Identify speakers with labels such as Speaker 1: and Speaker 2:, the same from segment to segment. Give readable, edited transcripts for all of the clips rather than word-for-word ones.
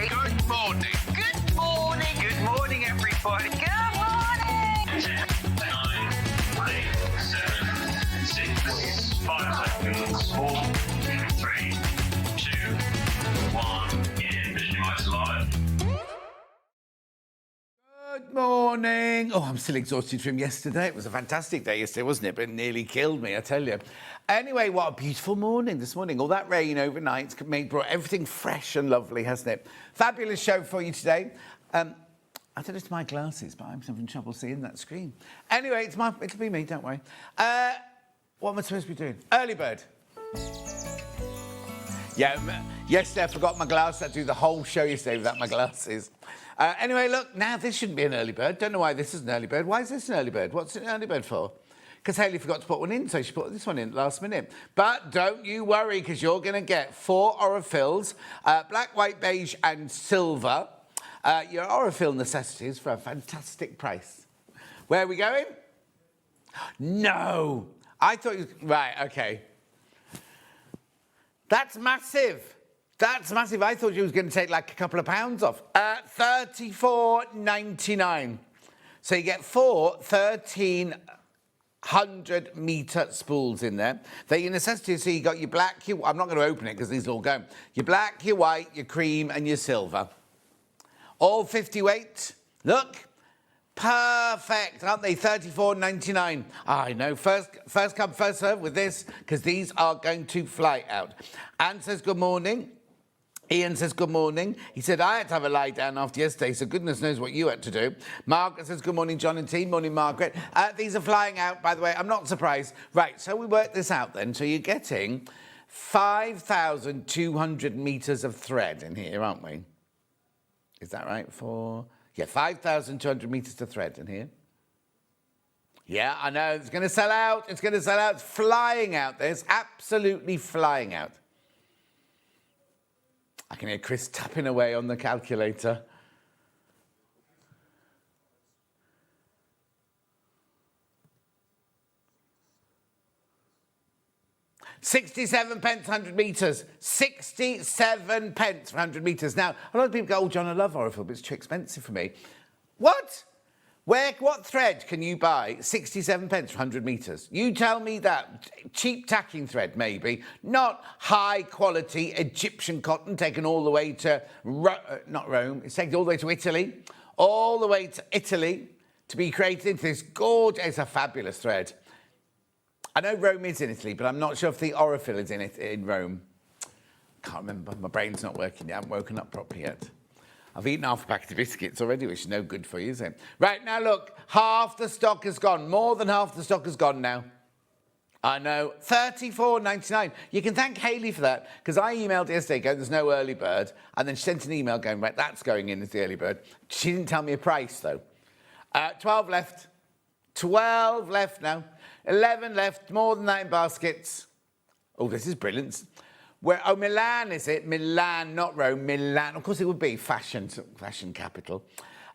Speaker 1: Good morning.
Speaker 2: Good morning.
Speaker 1: Good morning, everybody.
Speaker 2: Good morning.
Speaker 3: 10, 9, 8, 7, 6, 5 seconds, 4, 3, 2, 1. In Visualize Live.
Speaker 4: Good morning. Oh, I'm still exhausted from yesterday. It was a fantastic day yesterday, wasn't it? But it nearly killed me, I tell you. Anyway, what a beautiful morning this morning. All that rain overnight brought everything fresh and lovely, hasn't it? Fabulous show for you today. I don't know, it's my glasses, but I'm having trouble seeing that screen. Anyway, it'll be me, don't worry. What am I supposed to be doing? Early bird. Yeah, yesterday I forgot my glasses. I had to do the whole show yesterday without my glasses. Anyway, look, now this shouldn't be an early bird. Don't know why this is an early bird. Why is this an early bird? What's an early bird for? Because Hayley forgot to put one in, so she put this one in at the last minute. But don't you worry, because you're going to get 4 Orifils, black, white, beige and silver. Your Orifil necessities for a fantastic price. Where are we going? No. I thought you... Right, OK. That's massive. That's massive. I thought you was going to take like a couple of pounds off. $34.99. So you get 4 1,300-metre spools in there. They're your necessities. So you got your black, I'm not going to open it because these are all going. Your black, your white, your cream and your silver. All 50 weight. Look. Perfect, aren't they? $34.99. I know. First come, first serve with this, because these are going to fly out. Anne says good morning. Ian says good morning. He said, I had to have a lie down after yesterday, so goodness knows what you had to do. Margaret says good morning, John and team. Morning, Margaret. These are flying out, by the way. I'm not surprised. Right, so we work this out then. So you're getting 5,200 metres of thread in here, aren't we? Is that right? Yeah, 5,200 metres to thread in here. Yeah, I know. It's going to sell out. It's going to sell out. It's flying out. There's absolutely flying out. I can hear Chris tapping away on the calculator. £67 100 metres. 67 pence for 100 metres. Now, a lot of people go, oh, John, I love Orifil, but it's too expensive for me. What? What thread can you buy 67 pence for 100 metres? You tell me that. Cheap tacking thread, maybe. Not high-quality Egyptian cotton taken all the way to, not Rome, it's taken all the way to Italy. All the way to Italy to be created into this gorgeous, it's a fabulous thread. I know Rome is in Italy, but I'm not sure if the Orifil is in it in Rome. Can't remember. My brain's not working yet. I haven't woken up properly yet. I've eaten half a packet of biscuits already, which is no good for you, is it? Right, now look, half the stock has gone. More than half the stock has gone now. I know. $34.99. You can thank Hayley for that, because I emailed yesterday going, there's no early bird, and then she sent an email going, right, that's going in as the early bird. She didn't tell me a price, though. 12 left. 12 left now. 11 left, more than that in baskets. Oh, this is brilliant. Milan, is it? Milan, not Rome, Milan. Of course it would be fashion capital.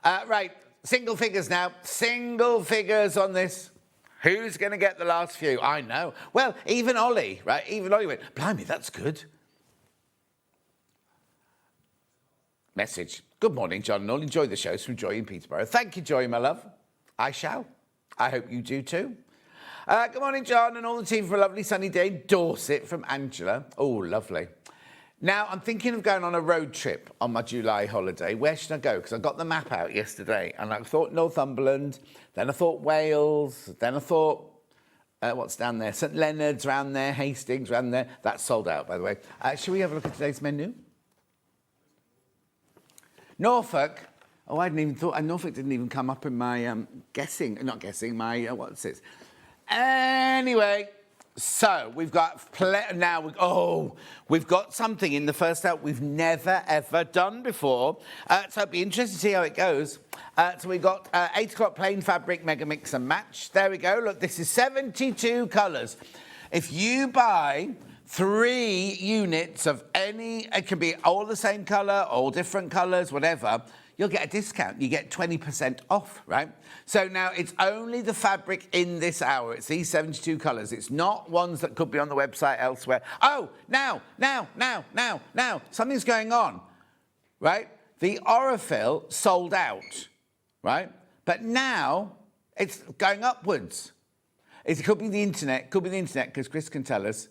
Speaker 4: Right, single figures now. Single figures on this. Who's going to get the last few? I know. Well, even Ollie, right? Even Ollie went, blimey, that's good. Message. Good morning, John and all. Enjoy the shows from Joy in Peterborough. Thank you, Joy, my love. I shall. I hope you do too. Good morning, John, and all the team for a lovely sunny day in Dorset from Angela. Oh, lovely. Now, I'm thinking of going on a road trip on my July holiday. Where should I go? Because I got the map out yesterday, and I thought Northumberland, then I thought Wales, then I thought, what's down there? St Leonard's around there, Hastings around there. That's sold out, by the way. Shall we have a look at today's menu? Norfolk. Oh, I hadn't even thought, and Norfolk didn't even come up in my what's it? Anyway, so we've got we've got something in the first out we've never ever done before. So it'd be interesting to see how it goes. So we've got 8 o'clock plain fabric mega mix and match. There we go. Look, this is 72 colours. If you buy 3 units of any, it can be all the same colour, all different colours, whatever, you'll get a discount. You get 20% off, right? So now it's only the fabric in this hour. It's these 72 colours. It's not ones that could be on the website elsewhere. Oh, now. Something's going on. right? The Orifil sold out, right? But now it's going upwards. It could be the internet, because Chris can tell us.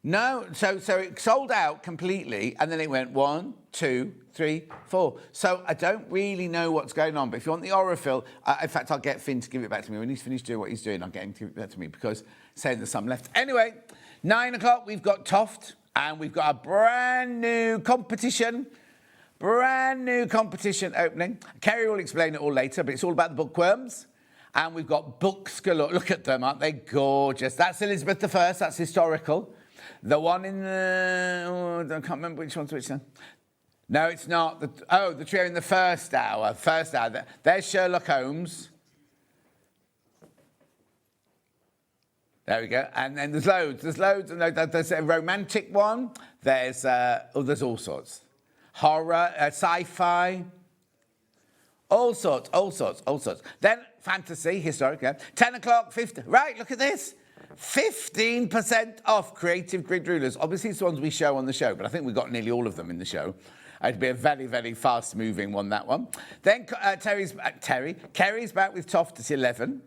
Speaker 4: No, so it sold out completely, and then it went 1, 2, 3, 4. So I don't really know what's going on, but if you want the Orifil, in fact, I'll get Finn to give it back to me. When he's finished doing what he's doing, I'll get him to give it back to me, because saying there's some left. Anyway, 9 o'clock, we've got TOFT, and we've got a brand new competition opening. Kerry will explain it all later, but it's all about the bookworms. And we've got books galore. Look at them, aren't they gorgeous? That's Elizabeth I, that's historical. The one in the... I can't remember which one's which then. No, it's not. The trio in the first hour. There's Sherlock Holmes. There we go. And then there's loads. There's a romantic one. There's all sorts. Horror, sci-fi. All sorts. Then fantasy, historic. 10 o'clock, 50. Right, look at this. 15% off creative grid rulers. Obviously, it's the ones we show on the show, but I think we've got nearly all of them in the show. It'd be a very, very fast-moving one, that one. Then Kerry's back with TOFT at 11.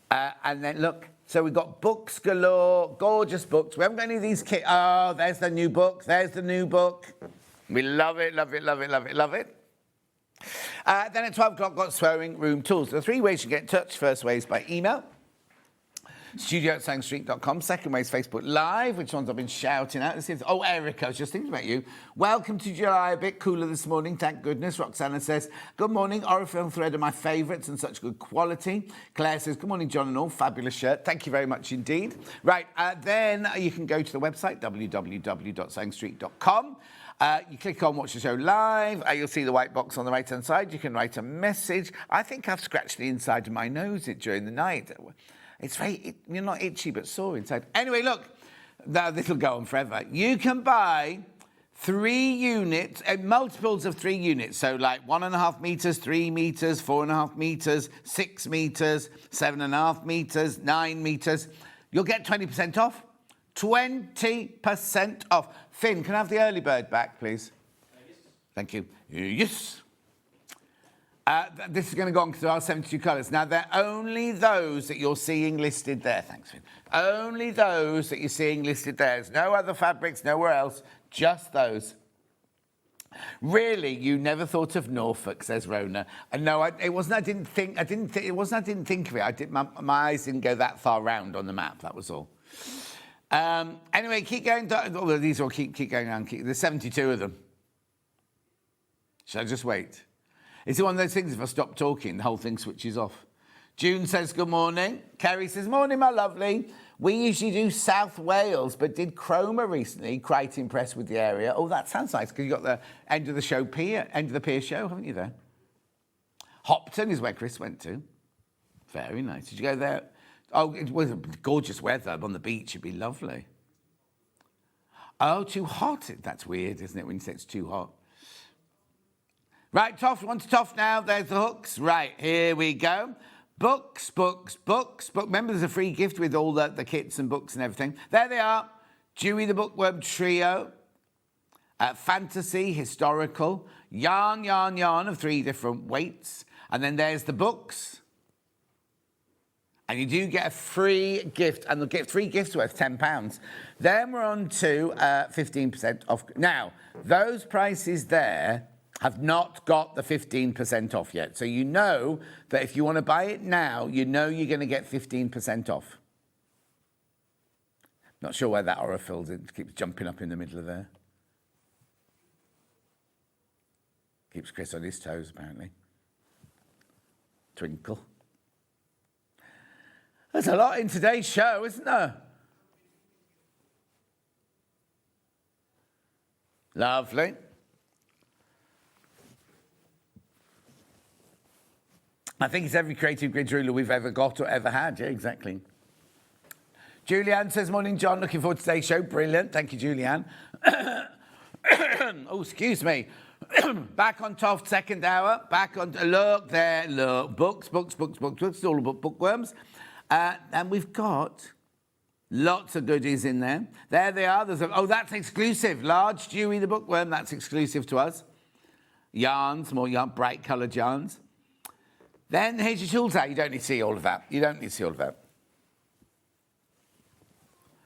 Speaker 4: And then, look, so we've got books galore, gorgeous books. We haven't got any of these kits. Oh, there's the new book. We love it. Then at 12 o'clock, got sewing room tools. There are 3 ways you get in touch. First way is by email. studio@SewingStreet.com. Second way is Facebook Live, which ones I've been shouting out. Oh, Erica, I was just thinking about you. Welcome to July, a bit cooler this morning, thank goodness. Roxana says, good morning, Orifil thread are my favourites and such good quality. Claire says, good morning, John and all, fabulous shirt. Thank you very much indeed. Right, then you can go to the website, www.SewingStreet.com. You click on Watch the Show Live. You'll see the white box on the right-hand side. You can write a message. I think I've scratched the inside of my nose during the night. It's you're not itchy, but sore inside. Anyway, look, now this will go on forever. You can buy 3 units, multiples of 3 units. So like 1.5 meters, 3 meters, 4.5 meters, 6 meters, 7.5 meters, 9 meters. You'll get 20% off. 20% off. Finn, can I have the early bird back, please? Yes. Thank you. Yes. This is going to go on because there are 72 colours. Now, they're only those that you're seeing listed there. Thanks, Finn. Only those that you're seeing listed there. There's no other fabrics, nowhere else. Just those. Really, you never thought of Norfolk, says Rona. No, it wasn't. I didn't think of it. My eyes didn't go that far round on the map. That was all. Anyway, keep going. These all keep going down. There's 72 of them. Should I just wait? Is it one of those things, if I stop talking, the whole thing switches off? June says, good morning. Kerry says, morning, my lovely. We usually do South Wales, but did Cromer recently. Quite impressed with the area. Oh, that sounds nice, because you got the end of the pier show, haven't you, there? Hopton is where Chris went to. Very nice. Did you go there? Oh, it was gorgeous weather on the beach. It'd be lovely. Oh, too hot. That's weird, isn't it, when you say it's too hot? Right, TOFT. Want to TOFT now? There's the hooks. Right, here we go. Books. Remember, there's a free gift with all the kits and books and everything. There they are. Dewey the Bookworm Trio. Fantasy, historical. Yarn of 3 different weights. And then there's the books. And you do get a free gift, and they'll get 3 gifts worth £10. Then we're on to 15% off. Now, those prices there have not got the 15% off yet. So you know that if you want to buy it now, you know you're going to get 15% off. Not sure where that Orifil is. It keeps jumping up in the middle of there. Keeps Chris on his toes, apparently. Twinkle. There's a lot in today's show, isn't there? Lovely. I think it's every creative grid ruler we've ever got or ever had. Yeah, exactly. Julianne says, morning, John. Looking forward to today's show. Brilliant. Thank you, Julianne. Oh, excuse me. Back on TOFT, second hour. Back on, look there, look. Books. All about bookworms. And we've got Lots of goodies in there. There they are. Oh, that's exclusive. Large Dewey the bookworm. That's exclusive to us. Yarns, more yarn, bright coloured yarns. Then here's your tools out. You don't need to see all of that. You don't need to see all of that.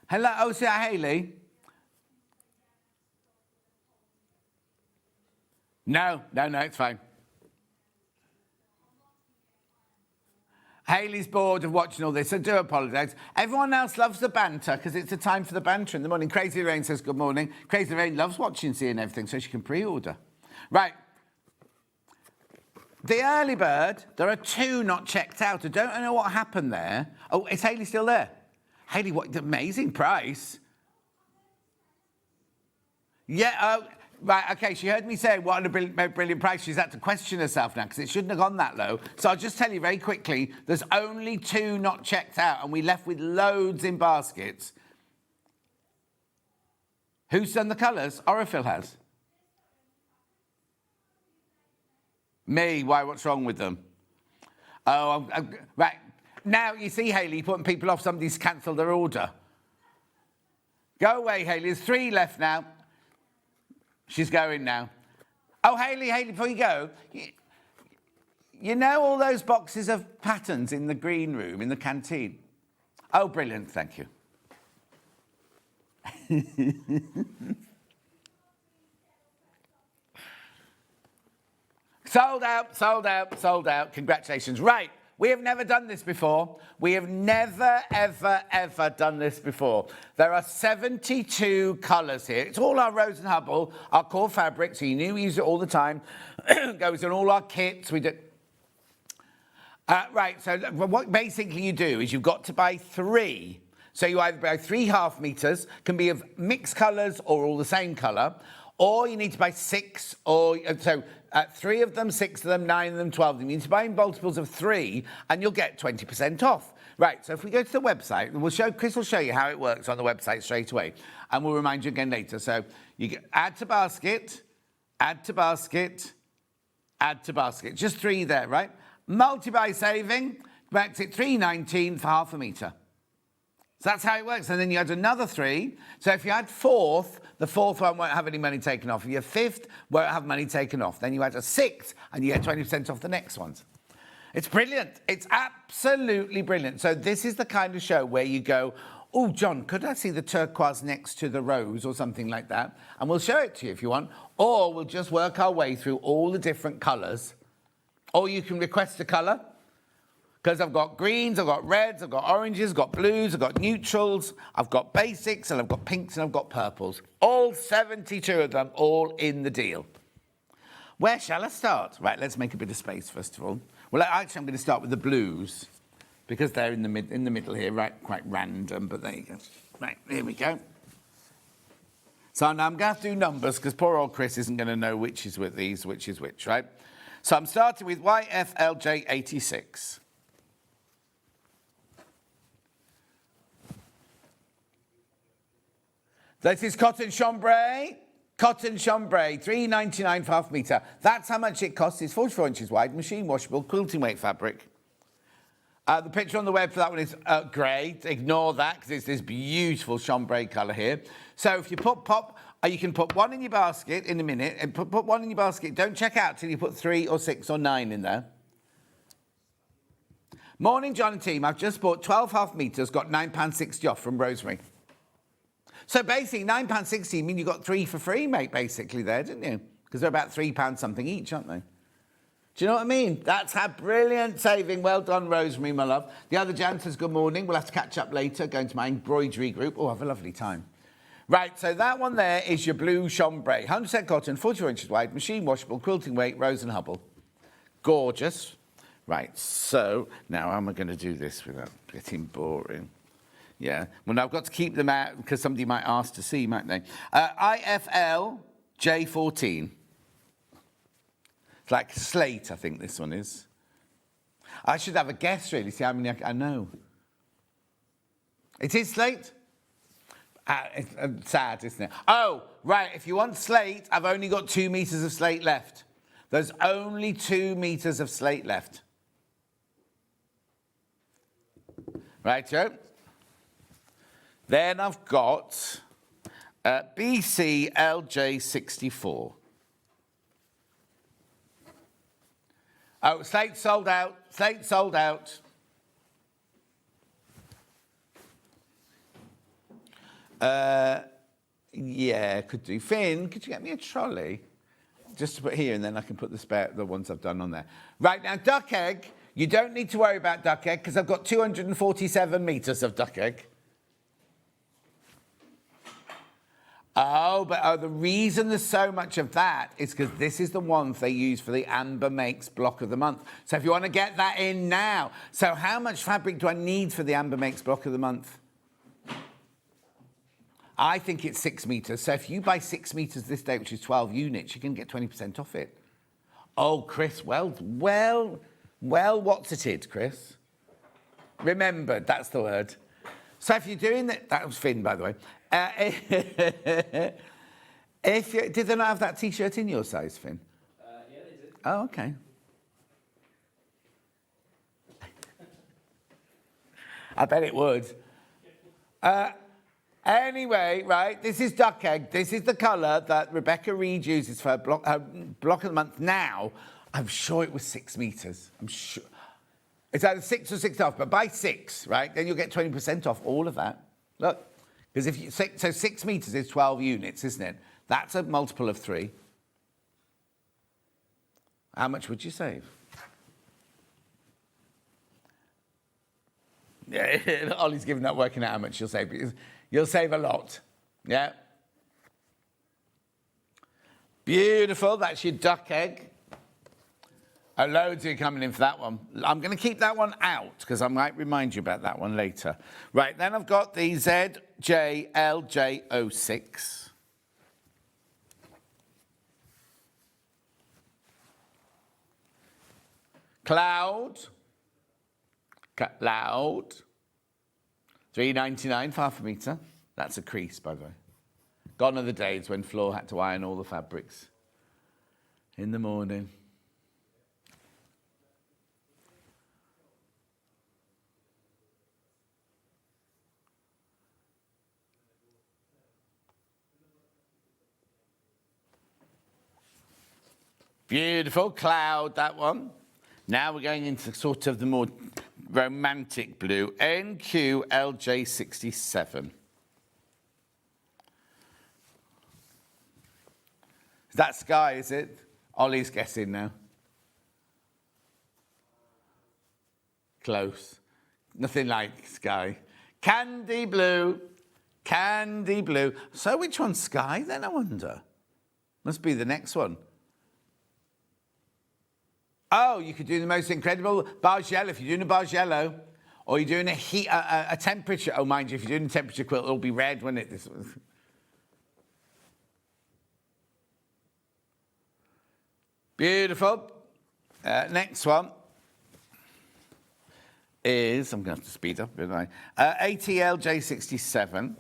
Speaker 4: Hello, oh, see Hayley? No, it's fine. Hayley's bored of watching all this, so do apologise. Everyone else loves the banter because it's a time for the banter in the morning. Crazy Rain says good morning. Crazy Rain loves watching, seeing everything, so she can pre-order. Right. The early bird, there are 2 not checked out. I don't know what happened there. Oh, is Hayley still there? Hayley, what amazing price. Yeah, oh, right, okay, she heard me say what a brilliant price. She's had to question herself now because it shouldn't have gone that low. So I'll just tell you very quickly, there's only 2 not checked out and we left with loads in baskets. Who's done the colours? Orifil has. Me, why, what's wrong with them? Oh, right. Now, you see, Hayley, putting people off, somebody's cancelled their order. Go away, Hayley. There's 3 left now. She's going now. Oh, Hayley, before you go, you know all those boxes of patterns in the green room, in the canteen? Oh, brilliant, thank you. Sold out. Congratulations. Right. We have never done this before. We have never, ever done this before. There are 72 colours here. It's all our Rose and Hubble, our core fabric, so you knew we use it all the time. Goes in all our kits. We do. Right, so what basically you do is you've got to buy 3. So you either buy 3 half meters, can be of mixed colours or all the same colour, or you need to buy 6, or so 3 of them, 6 of them, 9 of them, 12 of them. You need to buy in multiples of 3 and you'll get 20% off. Right, so if we go to the website, Chris will show you how it works on the website straight away, and we'll remind you again later. So you get add to basket, add to basket, add to basket. Just 3 there, right? Multi-buy saving, makes it $3.19 for half a metre. So that's how it works. And then you add another 3. So if you add 4th, the 4th one won't have any money taken off. If you have 5th, won't have money taken off. Then you add a 6th, and you get 20% off the next ones. It's brilliant. It's absolutely brilliant. So this is the kind of show where you go, oh, John, could I see the turquoise next to the rose or something like that? And we'll show it to you if you want. Or we'll just work our way through all the different colours. Or you can request a colour. Because I've got greens, I've got reds, I've got oranges, I've got blues, I've got neutrals, I've got basics, and I've got pinks, and I've got purples. All 72 of them, all in the deal. Where shall I start? Right, let's make a bit of space, first of all. Well, actually, I'm going to start with the blues, because they're in the middle here, right? Quite random, but there you go. Right, here we go. So now I'm going to have to do numbers, because poor old Chris isn't going to know which is with these, which is which, right? So I'm starting with YFLJ86. This is cotton chambray, $3.99 for half metre. That's how much it costs. It's 44 inches wide, machine washable, quilting weight fabric. The picture on the web for that one is grey. Ignore that because it's this beautiful chambray colour here. So if you you can put 1 in your basket in a minute, and put 1 in your basket. Don't check out till you put 3 or 6 or 9 in there. Morning, John and team. I've just bought 12 half metres, got £9.60 off from Rosemary. So basically, £9.60 mean you got 3 for free, mate, basically there, didn't you? Because they're about £3 something each, aren't they? Do you know what I mean? That's a brilliant saving. Well done, Rosemary, my love. The other Jan says good morning. We'll have to catch up later, going to my embroidery group. Oh, have a lovely time. Right, so that one there is your blue chambray. 100% cotton, 44 inches wide, machine washable, quilting weight, Rose and Hubble. Gorgeous. Right, so now how am I going to do this without getting boring? Yeah, well, now I've got to keep them out because somebody might ask to see, mightn't they? IFL J14. It's like slate, I think this one is. I should have a guess, really, see how many I know. It is slate? It's sad, isn't it? Oh, right, if you want slate, I've only got 2 metres of slate left. There's only 2 metres of slate left. Right, Joe? Then I've got BCLJ64. Oh, slate sold out. Slate sold out. Yeah, could do. Finn, could you get me a trolley? Just to put here, and then I can put the ones I've done on there. Right, now, duck egg. You don't need to worry about duck egg because I've got 247 metres of duck egg. But the reason there's so much of that is because this is the one they use for the Amber Makes Block of the Month. So if you want to get that in now. So how much fabric do I need for the Amber Makes Block of the Month? I think it's 6 metres. So if you buy 6 metres this day, which is 12 units, you can get 20% off it. Oh, Chris, well, what's it, Chris? Remembered, that's the word. So if you're doing that was Finn, by the way. Did they not have that T-shirt in your size, Finn?
Speaker 5: Yeah, they did.
Speaker 4: Oh, okay. I bet it would. Anyway, right, this is duck egg. This is the colour that Rebecca Reed uses for her block of the month now. I'm sure it was 6 metres. I'm sure. It's either 6 or 6.5, but buy 6, right? Then you'll get 20% off all of that. Look, because if you so 6 metres is 12 units, isn't it? That's a multiple of 3. How much would you save? Yeah, Ollie's giving up working out how much you'll save. You'll save a lot. Yeah. Beautiful. That's your duck egg. Loads of you coming in for that one. I'm going to keep that one out because I might remind you about that one later. Right, then I've got the ZJLJ06. Cloud. $3.99 for half a metre. That's a crease, by the way. Gone are the days when Floor had to iron all the fabrics in the morning. Beautiful cloud, that one. Now we're going into sort of the more romantic blue, NQLJ67. Is that sky, is it? Ollie's guessing now. Close. Nothing like sky. Candy blue. Candy blue. So which one's sky then, I wonder? Must be the next one. Oh, you could do the most incredible barge yellow if you're doing a barge yellow, or you're doing a temperature. Oh, mind you, if you're doing a temperature quilt, it'll be red, won't it? This one. Beautiful. Next one is, I'm going to have to speed up a bit, ATLJ67.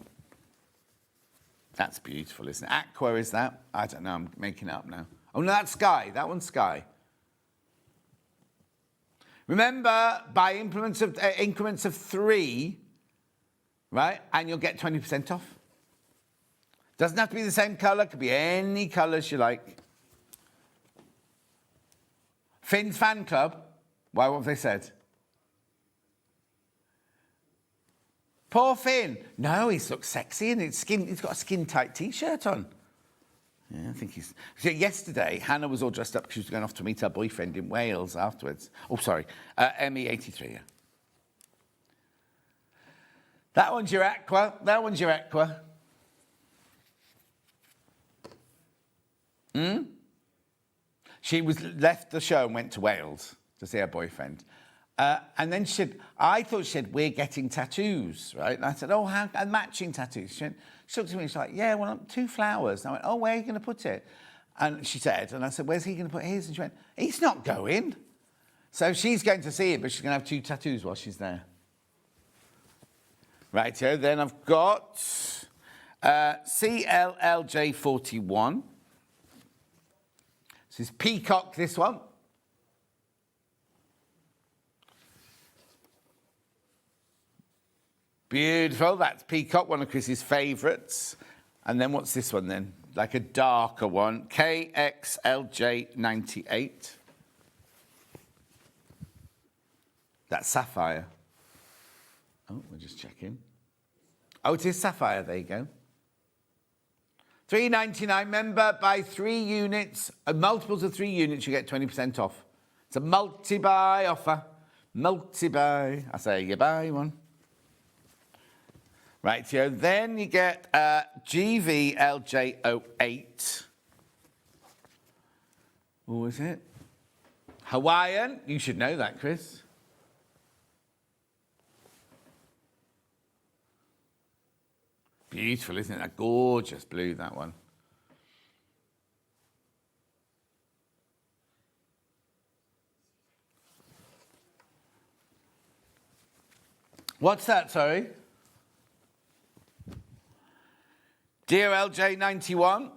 Speaker 4: That's beautiful, isn't it? Aqua, is that? I don't know, I'm making it up now. Oh, no, that's sky. That one's sky. Remember, buy increments of 3, right? And you'll get 20% off. Doesn't have to be the same colour. Could be any colours you like. Finn's fan club. Why? What have they said? Poor Finn. No, he looks sexy and he's got a skin-tight T-shirt on. Yeah, I think he's... So yesterday, Hannah was all dressed up because she was going off to meet her boyfriend in Wales afterwards. Oh, sorry. ME83, yeah. That one's your aqua. That one's your aqua. She left the show and went to Wales to see her boyfriend. And then I thought she said, we're getting tattoos, right? And I said, oh, how matching tattoos? She looked at me, she's like, yeah, well, 2 flowers. And I went, oh, where are you going to put it? And she said, and I said, where's he going to put his? And she went, he's not going. So she's going to see it, but she's going to have 2 tattoos while she's there. Right here, then I've got CLLJ41. This is Peacock, this one. Beautiful. That's Peacock, one of Chris's favourites. And then what's this one then? Like a darker one. KXLJ98. That's sapphire. Oh, we're just checking. Oh, it is sapphire. There you go. $3.99. Remember, buy 3 units, multiples of 3 units, you get 20% off. It's a multi-buy offer. Multi-buy. I say you buy one. Right, so then you get GVLJ08. What was it? Hawaiian. You should know that, Chris. Beautiful, isn't it? That gorgeous blue, that one. What's that, sorry? DOLJ91.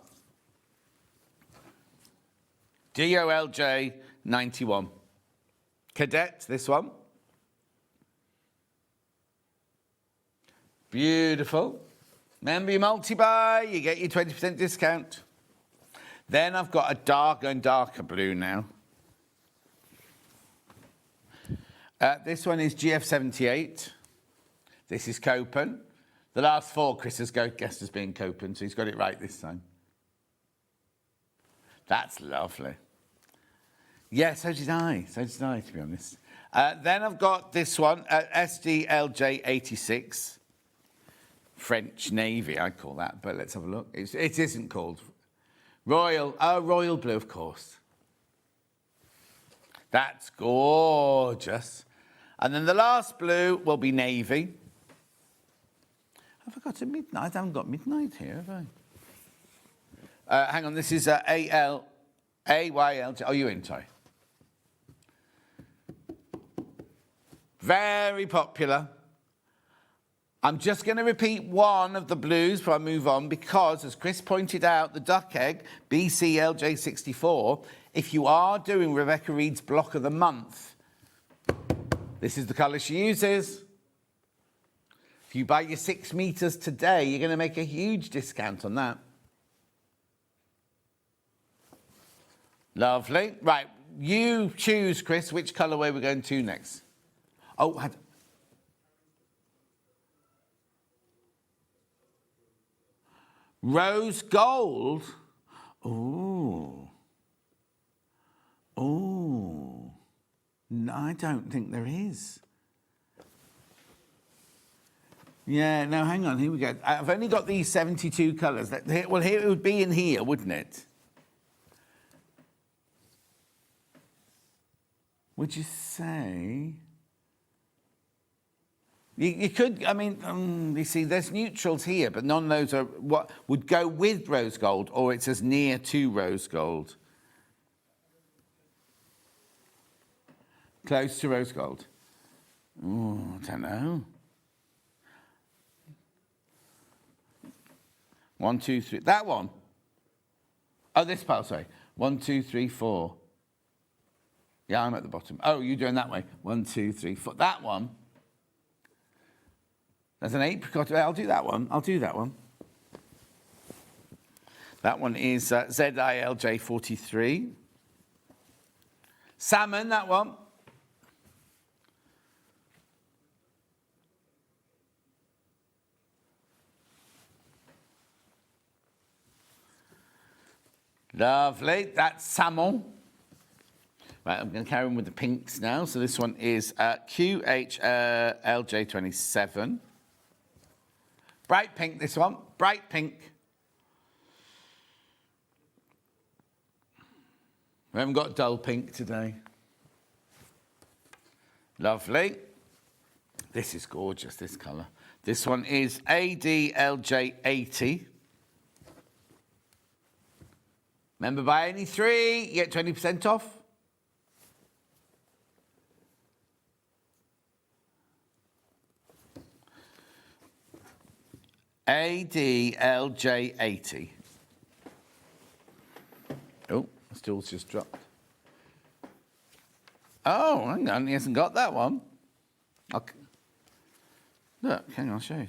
Speaker 4: DOLJ91. Cadet, this one. Beautiful. Remember your multi-buy, you get your 20% discount. Then I've got a darker and darker blue now. This one is GF78. This is Copen. The last 4 Chris has guessed as being Copen, so he's got it right this time. That's lovely. Yeah, so did I. So did I, to be honest. Then I've got this one, SDLJ86. French Navy, I'd call that, but let's have a look. It isn't called Royal. Oh, Royal Blue, of course. That's gorgeous. And then the last blue will be Navy. Have I got a midnight? I haven't got midnight here, have I? Hang on, this is AYL. Oh, you're in, sorry. Very popular. I'm just going to repeat one of the blues before I move on because, as Chris pointed out, the duck egg, BCLJ64, if you are doing Rebecca Reed's block of the month, this is the colour she uses. If you buy your 6 metres today, you're going to make a huge discount on that. Lovely. Right, you choose, Chris, which colourway we're going to next. Oh, rose gold. Ooh. Ooh. No, I don't think there is. Yeah, no, hang on. Here we go. I've only got these 72 colours. Well, here it would be in here, wouldn't it? Would you say? You could, I mean, you see, there's neutrals here, but none of those are what would go with rose gold, or it's as near to rose gold. Close to rose gold. Oh, I don't know. 1, 2, 3. That one. Oh, this pile, sorry. 1, 2, 3, 4. Yeah, I'm at the bottom. Oh, you're doing that way. 1, 2, 3, 4. That one. There's an apricot. I'll do that one. I'll do that one. That one is ZILJ43. Salmon, that one. Lovely. That's salmon. Right, I'm going to carry on with the pinks now. So this one is QHLJ27. Bright pink, this one. Bright pink. We haven't got dull pink today. Lovely. This is gorgeous, this colour. This one is ADLJ80. Remember, buy any 3, you get 20% off. ADLJ80. Oh, the stool's just dropped. Oh, hang on, he hasn't got that one. Okay. Look, hang on, I'll show you.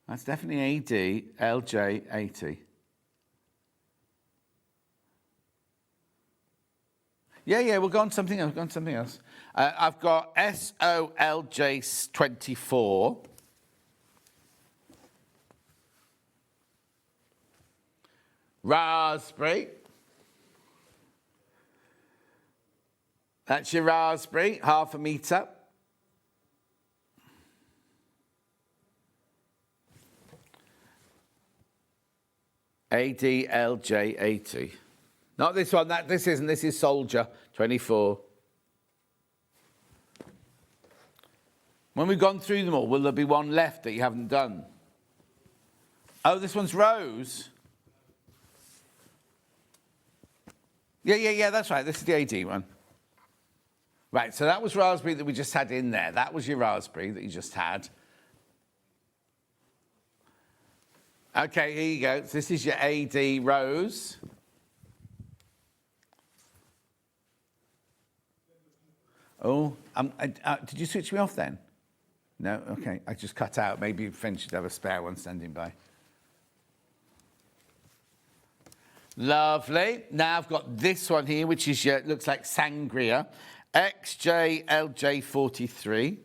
Speaker 4: That's definitely ADLJ80. Yeah, we'll go on to something else. I've got SOLJ24. Raspberry. That's your raspberry, 1/2 metre. ADLJ80. Not this one, this isn't, this is Soldier 24. When we've gone through them all, will there be one left that you haven't done? Oh, this one's Rose. Yeah, that's right. This is the AD one. Right, so that was raspberry that we just had in there. That was your raspberry that you just had. Okay, here you go. So this is your AD Rose. Oh, did you switch me off then? No? Okay, I just cut out. Maybe Finn should have a spare one standing by. Lovely. Now I've got this one here, which is your, looks like Sangria. XJLJ43.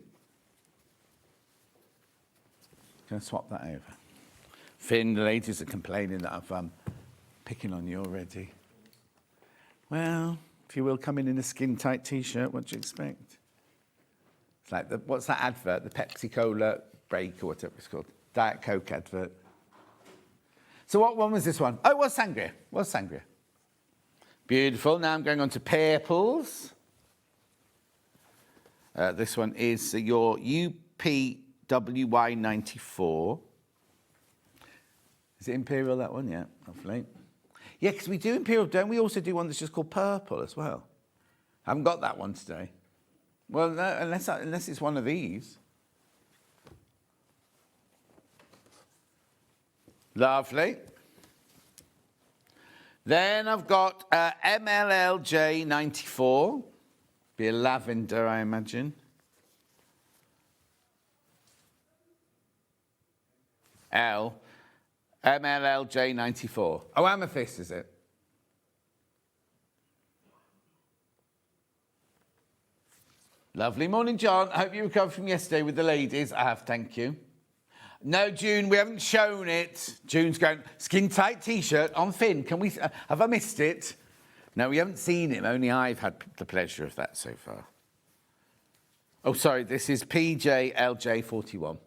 Speaker 4: Going to swap that over. Finn, the ladies are complaining that I'm picking on you already. Well, if you will come in a skin-tight T-shirt, what do you expect? It's like, what's that advert? The Pepsi-Cola break or whatever it's called. Diet Coke advert. So what one was this one? Oh, it was Sangria. Beautiful. Now I'm going on to purples. This one is your UPWY94. Is it Imperial, that one? Yeah, hopefully. Yeah, because we do Imperial, don't we? Also do one that's just called purple as well. I haven't got that one today. Well, no, unless it's one of these. Lovely. Then I've got MLLJ94. Be a lavender, I imagine. MLLJ94. Oh, amethyst, is it? Lovely. Morning, John. I hope you recovered from yesterday with the ladies. I have, thank you. No, June, we haven't shown it. June's going, skin-tight T-shirt on Finn. Can we, have I missed it? No, we haven't seen him. Only I've had the pleasure of that so far. Oh, sorry, this is PJLJ41.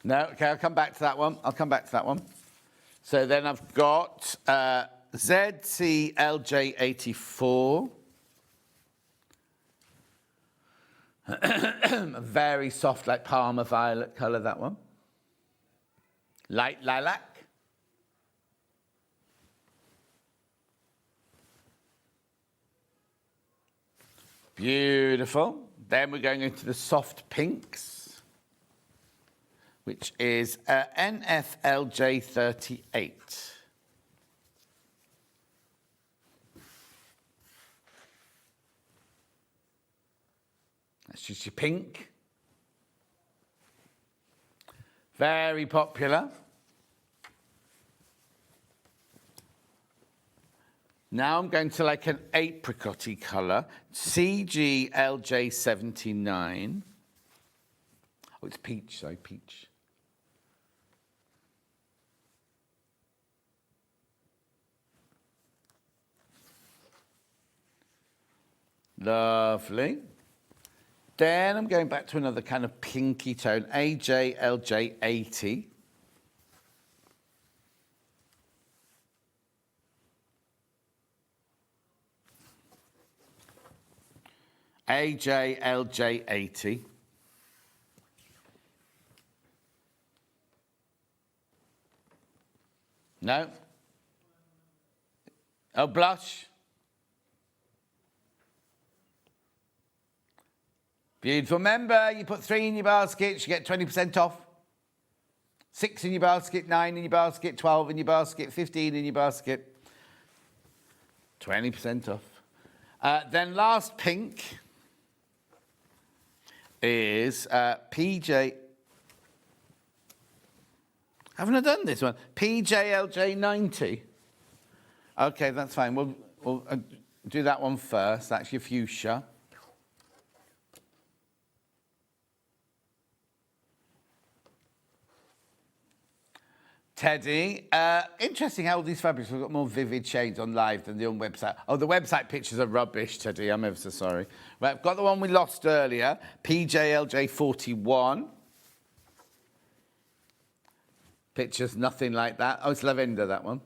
Speaker 4: No, okay, I'll come back to that one. So then I've got ZCLJ84. A very soft, like Parma violet colour, that one. Light lilac. Beautiful. Then we're going into the soft pinks, which is NFLJ38. That's just your pink. Very popular. Now I'm going to like an apricot-y colour, CGLJ79. Oh, it's peach, sorry, peach. Lovely. Then I'm going back to another kind of pinky tone, AJLJ80. AJLJ80. No? Oh, blush. Beautiful. Remember, you put 3 in your basket, you get 20% off. 6 in your basket, 9 in your basket, 12 in your basket, 15 in your basket. 20% off. Then last pink is PJ. Haven't I done this one? PJLJ 90. Okay, that's fine. We'll do that one first. That's your fuchsia. Teddy. Interesting how all these fabrics have got more vivid shades on live than the on website. Oh, the website pictures are rubbish, Teddy. I'm ever so sorry. Right, I've got the one we lost earlier, PJLJ 41. Pictures nothing like that. Oh, it's lavender, that one.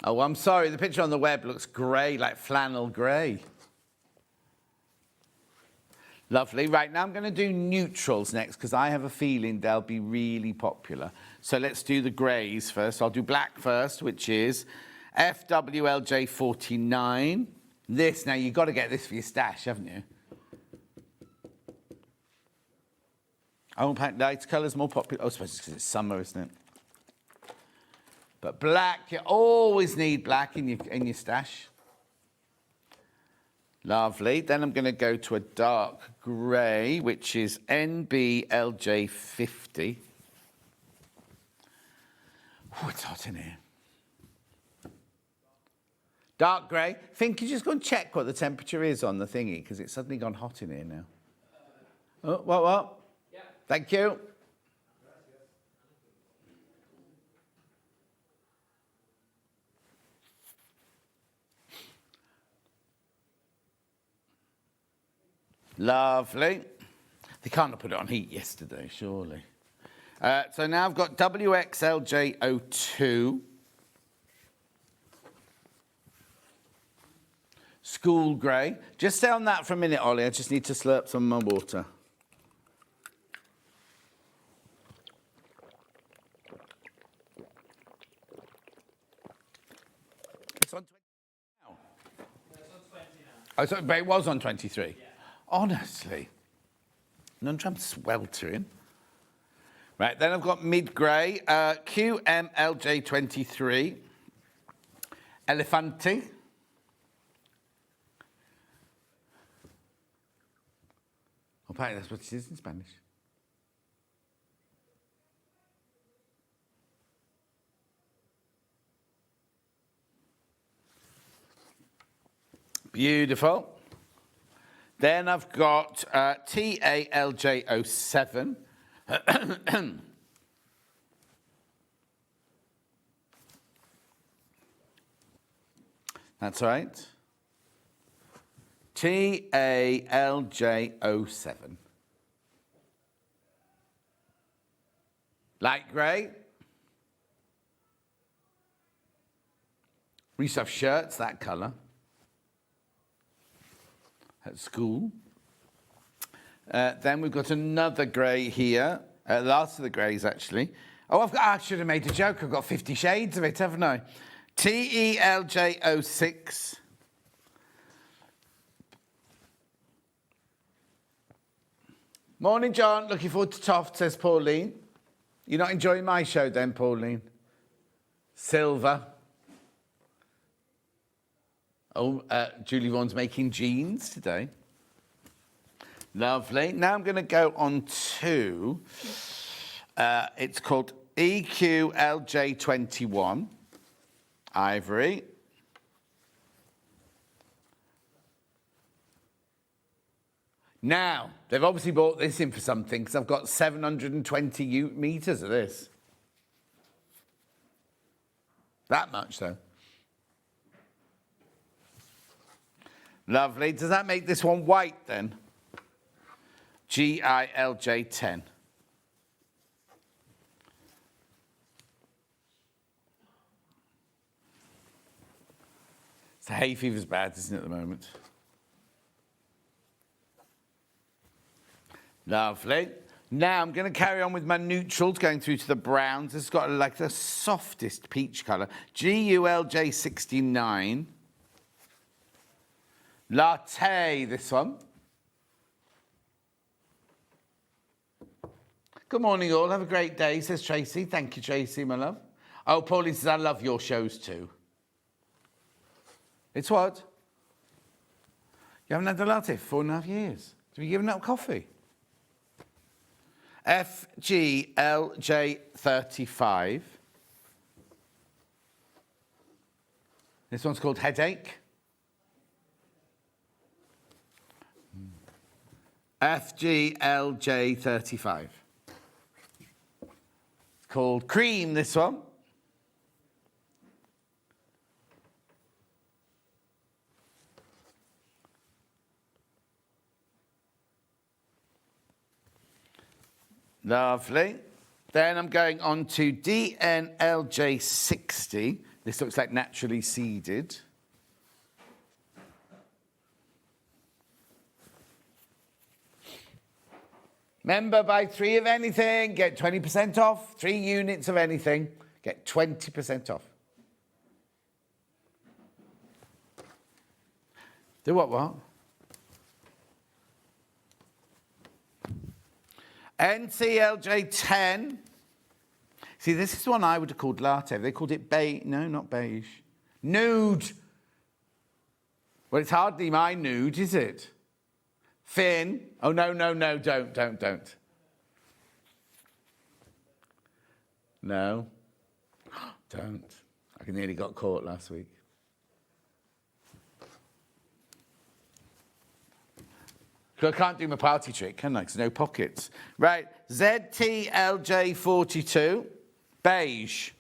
Speaker 4: Oh, I'm sorry. The picture on the web looks grey, like flannel grey. Lovely. Right, now I'm going to do neutrals next because I have a feeling they'll be really popular. So let's do the greys first. I'll do black first, which is FWLJ 49. This, now you've got to get this for your stash, haven't you? Oh, light colour's more popular. Oh, I suppose it's because it's summer, isn't it? But black, you always need black in your stash. Lovely. Then I'm going to go to a dark grey, which is NBLJ 50. Oh, it's hot in here. Dark grey. Think you just go and check what the temperature is on the thingy, because it's suddenly gone hot in here now. Oh, what? Yeah. Thank you. Lovely. They can't have put it on heat yesterday, surely. So now I've got WXLJ02. School grey. Just stay on that for a minute, Ollie. I just need to slurp some of my water. It's on 20 now. It's on 20 now. Oh, so, but it was on 23? Yeah. Honestly. None I'm sweltering. Right, then I've got mid-grey, QMLJ23, Elefante. Apparently that's what it is in Spanish. Beautiful. Then I've got TALJ07. That's right. TALJ07. Light grey. We used to have shirts that colour at school. Then we've got another grey here. Last of the greys, actually. Oh, I should have made a joke. I've got 50 shades of it, haven't I? TELJ06. Morning, John. Looking forward to TOFT, says Pauline. You're not enjoying my show then, Pauline? Silver. Oh, Julie Vaughan's making jeans today. Lovely. Now I'm going to go on to, it's called EQLJ21, ivory. Now, they've obviously bought this in for something because I've got 720 metres of this. That much, though. Lovely. Does that make this one white, then? GILJ10. The hay fever's bad, isn't it, at the moment? Lovely. Now I'm going to carry on with my neutrals, going through to the browns. It's got like the softest peach colour. GULJ69. Latte, this one. Good morning, all. Have a great day, says Tracy. Thank you, Tracy, my love. Oh, Pauline says, I love your shows too. It's what? You haven't had a latte for 4.5 years. Have you given up coffee? FGLJ35. This one's called Headache. FGLJ35. It's called Cream, this one. Lovely. Then I'm going on to DNLJ60. This looks like naturally seeded. Remember, buy 3 of anything, get 20% off. 3 units of anything, get 20% off. Do what? NCLJ10. See, this is one I would have called latte. They called it beige. No, not beige. Nude. Well, it's hardly my nude, is it? Finn. Oh, no, don't. No. Don't. I nearly got caught last week. I can't do my party trick, can I? 'Cause no pockets. Right, ZTLJ42, beige.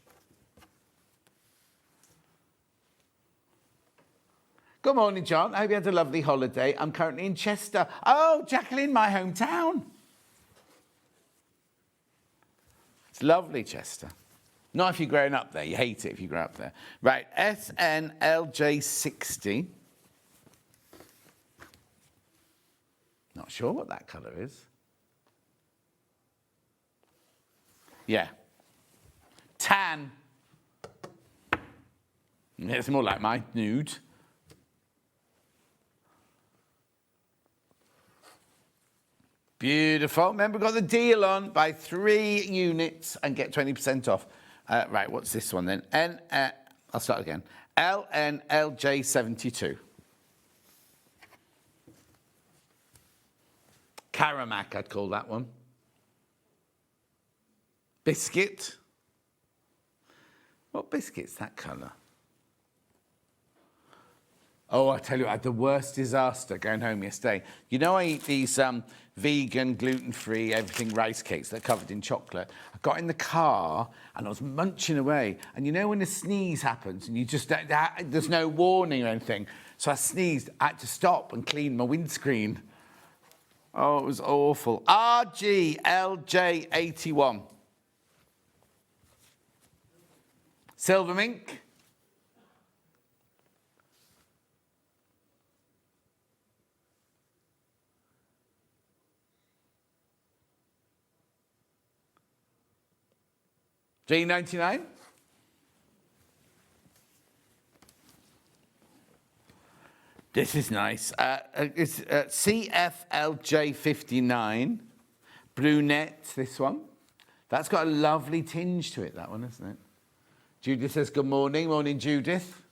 Speaker 4: Good morning, John. I hope you had a lovely holiday. I'm currently in Chester. Oh, Jacqueline, my hometown. It's lovely, Chester. Not if you're growing up there. You hate it if you grow up there. Right, SNLJ60. Not sure what that colour is. Yeah. Tan. It's more like my nude. Beautiful. Remember, we've got the deal on. Buy 3 units and get 20% off. Right, what's this one then? I'll start again. LNLJ72. Caramac, I'd call that one. Biscuit. What biscuit's that colour? Oh, I tell you, I had the worst disaster going home yesterday. You know, I eat these vegan, gluten-free, everything rice cakes that are covered in chocolate. I got in the car and I was munching away. And you know when a sneeze happens and you just, there's no warning or anything. So I sneezed. I had to stop and clean my windscreen. Oh, it was awful. RGLJ81. Silver mink. G99. This is nice. It's CFLJ59. Brunette, this one. That's got a lovely tinge to it, that one, isn't it? Judith says, good morning. Morning, Judith.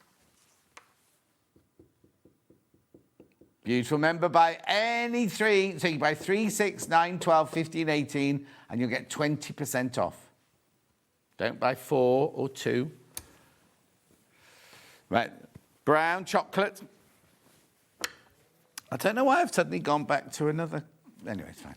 Speaker 4: Beautiful. Remember, buy any 3. So you buy 3, 6, 9, 12, 15, 18, and you'll get 20% off. Don't buy 4 or 2. Right. Brown chocolate. I don't know why I've suddenly gone back to another. Anyway, it's fine.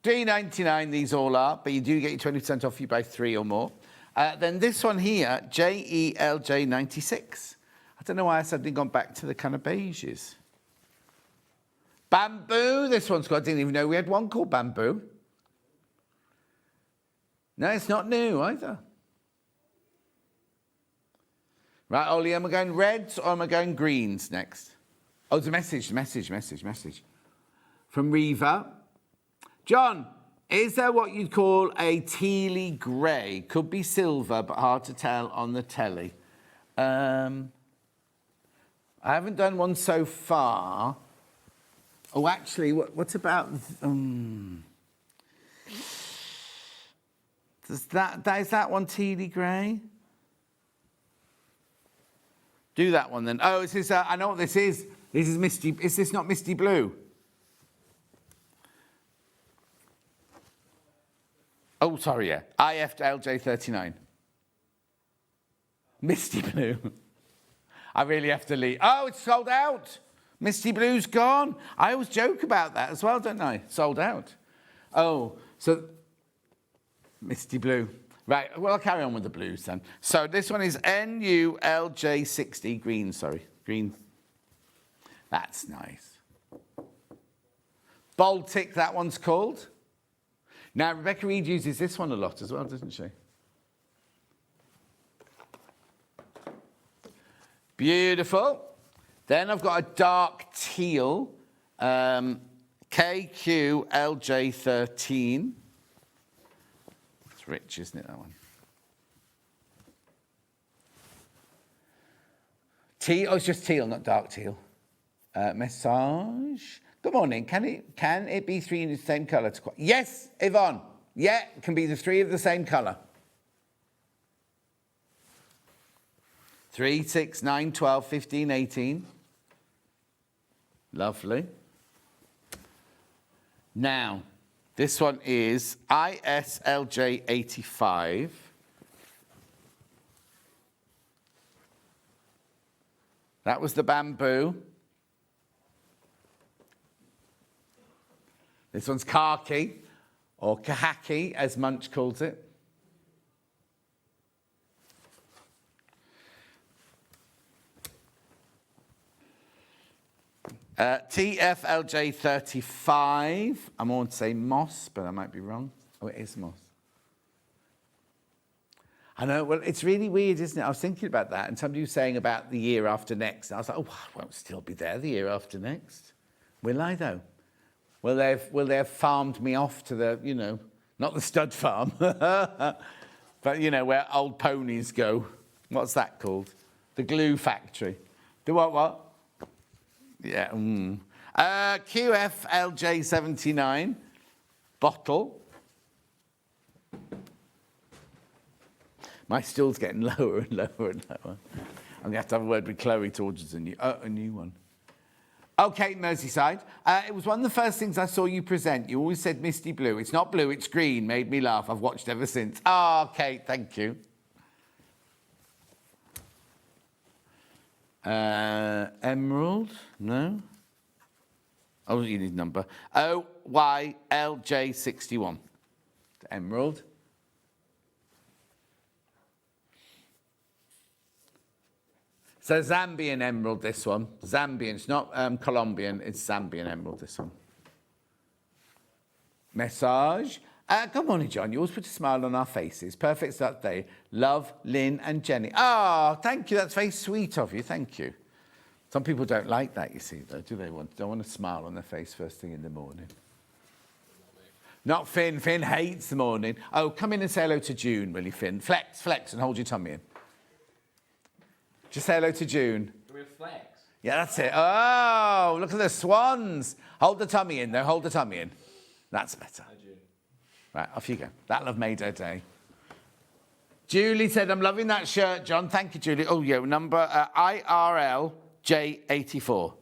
Speaker 4: $3.99 these all are, but you do get your 20% off if you buy 3 or more. Then this one here, JELJ96. I don't know why I've suddenly gone back to the kind of beiges. Bamboo. This one's got, I didn't even know we had one called Bamboo. No, it's not new either. Right, Ollie, am I going reds or am I going greens next? Oh, it's a message. From Reva. John, is there what you'd call a tealy grey? Could be silver, but hard to tell on the telly. I haven't done one so far. Oh, actually, what about... is that one tealy grey? Do that one then. Oh, this is, I know what this is. This is misty. Is this not misty blue? Oh, sorry, yeah. IF to LJ39. Misty blue. I really have to leave. Oh, it's sold out. Misty blue's gone. I always joke about that as well, don't I? Sold out. Oh, so misty blue. Right, well, I'll carry on with the blues then. So this one is NULJ60, green, sorry. Green. That's nice. Baltic, that one's called. Now, Rebecca Reed uses this one a lot as well, doesn't she? Beautiful. Then I've got a dark teal, KQLJ13. It's rich, isn't it, that one? Teal, oh, it's just teal, not dark teal. Message. Good morning. Can it be three in the same colour? Yes, Yvonne. Yeah, it can be the three of the same colour. 3, 6, 9, 12, 15, 18. Lovely. Now, this one is ISLJ85. That was the bamboo. This one's khaki, or kahaki, as Munch calls it. TFLJ35. I'm on to say moss, but I might be wrong. Oh, it is moss. I know, well, it's really weird, isn't it? I was thinking about that, and somebody was saying about the year after next. And I was like, oh, I won't still be there the year after next. Will I, though? Will they have farmed me off to the, you know, not the stud farm, but, you know, where old ponies go. What's that called? The glue factory. The what? Yeah. QFLJ79. Bottle. My stool's getting lower and lower and lower. I'm going to have a word with Chloe towards a new one. Okay, Merseyside. It was one of the first things I saw you present. You always said misty blue. It's not blue, it's green. Made me laugh. I've watched ever since. Oh, Kate, thank you. Emerald? No? Oh, you need number. OYLJ61. Emerald. So Zambian emerald, this one. Zambian, it's not Colombian, it's Zambian emerald, this one. Message. Good morning, John. You always put a smile on our faces. Perfect start day. Love, Lynn and Jenny. Oh, thank you. That's very sweet of you. Thank you. Some people don't like that, you see, though, do they? Don't want a smile on their face first thing in the morning. Not Finn. Finn hates the morning. Oh, come in and say hello to June, will you, Finn? Flex, and hold your tummy in. Just say hello to June.
Speaker 5: With flex.
Speaker 4: Yeah, that's it. Oh, look at the swans. Hold the tummy in, though. Hold the tummy in. That's better.
Speaker 5: Hi, June.
Speaker 4: Right, off you go. That'll have made her day. Julie said, I'm loving that shirt, John. Thank you, Julie. Oh, yeah, number IRL J84.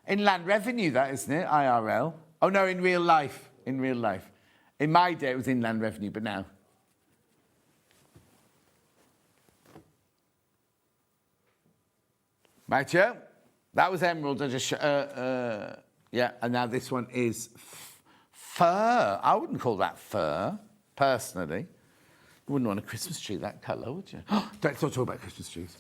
Speaker 4: Inland revenue, that, isn't it? IRL. Oh, no, in real life. In real life. In my day, it was inland revenue, but now. Right, yeah? That was emerald. I just yeah, and now this one is fur. I wouldn't call that fur, personally. You wouldn't want a Christmas tree that colour, would you? Don't talk about Christmas trees.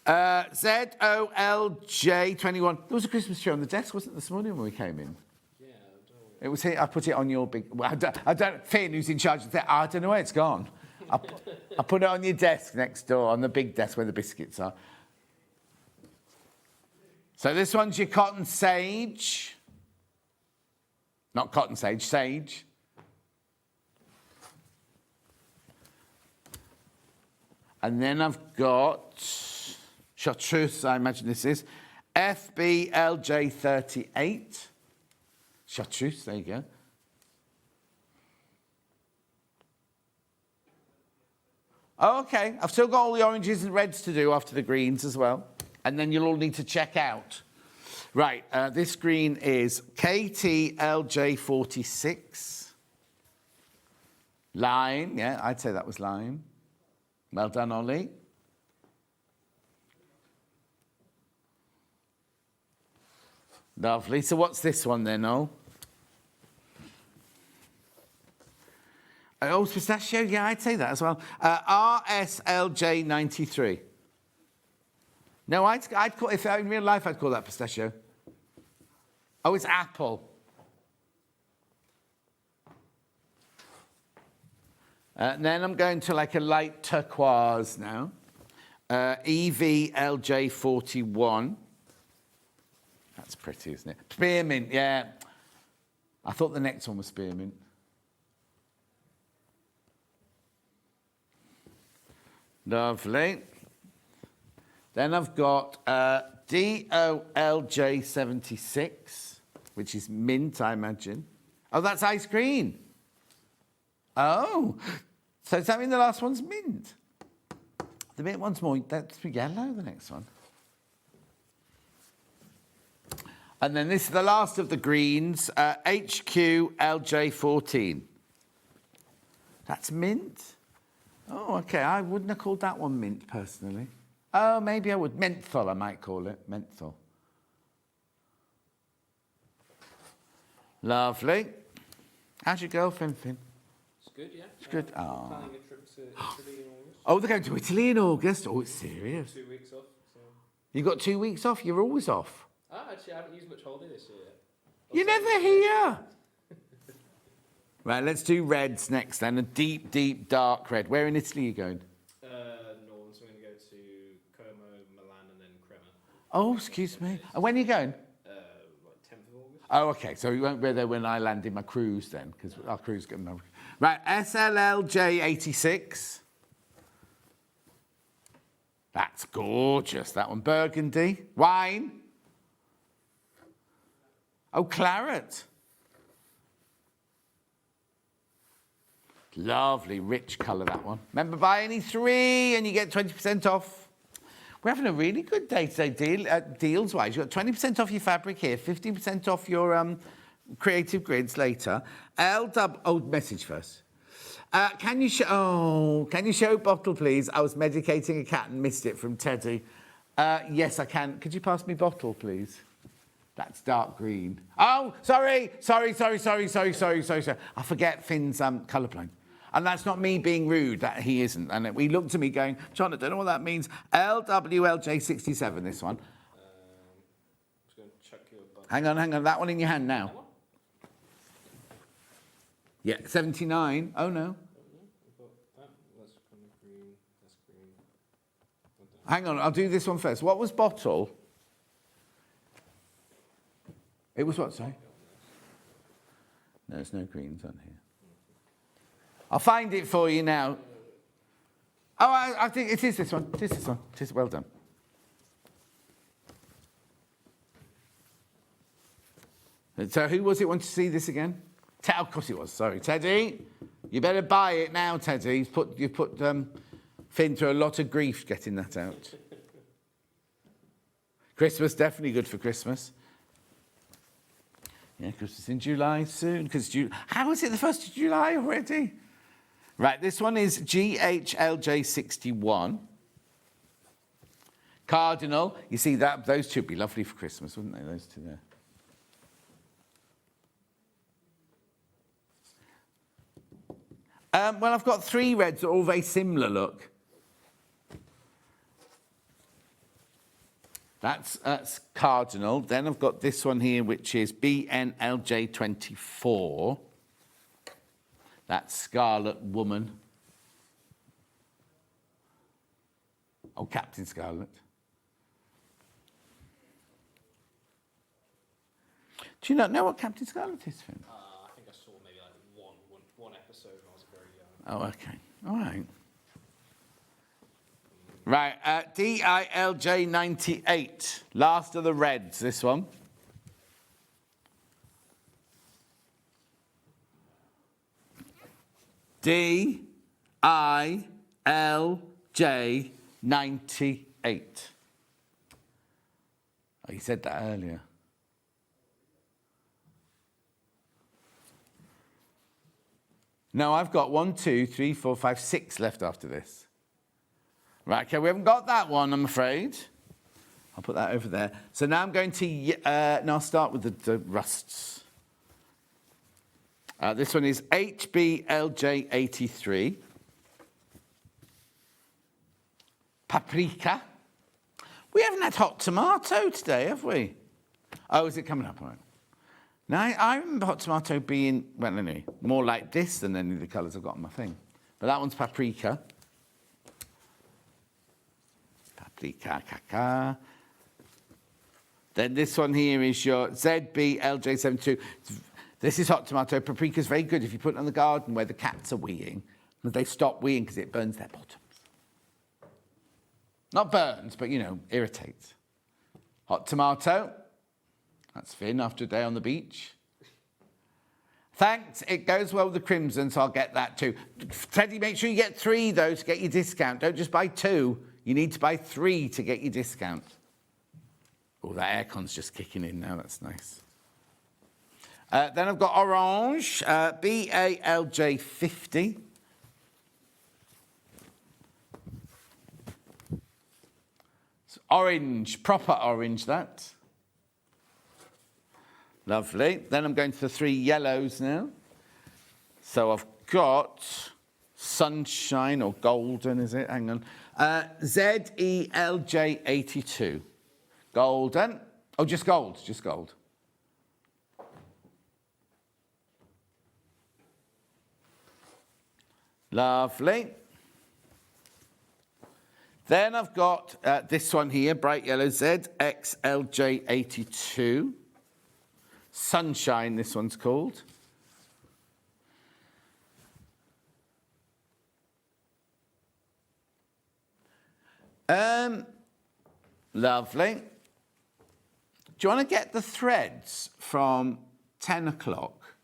Speaker 4: ZOLJ21. There was a Christmas tree on the desk, wasn't it, this morning when we came in?
Speaker 5: Yeah, I don't know.
Speaker 4: It was here. I put it on your big... Well, I don't Finn, who's in charge of that, I don't know where it's gone. I put it on your desk next door, on the big desk where the biscuits are. So this one's your cotton sage. Not cotton sage, sage. And then I've got chartreuse, I imagine this is. FBLJ38. Chartreuse, there you go. Oh, okay, I've still got all the oranges and reds to do after the greens as well. And then you'll all need to check out. Right, this green is KTLJ46. Lime, yeah, I'd say that was lime. Well done, Ollie. Lovely. So what's this one then, Ol? Oh, pistachio, yeah, I'd say that as well. RSLJ93. No, I'd call, if in real life, I'd call that pistachio. Oh, it's apple. And then I'm going to like a light turquoise now. EVLJ41. That's pretty, isn't it? Spearmint, yeah. I thought the next one was spearmint. Lovely. Then I've got DOLJ76, which is mint, I imagine. Oh, that's ice cream. Oh, so does that mean the last one's mint? The mint one's more, that's yellow, the next one. And then this is the last of the greens, HQLJ14. That's mint? Oh, okay, I wouldn't have called that one mint, personally. Oh, maybe I would. Menthol, I might call it. Menthol. Lovely. How's your girlfriend, Finn?
Speaker 5: It's good, yeah.
Speaker 4: It's good. Oh.
Speaker 5: Planning a trip to Italy in August.
Speaker 4: Oh, they're going to Italy in August? Oh, it's serious.
Speaker 5: 2 weeks off. So.
Speaker 4: You got 2 weeks off? You're always off.
Speaker 5: Actually, I haven't used much holiday this year yet.
Speaker 4: You're never here. Right, let's do reds next then. A deep, deep, dark red. Where in Italy are you going?
Speaker 5: Northern, so we're going to go to Como, Milan, and then Crema.
Speaker 4: Oh, excuse me. And when are you going?
Speaker 5: Like 10th of August.
Speaker 4: Oh, okay. So you won't be there when I land in my cruise then, because our cruise is getting... Right, SLLJ86. That's gorgeous, that one. Burgundy. Wine. Oh, claret. Lovely, rich colour, that one. Remember, buy any 3 and you get 20% off. We're having a really good day-to-day deal, deals-wise. You've got 20% off your fabric here, 15% off your creative grids later. Message first. Can you show bottle, please? I was medicating a cat and missed it from Teddy. Yes, I can. Could you pass me bottle, please? That's dark green. Oh, sorry. I forget Finn's colourblind. And that's not me being rude, that he isn't. And he looked at me going, John, I don't know what that means. LWLJ67, this one.
Speaker 5: Just going to chuck your button.
Speaker 4: Hang on, that one in your hand now. Yeah, 79. Oh, no.
Speaker 5: That's kind of green. That's green.
Speaker 4: Hang on, I'll do this one first. What was bottle? It was what, sorry? No, there's no greens on here. I'll find it for you now. Oh, I think it is this one. It is this one. It is, well done. So who was it want to see this again? Of course it was, sorry. Teddy, you better buy it now, Teddy. You've put Finn through a lot of grief getting that out. Christmas, definitely good for Christmas. Yeah, Christmas in July soon. How is it the 1st of July already? Right, this one is GHLJ61. Cardinal. You see, those two would be lovely for Christmas, wouldn't they, those two there? Well, I've got 3 reds that are all very similar look. That's Cardinal. Then I've got this one here, which is BNLJ24. That's Scarlet Woman. Oh, Captain Scarlet. Do you not know what Captain Scarlet is, Finn?
Speaker 5: I think I saw maybe like one episode when I was very young.
Speaker 4: Oh, okay. All right. Right, DILJ 98. Last of the reds, this one. DILJ 98. Oh, you said that earlier. No, I've got 1, 2, 3, 4, 5, 6 left after this. Right, okay, we haven't got that one, I'm afraid. I'll put that over there. So now I'm going to, now I'll start with the rusts. This one is HBLJ83. Paprika. We haven't had hot tomato today, have we? Oh, is it coming up? All right. Now, I remember hot tomato being, well, anyway, more like this than any of the colours I've got on my thing. But that one's paprika. Paprika, caca. Then this one here is your ZBLJ72. This is hot tomato. Paprika's very good if you put it in the garden where the cats are weeing. Because they stop weeing because it burns their bottoms. Not burns, but, you know, irritates. Hot tomato. That's Finn after a day on the beach. Thanks. It goes well with the crimson, so I'll get that too. Teddy, make sure you get 3, though, to get your discount. Don't just buy 2. You need to buy 3 to get your discount. Oh, that aircon's just kicking in now. That's nice. Then I've got orange, BALJ50. It's orange, proper orange, that. Lovely. Then I'm going to the 3 yellows now. So I've got sunshine or golden, is it? Hang on. ZELJ82. Golden. Oh, just gold, just gold. Lovely. Then I've got this one here, bright yellow, ZXLJ82. Sunshine, this one's called. Lovely. Do you want to get the threads from 10 o'clock?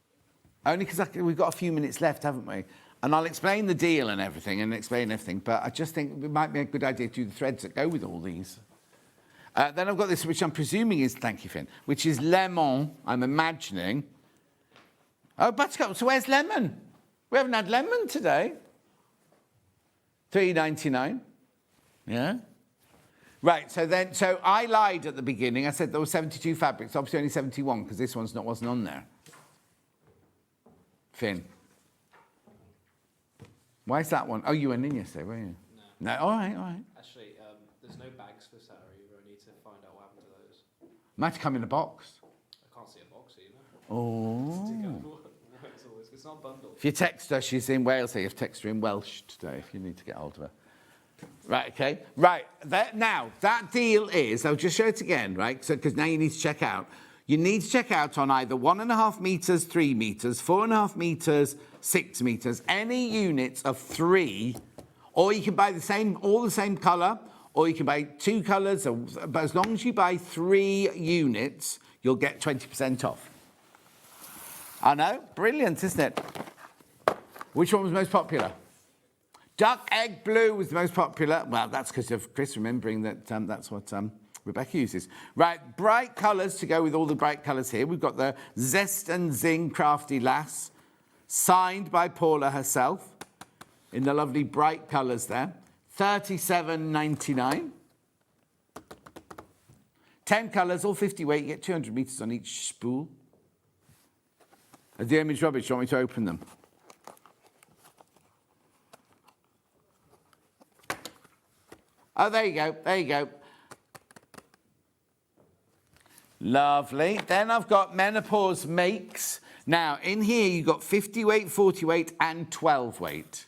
Speaker 4: Only because we've got a few minutes left, haven't we? And I'll explain the deal and everything, but I just think it might be a good idea to do the threads that go with all these. Then I've got this, which I'm presuming is, thank you, Finn, which is lemon, I'm imagining. Oh, buttercup, so where's lemon? We haven't had lemon today. $3.99. Yeah? Right, so I lied at the beginning. I said there were 72 fabrics, obviously only 71, because this one's wasn't on there. Finn. Why is that one? Oh, you went in yesterday, weren't you? No. All right.
Speaker 5: Actually, there's no bags for Saturday. I need to find out what happened to those.
Speaker 4: Might have come in a box.
Speaker 5: I can't see a box either.
Speaker 4: Oh.
Speaker 5: It's not bundled.
Speaker 4: If you text her, she's in Wales, so you have to text her in Welsh today if you need to get hold of her. Right, okay. Right, now, that deal is, I'll just show it again, right? So, because now you need to check out. You need to check out on either 1.5 metres, 3 metres, 4.5 metres, 6 metres, any units of 3, or you can buy all the same colour, or you can buy 2 colours, but as long as you buy 3 units, you'll get 20% off. I know, brilliant, isn't it? Which one was most popular? Duck egg blue was the most popular. Well, that's because of Chris remembering that that's what Rebecca uses. Right, bright colours to go with all the bright colours here. We've got the Zest and Zing Crafty Lass, signed by Paula herself, in the lovely bright colours there. $37.99. 10 colours, all 50 weight. You get 200 metres on each spool. Is the image rubbish? Do you want me to open them? Oh, there you go. There you go. Lovely. Then I've got menopause makes. Now, in here, you've got 50 weight, 40 weight, and 12 weight.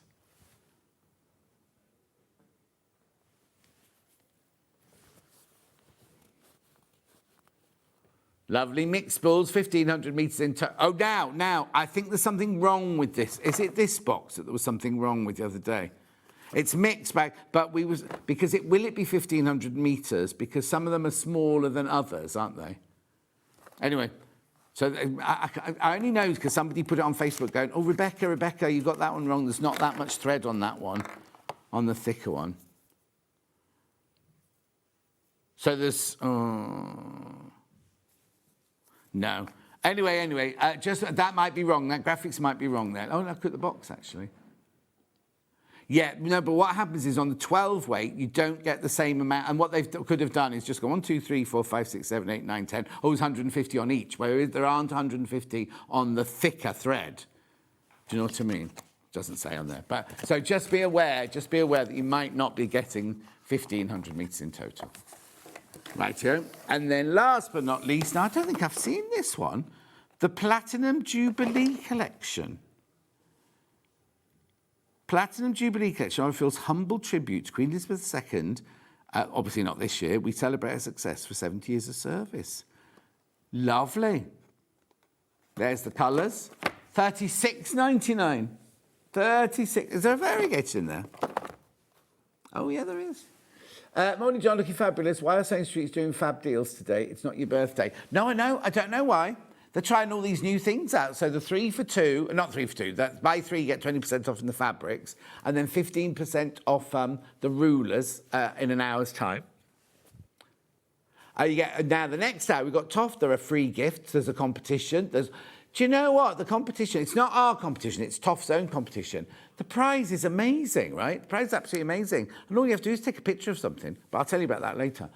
Speaker 4: Lovely mixed spools, 1,500 metres into. Oh, now, I think there's something wrong with this. Is it this box that there was something wrong with the other day? It's mixed bag, but will it be 1,500 metres? Because some of them are smaller than others, aren't they? Anyway, so I only know because somebody put it on Facebook going, oh, Rebecca, you got that one wrong. There's not that much thread on that one, on the thicker one. So there's, no. Anyway, just that might be wrong. That graphics might be wrong there. Oh, look at the box, actually. Yeah, no, but what happens is on the 12 weight, you don't get the same amount. And what they could have done is just go 1, 2, 3, 4, 5, 6, 7, 8, 9, 10. Oh, it's 150 on each, whereas there aren't 150 on the thicker thread. Do you know what I mean? Doesn't say on there. But so just be aware that you might not be getting 1,500 metres in total. Right here. And then last but not least, now I don't think I've seen this one, the Platinum Jubilee Collection. Platinum Jubilee Collection reveals humble tribute to Queen Elizabeth II. Obviously not this year. We celebrate her success for 70 years of service. Lovely. There's the colours. $36.99. 36. Is there a variegator in there? Oh, yeah, there is. Morning, John. Looking fabulous. Why are SewingStreet doing fab deals today? It's not your birthday. No, I know. I don't know why. They're trying all these new things out. So the 3 for 2, not 3 for 2, that's buy 3, get 20% off in the fabrics, and then 15% off the rulers in an hour's time. You get, now, the next hour, we've got TOFT. There are free gifts. There's a competition. Do you know what? The competition, it's not our competition, it's TOFT's own competition. The prize is amazing, right? The prize is absolutely amazing. And all you have to do is take a picture of something. But I'll tell you about that later.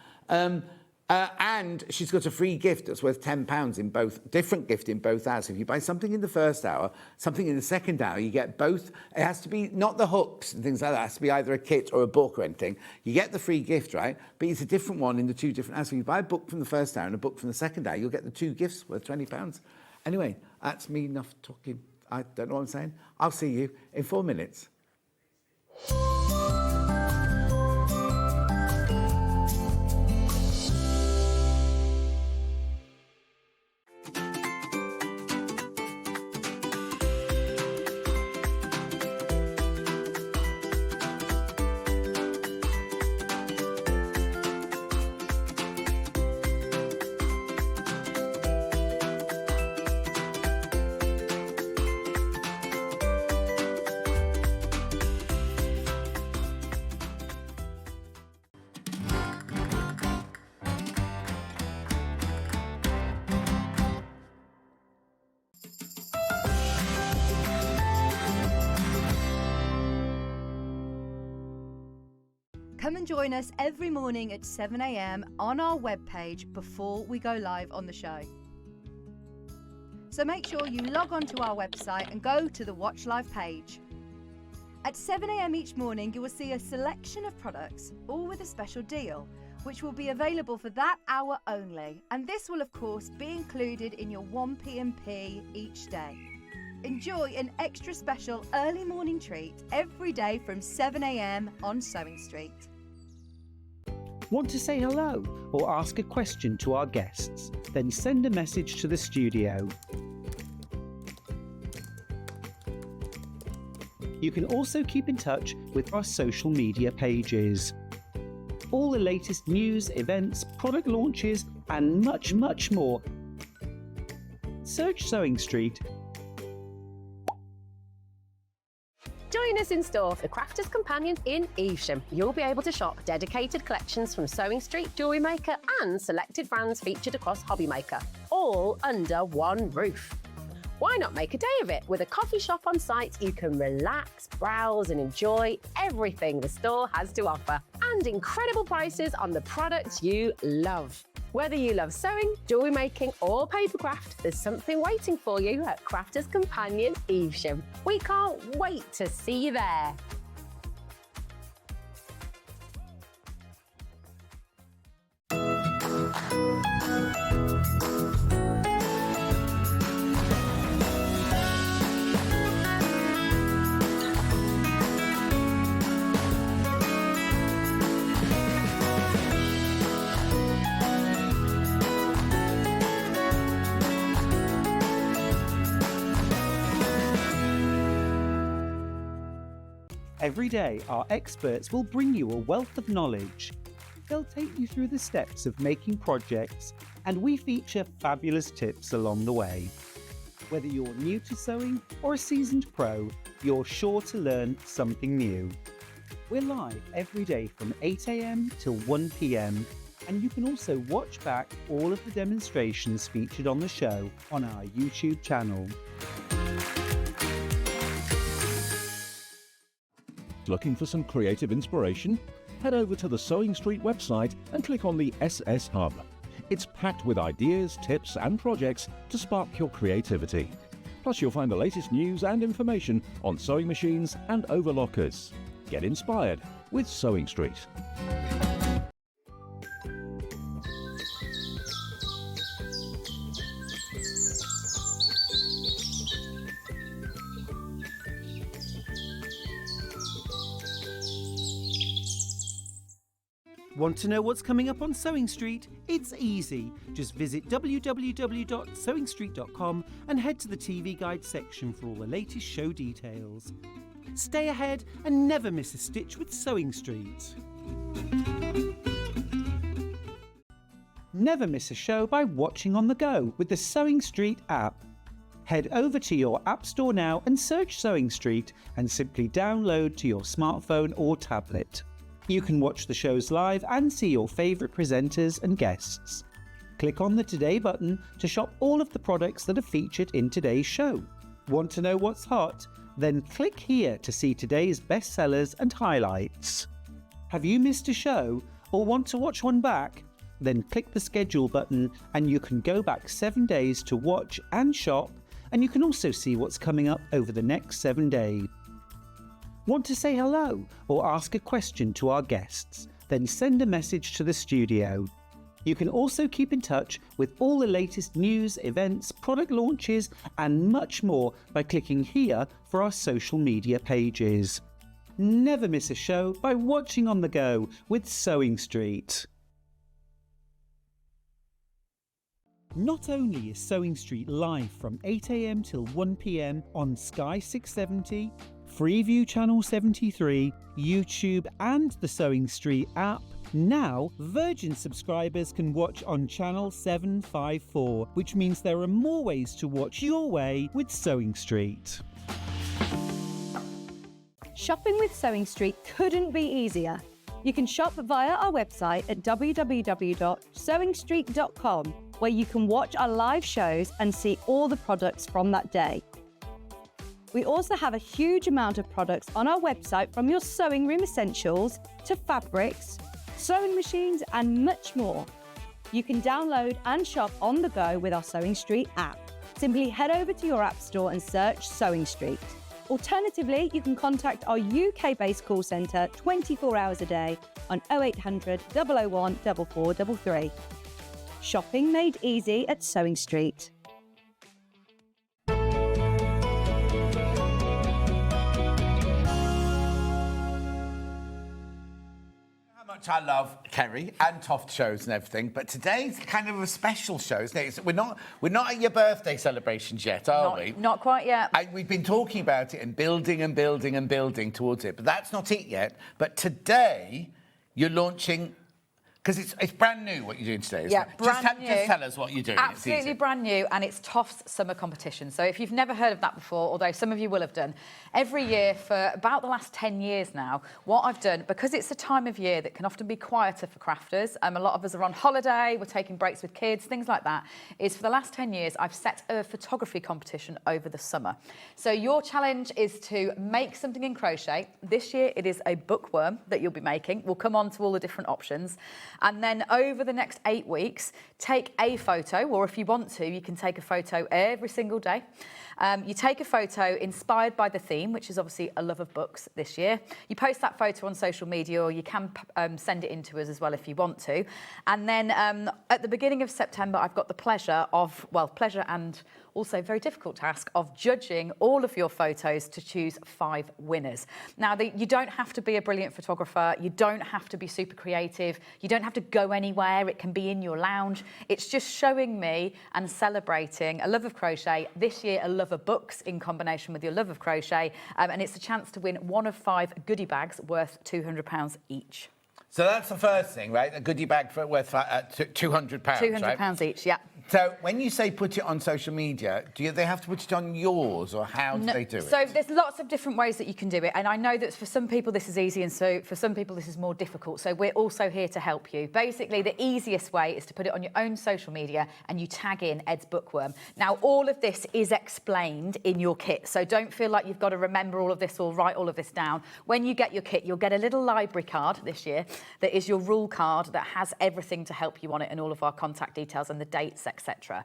Speaker 4: And she's got a free gift that's worth £10 in both, different gift in both hours. If you buy something in the first hour, something in the second hour, you get both. It has to be, not the hooks and things like that, it has to be either a kit or a book or anything. You get the free gift, right? But it's a different one in the 2 different hours. So if you buy a book from the first hour and a book from the second hour, you'll get the 2 gifts worth £20. Anyway, that's me enough talking. I don't know what I'm saying. I'll see you in 4 minutes.
Speaker 6: Come and join us every morning at 7 a.m. on our webpage before we go live on the show. So make sure you log on to our website and go to the Watch Live page. At 7 a.m. each morning, you will see a selection of products, all with a special deal, which will be available for that hour only. And this will, of course, be included in your 1p&p each day. Enjoy an extra special early morning treat every day from 7 a.m. on SewingStreet.
Speaker 7: Want to say hello or ask a question to our guests? Then send a message to the studio. You can also keep in touch with our social media pages. All the latest news, events, product launches, and much, much more. Search SewingStreet.
Speaker 8: Join us in store for the Crafter's Companion in Evesham. You'll be able to shop dedicated collections from SewingStreet, Jewellery Maker and selected brands featured across Hobby Maker, all under one roof. Why not make a day of it? With a coffee shop on site, you can relax, browse and enjoy everything the store has to offer, and incredible prices on the products you love. Whether you love sewing, jewellery making or papercraft, there's something waiting for you at Crafter's Companion Evesham. We can't wait to see you there.
Speaker 7: Every day, our experts will bring you a wealth of knowledge. They'll take you through the steps of making projects, and we feature fabulous tips along the way. Whether you're new to sewing or a seasoned pro, you're sure to learn something new. We're live every day from 8 a.m. till 1 p.m, and you can also watch back all of the demonstrations featured on the show on our YouTube channel.
Speaker 9: Looking for some creative inspiration? Head over to the SewingStreet website and click on the SS Hub. It's packed with ideas, tips and projects to spark your creativity. Plus you'll find the latest news and information on sewing machines and overlockers. Get inspired with SewingStreet.
Speaker 7: Want to know what's coming up on SewingStreet? It's easy. Just visit www.sewingstreet.com and head to the TV Guide section for all the latest show details. Stay ahead and never miss a stitch with SewingStreet. Never miss a show by watching on the go with the SewingStreet app. Head over to your App Store now and search SewingStreet and simply download to your smartphone or tablet. You can watch the shows live and see your favourite presenters and guests. Click on the Today button to shop all of the products that are featured in today's show. Want to know what's hot? Then click here to see today's bestsellers and highlights. Have you missed a show or want to watch one back? Then click the schedule button and you can go back 7 days to watch and shop, and you can also see what's coming up over the next 7 days. Want to say hello or ask a question to our guests? Then send a message to the studio. You can also keep in touch with all the latest news, events, product launches and much more by clicking here for our social media pages. Never miss a show by watching on the go with SewingStreet. Not only is SewingStreet live from 8 a.m. till 1 p.m. on Sky 670, Freeview Channel 73, YouTube and the SewingStreet app, now Virgin subscribers can watch on Channel 754, which means there are more ways to watch your way with SewingStreet.
Speaker 6: Shopping with SewingStreet couldn't be easier. You can shop via our website at www.sewingstreet.com, where you can watch our live shows and see all the products from that day. We also have a huge amount of products on our website, from your sewing room essentials to fabrics, sewing machines and much more. You can download and shop on the go with our SewingStreet app. Simply head over to your app store and search SewingStreet. Alternatively, you can contact our UK-based call centre 24 hours a day on 0800 001 4433. Shopping made easy at SewingStreet.
Speaker 4: I love Kerry and TOFT shows and everything, but today's kind of a special show, isn't it? We're not at your birthday celebrations yet, are we?
Speaker 2: Not quite yet.
Speaker 4: And we've been talking about it and building and building and building towards it, but that's not it yet. But today, you're launching, because it's brand new what you're doing today, isn't it?
Speaker 2: Brand new.
Speaker 4: Just tell us what you're doing.
Speaker 2: Absolutely brand new, and it's TOFT's summer competition. So if you've never heard of that before, although some of you will have done, every year for about the last 10 years now, what I've done, because it's a time of year that can often be quieter for crafters, a lot of us are on holiday, we're taking breaks with kids, things like that, is for the last 10 years, I've set a photography competition over the summer. So your challenge is to make something in crochet. This year, it is a bookworm that you'll be making. We'll come on to all the different options. And then over the next 8 weeks, take a photo, or if you want to, you can take a photo every single day. You take a photo inspired by the theme, which is obviously a love of books this year. You post that photo on social media, or you can send it in to us as well if you want to. And then at the beginning of September, I've got the pleasure and also very difficult task of judging all of your photos to choose 5 winners. Now, you don't have to be a brilliant photographer. You don't have to be super creative. You don't have to go anywhere. It can be in your lounge. It's just showing me and celebrating a love of crochet, this year a love love of books in combination with your love of crochet, and it's a chance to win one of 5 goodie bags worth £200 each.
Speaker 4: So that's the first thing, right? A goodie bag worth £200,
Speaker 2: £200
Speaker 4: right?
Speaker 2: each, yeah.
Speaker 4: So when you say put it on social media, they have to put it on yours, or how do they do it?
Speaker 2: So there's lots of different ways that you can do it, and I know that for some people this is easy, and so for some people this is more difficult. So we're also here to help you. Basically, the easiest way is to put it on your own social media and you tag in Ed's Bookworm. Now, all of this is explained in your kit, so don't feel like you've got to remember all of this or write all of this down. When you get your kit, you'll get a little library card this year that is your rule card that has everything to help you on it and all of our contact details and the dates, etc.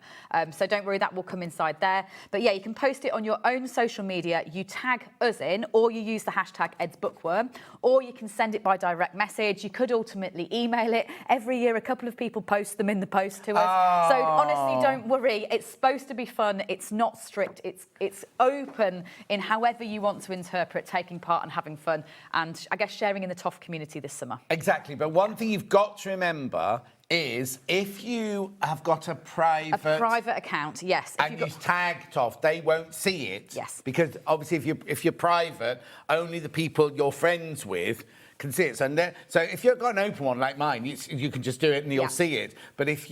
Speaker 2: So don't worry, that will come inside there. But yeah, you can post it on your own social media. You tag us in, or you use the hashtag Ed's Bookworm, or you can send it by direct message. You could ultimately email it. Every year, a couple of people post them in the post to us. So honestly, don't worry. It's supposed to be fun. It's not strict. It's open in however you want to interpret taking part and having fun, and I guess sharing in the TOFT community this summer.
Speaker 4: Exactly. But one thing you've got to remember is if you have got a private
Speaker 2: account, yes.
Speaker 4: And you tag TOFT, they won't see it.
Speaker 2: Yes.
Speaker 4: Because obviously if you're private, only the people you're friends with can see it. So if you've got an open one like mine, you can just do it and you'll see it. But if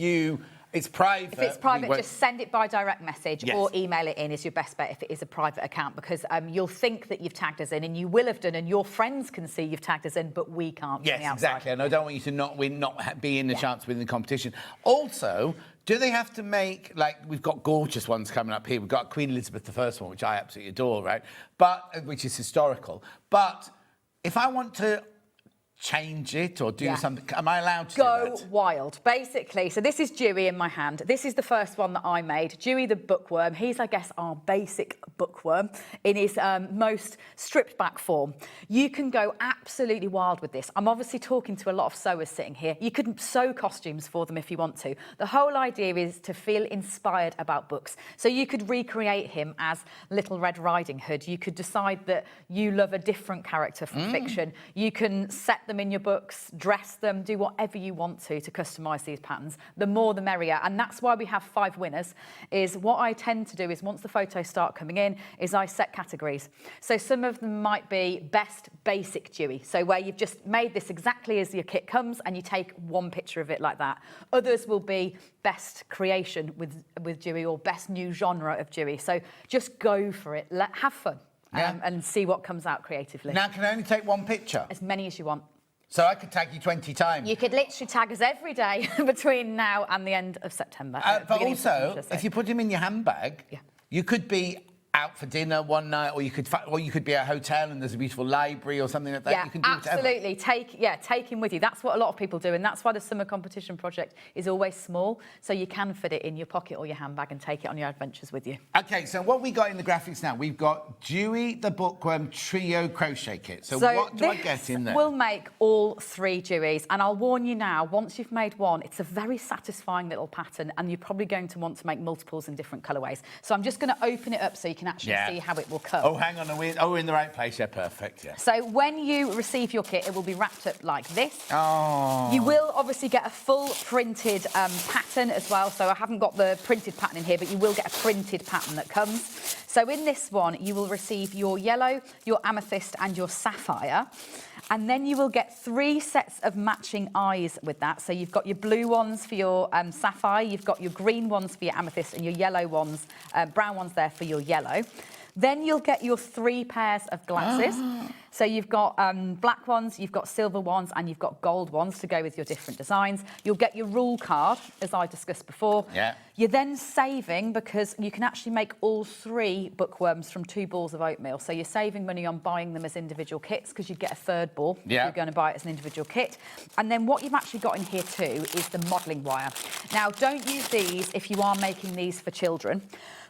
Speaker 4: it's private.
Speaker 2: If it's private, just send it by direct message
Speaker 4: Yes.
Speaker 2: or email it in is your best bet if it is a private account, because you'll think that you've tagged us in, and you will have done, and your friends can see you've tagged us in, but we can't.
Speaker 4: Yes, exactly. And I don't want you to not be in the chance to win the competition. Also, do they have to make, like, we've got gorgeous ones coming up here. We've got Queen Elizabeth I one, which I absolutely adore, right? But which is historical. But if I want to change it or do something, am I allowed to
Speaker 2: go
Speaker 4: do that?
Speaker 2: wild? Basically, so this is Dewey in my hand. This is the first one that I made. Dewey the bookworm. He's, I guess, our basic bookworm in his most stripped back form. You can go absolutely wild with this. I'm obviously talking to a lot of sewers sitting here. You could sew costumes for them if you want to. The whole idea is to feel inspired about books. So you could recreate him as Little Red Riding Hood. You could decide that you love a different character from fiction. You can set them in your books, dress them, do whatever you want to customise these patterns. The more the merrier, and that's why we have 5 winners. Is what I tend to do is once the photos start coming in, is I set categories. So some of them might be best basic Dewey, so where you've just made this exactly as your kit comes and you take one picture of it like that. Others will be best creation with Dewey, or best new genre of Dewey. So just go for it, have fun. And see what comes out creatively.
Speaker 4: Now, can I only take one picture?
Speaker 2: As many as you want.
Speaker 4: So I could tag you 20 times.
Speaker 2: You could literally tag us every day between now and the end of September.
Speaker 4: But also, if you put him in your handbag, you could be out for dinner one night, or you could be at a hotel and there's a beautiful library or something like that.
Speaker 2: Yeah,
Speaker 4: you can do
Speaker 2: absolutely. Take him with you. That's what a lot of people do, and that's why the summer competition project is always small, so you can fit it in your pocket or your handbag and take it on your adventures with you.
Speaker 4: Okay, so what we got in the graphics now, we've got Dewey the Bookworm Trio Crochet Kit. So what do I get in there?
Speaker 2: We'll make all 3 Deweys, and I'll warn you now, once you've made one, it's a very satisfying little pattern, and you're probably going to want to make multiples in different colourways. So I'm just going to open it up so you can actually see how it will come.
Speaker 4: Oh, hang on, we're in the right place. Yeah, perfect, yeah.
Speaker 2: So when you receive your kit, it will be wrapped up like this.
Speaker 4: Oh.
Speaker 2: You will obviously get a full printed pattern as well. So I haven't got the printed pattern in here, but you will get a printed pattern that comes. So in this one, you will receive your yellow, your amethyst and your sapphire. And then you will get 3 sets of matching eyes with that. So you've got your blue ones for your sapphire, you've got your green ones for your amethyst, and your yellow ones, brown ones there for your yellow. Then you'll get your 3 pairs of glasses. So you've got black ones, you've got silver ones, and you've got gold ones to go with your different designs. You'll get your rule card, as I discussed before.
Speaker 4: Yeah.
Speaker 2: You're then saving, because you can actually make all 3 bookworms from 2 balls of oatmeal. So you're saving money on buying them as individual kits, because you get a 3rd ball if you're going to buy it as an individual kit. And then what you've actually got in here too is the modelling wire. Now, don't use these if you are making these for children.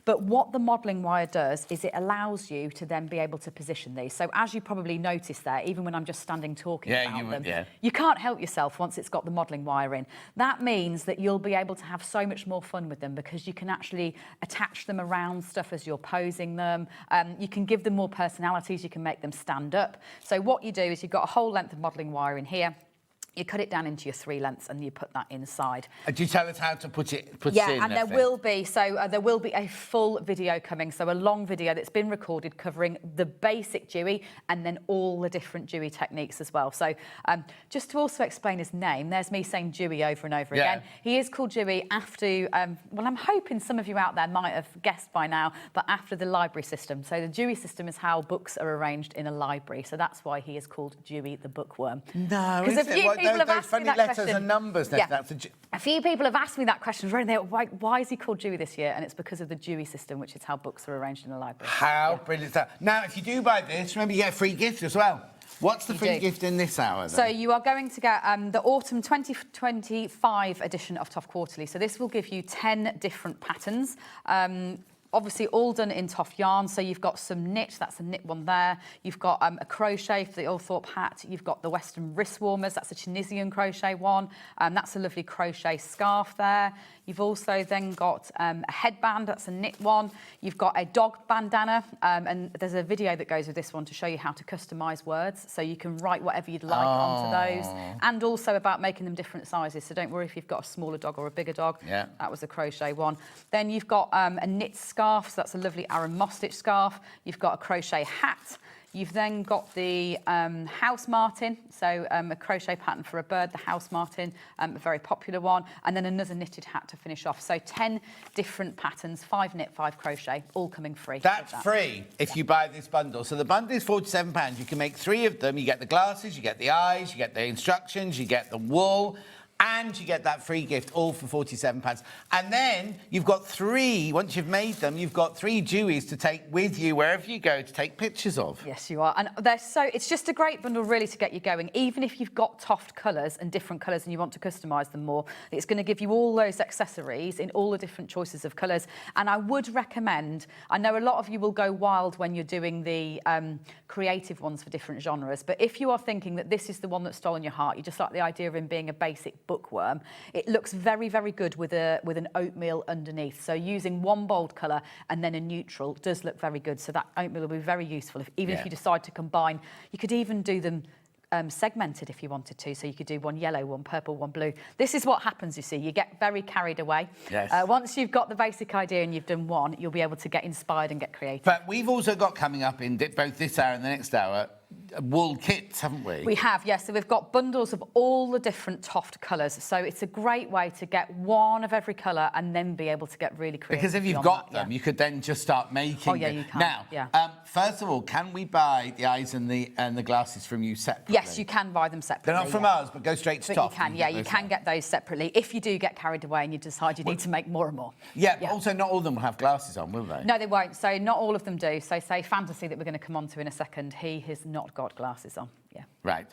Speaker 2: But what the modelling wire does is it allows you to then be able to position these. So as you probably noticed there, even when I'm just standing talking about them, you can't help yourself once it's got the modelling wire in. That means that you'll be able to have so much more fun with them, because you can actually attach them around stuff as you're posing them. You can give them more personalities. You can make them stand up. So what you do is you've got a whole length of modelling wire in here. You cut it down into your 3 lengths and you put that inside.
Speaker 4: Do you tell us how to put it in?
Speaker 2: Yeah, and there will be a full video coming, so a long video that's been recorded covering the basic Dewey and then all the different Dewey techniques as well. So just to also explain his name, there's me saying Dewey over and over again. He is called Dewey after, well, I'm hoping some of you out there might have guessed by now, but after the library system. So the Dewey system is how books are arranged in a library. So that's why he is called Dewey the bookworm.
Speaker 4: No, is it? Those funny letters and numbers.
Speaker 2: A few people have asked me that question. Why is he called Dewey this year? And it's because of the Dewey system, which is how books are arranged in a library.
Speaker 4: How brilliant is that? Now, if you do buy this, remember you get a free gift as well. What's the free gift in this hour, then?
Speaker 2: So you are going to get the Autumn 2025 edition of TOFT Quarterly. So this will give you 10 different patterns. Obviously all done in TOFT yarn, so you've got some knit, that's a knit one there. You've got a crochet for the Althorpe hat. You've got the Western wrist warmers, that's a Tunisian crochet one. That's a lovely crochet scarf there. You've also then got a headband, that's a knit one. You've got a dog bandana, and there's a video that goes with this one to show you how to customise words, so you can write whatever you'd like onto those, and also about making them different sizes, so don't worry if you've got a smaller dog or a bigger dog.
Speaker 4: Yeah.
Speaker 2: That was a crochet one. Then you've got a knit scarf, so that's a lovely Aran moss stitch scarf. You've got a crochet hat. You've then got the house martin, so a crochet pattern for a bird, the house martin, a very popular one, and then another knitted hat to finish off. So 10 different patterns, 5 knit, 5 crochet, all coming free.
Speaker 4: That's free if you buy this bundle. So the bundle is £47. You can make 3 of them. You get the glasses, you get the eyes, you get the instructions, you get the wool, and you get that free gift, all for £47. And then you've got 3, once you've made them, you've got 3 Deweys to take with you wherever you go to take pictures of.
Speaker 2: Yes, you are. And it's just a great bundle, really, to get you going. Even if you've got TOFT colours and different colours and you want to customise them more, it's going to give you all those accessories in all the different choices of colours. And I would recommend, I know a lot of you will go wild when you're doing the creative ones for different genres, but if you are thinking that this is the one that's stolen your heart, you just like the idea of him being a basic bookworm, it looks very, very good with an oatmeal underneath. So using one bold colour and then a neutral does look very good. So that oatmeal will be very useful even if you decide to combine. You could even do them segmented if you wanted to. So you could do one yellow, one purple, one blue. This is what happens, you see. You get very carried away.
Speaker 4: Yes.
Speaker 2: Once you've got the basic idea and you've done one, you'll be able to get inspired and get creative.
Speaker 4: But we've also got coming up in both this hour and the next hour, wool kits, haven't we?
Speaker 2: We have, yes. So we've got bundles of all the different TOFT colours. So it's a great way to get one of every colour and then be able to get really creative.
Speaker 4: Because if you've got them, you could then just start making
Speaker 2: Oh, yeah, you can.
Speaker 4: Now, first of all, can we buy the eyes and the glasses from you separately?
Speaker 2: Yes, you can buy them separately.
Speaker 4: They're not from us, but go straight to
Speaker 2: But
Speaker 4: TOFT.
Speaker 2: you can, you can get those separately if you do get carried away and you decide you need to make more and more.
Speaker 4: Yeah, but also not all of them will have glasses on, will they?
Speaker 2: No, they won't. So not all of them do. So say Fantasy that we're going to come on to in a second, he has not got glasses on. Yeah.
Speaker 4: Right.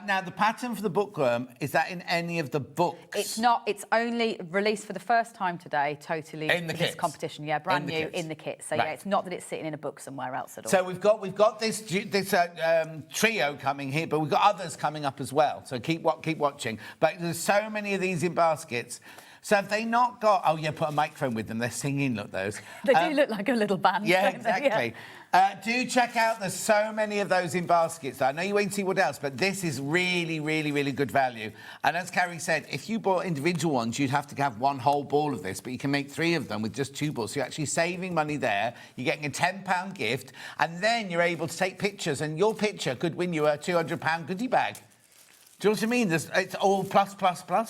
Speaker 4: Now, the pattern for the bookworm, is that in any of the books?
Speaker 2: It's not. It's only released for the first time today, totally,
Speaker 4: in the
Speaker 2: for
Speaker 4: kits.
Speaker 2: this competition. Yeah, brand new in the kit. So, yeah, it's not that it's sitting in a book somewhere else at all.
Speaker 4: So we've got this trio coming here, but we've got others coming up as well. So keep watching. But there's so many of these in baskets. So have they not got... Oh, yeah, put a microphone with them. They're singing, look, those.
Speaker 2: They do look like a little band.
Speaker 4: Yeah,
Speaker 2: don't they?
Speaker 4: exactly.
Speaker 2: Yeah.
Speaker 4: Do check out, there's so many of those in baskets. I know you wait and see what else, but this is really, really, really good value. And as Kerry said, if you bought individual ones, you'd have to have one whole ball of this, but you can make 3 of them with just 2 balls. So you're actually saving money there. You're getting a £10 gift, and then you're able to take pictures, and your picture could win you a £200 goodie bag. Do you know what I mean? It's all plus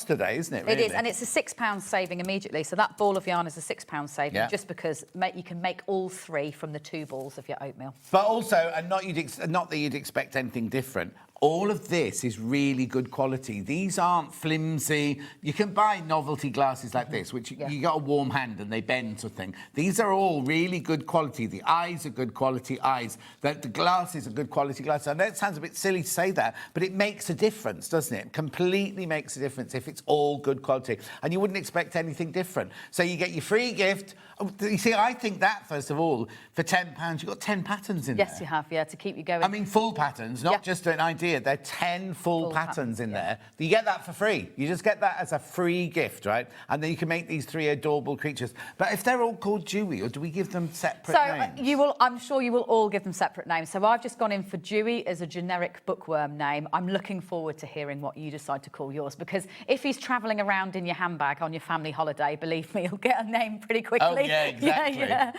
Speaker 4: today, isn't it? Really?
Speaker 2: It is, and it's a £6 saving immediately. So that ball of yarn is a £6 saving, just because you can make all 3 from the 2 balls of your oatmeal.
Speaker 4: But also, and not that you'd expect anything different, all of this is really good quality. These aren't flimsy. You can buy novelty glasses like this, which you got a warm hand and they bend sort of thing. These are all really good quality. The eyes are good quality eyes. The glasses are good quality glasses. I know it sounds a bit silly to say that, but it makes a difference, doesn't it? It completely makes a difference if it's all good quality. And you wouldn't expect anything different. So you get your free gift. You see, I think that, first of all, for £10, you've got 10 patterns in there.
Speaker 2: Yes, you have, to keep you going.
Speaker 4: I mean, full patterns, not just an idea. idea. There are 10 full patterns in there. You get that for free. You just get that as a free gift, right? And then you can make these 3 adorable creatures. But if they're all called Dewey, or do we give them separate names?
Speaker 2: You will. I'm sure you will all give them separate names. So I've just gone in for Dewey as a generic bookworm name. I'm looking forward to hearing what you decide to call yours, because if he's travelling around in your handbag on your family holiday, believe me, you'll get a name pretty quickly.
Speaker 4: Oh, yeah, exactly.
Speaker 2: Yeah.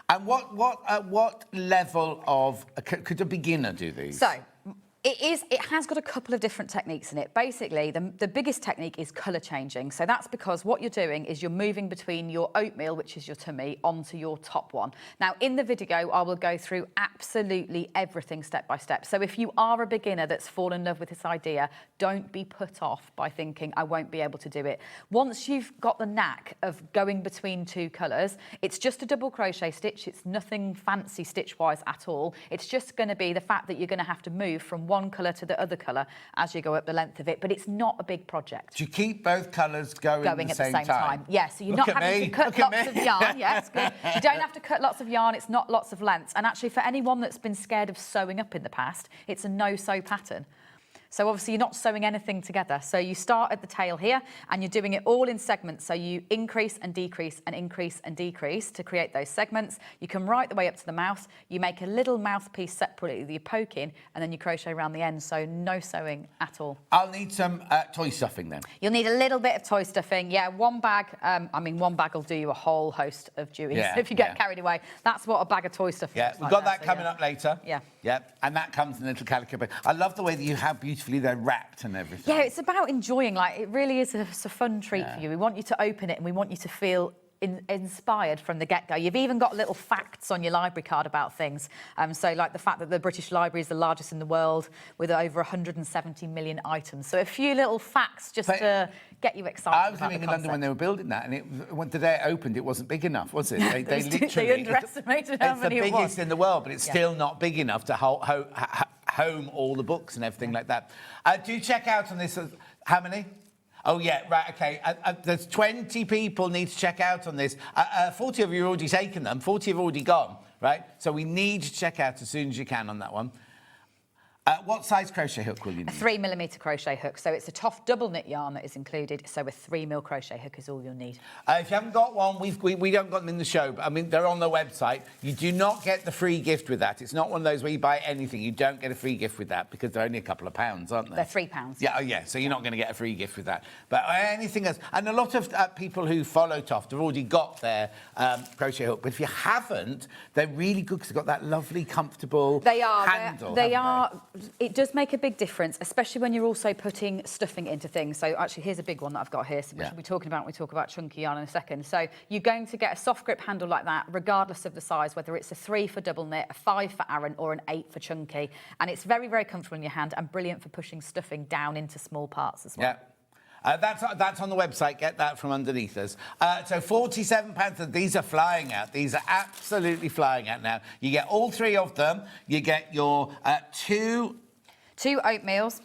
Speaker 4: And what level of... Could a beginner do these?
Speaker 2: So, it has got a couple of different techniques in it. Basically, the biggest technique is colour changing. So that's because what you're doing is you're moving between your oatmeal, which is your tummy, onto your top one. Now, in the video, I will go through absolutely everything step by step. So if you are a beginner that's fallen in love with this idea, don't be put off by thinking, I won't be able to do it. Once you've got the knack of going between 2 colours, it's just a double crochet stitch. It's nothing fancy stitch-wise at all. It's just going to be the fact that you're going to have to move from one colour to the other colour as you go up the length of it, but it's not a big project.
Speaker 4: Do you keep both colours going at the same time?
Speaker 2: Yeah, so you're not having to cut lots of yarn. Yes, good. You don't have to cut lots of yarn, it's not lots of lengths. And actually, for anyone that's been scared of sewing up in the past, it's a no-sew pattern. So obviously you're not sewing anything together. So you start at the tail here and you're doing it all in segments. So you increase and decrease and increase and decrease to create those segments. You come right the way up to the mouth. You make a little mouthpiece separately that you poke in and then you crochet around the end. So no sewing at all.
Speaker 4: I'll need some toy stuffing then.
Speaker 2: You'll need a little bit of toy stuffing. Yeah, one bag. One bag will do you a whole host of Deweys.
Speaker 4: Yeah,
Speaker 2: if you get carried away. That's what a bag of toy stuffing
Speaker 4: Yeah,
Speaker 2: looks
Speaker 4: we've
Speaker 2: like
Speaker 4: got that
Speaker 2: there,
Speaker 4: coming up later.
Speaker 2: Yeah.
Speaker 4: Yeah, and that comes in a little calico bag. I love the way that you have beautifully they're wrapped and everything.
Speaker 2: Yeah, it's about enjoying, it really is a fun treat for you. We want you to open it and we want you to feel inspired from the get-go. You've even got little facts on your library card about things. So like the fact that the British Library is the largest in the world with over 170 million items. So a few little facts just to get you excited.
Speaker 4: I was living in London when they were building that, and the day it opened, it wasn't big enough, was it? They literally...
Speaker 2: They underestimated how many it was.
Speaker 4: It's the biggest in the world, but it's still not big enough to home all the books and everything like that. Do check out on this. How many? Oh, yeah, right, OK. There's 20 people need to check out on this. 40 of you have already taken them. 40 have already gone, right? So we need to check out as soon as you can on that one. What size crochet hook will you need?
Speaker 2: A 3mm crochet hook. So it's a TOFT double knit yarn that is included. So a 3mm crochet hook is all you'll need.
Speaker 4: If you haven't got one, we don't got them in the show. But, I mean, they're on the website. You do not get the free gift with that. It's not one of those where you buy anything. You don't get a free gift with that because they're only a couple of pounds, aren't they?
Speaker 2: They're £3.
Speaker 4: Yeah, yeah. So you're not going to get a free gift with that. But anything else. And a lot of people who follow TOFT have already got their crochet hook. But if you haven't, they're really good because they've got that lovely, comfortable handle.
Speaker 2: They are. It does make a big difference, especially when you're also putting stuffing into things. So actually, here's a big one that I've got here, which we'll be talking about when we talk about chunky yarn in a second. So you're going to get a soft grip handle like that, regardless of the size, whether it's a 3 for double knit, a 5 for Aran, or an 8 for chunky. And it's very, very comfortable in your hand and brilliant for pushing stuffing down into small parts as well.
Speaker 4: Yeah. That's on the website. Get that from underneath us. So £47. These are flying out. These are absolutely flying out now. You get all 3 of them. You get your two
Speaker 2: oatmeals.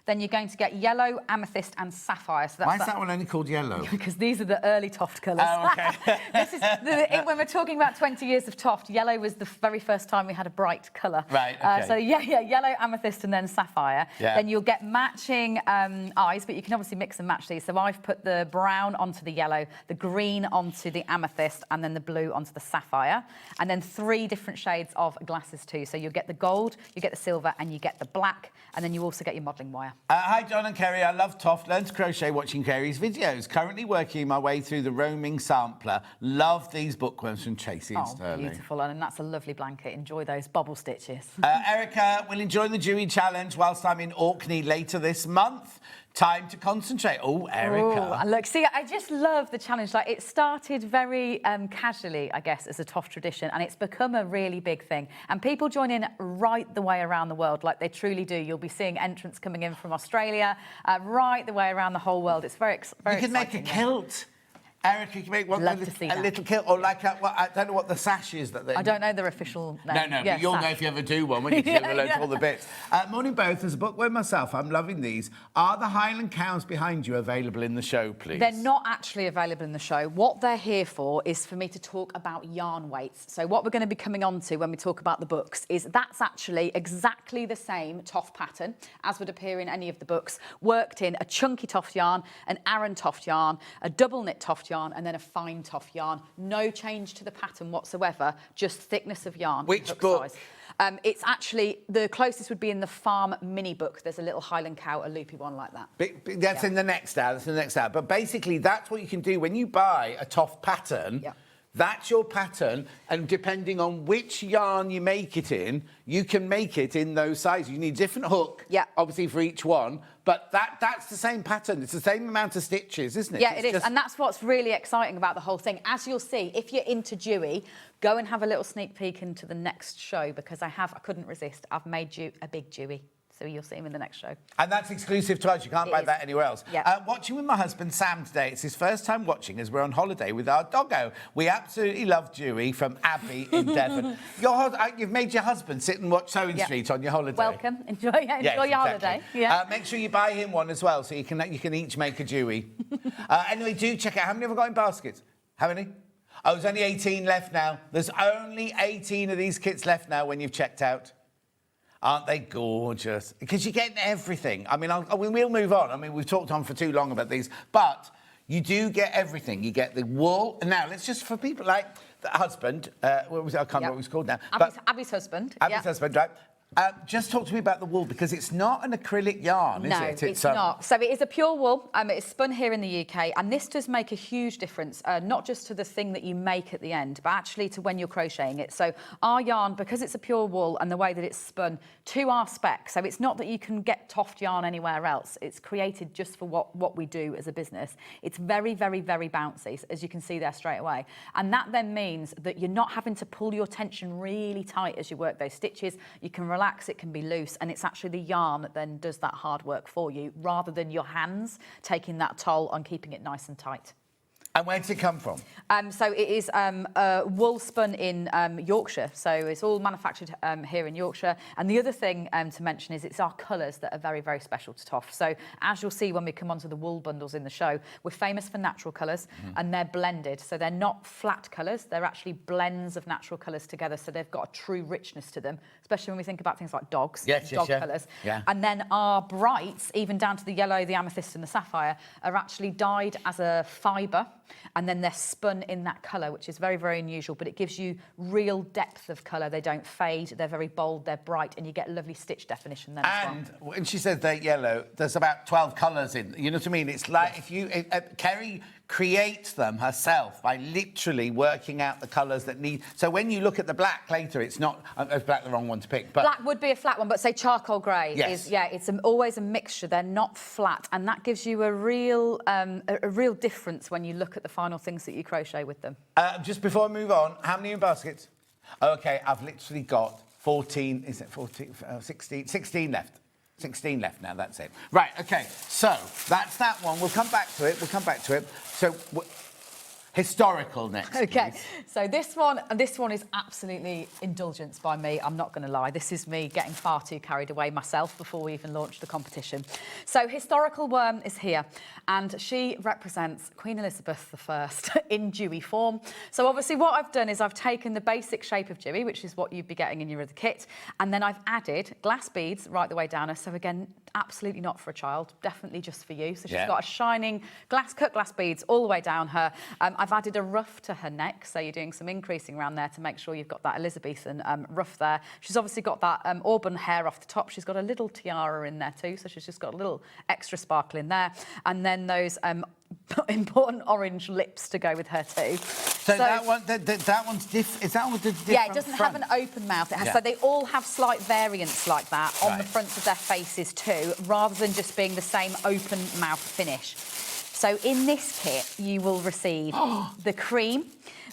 Speaker 2: Then you're going to get yellow, amethyst and sapphire. So that's
Speaker 4: Why is that one only called yellow?
Speaker 2: Because these are the early TOFT colours.
Speaker 4: Oh, OK.
Speaker 2: When we're talking about 20 years of TOFT, yellow was the very first time we had a bright colour.
Speaker 4: Right, OK.
Speaker 2: So, yellow, amethyst and then sapphire. Yeah. Then you'll get matching eyes, but you can obviously mix and match these. So I've put the brown onto the yellow, the green onto the amethyst, and then the blue onto the sapphire. And then 3 different shades of glasses too. So you'll get the gold, you get the silver, and you get the black. And then you also get your modelling wire.
Speaker 4: Hi, John and Kerry. I love TOFT. Learn to crochet watching Kerry's videos. Currently working my way through the roaming sampler. Love these bookworms from Tracy and Sterling.
Speaker 2: Beautiful. And that's a lovely blanket. Enjoy those bobble stitches.
Speaker 4: Erica will enjoy the Dewey Challenge whilst I'm in Orkney later this month. Time to concentrate. Oh, Erica.
Speaker 2: Ooh, look, see, I just love the challenge. It started very casually, I guess, as a TOFT tradition, and it's become a really big thing. And people join in right the way around the world, like they truly do. You'll be seeing entrants coming in from Australia, right the way around the whole world. It's very exciting.
Speaker 4: You could make a kilt. Erica, you can make one
Speaker 2: Love
Speaker 4: with
Speaker 2: to see
Speaker 4: a
Speaker 2: that.
Speaker 4: little kilt, or like I don't know what the sash is that they.
Speaker 2: I don't know their official name.
Speaker 4: No,
Speaker 2: Yeah,
Speaker 4: but you'll know
Speaker 2: sash.
Speaker 4: if you ever do one, when you give a load to all the bits. Morning both, there's a bookworm myself, I'm loving these. Are the Highland cows behind you available in the show, please?
Speaker 2: They're not actually available in the show. What they're here for is for me to talk about yarn weights. So what we're going to be coming on to when we talk about the books is that's actually exactly the same TOFT pattern as would appear in any of the books, worked in a chunky TOFT yarn, an Aran TOFT yarn, a double knit TOFT yarn, and then a fine TOFT yarn. No change to the pattern whatsoever, just thickness of yarn.
Speaker 4: Which
Speaker 2: hook
Speaker 4: book?
Speaker 2: size. It's actually, the closest would be in the Farm mini book. There's a little Highland cow, a loopy one like that.
Speaker 4: That's in the next hour, that's in the next hour. But basically, that's what you can do when you buy a TOFT pattern.
Speaker 2: Yeah.
Speaker 4: That's your pattern, and depending on which yarn you make it in, you can make it in those sizes. You need a different hook, obviously, for each one, but that's the same pattern. It's the same amount of stitches, isn't it?
Speaker 2: Yeah, it is, and that's what's really exciting about the whole thing. As you'll see, if you're into Dewey, go and have a little sneak peek into the next show, because I couldn't resist. I've made you a big Dewey. So you'll see him in the next show.
Speaker 4: And that's exclusive to us. You can't buy that anywhere else.
Speaker 2: Yeah.
Speaker 4: Watching with my husband, Sam, today. It's his first time watching as we're on holiday with our doggo. We absolutely love Dewey from Abbey in Devon. You've made your husband sit and watch SewingStreet on your holiday.
Speaker 2: Welcome. Enjoy your holiday. Yeah.
Speaker 4: Make sure you buy him one as well, so you can each make a Dewey. Anyway, do check out. How many have I got in baskets? How many? Oh, there's only 18 left now. There's only 18 of these kits left now when you've checked out. Aren't they gorgeous? Because you're getting everything. I mean, we'll move on. I mean, we've talked on for too long about these, but you do get everything. You get the wool. And now, let's just, for people like the husband, what was it? I can't remember what it was called now.
Speaker 2: Abby's husband.
Speaker 4: Abby's husband, right? Just talk to me about the wool, because it's not an acrylic yarn, is it?
Speaker 2: No, it's not. So it is a pure wool. It's spun here in the UK, and this does make a huge difference, not just to the thing that you make at the end, but actually to when you're crocheting it. So our yarn, because it's a pure wool and the way that it's spun to our spec, so it's not that you can get TOFT yarn anywhere else. It's created just for what we do as a business. It's very, very, very bouncy, as you can see there straight away. And that then means that you're not having to pull your tension really tight as you work those stitches. You can relax, it can be loose, and it's actually the yarn that then does that hard work for you, rather than your hands taking that toll on keeping it nice and tight.
Speaker 4: And where does it come from?
Speaker 2: So it is wool spun in Yorkshire. So it's all manufactured here in Yorkshire. And the other thing to mention is it's our colours that are very, very special to TOFT. So as you'll see when we come onto the wool bundles in the show, we're famous for natural colours, and they're blended. So they're not flat colours. They're actually blends of natural colours together. So they've got a true richness to them, especially when we think about things like dogs, dog colours.
Speaker 4: Yeah.
Speaker 2: And then our brights, even down to the yellow, the amethyst and the sapphire, are actually dyed as a fibre. And then they're spun in that colour, which is very, very unusual, but it gives you real depth of colour. They don't fade, they're very bold, they're bright, and you get lovely stitch definition then as well.
Speaker 4: And when she says they're yellow, there's about 12 colours in. You know what I mean? It's like Kerry creates them herself by literally working out the colours that need. So when you look at the black later, it's not black the wrong one to pick. But
Speaker 2: black would be a flat one, but say charcoal grey is it's always a mixture. They're not flat, and that gives you a real difference when you look at the final things that you crochet with them.
Speaker 4: Just before I move on, how many in baskets? Okay, I've literally got 14. Is it 14? 16 left. 16 left now, that's it. Right, okay, so that's that one. We'll come back to it. So, historical next,
Speaker 2: Okay,
Speaker 4: please.
Speaker 2: so this one is absolutely indulgence by me, I'm not going to lie. This is me getting far too carried away myself before we even launched the competition. So historical worm is here, and she represents Queen Elizabeth I in Dewey form. So obviously what I've done is I've taken the basic shape of Dewey, which is what you'd be getting in your other kit, and then I've added glass beads right the way down her. So again, absolutely not for a child, definitely just for you. So she's got a shining cut glass beads all the way down her. I've added a ruff to her neck, so you're doing some increasing around there to make sure you've got that Elizabethan ruff there. She's obviously got that auburn hair off the top. She's got a little tiara in there too, so she's just got a little extra sparkle in there. And then those important orange lips to go with her too.
Speaker 4: So that one's different. Is that one with the different
Speaker 2: Yeah, it doesn't
Speaker 4: front?
Speaker 2: have an open mouth. It has, so they all have slight variants like that on the fronts of their faces too, rather than just being the same open mouth finish. So in this kit, you will receive the cream,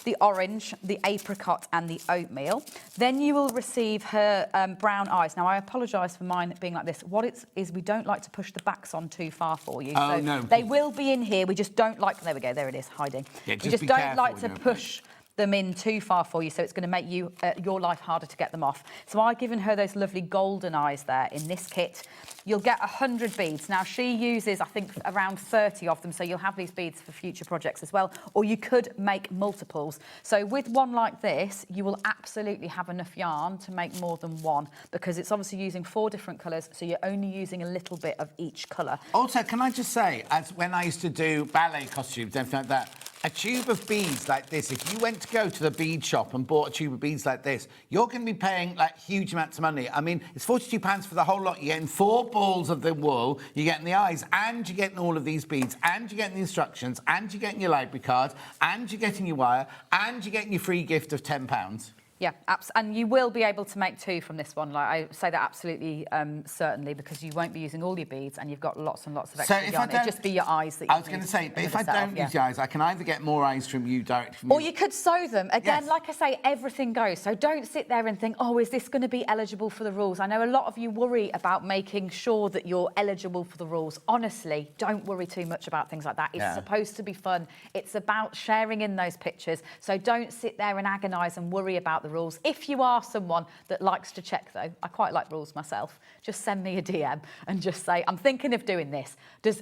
Speaker 2: the orange, the apricot and the oatmeal. Then you will receive her brown eyes. Now, I apologise for mine being like this. What it is, we don't like to push the backs on too far for you.
Speaker 4: Oh,
Speaker 2: so
Speaker 4: no.
Speaker 2: They will be in here. We just don't like... There we go. There it is, hiding.
Speaker 4: Yeah,
Speaker 2: we just don't like to push them in too far for you, so it's going to make you your life harder to get them off. So I've given her those lovely golden eyes there in this kit. You'll get 100 beads. Now, she uses, I think, around 30 of them, so you'll have these beads for future projects as well, or you could make multiples. So with one like this, you will absolutely have enough yarn to make more than one, because it's obviously using 4 different colours, so you're only using a little bit of each colour.
Speaker 4: Also, can I just say, as when I used to do ballet costumes, everything like that, a tube of beads like this, if you went to go to the bead shop and bought a tube of beads like this, you're going to be paying like huge amounts of money. I mean, it's £42 for the whole lot. You're getting 4 balls of the wool, you're getting the eyes, and you're getting all of these beads, and you're getting the instructions, and you're getting your library card, and you're getting your wire, and you're getting your free gift of £10.
Speaker 2: Yeah, and you will be able to make 2 from this one. Like, I say that absolutely certainly, because you won't be using all your beads and you've got lots and lots of extra yarn. It'll just be your eyes that you
Speaker 4: I was going to say, but if I don't use your eyes, I can either get more eyes from you directly from
Speaker 2: Or you could sew them. Again, like I say, everything goes. So don't sit there and think, oh, is this going to be eligible for the rules? I know a lot of you worry about making sure that you're eligible for the rules. Honestly, don't worry too much about things like that. It's supposed to be fun. It's about sharing in those pictures. So don't sit there and agonise and worry about the rules. If you are someone that likes to check, though, I quite like rules myself, just send me a DM and just say, I'm thinking of doing this.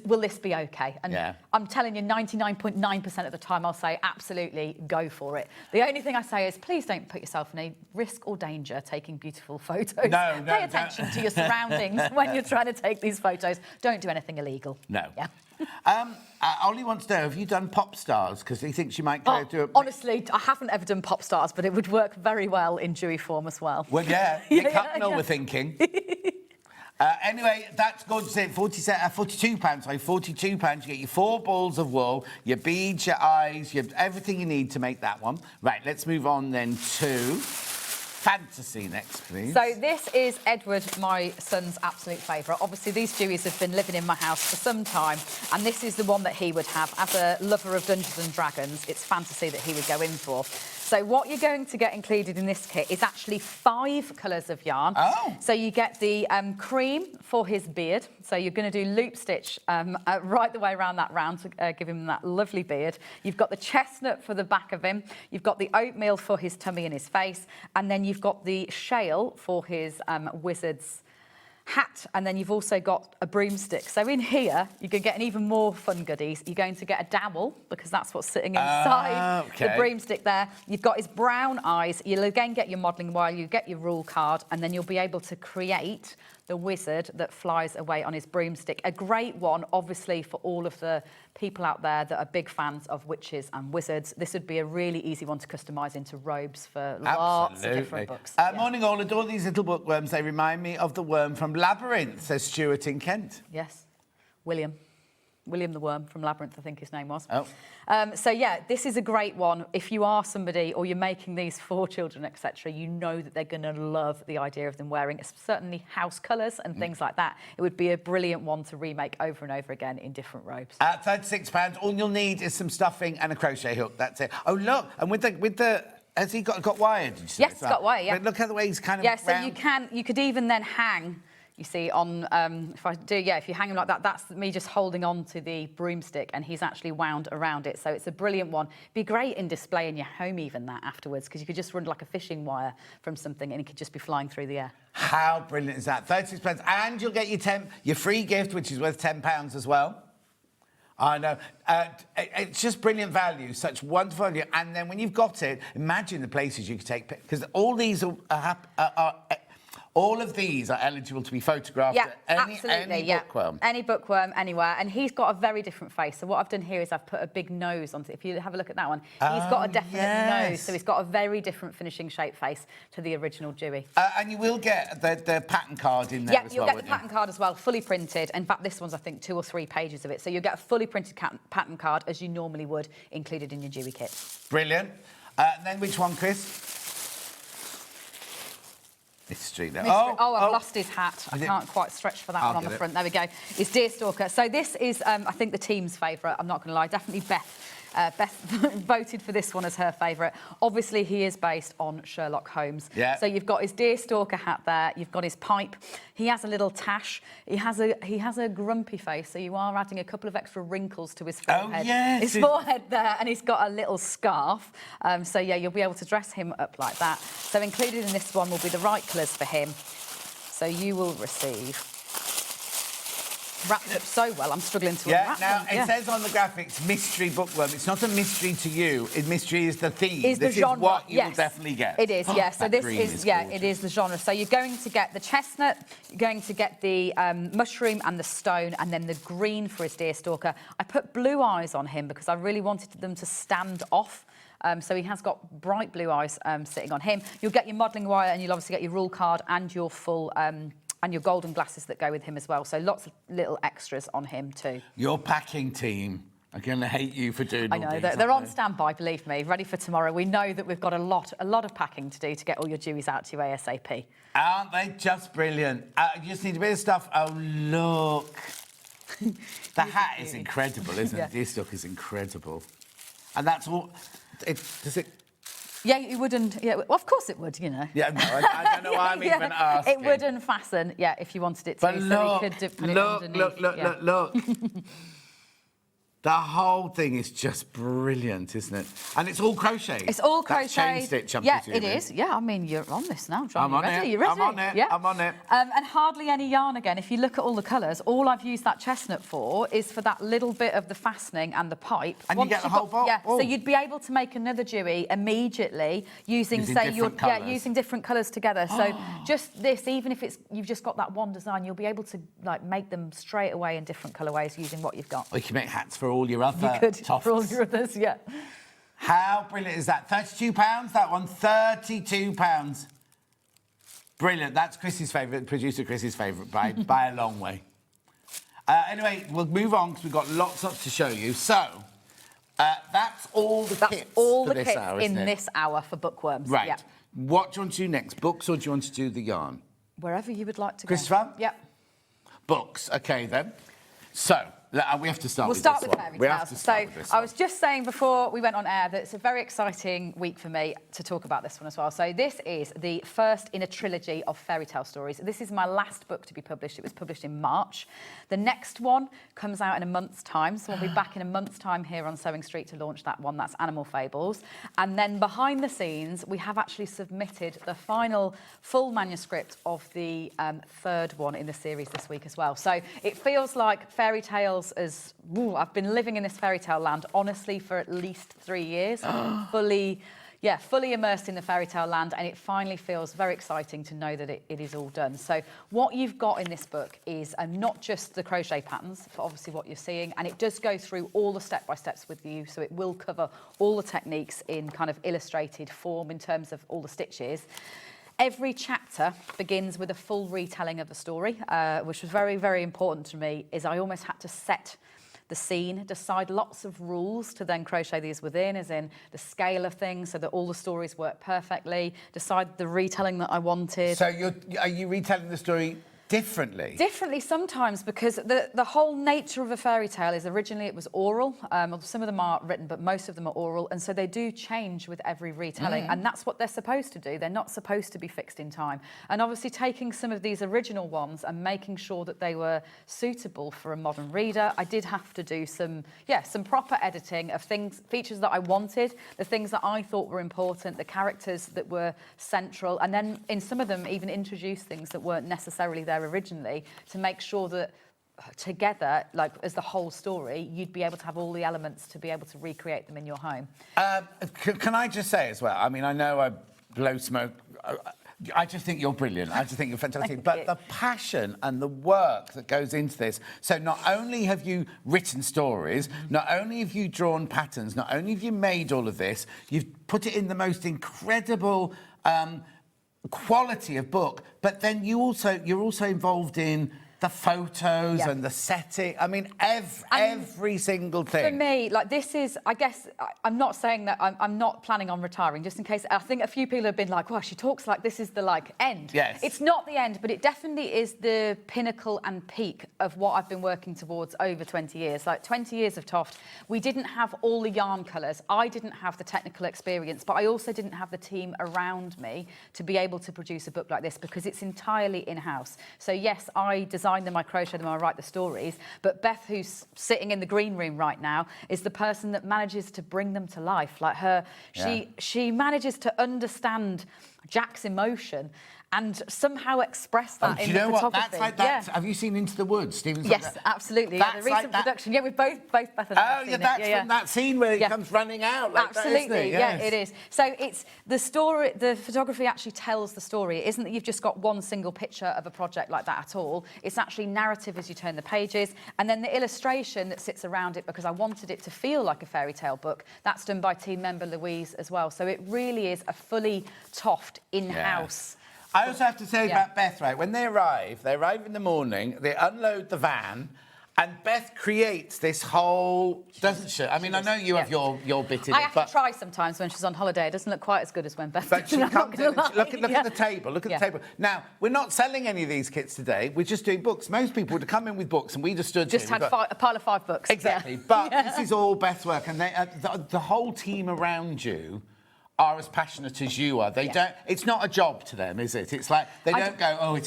Speaker 2: Will this be okay? And I'm telling you, 99.9% of the time I'll say, absolutely, go for it. The only thing I say is, please don't put yourself in a risk or danger taking beautiful photos. Pay attention to your surroundings when you're trying to take these photos. Don't do anything illegal.
Speaker 4: No.
Speaker 2: Yeah.
Speaker 4: Ollie wants to know, have you done pop stars? Because he thinks you might go do it.
Speaker 2: Honestly, I haven't ever done pop stars, but it would work very well in dewy form as well.
Speaker 4: Well, yeah, Nick Hucknall we're thinking. Anyway, that's gorgeous. £42, sorry, £42. You get your 4 balls of wool, your beads, your eyes, everything you need to make that one. Right, let's move on then to fantasy next, please.
Speaker 2: So this is Edward, my son's absolute favourite. Obviously, these Deweys have been living in my house for some time, and this is the one that he would have. As a lover of Dungeons and Dragons, it's fantasy that he would go in for. So what you're going to get included in this kit is actually 5 colours of yarn.
Speaker 4: Oh.
Speaker 2: So you get the cream for his beard. So you're going to do loop stitch right the way around that round to give him that lovely beard. You've got the chestnut for the back of him. You've got the oatmeal for his tummy and his face. And then you've got the shale for his wizard's hat, and then you've also got a broomstick. So in here, you're going to get an even more fun goodies. You're going to get a dowel, because that's what's sitting inside the broomstick there. You've got his brown eyes. You'll again get your modelling wire, you get your rule card, and then you'll be able to create the wizard that flies away on his broomstick. A great one, obviously, for all of the people out there that are big fans of witches and wizards. This would be a really easy one to customise into robes for lots of different books.
Speaker 4: Morning all, adore these little bookworms. They remind me of the worm from Labyrinth, says Stuart in Kent.
Speaker 2: Yes, William the Worm from Labyrinth, I think his name was.
Speaker 4: Oh.
Speaker 2: So, yeah, this is a great one. If you are somebody, or you're making these for children, etc., you know that they're going to love the idea of them wearing certainly house colours and things like that. It would be a brilliant one to remake over and over again in different robes.
Speaker 4: At £36, all you'll need is some stuffing and a crochet hook. That's it. Oh, look, and with the has he got wire, did you say?
Speaker 2: Yes, it's got wire, yeah.
Speaker 4: But look at the way he's kind of
Speaker 2: Yeah, so
Speaker 4: round.
Speaker 2: you could even then hang... You see, on if you hang him like that, that's me just holding on to the broomstick, and he's actually wound around it. So it's a brilliant one. Be great in display in your home, even that afterwards, because you could just run like a fishing wire from something, and it could just be flying through the air.
Speaker 4: How brilliant is that? £36, and you'll get your free gift, which is worth £10 as well. I know. It's just brilliant value, such wonderful value. And then when you've got it, imagine the places you could take, because all these all of these are eligible to be photographed at any bookworm.
Speaker 2: Any bookworm, anywhere. And he's got a very different face. So what I've done here is I've put a big nose on it. If you have a look at that one, he's got a definite nose. So he's got a very different finishing shape face to the original Dewey.
Speaker 4: And you will get the pattern card in there as well,
Speaker 2: you'll get the pattern card as well, fully printed. In fact, this one's, I think, 2 or 3 pages of it. So you'll get a fully printed pattern card, as you normally would, included in your Dewey kit.
Speaker 4: Brilliant. And then which one, Chris? Mystery.
Speaker 2: I've lost his hat. I can't quite stretch for that one on the front. There we go. It's Deerstalker. So this is, I think, the team's favourite. I'm not going to lie. Definitely Beth. Beth voted for this one as her favourite. Obviously, he is based on Sherlock Holmes.
Speaker 4: Yeah.
Speaker 2: So you've got his Deerstalker hat there. You've got his pipe. He has a little tash. He has a grumpy face. So you are adding a couple of extra wrinkles to his forehead.
Speaker 4: Oh, yes.
Speaker 2: His forehead there, and he's got a little scarf. So yeah, you'll be able to dress him up like that. So included in this one will be the right colours for him. So you will receive. Wrapped up so well, I'm struggling to unwrap them.
Speaker 4: It says on the graphics, mystery bookworm. It's not a mystery to you. Mystery is the theme.
Speaker 2: Is
Speaker 4: this
Speaker 2: the genre.
Speaker 4: is what you
Speaker 2: yes.
Speaker 4: will definitely get.
Speaker 2: It is, yes. So this is
Speaker 4: gorgeous.
Speaker 2: it is the genre. So you're going to get the chestnut, you're going to get the mushroom and the stone, and then the green for his Deerstalker. I put blue eyes on him because I really wanted them to stand off. So he has got bright blue eyes sitting on him. You'll get your modelling wire, and you'll obviously get your rule card and your full... and your golden glasses that go with him as well. So lots of little extras on him too.
Speaker 4: Your packing team are going to hate you for doing all
Speaker 2: I know,
Speaker 4: these,
Speaker 2: they're on standby, believe me, ready for tomorrow. We know that we've got a lot of packing to do to get all your Deweys out to you ASAP.
Speaker 4: Aren't they just brilliant? You just need a bit of stuff. Oh, look. The hat is incredible, isn't it? This stuff is incredible. And that's all... Does it...
Speaker 2: Yeah, it wouldn't... Yeah, well, of course it would, you know.
Speaker 4: Yeah, no, I don't know why I'm even asking.
Speaker 2: It wouldn't fasten, yeah, if you wanted it to.
Speaker 4: But
Speaker 2: so
Speaker 4: look,
Speaker 2: we could put it underneath.
Speaker 4: Look. The whole thing is just brilliant, isn't it? And it's all crochet.
Speaker 2: It's all
Speaker 4: That
Speaker 2: crochet.
Speaker 4: chain stitch, I'm
Speaker 2: yeah,
Speaker 4: presuming.
Speaker 2: it is. Yeah, I mean, you're on this now, John.
Speaker 4: I'm on
Speaker 2: ready?
Speaker 4: it.
Speaker 2: You ready?
Speaker 4: I'm on it.
Speaker 2: Yeah.
Speaker 4: I'm on it.
Speaker 2: And hardly any yarn again. If you look at all the colours, all I've used that chestnut for is for that little bit of the fastening and the pipe.
Speaker 4: And you get the whole box.
Speaker 2: Yeah, so you'd be able to make another Dewey immediately using say, using different colours together. So just this, even if you've just got that one design, you'll be able to like make them straight away in different colourways using what you've got.
Speaker 4: Or you can make hats for all your other TOFTs.
Speaker 2: For all your others, yeah.
Speaker 4: How brilliant is that? £32, that one, £32. Brilliant. That's Chris's favourite, producer Chris's favourite by a long way. Anyway, we'll move on because we've got lots to show you. So, that's all the kits
Speaker 2: all
Speaker 4: for
Speaker 2: the
Speaker 4: this
Speaker 2: kits
Speaker 4: hour,
Speaker 2: in
Speaker 4: isn't it?
Speaker 2: this hour for bookworms.
Speaker 4: Right.
Speaker 2: Yeah.
Speaker 4: What do you want to do next? Books or do you want to do the yarn?
Speaker 2: Wherever you would like to
Speaker 4: Christopher?
Speaker 2: go. Yep.
Speaker 4: Books. OK, then. So, we have to start
Speaker 2: We'll
Speaker 4: with
Speaker 2: start
Speaker 4: this
Speaker 2: with
Speaker 4: one.
Speaker 2: fairy
Speaker 4: We have
Speaker 2: tales.
Speaker 4: to start
Speaker 2: So
Speaker 4: with this
Speaker 2: I
Speaker 4: one.
Speaker 2: was just saying before we went on air that it's a very exciting week for me to talk about this one as well. So this is the first in a trilogy of fairy tale stories. This is my last book to be published. It was published in March. The next one comes out in a month's time. So we'll be back in a month's time here on Sewing Street to launch that one. That's Animal Fables. And then behind the scenes, we have actually submitted the final full manuscript of the third one in the series this week as well. So it feels like fairy tales as... Ooh, I've been living in this fairy tale land, honestly, for at least 3 years. fully immersed in the fairy tale land, and it finally feels very exciting to know that it is all done. So what you've got in this book is not just the crochet patterns, for obviously what you're seeing, and it does go through all the step-by-steps with you, so it will cover all the techniques in kind of illustrated form in terms of all the stitches. Every chapter begins with a full retelling of the story, which was very, very important to me, is I almost had to set the scene, decide lots of rules to then crochet these within, as in the scale of things so that all the stories work perfectly, decide the retelling that I wanted.
Speaker 4: So are you retelling the story differently?
Speaker 2: Differently sometimes, because the whole nature of a fairy tale is originally it was oral. Some of them are written, but most of them are oral, and so they do change with every retelling, and that's what they're supposed to do. They're not supposed to be fixed in time. And obviously taking some of these original ones and making sure that they were suitable for a modern reader, I did have to do some proper editing of features that I wanted, the things that I thought were important, the characters that were central, and then in some of them even introduce things that weren't necessarily there originally to make sure that together, like as the whole story, you'd be able to have all the elements to be able to recreate them in your home.
Speaker 4: Can I just say as well, I mean, I know I blow smoke. I just think you're brilliant. I just think you're fantastic. But the passion and the work that goes into this. So not only have you written stories, not only have you drawn patterns, not only have you made all of this, you've put it in the most incredible quality of book, but then you're also involved in the photos and the setting. I mean, every single thing.
Speaker 2: For me, like this is, I guess, I'm not saying that I'm not planning on retiring, just in case. I think a few people have been like, well, she talks like this is the end.
Speaker 4: Yes.
Speaker 2: It's not the end, but it definitely is the pinnacle and peak of what I've been working towards over 20 years. Like 20 years of TOFT, we didn't have all the yarn colours. I didn't have the technical experience, but I also didn't have the team around me to be able to produce a book like this because it's entirely in-house. So yes, I design them, I crochet them, I write the stories, but Beth, who's sitting in the green room right now, is the person that manages to bring them to life. Like her, she manages to understand Jack's emotion and somehow express that in the photography.
Speaker 4: That's have you seen Into the Woods, Stephen?
Speaker 2: Yes, absolutely. Yeah, the recent production. Yeah, we've both Beth and I have seen it.
Speaker 4: From that scene where he comes running out. Like
Speaker 2: absolutely,
Speaker 4: that, isn't it?
Speaker 2: Yeah, it is. So it's the story. The photography actually tells the story. It isn't that you've just got one single picture of a project like that at all. It's actually narrative as you turn the pages, and then the illustration that sits around it because I wanted it to feel like a fairy tale book. That's done by team member Louise as well. So it really is a fully TOFT in-house.
Speaker 4: I also have to say about Beth, right? When they arrive in the morning, they unload the van, and Beth creates this whole, doesn't she? I mean, I know you have your bit in it,
Speaker 2: I have to try sometimes when she's on holiday. It doesn't look quite as good as when Beth.
Speaker 4: But she comes in and look at the table. Look at the table. Now, we're not selling any of these kits today. We're just doing books. Most people would have come in with books, and we just stood
Speaker 2: just
Speaker 4: here.
Speaker 2: Had a pile of 5 books.
Speaker 4: Exactly. But this is all Beth's work, and the whole team around you are as passionate as you are. They don't. It's not a job to them, is it? It's like they don't go, oh, we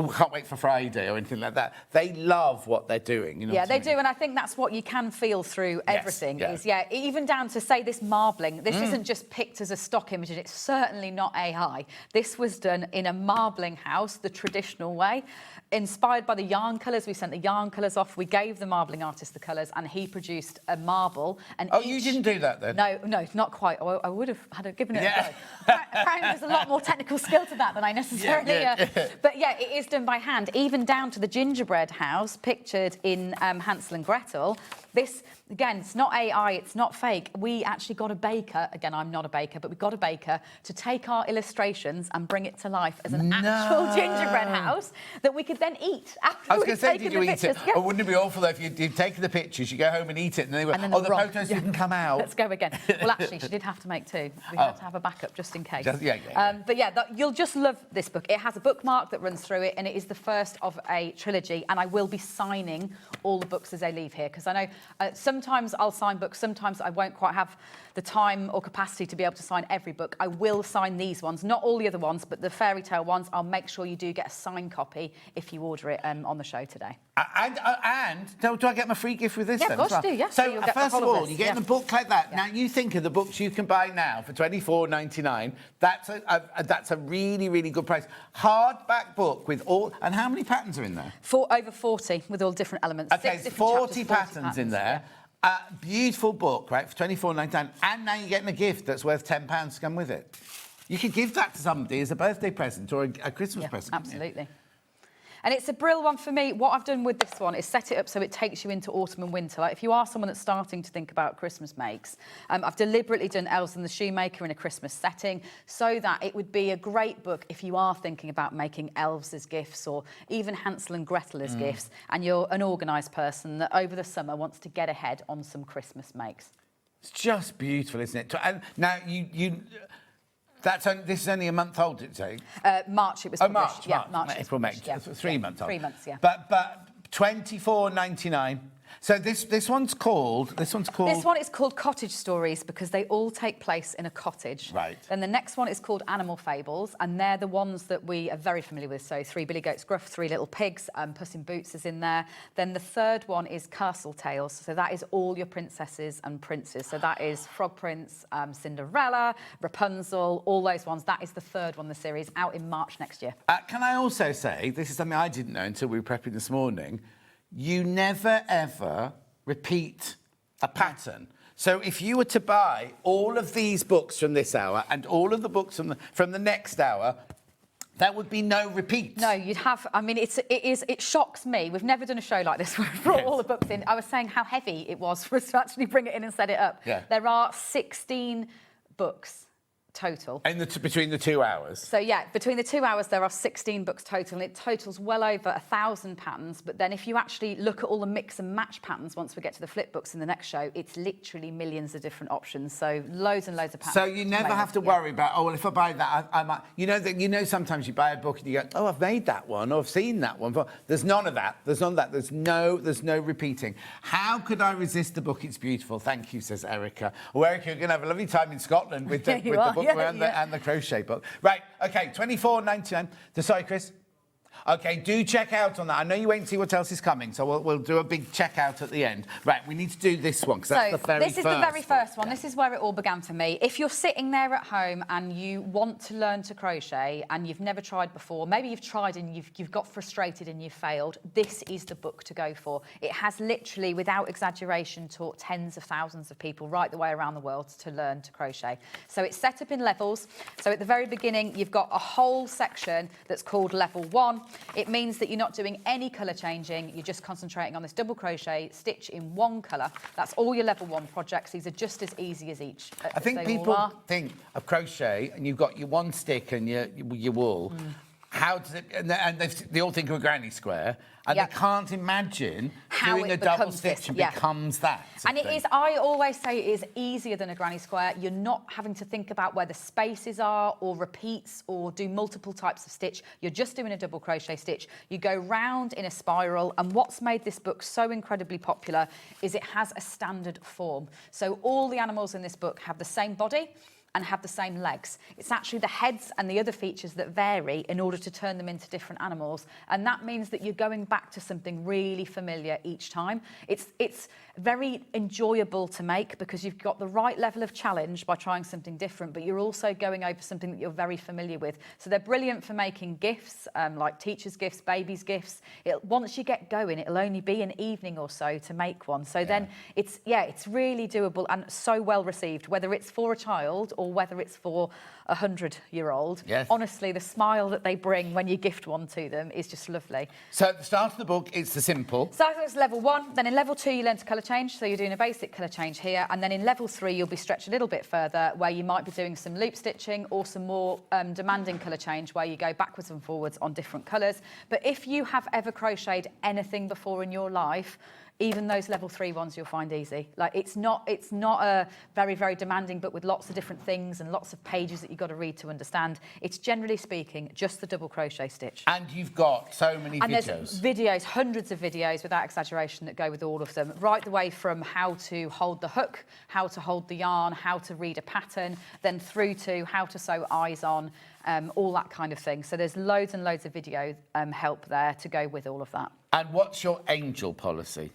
Speaker 4: can't wait for Friday or anything like that. They love what they're doing. You know
Speaker 2: they do, and I think that's what you can feel through everything. Is even down to say this marbling. This isn't just picked as a stock image. It's certainly not AI. This was done in a marbling house, the traditional way. Inspired by the yarn colours, we sent the yarn colours off. We gave the marbling artist the colours, and he produced a marble. And
Speaker 4: you didn't do that then?
Speaker 2: No, not quite. I would have given it a go. Apparently, there's a lot more technical skill to that than I necessarily. But it is done by hand, even down to the gingerbread house pictured in Hansel and Gretel. This, again, it's not AI, it's not fake. We actually got a baker, again, I'm not a baker, but we got a baker to take our illustrations and bring it to life as an actual gingerbread house that we could then eat after
Speaker 4: I was going to say, did you eat it?
Speaker 2: Yeah.
Speaker 4: Or wouldn't it be awful though if you'd taken the pictures, you go home and eat it, and then they were, the photos didn't come out.
Speaker 2: Let's go again. Well, actually, she did have to make 2. We had to have a backup just in case. But you'll just love this book. It has a bookmark that runs through it, and it is the first of a trilogy, and I will be signing all the books as they leave here, because I know sometimes I'll sign books, sometimes I won't quite have the time or capacity to be able to sign every book. I will sign these ones, not all the other ones, but the fairy tale ones. I'll make sure you do get a signed copy if you order it on the show today.
Speaker 4: And do I get my free gift with this then?
Speaker 2: Yeah, of course you do, yeah.
Speaker 4: So first of all, you're getting a book like that. Yeah. Now, you think of the books you can buy now for $24.99. That's a really, really good price. Hardback book with all... And how many patterns are in there?
Speaker 2: Over 40 with all different elements.
Speaker 4: OK, 40 patterns in there. Yeah. Beautiful book, right, for $24.99. And now you're getting a gift that's worth £10 to come with it. You could give that to somebody as a birthday present or a Christmas present.
Speaker 2: Absolutely. And it's a brilliant one for me. What I've done with this one is set it up so it takes you into autumn and winter. Like if you are someone that's starting to think about Christmas makes, I've deliberately done Elves and the Shoemaker in a Christmas setting so that it would be a great book if you are thinking about making elves as gifts or even Hansel and Gretel as gifts, and you're an organised person that over the summer wants to get ahead on some Christmas makes.
Speaker 4: It's just beautiful, isn't it? And now this is only a month old, did it say?
Speaker 2: March it was published. March.
Speaker 4: April, May. 3 months old.
Speaker 2: 3 months, yeah.
Speaker 4: But $24.99. So this one's called...
Speaker 2: This one is called Cottage Stories because they all take place in a cottage.
Speaker 4: Right.
Speaker 2: Then the next one is called Animal Fables, and they're the ones that we are very familiar with. So 3 Billy Goats Gruff, 3 Little Pigs, Puss in Boots is in there. Then the third one is Castle Tales. So that is all your princesses and princes. So that is Frog Prince, Cinderella, Rapunzel, all those ones. That is the third one in the series, out in March next year.
Speaker 4: Can I also say, this is something I didn't know until we were prepping this morning, you never, ever repeat a pattern. So if you were to buy all of these books from this hour and all of the books from the next hour, there would be no repeat.
Speaker 2: No, you'd have... I mean, it shocks me. We've never done a show like this where we brought all the books in. I was saying how heavy it was for us to actually bring it in and set it up.
Speaker 4: Yeah.
Speaker 2: There are 16 books total.
Speaker 4: Between the 2 hours?
Speaker 2: So yeah, between the 2 hours, there are 16 books total, and it totals well over 1,000 patterns. But then if you actually look at all the mix and match patterns, once we get to the flip books in the next show, it's literally millions of different options. So loads and loads of patterns.
Speaker 4: So you never have to worry about, well, if I buy that, I might... You know, sometimes you buy a book and you go, oh, I've made that one, or I've seen that one. There's none of that. There's no repeating. How could I resist the book? It's beautiful. Thank you, says Erica. Well, Erica, you're going to have a lovely time in Scotland with the book and the crochet book. Right, OK, $24.99. Sorry, Chris? OK, do check out on that. I know you wait and see what else is coming, so we'll do a big checkout at the end. Right, we need to do this one, because that's the very first one.
Speaker 2: This is the very first one. This is where it all began for me. If you're sitting there at home and you want to learn to crochet and you've never tried before, maybe you've tried and you've got frustrated and you've failed, this is the book to go for. It has literally, without exaggeration, taught tens of thousands of people right the way around the world to learn to crochet. So it's set up in levels. So at the very beginning, you've got a whole section that's called level 1. It means that you're not doing any colour changing, you're just concentrating on this double crochet stitch in one colour. That's all your level 1 projects. These are just as easy as each.
Speaker 4: I think people think of crochet and you've got your one stick and your wool. How does it... And they all think of a granny square, and they can't imagine doing a double stitch and becomes that.
Speaker 2: And it is, I always say it is easier than a granny square. You're not having to think about where the spaces are or repeats or do multiple types of stitch. You're just doing a double crochet stitch. You go round in a spiral, and what's made this book so incredibly popular is it has a standard form. So all the animals in this book have the same body and have the same legs. It's actually the heads and the other features that vary in order to turn them into different animals. And that means that you're going back to something really familiar each time. It's very enjoyable to make because you've got the right level of challenge by trying something different, but you're also going over something that you're very familiar with. So they're brilliant for making gifts, like teachers' gifts, babies' gifts. Once you get going, it'll only be an evening or so to make one. So then it's really doable and so well received, whether it's for a child or whether it's for a 100-year-old.
Speaker 4: Yes.
Speaker 2: Honestly, the smile that they bring when you gift one to them is just lovely.
Speaker 4: So at the start of the book, it's the simple.
Speaker 2: So it's level 1. Then in level 2, you learn to colour change. So you're doing a basic colour change here. And then in level 3, you'll be stretched a little bit further, where you might be doing some loop stitching or some more demanding colour change, where you go backwards and forwards on different colours. But if you have ever crocheted anything before in your life, even those level 3 ones you'll find easy. Like it's not a very, very demanding book with lots of different things and lots of pages that you've got to read to understand. It's generally speaking just the double crochet stitch.
Speaker 4: And you've got so many
Speaker 2: and
Speaker 4: videos.
Speaker 2: There's videos, hundreds of videos without exaggeration that go with all of them, right the way from how to hold the hook, how to hold the yarn, how to read a pattern, then through to how to sew eyes on, all that kind of thing. So there's loads and loads of video help there to go with all of that.
Speaker 4: And what's your angel policy?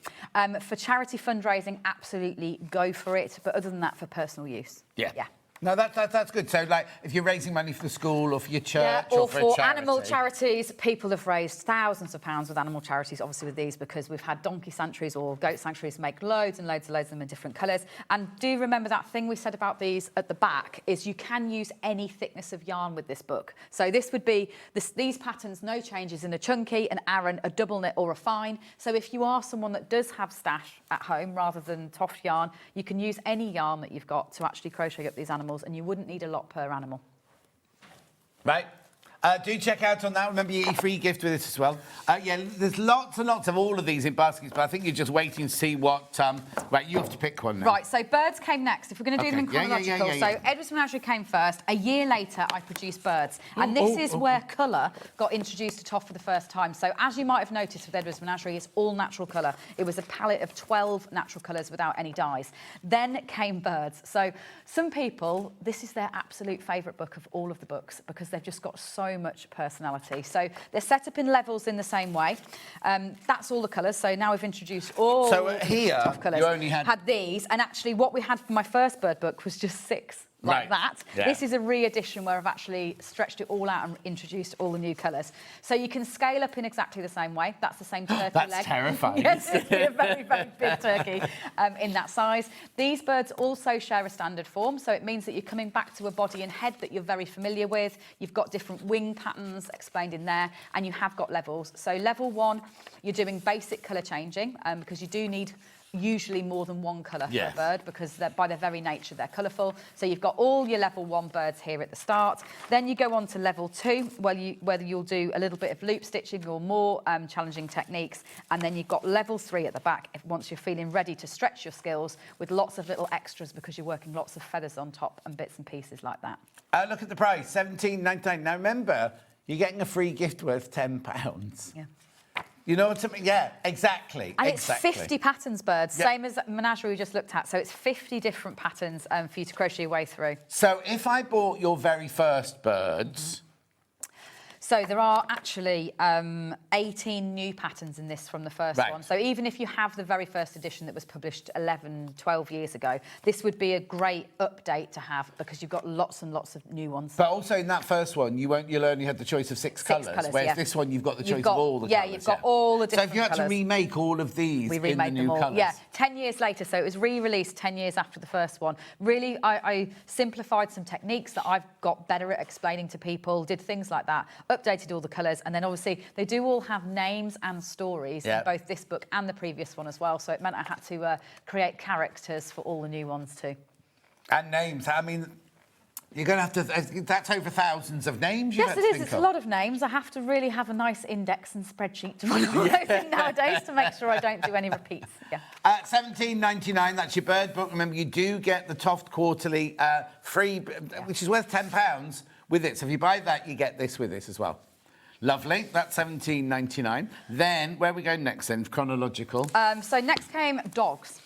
Speaker 2: For charity fundraising, absolutely go for it. But other than that, for personal use.
Speaker 4: Yeah. No, that's good. So, like, if you're raising money for the school or for your church
Speaker 2: or
Speaker 4: for a charity.
Speaker 2: animal charities, people have raised thousands of pounds with animal charities, obviously with these, because we've had donkey sanctuaries or goat sanctuaries make loads and loads and loads of them in different colours. And do remember that thing we said about these at the back is you can use any thickness of yarn with this book. So this would be these patterns, no changes in a chunky, an Aran, a double knit or a fine. So if you are someone that does have stash at home rather than TOFT yarn, you can use any yarn that you've got to actually crochet up these animals, and you wouldn't need a lot per animal.
Speaker 4: Right. Do check out on that. Remember, your free gift with it as well. There's lots and lots of all of these in baskets, but I think you're just waiting to see what... right, you have to pick one now.
Speaker 2: Right, so birds came next. If we're going to do them in chronological.
Speaker 4: Yeah.
Speaker 2: So Edward's Menagerie came first. A year later, I produced birds. And this is where colour got introduced to TOFT for the first time. So as you might have noticed with Edward's Menagerie, it's all natural colour. It was a palette of 12 natural colours without any dyes. Then came birds. So some people, this is their absolute favourite book of all of the books because they've just got so much personality. So they're set up in levels in the same way. That's all the colours. So now we've introduced all
Speaker 4: here,
Speaker 2: TOFT colours.
Speaker 4: you only had
Speaker 2: these, and actually what we had for my first bird book was just 6. Like that. Yeah. This is a re-edition where I've actually stretched it all out and introduced all the new colours. So you can scale up in exactly the same way. That's the same turkey leg.
Speaker 4: That's terrifying.
Speaker 2: Yes, it's a very, very big turkey in that size. These birds also share a standard form, so it means that you're coming back to a body and head that you're very familiar with. You've got different wing patterns explained in there, and you have got levels. So level 1, you're doing basic colour changing because you do need usually more than one colour
Speaker 4: Yes.
Speaker 2: for a bird because by their very nature they're colourful. So you've got all your level 1 birds here at the start. Then you go on to level 2, whether you'll do a little bit of loop stitching or more challenging techniques. And then you've got level 3 at the back once you're feeling ready to stretch your skills with lots of little extras because you're working lots of feathers on top and bits and pieces like that.
Speaker 4: Look at the price, £17.99. Now remember, you're getting a free gift worth £10.
Speaker 2: Yeah.
Speaker 4: You know what I mean? Yeah, exactly.
Speaker 2: And
Speaker 4: exactly.
Speaker 2: it's 50 patterns, birds,
Speaker 4: Yep.
Speaker 2: same as Menagerie we just looked at. So it's 50 different patterns for you to crochet your way through.
Speaker 4: So if I bought your very first birds...
Speaker 2: So there are actually 18 new patterns in this from the first
Speaker 4: Right.
Speaker 2: one. So even if you have the very first edition that was published 11, 12 years ago, this would be a great update to have because you've got lots and lots of new ones.
Speaker 4: But also in that first one, you'll only had the choice of six colours, whereas
Speaker 2: yeah.
Speaker 4: this one you've got the
Speaker 2: You've
Speaker 4: choice
Speaker 2: got-
Speaker 4: of all the
Speaker 2: yeah,
Speaker 4: colours.
Speaker 2: you've got all the different
Speaker 4: So if you had to
Speaker 2: colours.
Speaker 4: remake all of these
Speaker 2: We
Speaker 4: in the
Speaker 2: remade
Speaker 4: new
Speaker 2: them all.
Speaker 4: colours...
Speaker 2: Yeah, 10 years later, so it was re-released 10 years after the first one. Really, I simplified some techniques that I've got better at explaining to people, did things like that, updated all the colours, and then obviously they do all have names and stories in both this book and the previous one as well, so it meant I had to create characters for all the new ones too.
Speaker 4: And names, I mean, you're going to have to... That's over thousands of names you've
Speaker 2: Yes,
Speaker 4: had
Speaker 2: it
Speaker 4: to
Speaker 2: is.
Speaker 4: think
Speaker 2: It's
Speaker 4: of.
Speaker 2: a lot of names. I have to really have a nice index and spreadsheet to run all those in nowadays to make sure I don't do any repeats. Yeah.
Speaker 4: £17.99, that's your bird book. Remember, you do get the TOFT Quarterly free, which is worth £10 with it. So if you buy that, you get this with it as well. Lovely, that's £17.99. Then, where are we going next then, chronological?
Speaker 2: So next came Dogs.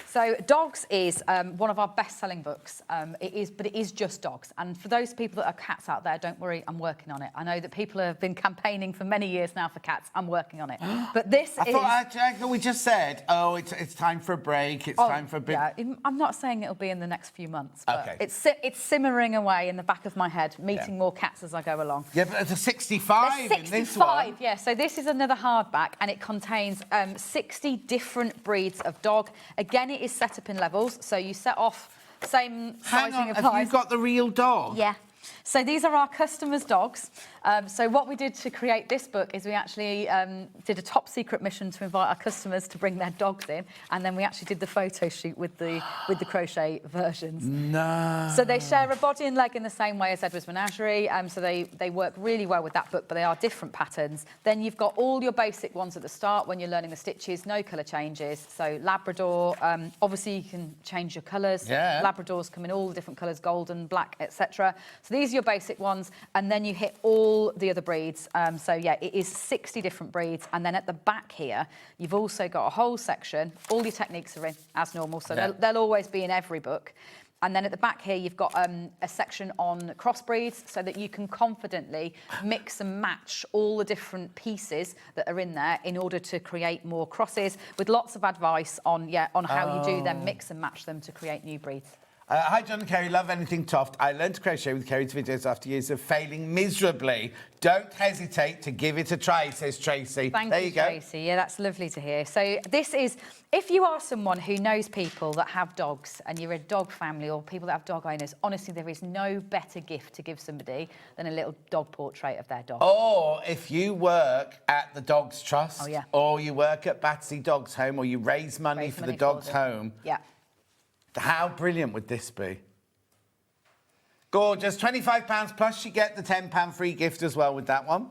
Speaker 2: So Dogs is one of our best-selling books. It is just dogs. And for those people that are cats out there, don't worry, I'm working on it. I know that people have been campaigning for many years now for cats. I'm working on it. But this
Speaker 4: I thought we just said, oh, it's time for a break. It's time for a bit.
Speaker 2: Yeah, I'm not saying it'll be in the next few months, but
Speaker 4: Okay.
Speaker 2: it's simmering away in the back of my head, meeting more cats as I go along.
Speaker 4: Yeah, but there's a 65
Speaker 2: There's
Speaker 4: in this one.
Speaker 2: 65, yeah. So this is another hardback, and it contains 60 different breeds of dog. Again, it is set up in levels, so you set off same
Speaker 4: Hang
Speaker 2: sizing
Speaker 4: on,
Speaker 2: applies.
Speaker 4: have you got the real dog?
Speaker 2: Yeah. So these are our customers' dogs. So what we did to create this book is we actually did a top secret mission to invite our customers to bring their dogs in, and then we actually did the photo shoot with the crochet versions.
Speaker 4: No.
Speaker 2: So they share a body and leg in the same way as Edward's Menagerie, so they work really well with that book, but they are different patterns. Then you've got all your basic ones at the start when you're learning the stitches, no colour changes. So Labrador, obviously you can change your colours.
Speaker 4: Yeah.
Speaker 2: Labradors come in all the different colours, golden, black, etc. So these are your basic ones, and then you hit all the other breeds. So yeah, it is 60 different breeds, and then at the back here, you've also got a whole section. All your techniques are in as normal, so they'll always be in every book. And then at the back here, you've got a section on crossbreeds so that you can confidently mix and match all the different pieces that are in there in order to create more crosses, with lots of advice on how you do them, mix and match them to create new breeds.
Speaker 4: Hi, John and Kerry. Love anything TOFT. I learned to crochet with Kerry's videos after years of failing miserably. Don't hesitate to give it a try, says Tracy.
Speaker 2: Thank
Speaker 4: there
Speaker 2: you,
Speaker 4: you go.
Speaker 2: Tracy. Yeah, that's lovely to hear. So this is, if you are someone who knows people that have dogs and you're a dog family or people that have dog owners, honestly, there is no better gift to give somebody than a little dog portrait of their dog.
Speaker 4: Or if you work at the Dogs Trust,
Speaker 2: Oh, yeah.
Speaker 4: or you work at Batsy Dogs Home, or you raise money for the Dogs Home,
Speaker 2: Yeah.
Speaker 4: how brilliant would this be? Gorgeous. £25 plus you get the £10 free gift as well with that one.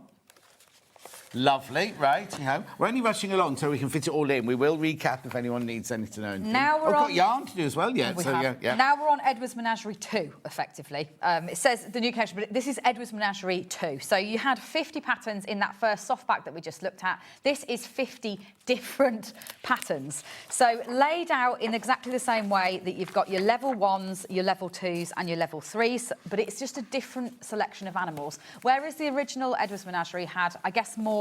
Speaker 4: Lovely, right, you know. We're only rushing along so we can fit it all in. We will recap if anyone needs anything to know.
Speaker 2: Now we're
Speaker 4: We've got
Speaker 2: on-
Speaker 4: yarn to do as well, yeah.
Speaker 2: We
Speaker 4: so,
Speaker 2: have.
Speaker 4: yeah.
Speaker 2: Now we're on Edward's Menagerie 2, effectively. It says the new collection, but this is Edward's Menagerie 2. So you had 50 patterns in that first softback that we just looked at. This is 50 different patterns. So laid out in exactly the same way that you've got your level 1s, your level 2s and your level 3s, but it's just a different selection of animals. Whereas the original Edward's Menagerie had, I guess, more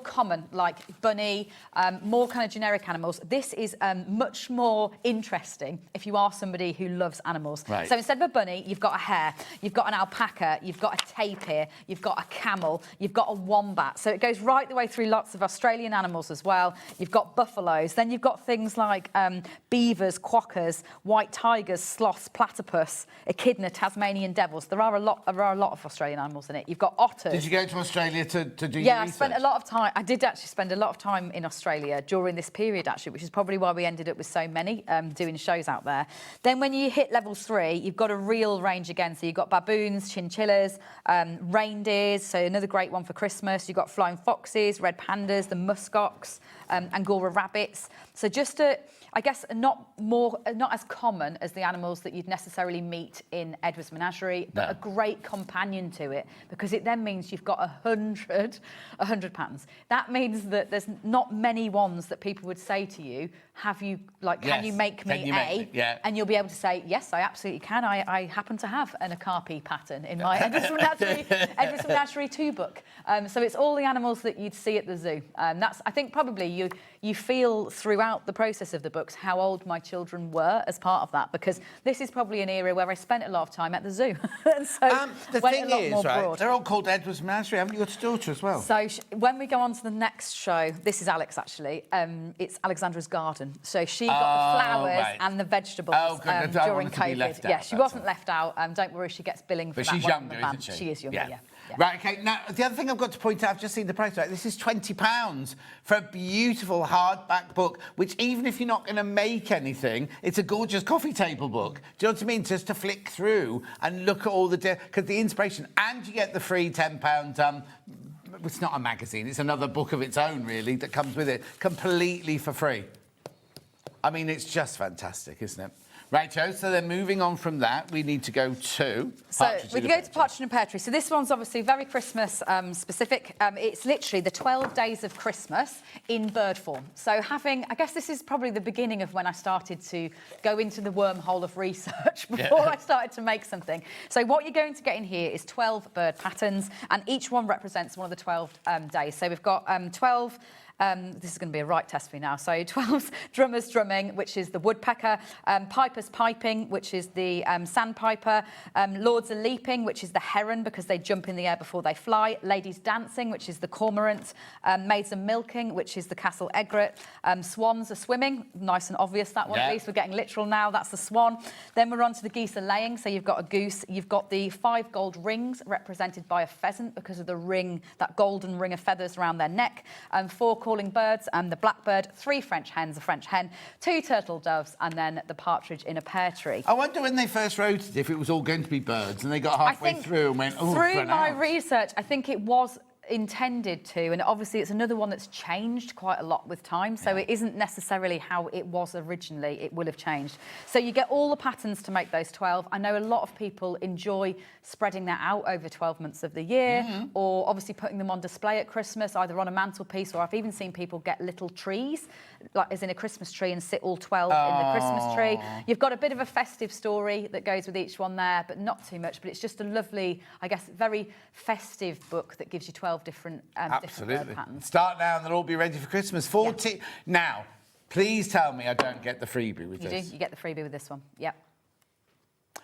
Speaker 2: common, like bunny, more kind of generic animals. This is much more interesting if you are somebody who loves animals.
Speaker 4: Right.
Speaker 2: So instead of a bunny, you've got a hare, you've got an alpaca, you've got a tapir, you've got a camel, you've got a wombat. So it goes right the way through lots of Australian animals as well. You've got buffaloes. Then you've got things like beavers, quokkas, white tigers, sloths, platypus, echidna, Tasmanian devils. There are a lot of Australian animals in it. You've got otters.
Speaker 4: Did you go to Australia to do
Speaker 2: Yeah, Yeah, I
Speaker 4: research?
Speaker 2: spent a lot of time. I did actually spend a lot of time in Australia during this period, actually, which is probably why we ended up with so many doing shows out there. Then when you hit level 3, you've got a real range again. So you've got baboons, chinchillas, reindeers, so another great one for Christmas. You've got flying foxes, red pandas, the muskox, Angora rabbits. So just I guess not as common as the animals that you'd necessarily meet in Edward's Menagerie, but a great companion to it, because it then means you've got 100 patterns. That means that there's not many ones that people would say to you, can you make me a?
Speaker 4: Yeah.
Speaker 2: And you'll be able to say, yes, I absolutely can. I happen to have an okapi pattern in my Edward's Menagerie 2 book. So it's all the animals that you'd see at the zoo. That's, I think, probably you feel throughout the process of the books how old my children were as part of that, because this is probably an era where I spent a lot of time at the zoo. And so
Speaker 4: the
Speaker 2: went
Speaker 4: thing
Speaker 2: a lot
Speaker 4: is,
Speaker 2: more
Speaker 4: right,
Speaker 2: broad.
Speaker 4: they're all called Edward's Menagerie. Haven't you got a daughter as well?
Speaker 2: So when we go on to the next show, this is Alex actually, it's Alexandra's Garden. So she got the flowers and the vegetables during COVID. Yeah, she wasn't left out. Don't worry, she gets billing for
Speaker 4: But
Speaker 2: that.
Speaker 4: she's younger, isn't she?
Speaker 2: She is younger, yeah.
Speaker 4: Right, okay. Now, the other thing I've got to point out, I've just seen the price, right? This is £20 for a beautiful hardback book, which even if you're not going to make anything, it's a gorgeous coffee table book. Do you know what I mean? Just to flick through and look at all the... Because the inspiration, and you get the free £10... it's not a magazine, it's another book of its own, really, that comes with it, completely for free. I mean, it's just fantastic, isn't it? Right, Joe, so then moving on from that, we need to go to...
Speaker 2: So we can go to Partridge in a Pear Tree. So this one's obviously very Christmas specific. It's literally the 12 days of Christmas in bird form. So I guess this is probably the beginning of when I started to go into the wormhole of research before I started to make something. So what you're going to get in here is 12 bird patterns, and each one represents one of the 12 days. So we've got 12... this is going to be a right test for you now. So 12 drummers drumming, which is the woodpecker, pipers piping, which is the sandpiper, lords are leaping, which is the heron because they jump in the air before they fly, ladies dancing, which is the cormorant, maids are milking, which is the castle egret, swans are swimming, nice and obvious that one, at least we're getting literal now, that's the swan. Then we're on to the geese are laying, so you've got a goose, you've got the 5 gold rings represented by a pheasant because of the ring, that golden ring of feathers around their neck, 4 calling birds, and the blackbird, 3 French hens, a French hen, 2 turtle doves, and then the partridge in a pear tree.
Speaker 4: I wonder when they first wrote it if it was all going to be birds and they got halfway through and went, oh,
Speaker 2: through my research, I think it was intended to, and obviously it's another one that's changed quite a lot with time, so it isn't necessarily how it was originally, it will have changed. So you get all the patterns to make those 12. I know a lot of people enjoy spreading that out over 12 months of the year, or obviously putting them on display at Christmas, either on a mantelpiece, or I've even seen people get little trees, like as in a Christmas tree, and sit all 12 in the Christmas tree. You've got a bit of a festive story that goes with each one there, but not too much, but it's just a lovely, I guess, very festive book that gives you 12 different bird patterns.
Speaker 4: Start now and they'll all be ready for Christmas. 40. Now, please tell me I don't get the freebie with this.
Speaker 2: You do. You get the freebie with this one. Yep.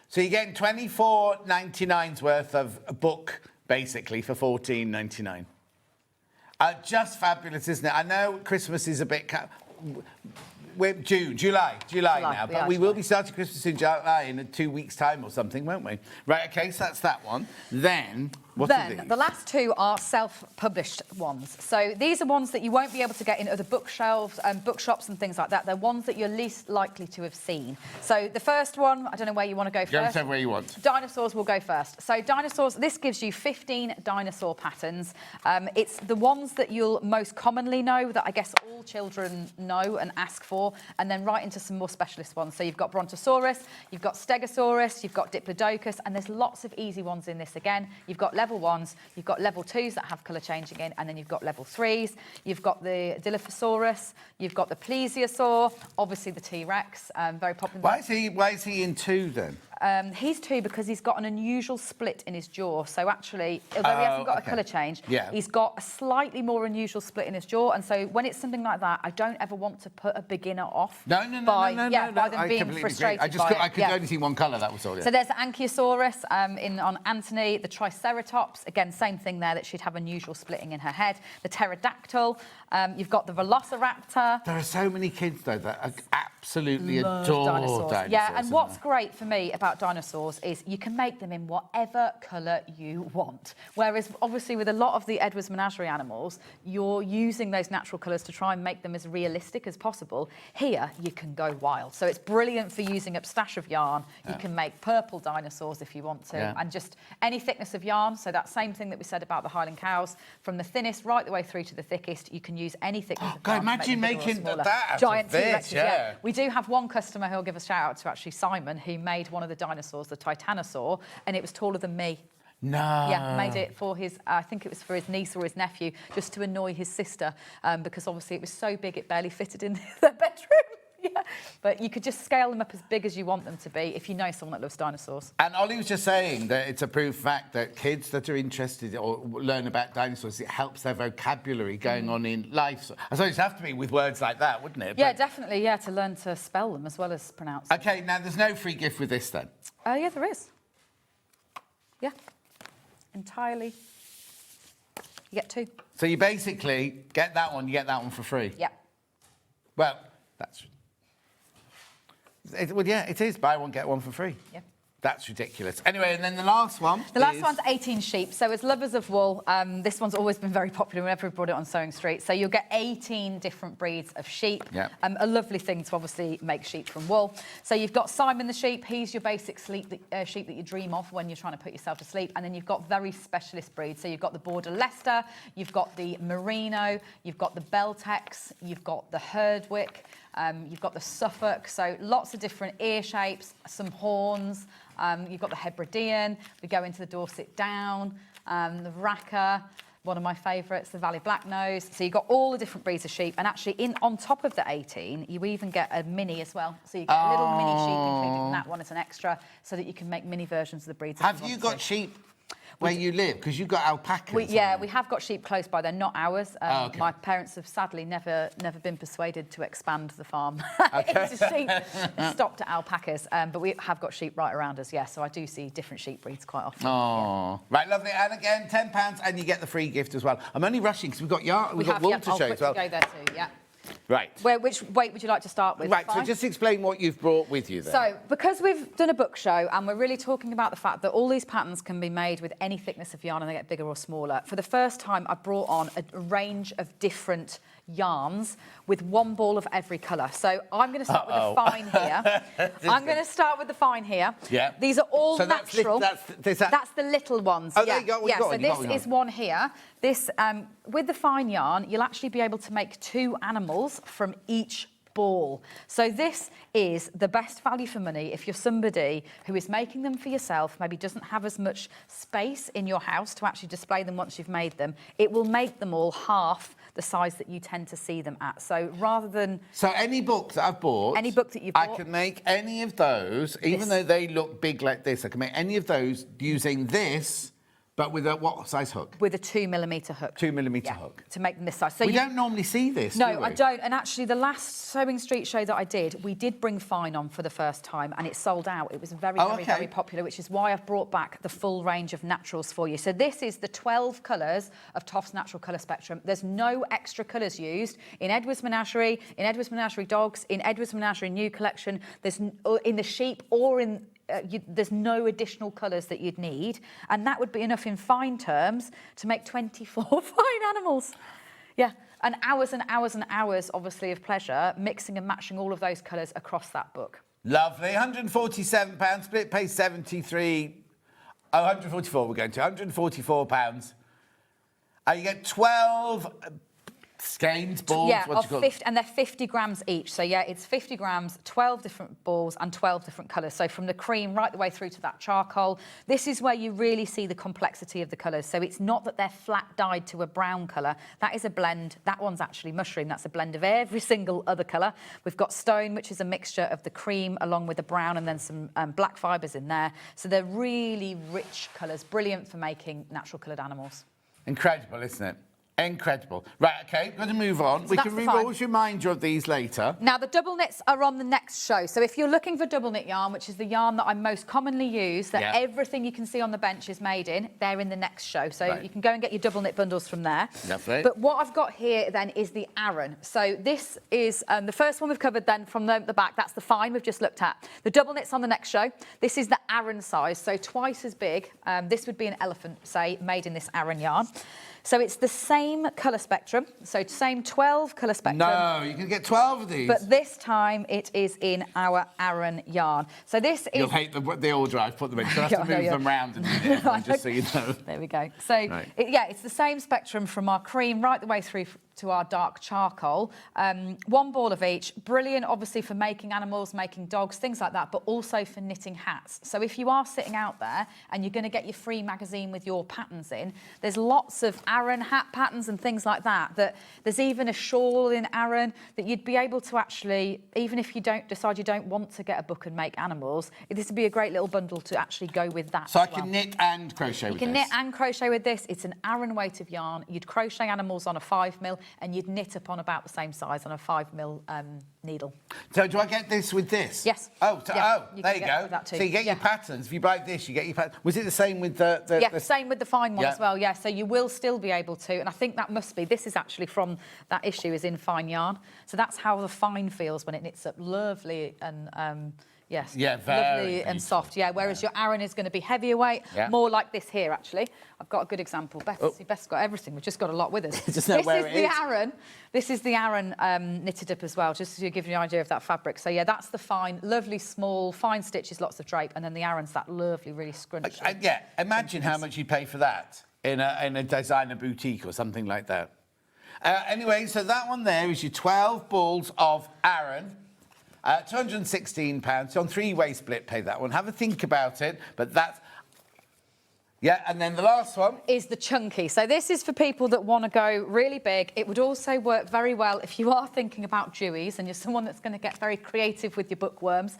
Speaker 4: So you're getting $24.99's worth of a book, basically, for $14.99. Just fabulous, isn't it? I know Christmas is a bit... We're July now, but we will be starting Christmas in July in 2 weeks' time or something, won't we? Right, OK, so that's that one. Then, what are these?
Speaker 2: The last 2 are self-published ones. So these are ones that you won't be able to get in other bookshelves and bookshops and things like that. They're ones that you're least likely to have seen. So the first one, I don't know where you want to go first.
Speaker 4: Go whichever way you want.
Speaker 2: Dinosaurs will go first. So dinosaurs, this gives you 15 dinosaur patterns. It's the ones that you'll most commonly know, that I guess all children know and ask for, and then right into some more specialist ones. So you've got Brontosaurus, you've got Stegosaurus, you've got Diplodocus, and there's lots of easy ones in this again. You've got level 1s, you've got level 2s that have colour changing in, and then you've got level 3s. You've got the Dilophosaurus, you've got the Plesiosaur, obviously the T-Rex, very popular.
Speaker 4: Why is he in 2 then?
Speaker 2: He's 2 because he's got an unusual split in his jaw. So actually, although he hasn't got a colour change, he's got a slightly more unusual split in his jaw. And so when it's something like that, I don't ever want to put a beginner off by them being frustrated
Speaker 4: I could only see one colour, that was all. Yeah.
Speaker 2: So there's the Ankylosaurus on Anthony, the Triceratops, again, same thing there, that she'd have unusual splitting in her head. The Pterodactyl, you've got the Velociraptor.
Speaker 4: There are so many kids, though, that are absolutely
Speaker 2: love
Speaker 4: adore
Speaker 2: dinosaurs. Yeah, and
Speaker 4: don't
Speaker 2: what's
Speaker 4: I?
Speaker 2: great for me about dinosaurs is you can make them in whatever colour you want. Whereas, obviously, with a lot of the Edwards Menagerie animals, you're using those natural colours to try and make them as realistic as possible. Here, you can go wild. So it's brilliant for using up stash of yarn. You can make purple dinosaurs if you want to, and just any thickness of yarn. So that same thing that we said about the Highland cows, from the thinnest right the way through to the thickest, you can use any thickness of
Speaker 4: God,
Speaker 2: yarn.
Speaker 4: imagine making that out
Speaker 2: giant
Speaker 4: of this,
Speaker 2: T-Rexes,
Speaker 4: yeah.
Speaker 2: We do have one customer who'll give a shout out to actually Simon, who made one of the dinosaurs, the Titanosaur, and it was taller than me.
Speaker 4: No.
Speaker 2: Yeah, made it for his, I think it was for his niece or his nephew, just to annoy his sister, because obviously it was so big it barely fitted in their bedroom. Yeah, but you could just scale them up as big as you want them to be if you know someone that loves dinosaurs.
Speaker 4: And Ollie was just saying that it's a proof fact that kids that are interested or learn about dinosaurs, it helps their vocabulary going on in life. So I suppose it have to be with words like that, wouldn't it?
Speaker 2: Yeah, definitely, yeah, to learn to spell them as well as pronounce them.
Speaker 4: OK, now there's no free gift with this then?
Speaker 2: Yeah, there is. Yeah, entirely. You get 2.
Speaker 4: So you basically get that one, you get that one for free?
Speaker 2: Yeah.
Speaker 4: Well, that's... Well, yeah, it is. Buy one, get one for free.
Speaker 2: Yeah.
Speaker 4: That's ridiculous. Anyway, and then the last one.
Speaker 2: The last one's 18 sheep. So as lovers of wool, this one's always been very popular whenever we've brought it on SewingStreet. So you'll get 18 different breeds of sheep.
Speaker 4: Yeah.
Speaker 2: A lovely thing to obviously make sheep from wool. So you've got Simon the sheep. He's your basic sheep that you dream of when you're trying to put yourself to sleep. And then you've got very specialist breeds. So you've got the Border Leicester, you've got the Merino, you've got the Beltex, you've got the Herdwick, you've got the Suffolk. So lots of different ear shapes, some horns. You've got the Hebridean, we go into the Dorset Down, the Racker, one of my favourites, the Valley Blacknose. So you've got all the different breeds of sheep. And actually, on top of the 18, you even get a mini as well. So you get a little mini sheep included in that one as an extra, so that you can make mini versions of the breeds.
Speaker 4: Have you got sheep where you live? Because you've got alpacas.
Speaker 2: We have got sheep close by. They're not ours.
Speaker 4: Okay.
Speaker 2: My parents have sadly never been persuaded to expand the farm
Speaker 4: Okay.
Speaker 2: into sheep. Stopped at alpacas, but we have got sheep right around us. Yeah, so I do see different sheep breeds quite often.
Speaker 4: Oh, right, lovely. And again, £10, and you get the free gift as well. I'm only rushing because we've got yarn, we've got wool to show as well.
Speaker 2: I'll quickly go there too. Yeah.
Speaker 4: Right.
Speaker 2: Which weight would you like to start with?
Speaker 4: Right.
Speaker 2: Fine.
Speaker 4: So just explain what you've brought with you then.
Speaker 2: So, because we've done a book show and we're really talking about the fact that all these patterns can be made with any thickness of yarn and they get bigger or smaller, for the first time I brought on a range of different yarns with one ball of every colour. So I'm going to start with the fine here. I'm going to start with the fine here.
Speaker 4: Yeah.
Speaker 2: These are all
Speaker 4: so
Speaker 2: natural. That's the little ones.
Speaker 4: Oh,
Speaker 2: yeah.
Speaker 4: there you go.
Speaker 2: Yeah, so this is one here. This, with the fine yarn, you'll actually be able to make 2 animals from each ball. So this is the best value for money if you're somebody who is making them for yourself, maybe doesn't have as much space in your house to actually display them once you've made them. It will make them all half the size that you tend to see them at. So rather than...
Speaker 4: So any book that I've bought...
Speaker 2: Any book that you've bought...
Speaker 4: I can make any of those, even though they look big like this, I can make any of those using this, but with a what size hook?
Speaker 2: With a 2mm hook.
Speaker 4: 2mm hook.
Speaker 2: To make them this size. So
Speaker 4: we don't normally see this,
Speaker 2: No,
Speaker 4: do we?
Speaker 2: I don't. And actually, the last SewingStreet show that I did, we did bring fine on for the first time, and it sold out. It was very popular, which is why I've brought back the full range of naturals for you. So this is the 12 colours of TOFT's natural colour spectrum. There's no extra colours used in Edwards Menagerie, in Edwards Menagerie Dogs, in Edwards Menagerie New Collection. There's in the sheep or in... there's no additional colours that you'd need, and that would be enough in fine terms to make 24 fine animals. Yeah, and hours and hours and hours, obviously, of pleasure, mixing and matching all of those colours across that book.
Speaker 4: Lovely. £147, split pay 73... Oh, 144 we're going to. £144. You get 12... skeins, balls,
Speaker 2: yeah,
Speaker 4: what do you call them?
Speaker 2: And they're 50 grams each. So, yeah, it's 50 grams, 12 different balls and 12 different colours. So from the cream right the way through to that charcoal. This is where you really see the complexity of the colours. So it's not that they're flat dyed to a brown colour. That is a blend. That one's actually mushroom. That's a blend of every single other colour. We've got stone, which is a mixture of the cream along with the brown and then some black fibres in there. So they're really rich colours, brilliant for making natural coloured animals.
Speaker 4: Incredible, isn't it? Incredible. Right, okay, going to move on. We
Speaker 2: that's
Speaker 4: can
Speaker 2: the fine.
Speaker 4: always remind you of these later.
Speaker 2: Now, the double knits are on the next show. So if you're looking for double knit yarn, which is the yarn that I most commonly use, that everything you can see on the bench is made in, they're in the next show. So you can go and get your double knit bundles from there.
Speaker 4: Lovely.
Speaker 2: But what I've got here then is the Aran. So this is the first one we've covered then from the back. That's the fine we've just looked at. The double knit's on the next show. This is the Aran size, so twice as big. This would be an elephant, say, made in this Aran yarn. So it's the same colour spectrum, so same 12 colour spectrum.
Speaker 4: No, you can get 12 of these.
Speaker 2: But this time it is in our Aran yarn. So this is...
Speaker 4: You'll hate the order I've put them in, so I have to move them round in a minute, just so you know.
Speaker 2: There we go. So, it's the same spectrum from our cream right the way through to our dark charcoal. One ball of each. Brilliant, obviously, for making animals, making dogs, things like that, but also for knitting hats. So if you are sitting out there and you're going to get your free magazine with your patterns in, there's lots of Aran hat patterns and things like that, there's even a shawl in Aran that you'd be able to actually, even if you don't decide you don't want to get a book and make animals, this would be a great little bundle to actually go with that.
Speaker 4: So I can knit and crochet with this?
Speaker 2: You can knit and crochet with this. It's an Aran weight of yarn. You'd crochet animals on a 5mm and you'd knit upon about the same size on a 5mm needle.
Speaker 4: So do I get this with this?
Speaker 2: Yes.
Speaker 4: Oh, there you go.
Speaker 2: That too.
Speaker 4: So you get your patterns. If you buy this, you get your pattern. Was it the same with the
Speaker 2: same with the fine one as well. Yeah, so you will still be able to, and I think that must be, this is actually from that issue is in fine yarn. So that's how the fine feels when it knits up. Lovely and yes, lovely and soft. Yeah, whereas your Aran is going to be heavier weight, more like this here. Actually, I've got a good example. Beth's got everything. We've just got a lot with us.
Speaker 4: Just know where it is.
Speaker 2: Aran. This is the Aran knitted up as well, just to give you an idea of that fabric. So yeah, that's the fine, lovely small fine stitches, lots of drape, and then the Aran's that lovely, really scrunchy.
Speaker 4: Yeah, imagine how much you pay for that in a designer boutique or something like that. Anyway, so that one there is your 12 balls of Aran. £216. On three-way split, pay that one. Have a think about it, but that's... Yeah, and then the last one
Speaker 2: is the chunky. So this is for people that want to go really big. It would also work very well if you are thinking about dewies and you're someone that's going to get very creative with your bookworms.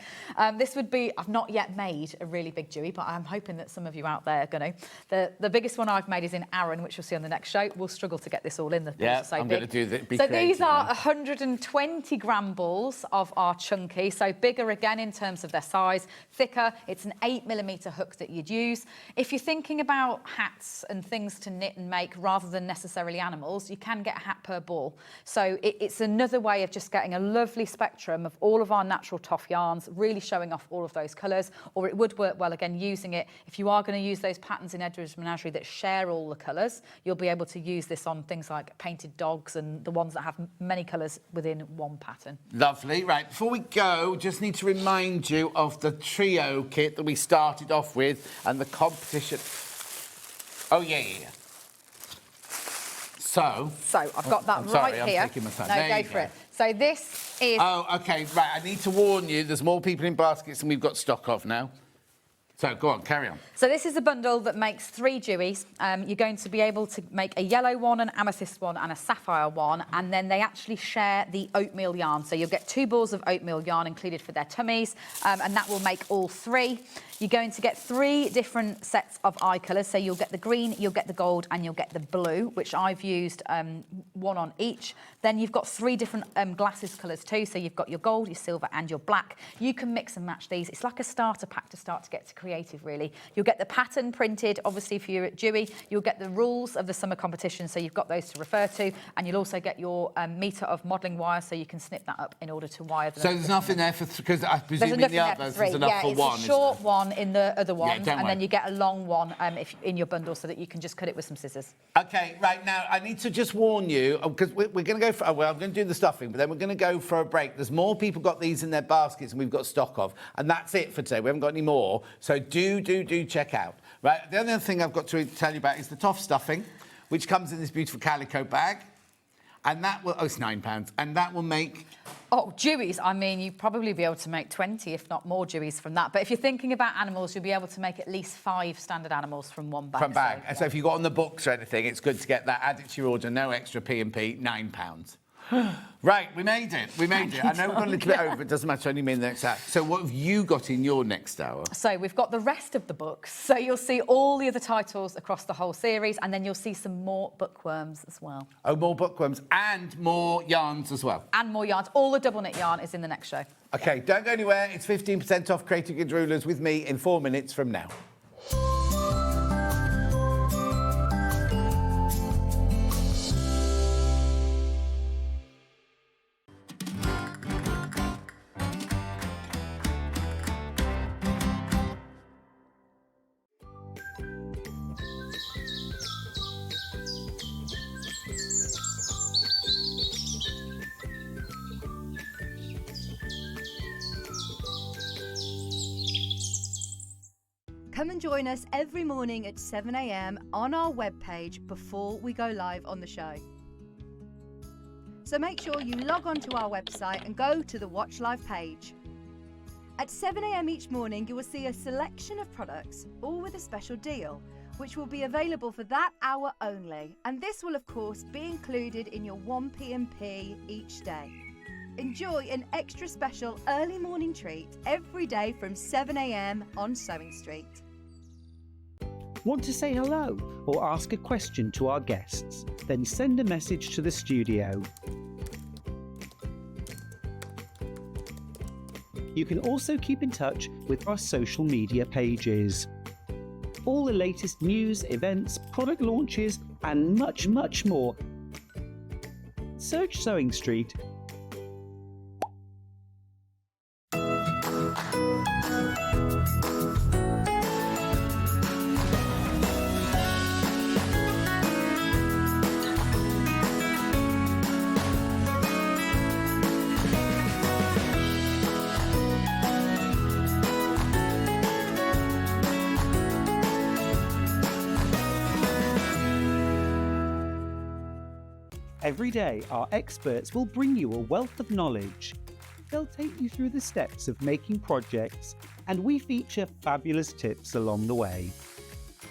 Speaker 2: This would be, I've not yet made a really big dewie, but I'm hoping that some of you out there are going to. The biggest one I've made is in Aran, which you'll see on the next show. We'll struggle to get this all in.
Speaker 4: I'm going to do that.
Speaker 2: So these are 120 gram balls of our chunky. So bigger again in terms of their size, thicker. It's an 8mm hook that you'd use. If you're thinking about hats and things to knit and make rather than necessarily animals, you can get a hat per ball. So it's another way of just getting a lovely spectrum of all of our natural TOFT yarns, really showing off all of those colours. Or it would work well, again, using it, if you are going to use those patterns in Edward's Menagerie that share all the colours, you'll be able to use this on things like painted dogs and the ones that have many colours within one pattern.
Speaker 4: Lovely. Right, before we go, just need to remind you of the trio kit that we started off with and the competition. Oh, yeah. So
Speaker 2: I've got that
Speaker 4: sorry,
Speaker 2: right
Speaker 4: I'm
Speaker 2: here.
Speaker 4: taking my time.
Speaker 2: No,
Speaker 4: There
Speaker 2: go
Speaker 4: you
Speaker 2: for
Speaker 4: go.
Speaker 2: it. So this is...
Speaker 4: Oh, OK, right. I need to warn you, there's more people in baskets than we've got stock of now. So, go on, carry on.
Speaker 2: So this is a bundle that makes 3 dewies. You're going to be able to make a yellow one, an amethyst one, and a sapphire one, and then they actually share the oatmeal yarn. So you'll get 2 balls of oatmeal yarn included for their tummies, and that will make all 3. You're going to get 3 different sets of eye colours. So you'll get the green, you'll get the gold, and you'll get the blue, which I've used 1 on each. Then you've got 3 different glasses colours too. So you've got your gold, your silver, and your black. You can mix and match these. It's like a starter pack to start to get to creative, really. You'll get the pattern printed, obviously, if you're at Dewey. You'll get the rules of the summer competition, so you've got those to refer to. And you'll also get your metre of modelling wire, so you can snip that up in order to wire them.
Speaker 4: So there's nothing there for... Because I presume in the others there's enough for one.
Speaker 2: It's a short one in the other one,
Speaker 4: don't
Speaker 2: and
Speaker 4: worry.
Speaker 2: then you get a long one in your bundle so that you can just cut it with some scissors.
Speaker 4: OK, right, now, I need to just warn you, because we're going to go for... Well, I'm going to do the stuffing, but then we're going to go for a break. There's more people got these in their baskets than we've got stock of, and that's it for today. We haven't got any more, so do check out. Right, the other thing I've got to tell you about is the TOFT stuffing, which comes in this beautiful calico bag, and that will... Oh, it's £9, and that will make...
Speaker 2: Oh, dewies, I mean, you'd probably be able to make 20, if not more dewies from that. But if you're thinking about animals, you'll be able to make at least 5 standard animals from one bag.
Speaker 4: From bag. So if you've got on the books or anything, it's good to get that. Add it to your order, no extra P&P, £9. Right, we made it. We made it. I know we've got a little bit over. It doesn't matter. Only in the next hour. So what have you got in your next hour?
Speaker 2: So we've got the rest of the books. So you'll see all the other titles across the whole series, and then you'll see some more bookworms as well.
Speaker 4: Oh, more bookworms and more yarns as well.
Speaker 2: And more yarns. All the double knit yarn is in the next show.
Speaker 4: OK, don't go anywhere. It's 15% off Creative Kids Rulers with me in 4 minutes from now.
Speaker 6: Come and join us every morning at 7 a.m. on our webpage before we go live on the show. So make sure you log on to our website and go to the Watch Live page. At 7 a.m. each morning, you will see a selection of products, all with a special deal, which will be available for that hour only. And this will, of course, be included in your 1pmp each day. Enjoy an extra special early morning treat every day from 7 a.m. on SewingStreet.
Speaker 7: Want to say hello or ask a question to our guests? Then send a message to the studio. You can also keep in touch with our social media pages. All the latest news, events, product launches, and much, much more. Search SewingStreet. Every day, our experts will bring you a wealth of knowledge. They'll take you through the steps of making projects, and we feature fabulous tips along the way.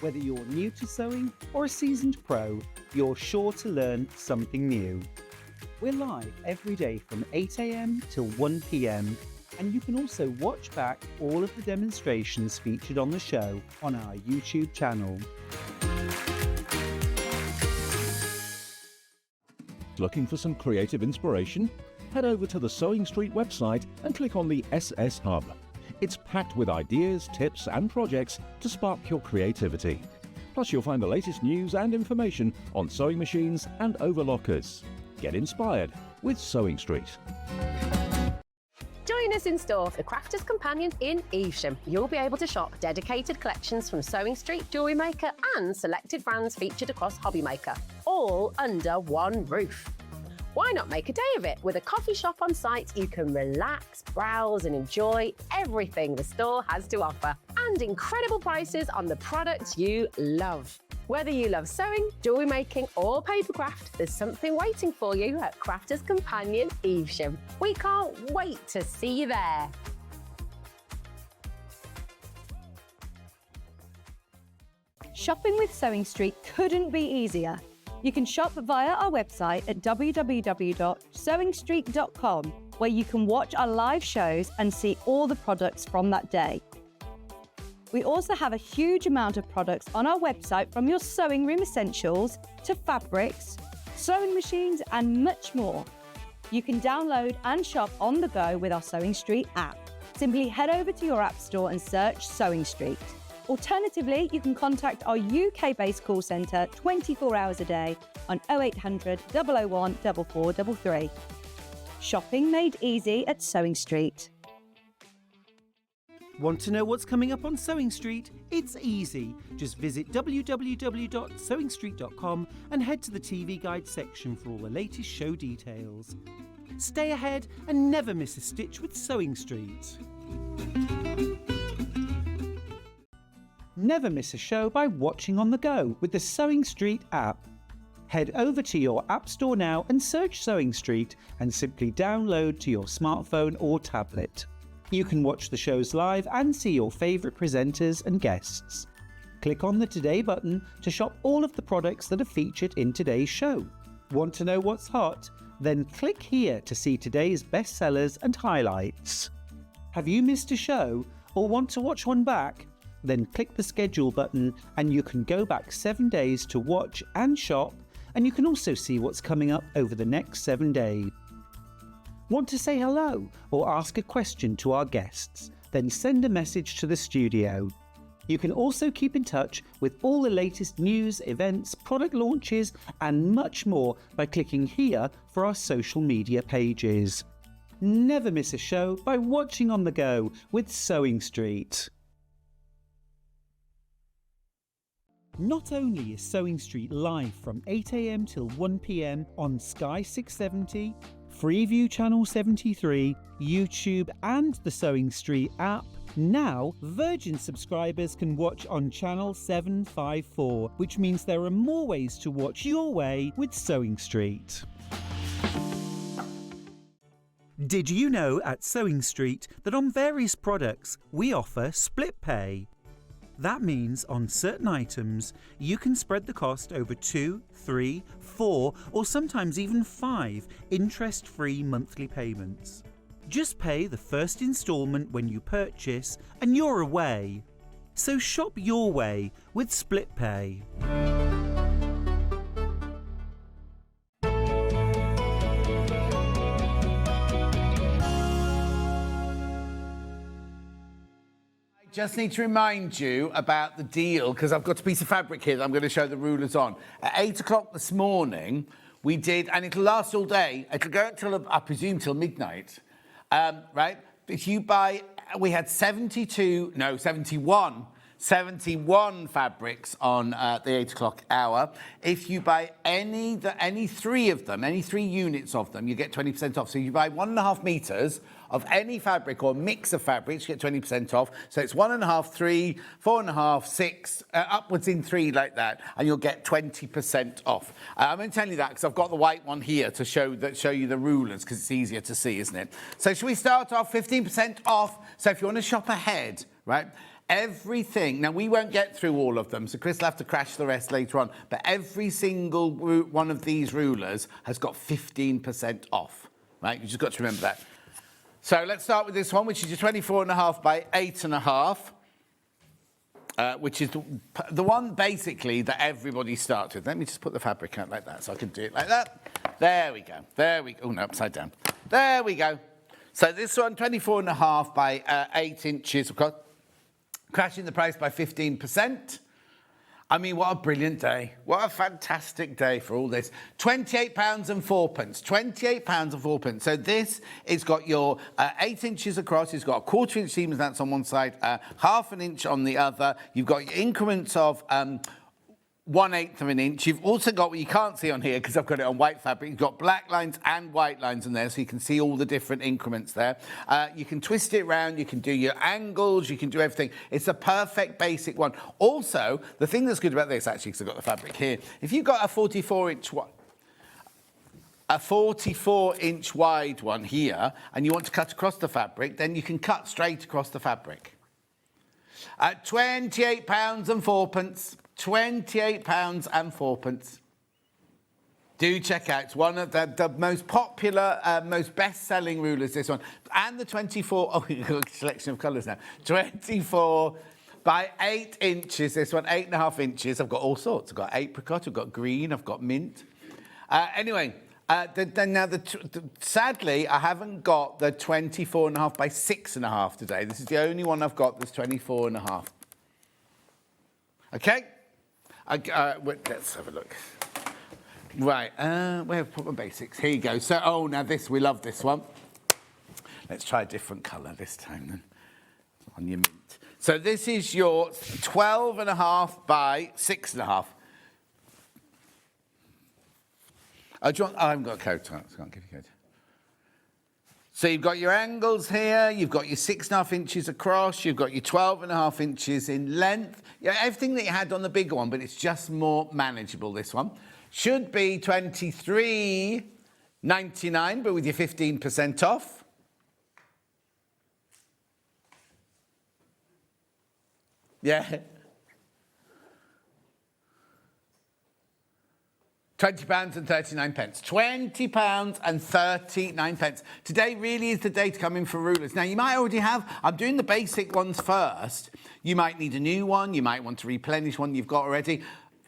Speaker 7: Whether you're new to sewing or a seasoned pro, you're sure to learn something new. We're live every day from 8 a.m. till 1 p.m, and you can also watch back all of the demonstrations featured on the show on our YouTube channel.
Speaker 9: Looking for some creative inspiration? Head over to the SewingStreet website and click on the SS Hub. It's packed with ideas, tips and projects to spark your creativity. Plus you'll find the latest news and information on sewing machines and overlockers. Get inspired with SewingStreet.
Speaker 8: Join us in store, the Crafter's Companion in Evesham. You'll be able to shop dedicated collections from SewingStreet, Jewellery Maker and selected brands featured across Hobby Maker, all under one roof. Why not make a day of it? With a coffee shop on site, you can relax, browse and enjoy everything the store has to offer. And incredible prices on the products you love. Whether you love sewing, jewellery making or papercraft, there's something waiting for you at Crafter's Companion Evesham. We can't wait to see you there.
Speaker 6: Shopping with SewingStreet couldn't be easier. You can shop via our website at www.sewingstreet.com, where you can watch our live shows and see all the products from that day. We also have a huge amount of products on our website, from your sewing room essentials to fabrics, sewing machines and much more. You can download and shop on the go with our SewingStreet app. Simply head over to your app store and search SewingStreet. Alternatively, you can contact our UK-based call centre 24 hours a day on 0800 001 4433. Shopping made easy at SewingStreet.
Speaker 7: Want to know what's coming up on SewingStreet? It's easy. Just visit www.sewingstreet.com and head to the TV Guide section for all the latest show details. Stay ahead and never miss a stitch with SewingStreet. Never miss a show by watching on the go with the SewingStreet app. Head over to your app store now and search SewingStreet and simply download to your smartphone or tablet. You can watch the shows live and see your favourite presenters and guests. Click on the Today button to shop all of the products that are featured in today's show. Want to know what's hot? Then click here to see today's bestsellers and highlights. Have you missed a show or want to watch one back? Then click the schedule button and you can go back 7 days to watch and shop, and you can also see what's coming up over the next 7 days. Want to say hello or ask a question to our guests? Then send a message to the studio. You can also keep in touch with all the latest news, events, product launches and much more by clicking here for our social media pages. Never miss a show by watching on the go with SewingStreet. Not only is SewingStreet live from 8 AM till 1 PM on Sky 670, Freeview Channel 73, YouTube and the SewingStreet app, now Virgin subscribers can watch on Channel 754, which means there are more ways to watch your way with SewingStreet. Did you know at SewingStreet that on various products we offer split pay? That means on certain items, you can spread the cost over 2, 3, 4, or sometimes even 5 interest-free monthly payments. Just pay the first instalment when you purchase and you're away. So shop your way with split pay.
Speaker 4: Just need to remind you about the deal, because I've got a piece of fabric here that I'm going to show the rulers on. At 8 o'clock this morning, we did, and it'll last all day. It'll go until, I presume, till midnight, right? If you buy, we had 71 fabrics on the 8 o'clock hour. If you buy any 3 of them, any 3 units of them, you get 20% off. So you buy 1.5 meters of any fabric or mix of fabrics, you get 20% off. So it's 1.5, 3, 4.5, 6, upwards in 3 like that, and you'll get 20% off. I'm going to tell you that because I've got the white one here to show you the rulers, because it's easier to see, isn't it? So should we start off 15% off? So if you want to shop ahead, right? Everything, now we won't get through all of them, so Chris will have to crash the rest later on, but every single one of these rulers has got 15% off, right? You just got to remember that. So let's start with this one, which is your 24.5 by 8.5, which is the one basically that everybody starts with. Let me just put the fabric out like that so I can do it like that. There we go. There we go. Oh, no, upside down. There we go. So this one, 24.5 by 8 inches, of course, crashing the price by 15%. I mean, what a brilliant day. What a fantastic day for all this. £28 and 4 pence. £28 and 4 pence. So this, it's got your 8 inches across. It's got a 1/4 inch seam, that's on one side, 1/2 inch on the other. You've got your increments of 1/8 of an inch. You've also got what you can't see on here because I've got it on white fabric. You've got black lines and white lines in there, so you can see all the different increments there. You can twist it around, you can do your angles, you can do everything. It's a perfect basic one. Also, the thing that's good about this, actually, because I've got the fabric here, if you've got a 44-inch wide one here, and you want to cut across the fabric, then you can cut straight across the fabric. At £28 and 4 pence. £28 and 4 pence. Do check out. It's one of the most popular, most best-selling rulers, this one. And the 24, oh, you've got a selection of colours now. 24 by 8 inches, this one, 8.5 inches. I've got all sorts. I've got apricot, I've got green, I've got mint. Anyway, sadly, I haven't got the 24.5 by 6.5 today. This is the only one I've got that's 24.5. Okay? Let's have a look. Right, where have I put my basics? Here you go. So, oh, now this, we love this one. Let's try a different colour this time then. On your mint. So this is your 12.5 by 6.5. Oh, I haven't got a coat on, so I can't give you a coat. So you've got your angles here, you've got your 6.5 inches across, you've got your 12.5 inches in length. Yeah, everything that you had on the bigger one, but it's just more manageable, this one. Should be $23.99, but with your 15% off. Yeah. £20.39. £20.39. Today really is the day to come in for rulers. Now, you might already have, I'm doing the basic ones first. You might need a new one. You might want to replenish one you've got already.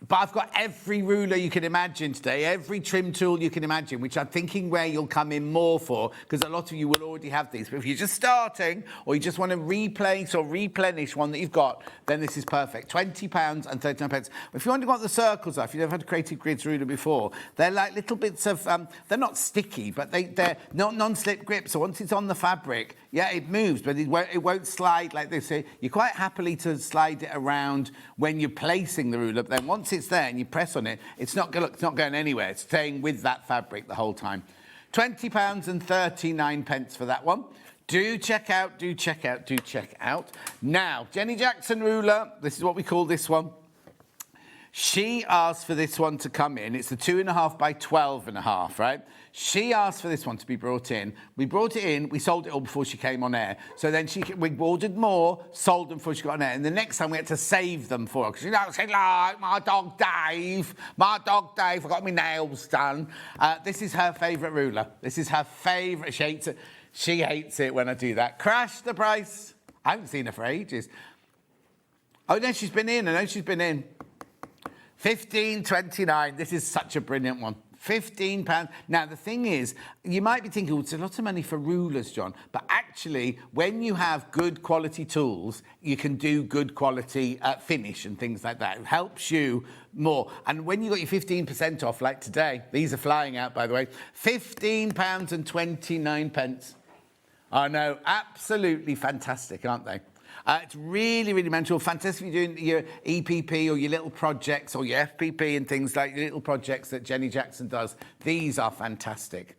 Speaker 4: But I've got every ruler you can imagine today, every trim tool you can imagine, which I'm thinking where you'll come in more for, because a lot of you will already have these. But if you're just starting, or you just want to replace or replenish one that you've got, then this is perfect. £20.39. If you want to go on the circles, if you've never had a creative grids ruler before, they're like little bits of, they're not sticky, but they're not non-slip grip. So once it's on the fabric, yeah, it moves, but it won't slide like this. So you're quite happily to slide it around when you're placing the ruler, but then once it's there and you press on it, it's not going anywhere. It's staying with that fabric the whole time. £20.39 for that one. Do check out. Now, Jenny Jackson ruler, this is what we call this one. She asked for this one to come in. It's the 2.5 by 12.5, right? She asked for this one to be brought in. We brought it in. We sold it all before she came on air. So then we ordered more, sold them before she got on air. And the next time we had to save them for her. Because she said, like, my dog Dave, I got my nails done. This is her favourite ruler. This is her favourite. She hates it. She hates it when I do that. Crash the price. I haven't seen her for ages. Oh, no, she's been in. I know she's been in. £15.29. This is such a brilliant one. £15. Now, the thing is, you might be thinking, well, it's a lot of money for rulers, John. But actually, when you have good quality tools, you can do good quality finish and things like that. It helps you more. And when you got your 15% off, like today, these are flying out, by the way, £15.29. I know, absolutely fantastic, aren't they? It's really, really mental. Fantastic if you're doing your EPP or your little projects or your FPP and things like your little projects that Jenny Jackson does. These are fantastic.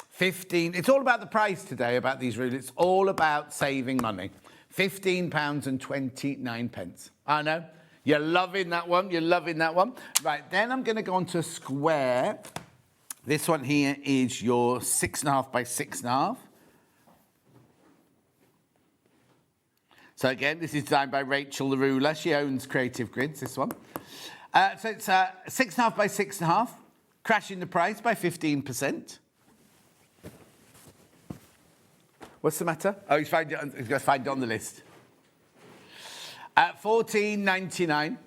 Speaker 4: 15. It's all about the price today, about these rulers. It's all about saving money. £15.29. I know. You're loving that one. You're loving that one. Right, then I'm going to go on to a square. This one here is your 6.5 by 6.5. So again, this is designed by Rachel the ruler. She owns Creative Grids, this one. So it's 6.5 by 6.5, crashing the price by 15%. What's the matter? Oh, he's got to find it on the list. £14.99.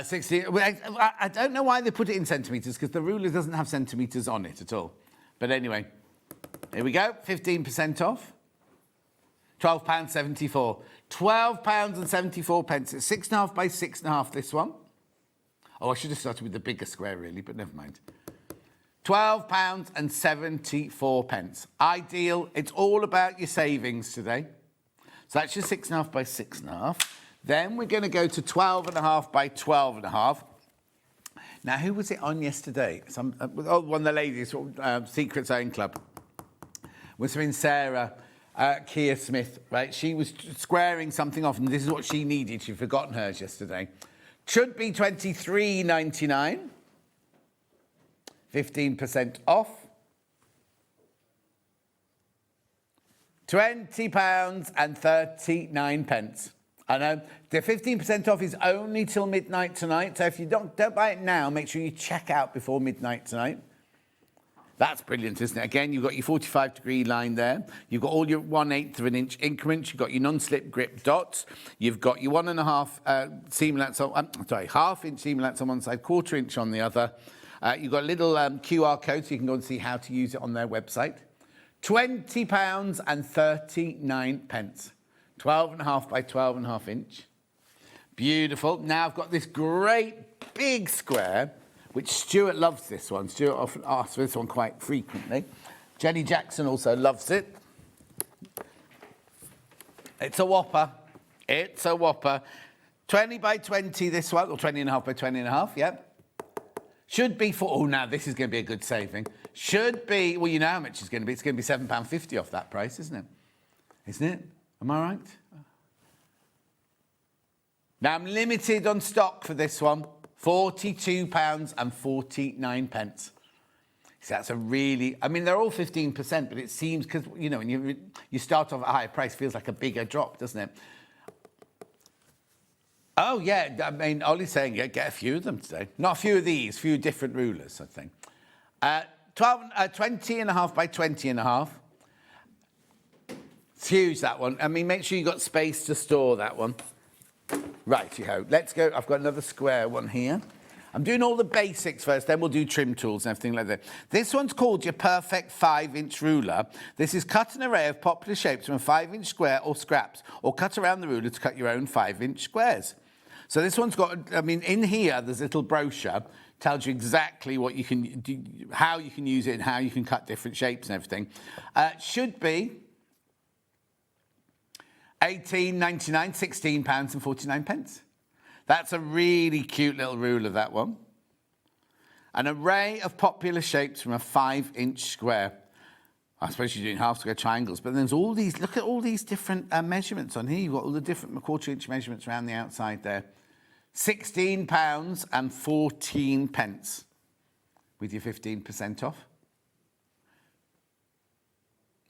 Speaker 4: 60. I don't know why they put it in centimetres, because the ruler doesn't have centimetres on it at all. But anyway. Here we go, 15% off. £12.74. £12.74. It's 6.5 by 6.5, this one. Oh, I should have started with the bigger square, really, but never mind. £12.74. Ideal. It's all about your savings today. So that's your 6.5 by 6.5. Then we're going to go to 12.5 by 12.5. Now, who was it on yesterday? One of the ladies, Secret Zone Club. Was in Sarah Keir Smith, right? She was squaring something off, and this is what she needed. She'd forgotten hers yesterday. Should be £23.99. 15% off. £20.39. I know. The 15% off is only till midnight tonight. So if you don't buy it now, make sure you check out before midnight tonight. That's brilliant, isn't it? Again, you've got your 45-degree line there. You've got all your 1/8 of an inch increments. You've got your non-slip grip dots. You've got your 1.5 seam allowance, half-inch seam allowance on one side, 1/4 inch on the other. You've got a little QR code so you can go and see how to use it on their website. £20.39. 12.5 by 12.5 inch. Beautiful. Now I've got this great big square, which Stuart loves this one. Stuart often asks for this one quite frequently. Jenny Jackson also loves it. It's a whopper. It's a whopper. 20 by 20, this one, or 20.5 by 20.5, yep. Should be for, oh, now this is going to be a good saving. Should be, well, you know how much it's going to be. It's going to be £7.50 off that price, isn't it? Isn't it? Am I right? Now, I'm limited on stock for this one. £42.49. So that's a really, I mean, they're all 15%, but it seems, because, you know, when you start off at a higher price, it feels like a bigger drop, doesn't it? Oh, yeah. I mean, Ollie's saying, yeah, get a few of them today. Not a few of these, a few different rulers, I think. 20 and a half by 20 and a half. It's huge, that one. I mean, make sure you've got space to store that one. Righty-ho. Let's go. I've got another square one here. I'm doing all the basics first, then we'll do trim tools and everything like that. This one's called your perfect 5-inch ruler. This is cut an array of popular shapes from a 5-inch square or scraps, or cut around the ruler to cut your own 5-inch squares. So this one's got, I mean, in here, there's a little brochure, tells you exactly what you can do, how you can use it and how you can cut different shapes and everything. Should be £18.99, £16.49. That's a really cute little ruler, that one. An array of popular shapes from a 5-inch square. I suppose you're doing half square triangles, but there's all these, look at all these different measurements on here. You've got all the different 1/4-inch measurements around the outside there. £16.14 with your 15% off.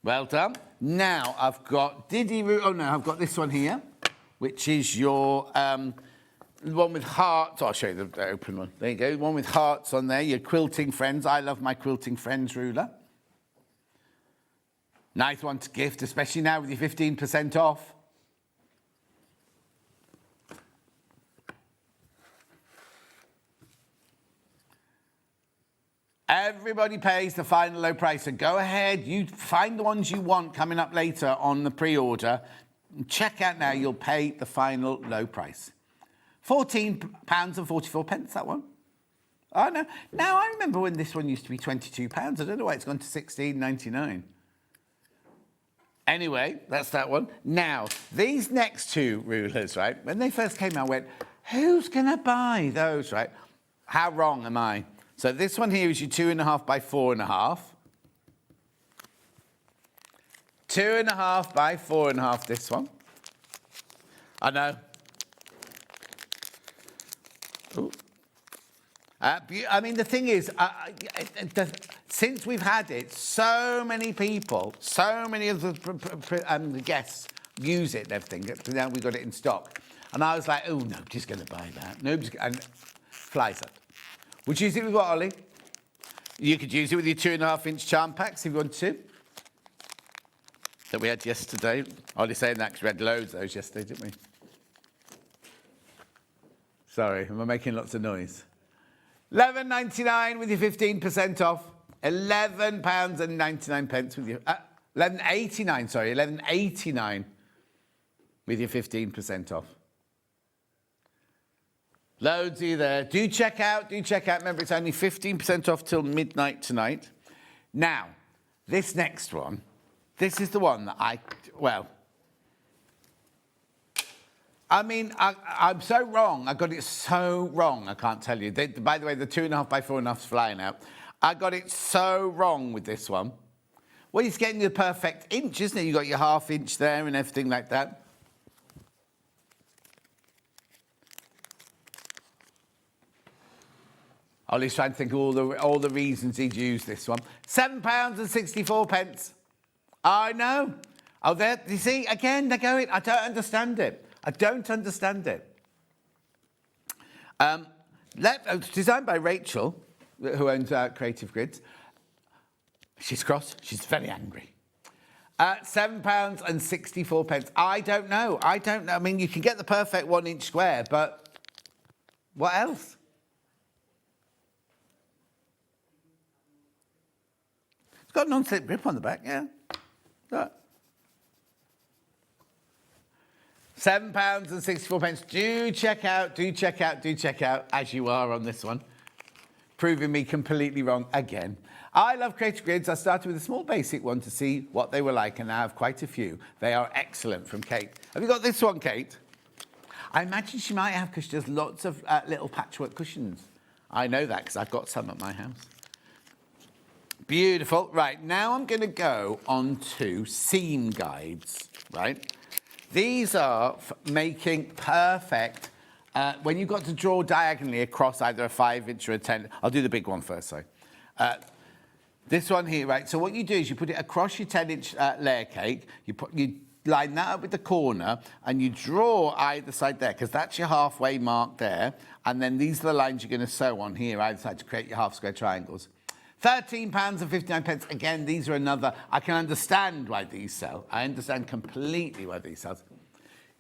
Speaker 4: Well done. Now I've got I've got this one here, which is your the one with hearts. I'll show you the open one. There you go. One with hearts on there. Your quilting friends. I love my quilting friends ruler. Nice one to gift, especially now with your 15% off. Everybody pays the final low price. So go ahead. You find the ones you want coming up later on the pre-order. Check out now. You'll pay the final low price. £14.44, that one. Oh, no. Now, I remember when this one used to be £22. I don't know why it's gone to £16.99. Anyway, that's that one. Now, these next two rulers, right, when they first came out, I went, who's going to buy those, right? How wrong am I? So this one here is your 2.5 by 4.5. 2.5 by 4.5, this one. I know. Ooh. I mean, the thing is, since we've had it, so many people, so many of the guests use it and everything. Now we've got it in stock. And I was like, oh, nobody's going to buy that. And flies up. Would you use it with what, Ollie? You could use it with your 2.5-inch charm packs if you wanted to. That we had yesterday. Ollie's saying that because we had loads of those yesterday, didn't we? Sorry, am I making lots of noise? £11.99 with your 15% off. £11.99 with your... £11.89, sorry. £11.89 with your 15% off. Loads of you there. Do check out. Remember, it's only 15% off till midnight tonight. Now, this next one, this is the one that I'm so wrong. I got it so wrong, I can't tell you. By the way, the 2.5 by 4.5's flying out. I got it so wrong with this one. Well, it's getting the perfect inch, isn't it? You got your 1/2 inch there and everything like that. Ollie's trying to think of all the reasons he'd use this one. £7.64. I know. Oh, there. You see, again, they're going. I don't understand it. It's designed by Rachel, who owns Creative Grids. She's cross. She's very angry. £7.64. I don't know. I mean, you can get the perfect 1-inch square, but what else? It's got a non-slip grip on the back, yeah. Look. £7.64. Do check out, as you are on this one. Proving me completely wrong again. I love Creative Grids. I started with a small basic one to see what they were like, and I have quite a few. They are excellent from Kate. Have you got this one, Kate? I imagine she might have, because she does lots of little patchwork cushions. I know that, because I've got some at my house. Beautiful. Right, now I'm going to go on to seam guides, right? These are making perfect, when you've got to draw diagonally across either a 5-inch or a 10. I'll do the big one first, sorry. This one here, right? So what you do is you put it across your 10-inch layer cake. You line that up with the corner and you draw either side there, because that's your halfway mark there. And then these are the lines you're going to sew on here either side to create your half square triangles. £13.59. Again, these are another, I can understand why these sell. I understand completely why these sell.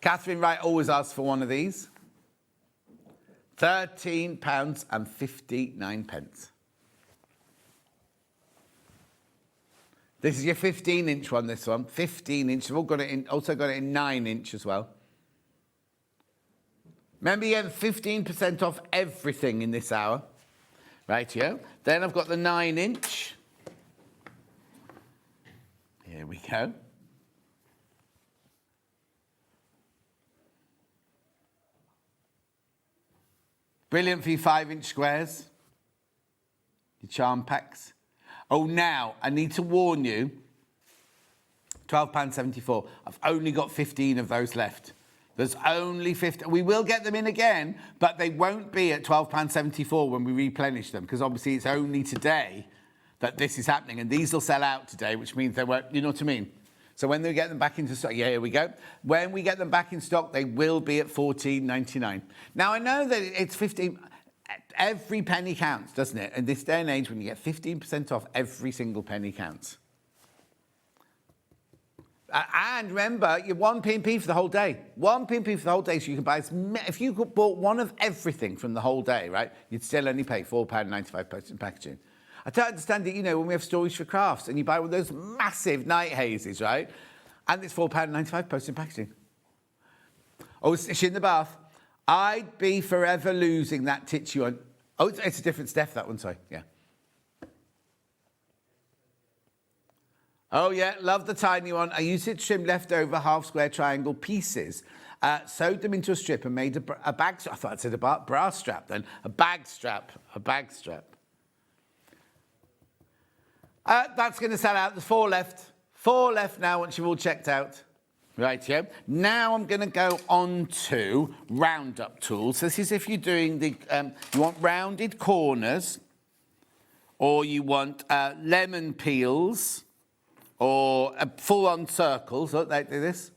Speaker 4: Catherine Wright always asks for one of these. £13.59. This is your 15-inch one, this one. 15-inch. We've all got it in, also got it in 9-inch as well. Remember, you get 15% off everything in this hour. Right here. Then I've got the 9-inch. Here we go. Brilliant for your 5-inch squares. Your charm packs. Oh, now, I need to warn you, £12.74. I've only got 15 of those left. There's only 15. We will get them in again, but they won't be at £12.74 when we replenish them, because obviously it's only today that this is happening, and these will sell out today, which means they won't, you know what I mean? So when they get them back into stock, yeah, here we go. When we get them back in stock, they will be at £14.99. Now, I know that it's 15... Every penny counts, doesn't it? In this day and age, when you get 15% off, every single penny counts. And remember, you're 1p&p for the whole day. 1p&p for the whole day, so you can buy... If you bought one of everything from the whole day, right, you'd still only pay £4.95 postage and packaging. I don't understand it, you know, when we have Stories for Crafts and you buy one of those massive night hazes, right, and it's £4.95 postage and packaging. Oh, it's in the bath. I'd be forever losing that tissue on... Oh, it's a different Steph, that one, sorry, yeah. Oh, yeah, love the tiny one. I used it to trim leftover half-square triangle pieces, sewed them into a strip and made a bag... I thought it said a bra strap then. A bag strap. That's going to sell out. There's 4 left. 4 left now once you've all checked out. Right, yeah. Now I'm going to go on to round-up tools. This is if you're doing the... you want rounded corners, or you want lemon peels, or full-on circles. Look, they do this.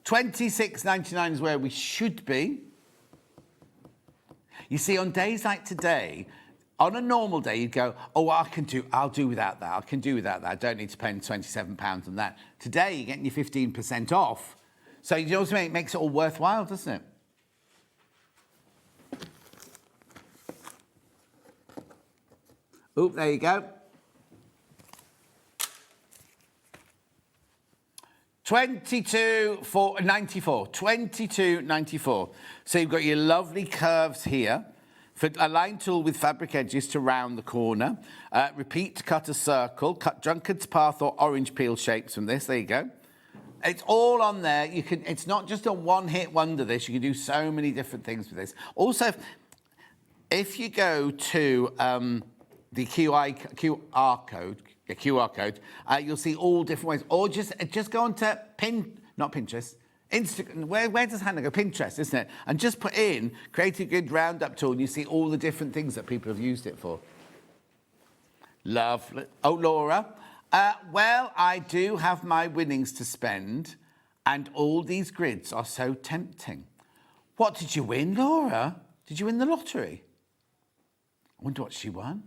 Speaker 4: £26.99 is where we should be. You see, on days like today... On a normal day, you'd go, oh, I'll do without that. I can do without that. I don't need to spend £27 on that. Today, you're getting your 15% off. So, you know what I mean? It makes it all worthwhile, doesn't it? Oop, there you go. £22.94. So, you've got your lovely curves here. For a line tool with fabric edges to round the corner. Repeat to cut a circle. Cut drunkard's path or orange peel shapes from this. There you go. It's all on there. You can. It's not just a one-hit wonder, this. You can do so many different things with this. Also, if you go to the QR code, you'll see all different ways. Or just go on to Pinterest. Instagram, where does Hannah go? Pinterest, isn't it? And just put in create a good roundup tool and you see all the different things that people have used it for. Lovely. Oh, Laura. Well, I do have my winnings to spend and all these grids are so tempting. What did you win, Laura? Did you win the lottery? I wonder what she won.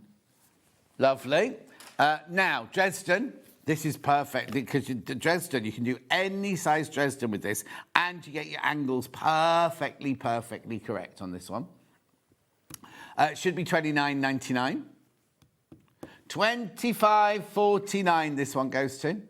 Speaker 4: Lovely. Now, Dresden. This is perfect because Dresden, you can do any size Dresden with this and you get your angles perfectly correct on this one. It should be $29.99. $25.49 this one goes to.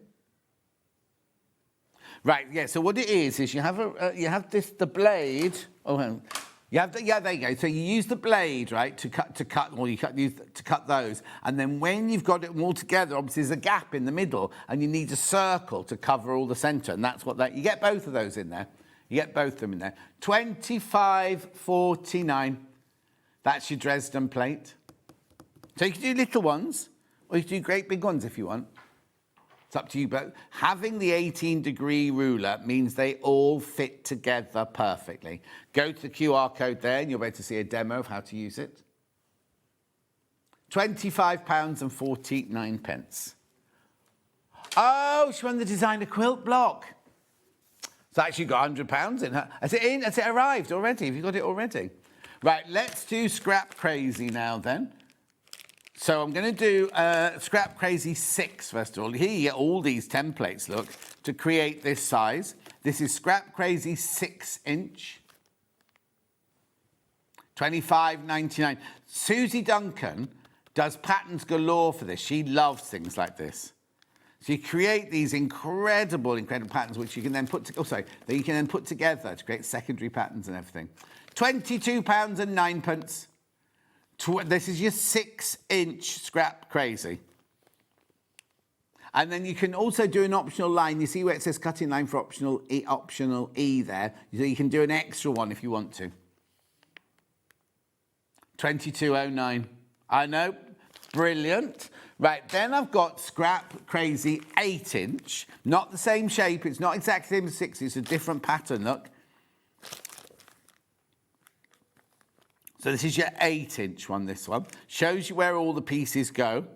Speaker 4: Right, yeah, so what it is you have the blade. Oh, yeah, there you go. So you use the blade, right, to cut, or you use to cut those. And then when you've got it all together, obviously there's a gap in the middle, and you need a circle to cover all the centre. And that's what you get both of those in there. You get both of them in there. $25.49. That's your Dresden plate. So you can do little ones, or you can do great big ones if you want. It's up to you, but having the 18-degree ruler means they all fit together perfectly. Go to the QR code there and you'll be able to see a demo of how to use it. £25.49. Oh, she won the designer quilt block. It's actually got £100 in her. Has it in? Has it arrived already? Have you got it already? Right, let's do Scrap Crazy now then. So I'm going to do Scrap Crazy 6 first of all. Here you get all these templates, look, to create this size. This is Scrap Crazy 6-inch. $25.99. Susie Duncan does patterns galore for this. She loves things like this. So you create these incredible patterns, which you can then put that you can then put together to create secondary patterns and everything. £22.09. This is your 6-inch Scrap Crazy. And then you can also do an optional line. You see where it says cutting line for optional E there? So you can do an extra one if you want to. £22.09. I know, brilliant. Right, then I've got Scrap Crazy 8-inch. Not the same shape, it's not exactly the same as 6, it's a different pattern, look. So this is your 8-inch one, this one. Shows you where all the pieces go.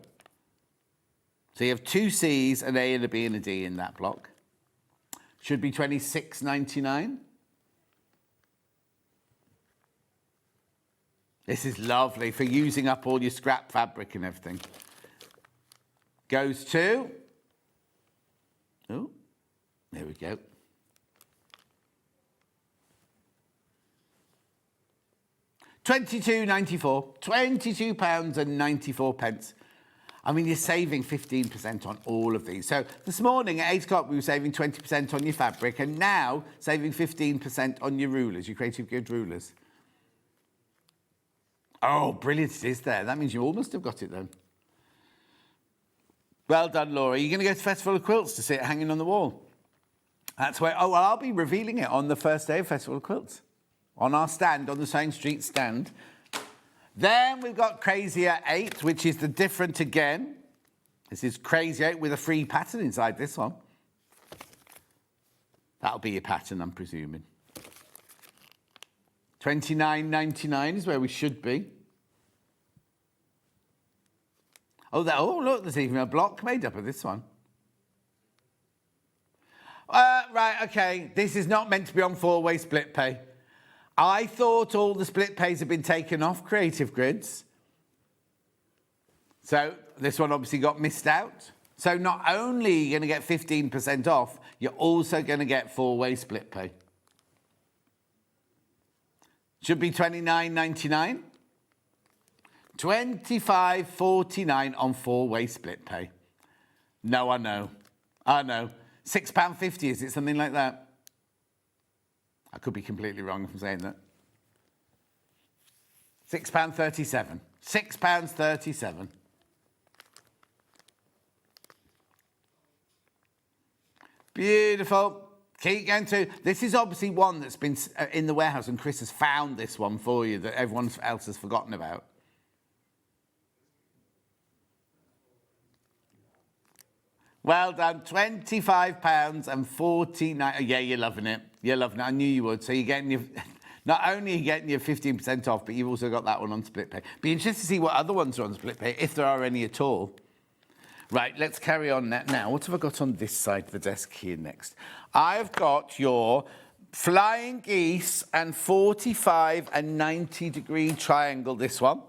Speaker 4: So you have 2 C's, an A and a B and a D in that block. Should be $26.99. This is lovely for using up all your scrap fabric and everything. Goes to... Oh, there we go. £22.94. £22.94. I mean, you're saving 15% on all of these. So this morning at 8 o'clock, we were saving 20% on your fabric, and now saving 15% on your rulers, your Creative Good rulers. Oh, brilliant it is there. That means you almost have got it then. Well done, Laura. You're going to go to Festival of Quilts to see it hanging on the wall. That's where... Oh, well, I'll be revealing it on the first day of Festival of Quilts. On our stand, on the SewingStreet stand. Then we've got Crazier 8, which is the different again. This is Crazy 8 with a free pattern inside this one. That'll be your pattern, I'm presuming. $29.99 is where we should be. Oh, look, there's even a block made up of this one. Right, OK. This is not meant to be on 4-way split pay. I thought all the split pays had been taken off Creative Grids. So this one obviously got missed out. So not only are you going to get 15% off, you're also going to get 4-way split pay. Should be $29.99. $25.49 on 4-way split pay. No, I know. £6.50, is it something like that? I could be completely wrong if I'm saying that. £6.37. £6.37. Beautiful. Keep going to... This is obviously one that's been in the warehouse, and Chris has found this one for you that everyone else has forgotten about. Well done, £25.49. Yeah, you're loving it. You're loving it. I knew you would. So you're getting your... Not only are you getting your 15% off, but you've also got that one on split pay. Be interested to see what other ones are on split pay, if there are any at all. Right, let's carry on now. What have I got on this side of the desk here next? I've got your Flying Geese and 45 and 90 degree triangle, this one.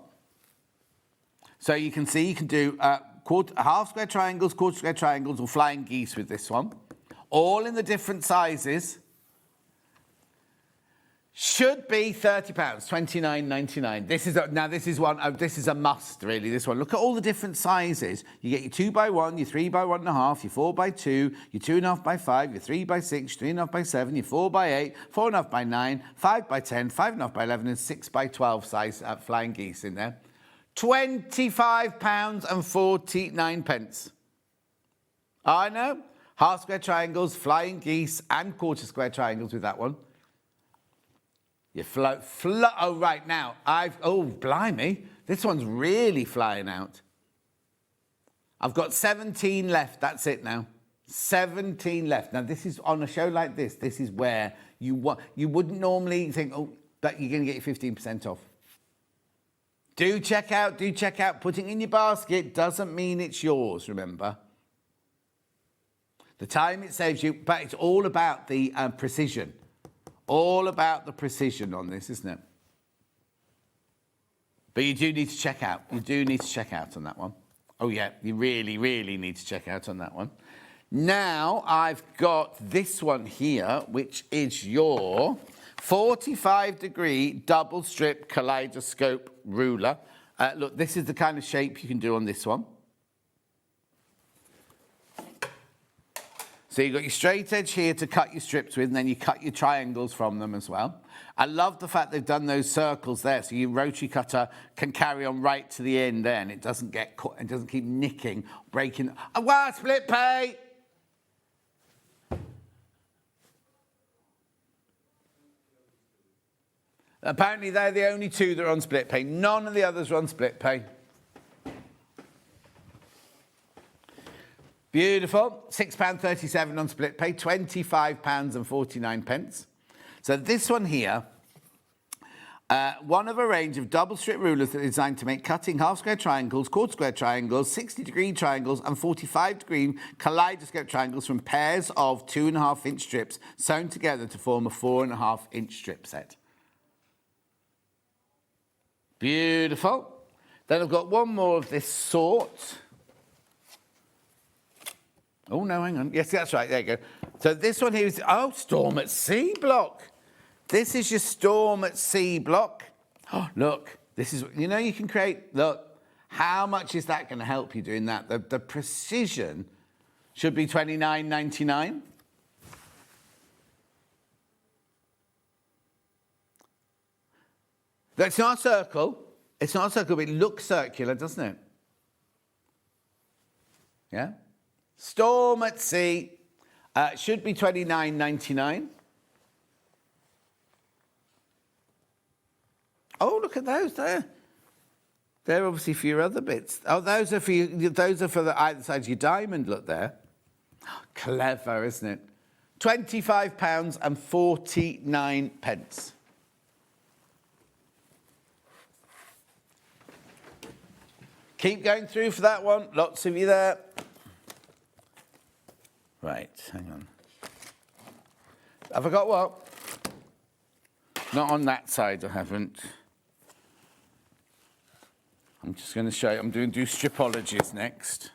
Speaker 4: So you can see you can do... half square triangles, quarter square triangles, or flying geese with this one. All in the different sizes. Should be £30, $29.99. This is this is a must, really, this one. Look at all the different sizes. You get your 2x1, your 3x1.5, your 4x2, your 2.5x5, your 3x6, 3.5x7, your 4x8, 4.5x9, 5x10, 5.5x11, and 6x12 size flying geese in there. £25.49. I know. Half square triangles, flying geese, and quarter square triangles with that one. You oh, right now. Oh, blimey. This one's really flying out. I've got 17 left. That's it now. 17 left. Now, this is on a show like this. This is where you wouldn't normally think, oh, but you're going to get your 15% off. Do check out. Putting it in your basket doesn't mean it's yours, remember. The time it saves you, but it's all about the precision. All about the precision on this, isn't it? But you do need to check out. You do need to check out on that one. Oh, yeah, you really, really need to check out on that one. Now, I've got this one here, which is your 45-degree double strip kaleidoscope ruler. Look, this is the kind of shape you can do on this one. So you've got your straight edge here to cut your strips with, and then you cut your triangles from them as well. I love the fact they've done those circles there, so your rotary cutter can carry on right to the end there, and it doesn't get caught, it doesn't keep nicking, breaking. Oh, wow, split pay! Apparently they're the only two that are on split pay. None of the others are on split pay. Beautiful. £6.37 on split pay, £25.49. So this one here, one of a range of double strip rulers that are designed to make cutting half square triangles, quarter square triangles, 60-degree triangles, and 45-degree kaleidoscope triangles from pairs of 2.5-inch strips sewn together to form a 4.5-inch strip set. Beautiful. Then I've got one more of this sort. Oh, no, hang on. Yes, that's right. There you go. So this one here is, oh, Storm at Sea block. This is your Storm at Sea block. Oh, look, this is, you know, you can create, look, how much is that going to help you doing that? The precision should be $29.99. It's not a circle. It's not a circle, but it looks circular, doesn't it? Yeah? Storm at Sea should be $29.99. Oh, look at those there. They're obviously for your other bits. Oh, those are for you, those are for the either side of your diamond. Look there. Oh, clever, isn't it? £25.49. Keep going through for that one. Lots of you there. Right, hang on. Have I got what? Not on that side, I haven't. I'm just going to show you. I'm going to do stripologies next.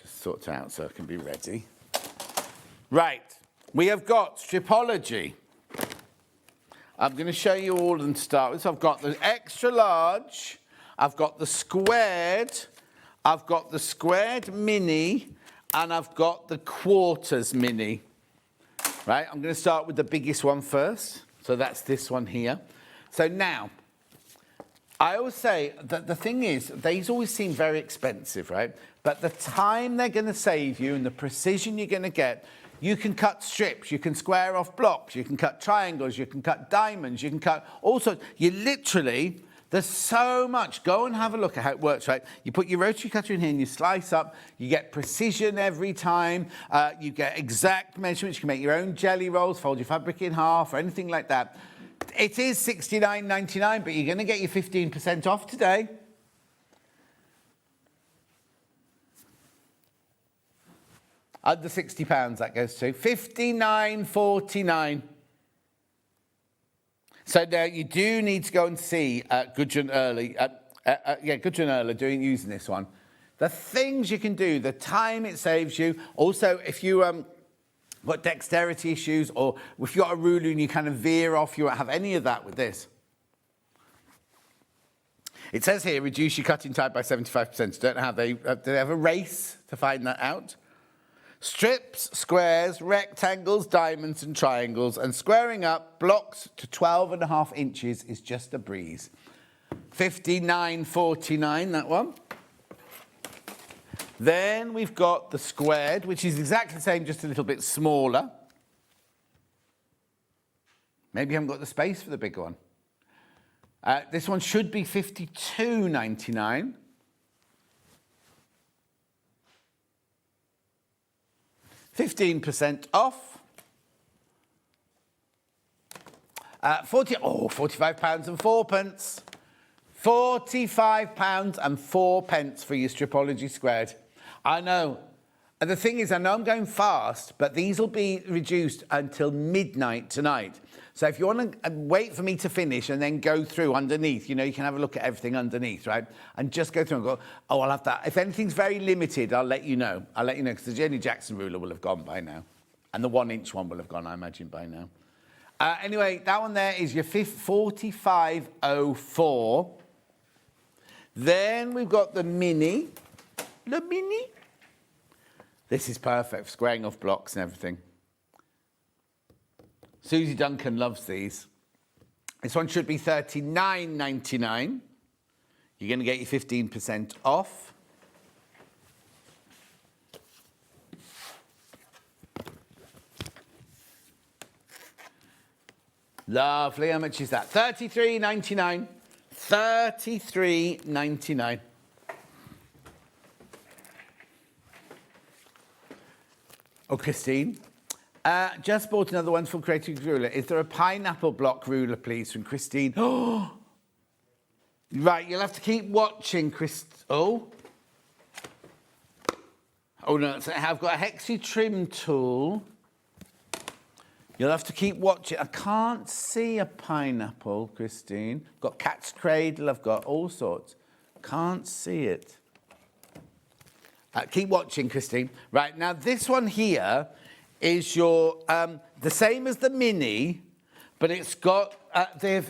Speaker 4: Just sort it out so I can be ready. Right, we have got stripology. I'm going to show you all of them to start with. So I've got the extra large, I've got the squared, I've got the squared mini, and I've got the quarters mini. Right, I'm going to start with the biggest one first. So that's this one here. So now, I always say that the thing is, these always seem very expensive, right? But the time they're going to save you and the precision you're going to get, you can cut strips, you can square off blocks, you can cut triangles, you can cut diamonds, you can cut all sorts. You literally, there's so much. Go and have a look at how it works, right? You put your rotary cutter in here and you slice up. You get precision every time. You get exact measurements. You can make your own jelly rolls, fold your fabric in half or anything like that. It is $69.99, but you're going to get your 15% off today. Under £60 that goes to $59.49. So now you do need to go and see Gudrun Early. Gudrun Early using this one. The things you can do, the time it saves you. Also, if you got dexterity issues, or if you've got a ruler and you kind of veer off, you won't have any of that with this. It says here, reduce your cutting time by 75%. Don't know how do they have a race to find that out? Strips, squares, rectangles, diamonds and triangles, and squaring up blocks to 12.5 inches is just a breeze. $59.49, that one. Then we've got the squared, which is exactly the same, just a little bit smaller. Maybe you haven't got the space for the bigger one. This one should be $52.99. £15% off. £45.04. £45.04 for your stripology squared. I know. And the thing is, I know I'm going fast, but these will be reduced until midnight tonight. So if you want to wait for me to finish and then go through underneath, you know, you can have a look at everything underneath, right? And just go through and go, oh, I'll have that. If anything's very limited, I'll let you know. I'll let you know, because the Jenny Jackson ruler will have gone by now. And the 1-inch one will have gone, I imagine, by now. Anyway, that one there is your 4504. Then we've got the mini. The mini. This is perfect for squaring off blocks and everything. Susie Duncan loves these. This one should be $39.99. You're going to get your 15% off. Lovely. How much is that? $33.99. $33.99. Oh, Christine. Just bought another one from Creative Ruler. Is there a pineapple block ruler, please, from Christine? Oh, right. You'll have to keep watching, Chris. Oh, no. So I've got a Hexie trim tool. You'll have to keep watching. I can't see a pineapple, Christine. I've got cat's cradle. I've got all sorts. Can't see it. Keep watching, Christine. Right, now this one here is your, the same as the mini, but it's got the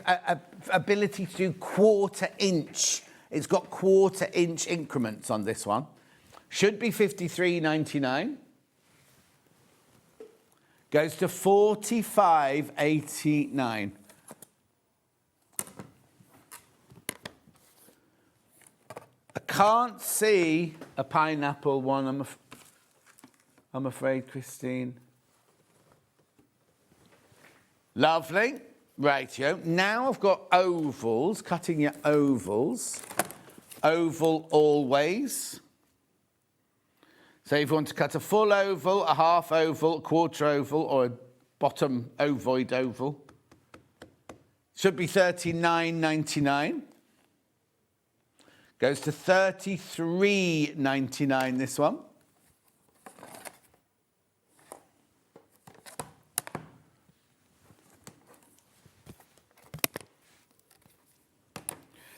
Speaker 4: ability to do 1/4 inch. It's got 1/4 inch increments on this one. Should be $53.99. Goes to $45.89. I can't see a pineapple one, I'm afraid, Christine. Lovely. Rightio. Now I've got ovals, cutting your ovals. Oval always. So if you want to cut a full oval, a half oval, a quarter oval, or a bottom ovoid oval, should be $39.99. Goes to $33.99, this one.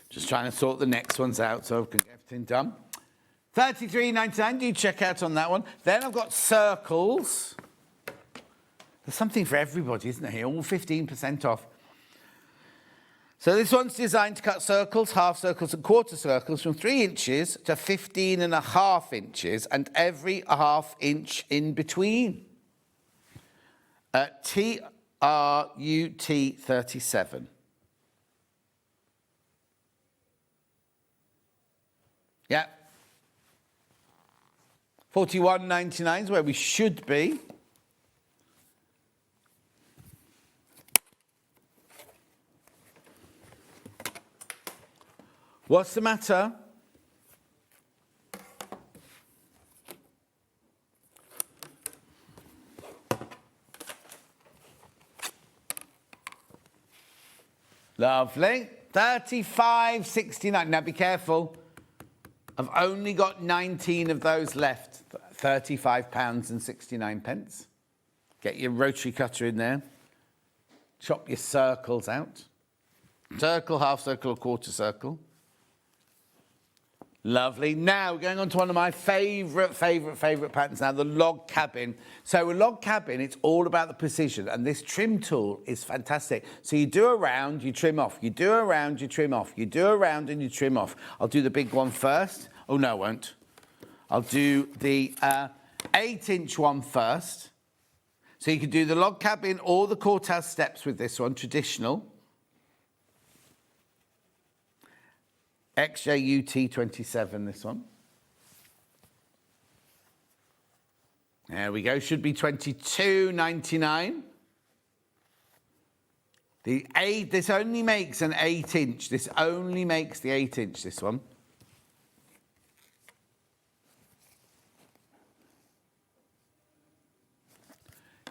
Speaker 4: Just trying to sort the next ones out so I can get everything done. $33.99, do check out on that one. Then I've got circles. There's something for everybody, isn't there, here? All 15% off. So this one's designed to cut circles, half circles and quarter circles from 3 inches to 15.5 inches and every half inch in between. TRUT 37. Yeah. $41.99 is where we should be. What's the matter? Lovely. $35.69. Now be careful. I've only got 19 of those left. £35.69. Get your rotary cutter in there. Chop your circles out. Circle, half circle, or quarter circle. Lovely. Now, going on to one of my favourite patterns now, the log cabin. So a log cabin, it's all about the precision, and this trim tool is fantastic. So you do a round, you trim off. You do a round, you trim off. You do a round and you trim off. I'll do the big one first. Oh, no, I won't. I'll do the 8-inch one first. So you can do the log cabin or the courthouse steps with this one, traditional. XJUT 27, this one. There we go, should be $22.99. This only makes an 8-inch. This only makes the 8-inch, this one.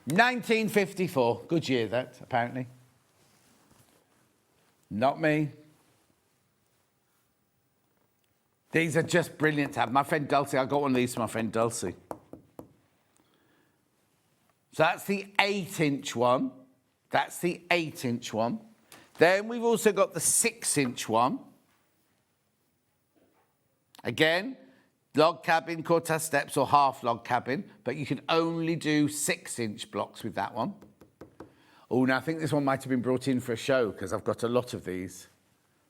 Speaker 4: $19.54. Good year, that, apparently. Not me. These are just brilliant to have. My friend Dulcie, I got one of these for my friend Dulcie. So that's the 8-inch one. That's the 8-inch one. Then we've also got the 6-inch one. Again, log cabin, quarter steps or half log cabin, but you can only do 6-inch blocks with that one. Oh, now I think this one might have been brought in for a show because I've got a lot of these.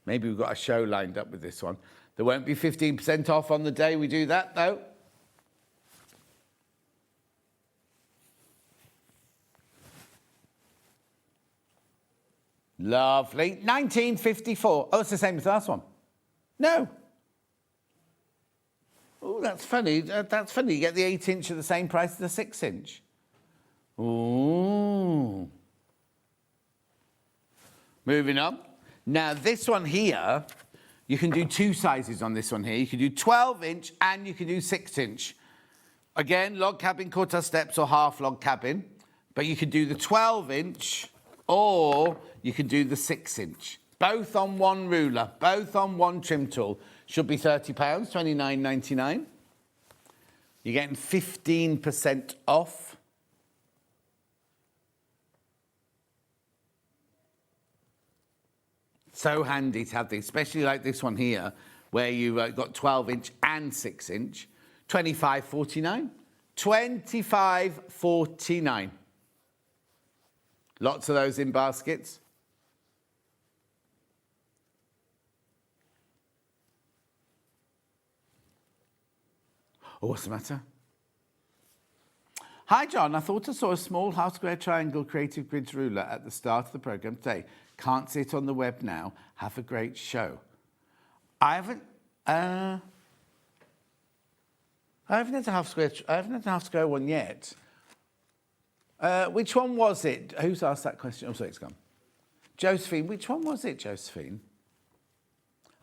Speaker 4: Maybe we've got a show lined up with this one. There won't be 15% off on the day we do that, though. Lovely. 1954. Oh, it's the same as the last one. No. Oh, that's funny. That's funny. You get the 8-inch at the same price as the 6-inch. Ooh. Moving on. Now, this one here, you can do 2 sizes on this one here. You can do 12-inch and you can do 6-inch. Again, log cabin, quarter steps or half log cabin. But you can do the 12-inch or you can do the 6-inch. Both on one ruler, both on one trim tool. Should be £30, £29.99. You're getting 15% off. So handy to have these, especially like this one here, where you've got 12-inch and 6-inch. £25.49. £25.49. Lots of those in baskets. Oh, what's the matter? Hi, John. I thought I saw a small half square triangle creative grids ruler at the start of the programme today. Can't see it on the web now. Have a great show. I haven't had a half square one yet. Which one was it? Who's asked that question? Oh, sorry, it's gone. Josephine. Which one was it, Josephine?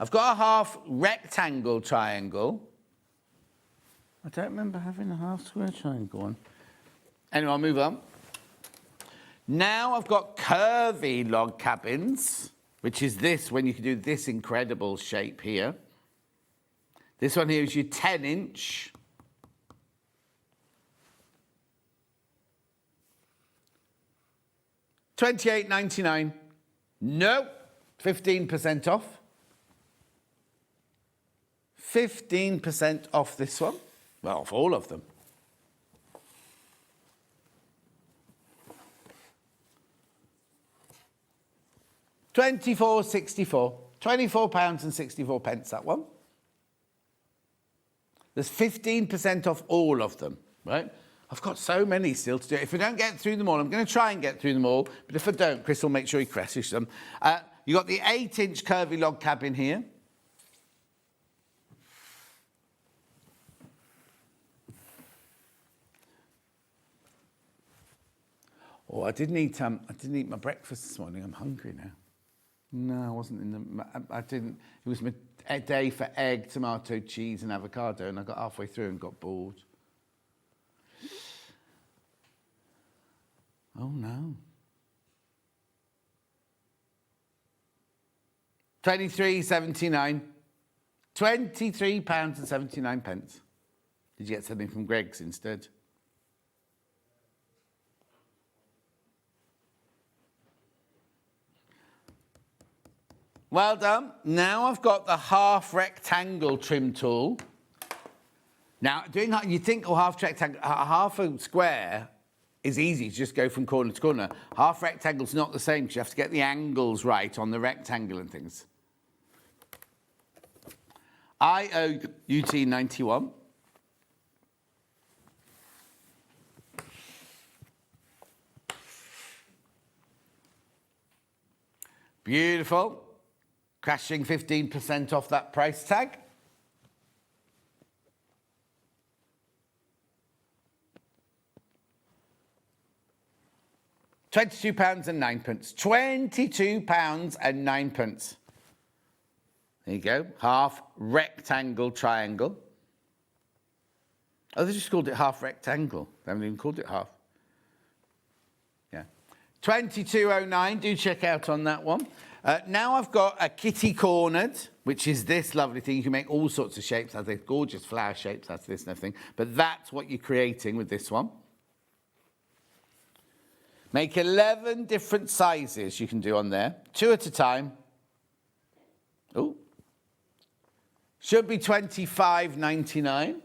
Speaker 4: I've got a half rectangle triangle. I don't remember having a half square triangle one. Anyway, I'll move on. Now I've got curvy log cabins, which is this, when you can do this incredible shape here. This one here is your 10-inch. $28.99. No, 15% off. 15% off this one. Well, off all of them. £24.64. £24.64, that one. There's 15% off all of them, right? I've got so many still to do. If I don't get through them all, I'm going to try and get through them all. But if I don't, Chris will make sure he crashes them. You've got the 8-inch curvy log cabin here. Oh, I didn't eat my breakfast this morning. I'm hungry now. No, I wasn't in the... I didn't... It was my day for egg, tomato, cheese and avocado, and I got halfway through and got bored. Oh, no. £23.79. £23.79. Did you get something from Greg's instead? Well done. Now I've got the half rectangle trim tool. Now, you think, oh, half a square is easy to just go from corner to corner. Half rectangle's not the same because you have to get the angles right on the rectangle and things. IOUT 91. Beautiful. Crashing 15% off that price tag. £22.09. £22.09. There you go. Half rectangle triangle. Oh, they just called it half rectangle. They haven't even called it half. Yeah. £22.09. Do check out on that one. Now I've got a kitty cornered, which is this lovely thing. You can make all sorts of shapes out of this, gorgeous flower shapes out of this and everything. But that's what you're creating with this one. Make 11 different sizes you can do on there, 2 at a time. Oh, should be $25.99.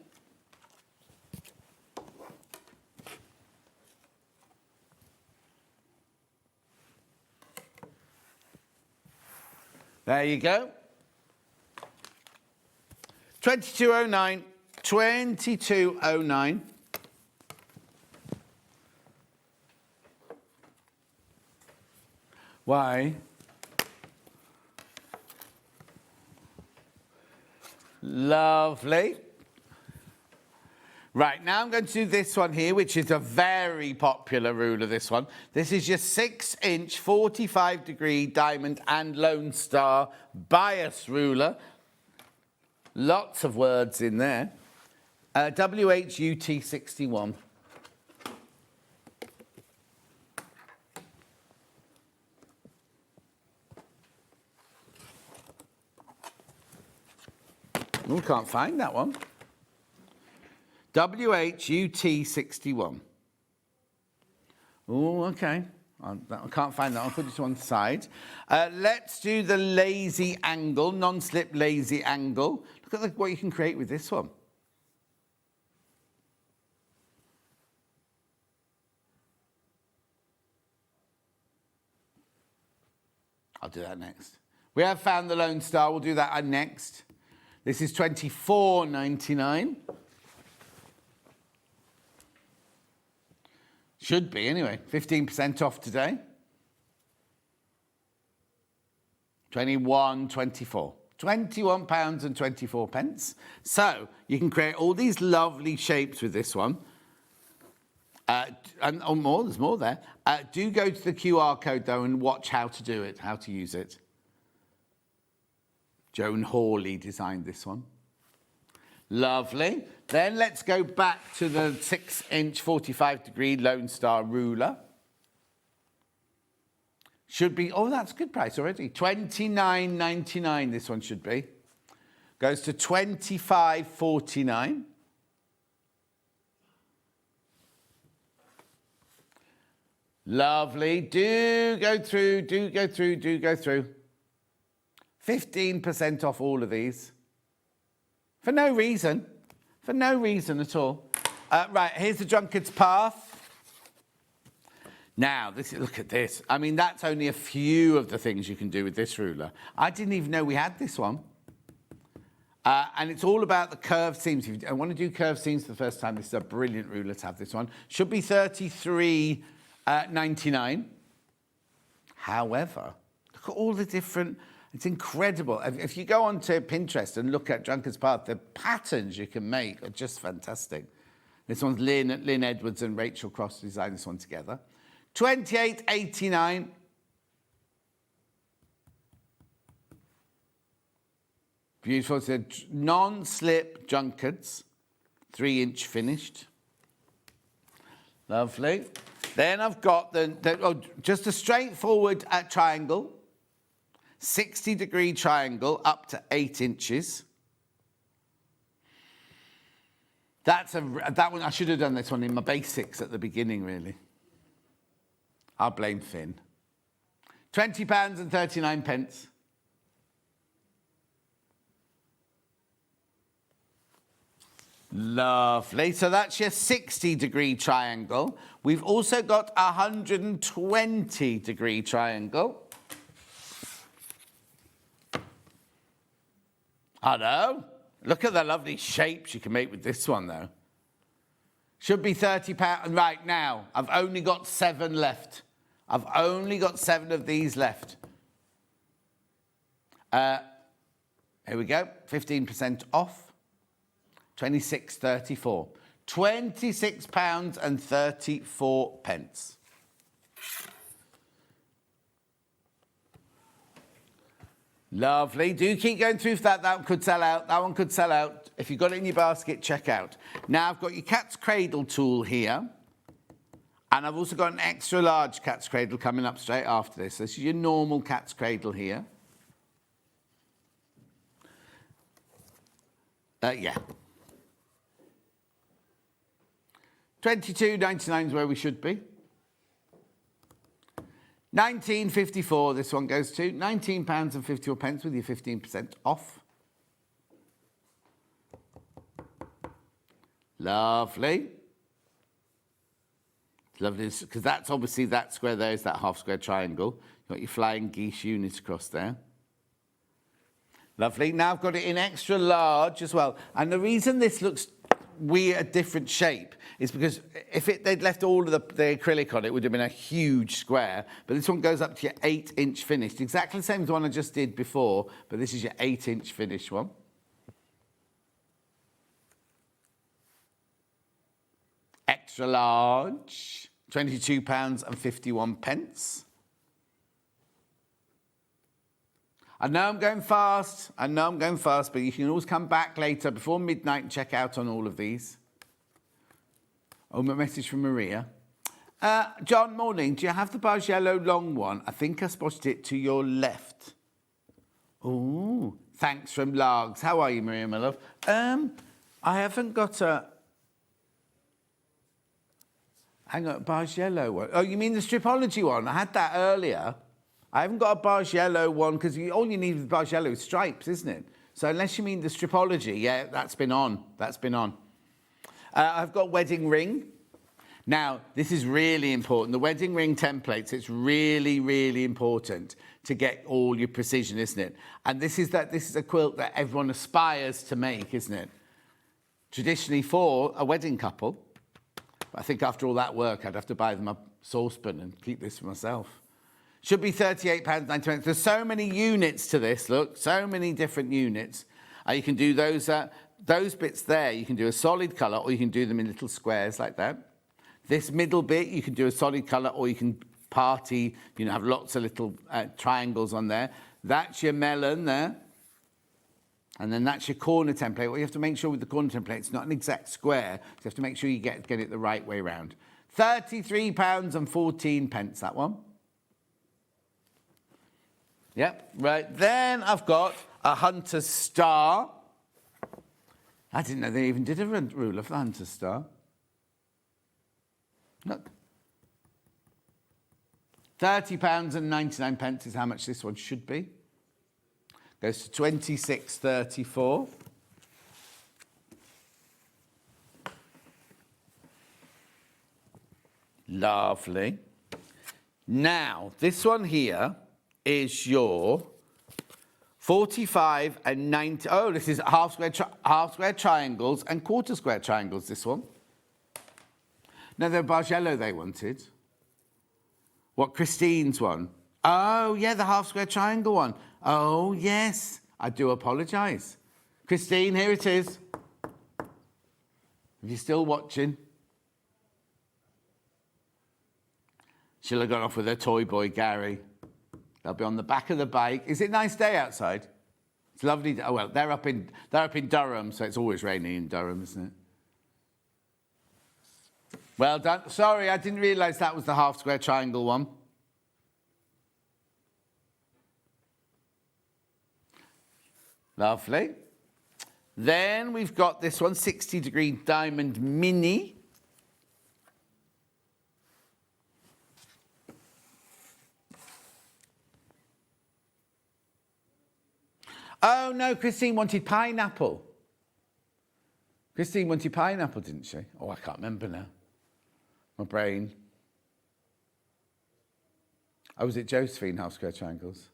Speaker 4: There you go. $22.09, $22.09. Why? Lovely. Right, now I'm going to do this one here, which is a very popular ruler, this one. This is your 6-inch, 45-degree diamond and Lone Star bias ruler. Lots of words in there. WHUT 61. Oh, can't find that one. WHUT 61. Oh, okay. I can't find that. I'll put it to one side. Let's do the lazy angle, non-slip lazy angle. Look at what you can create with this one. I'll do that next. We have found the Lone Star. We'll do that next. This is $24.99. Should be, anyway. 15% off today. £21.24. £21.24. So you can create all these lovely shapes with this one. And more, there's more there. Do go to the QR code, though, and watch how to do it, how to use it. Joan Hawley designed this one. Lovely. Then let's go back to the 6-inch, 45-degree Lone Star ruler. Should be, oh, that's a good price already. $29.99 this one should be. Goes to $25.49. Lovely. Do go through. 15% off all of these. For no reason. For no reason at all. Right, here's the Drunkard's Path. Now, look at this. I mean, that's only a few of the things you can do with this ruler. I didn't even know we had this one. And it's all about the curved seams. If you want to do curved seams for the first time, this is a brilliant ruler to have this one. Should be $33.99. However, look at all the different... It's incredible. If you go onto Pinterest and look at Drunkard's Path, the patterns you can make are just fantastic. This one's Lynn Edwards and Rachel Cross designed this one together. $28.89. Beautiful. It's a non-slip Drunkards, 3-inch finished. Lovely. Then I've got just a straightforward triangle. 60-degree triangle up to 8 inches. That one, I should have done this one in my basics at the beginning, really. I'll blame Finn. £20.39. Lovely. So that's your 60-degree triangle. We've also got a 120-degree triangle. I know. Look at the lovely shapes you can make with this one, though. Should be £30 right now. I've only got 7 left. I've only got 7 of these left. Here we go. 15% off. £26.34. £26.34. Lovely. Do keep going through for that. That one could sell out. That one could sell out. If you've got it in your basket, check out. Now, I've got your cat's cradle tool here. And I've also got an extra large cat's cradle coming up straight after this. This is your normal cat's cradle here. Yeah. 22.99 is where we should be. 19.54 this one goes to. £19.54 with your 15% off. Lovely. Lovely, because that's obviously that square there is that half square triangle. You've got your flying geese unit across there. Lovely. Now I've got it in extra large as well. And the reason this looks weird, a different shape, is because if they'd left all of the acrylic on, it would have been a huge square. But this one goes up to your 8-inch finished. Exactly the same as the one I just did before, but this is your 8-inch finished one. Extra large, £22.51. I know I'm going fast, but you can always come back later before midnight and check out on all of these. Oh, my message from Maria. John, morning. Do you have the beige yellow long one? I think I spotted it to your left. Oh, thanks from Largs. How are you, Maria, my love? I haven't got a... Hang on, beige yellow one. Oh, you mean the Stripology one? I had that earlier. I haven't got a beige yellow one because all you need with beige yellow is stripes, isn't it? So unless you mean the Stripology, yeah, that's been on. That's been on. I've got wedding ring. Now, this is really important. The wedding ring templates, it's really, really important to get all your precision, isn't it? And this is a quilt that everyone aspires to make, isn't it? Traditionally for a wedding couple. But I think after all that work, I'd have to buy them a saucepan and keep this for myself. Should be £38.99. There's so many units to this, look, so many different units. You can do those bits there, you can do a solid colour or you can do them in little squares like that. This middle bit, you can do a solid colour or you can party, have lots of little triangles on there. That's your melon there. And then that's your corner template. What you have to make sure with the corner template, it's not an exact square. So you have to make sure you get it the right way round. £33.14, that one. Yep, right. Then I've got a Hunter's Star. I didn't know they even did a ruler for the Hunter's Star. Look. £30.99 is how much this one should be. Goes to £26.34. Lovely. Now, this one here is your 45 and 90. Oh, this is half square triangles and quarter square triangles, this one. No, they're beige yellow they wanted. What, Christine's one? Oh, yeah, the half square triangle one. Oh, yes. I do apologise. Christine, here it is. If you're still watching. She'll have gone off with her toy boy, Gary. They'll be on the back of the bike. Is it a nice day outside? It's lovely. Oh, well, they're up in Durham, so it's always raining in Durham, isn't it? Well done. Sorry, I didn't realise that was the half square triangle one. Lovely. Then we've got this one, 60-degree diamond mini. Oh, no, Christine wanted pineapple. Christine wanted pineapple, didn't she? Oh, I can't remember now. My brain. Oh, was it Josephine, half square triangles?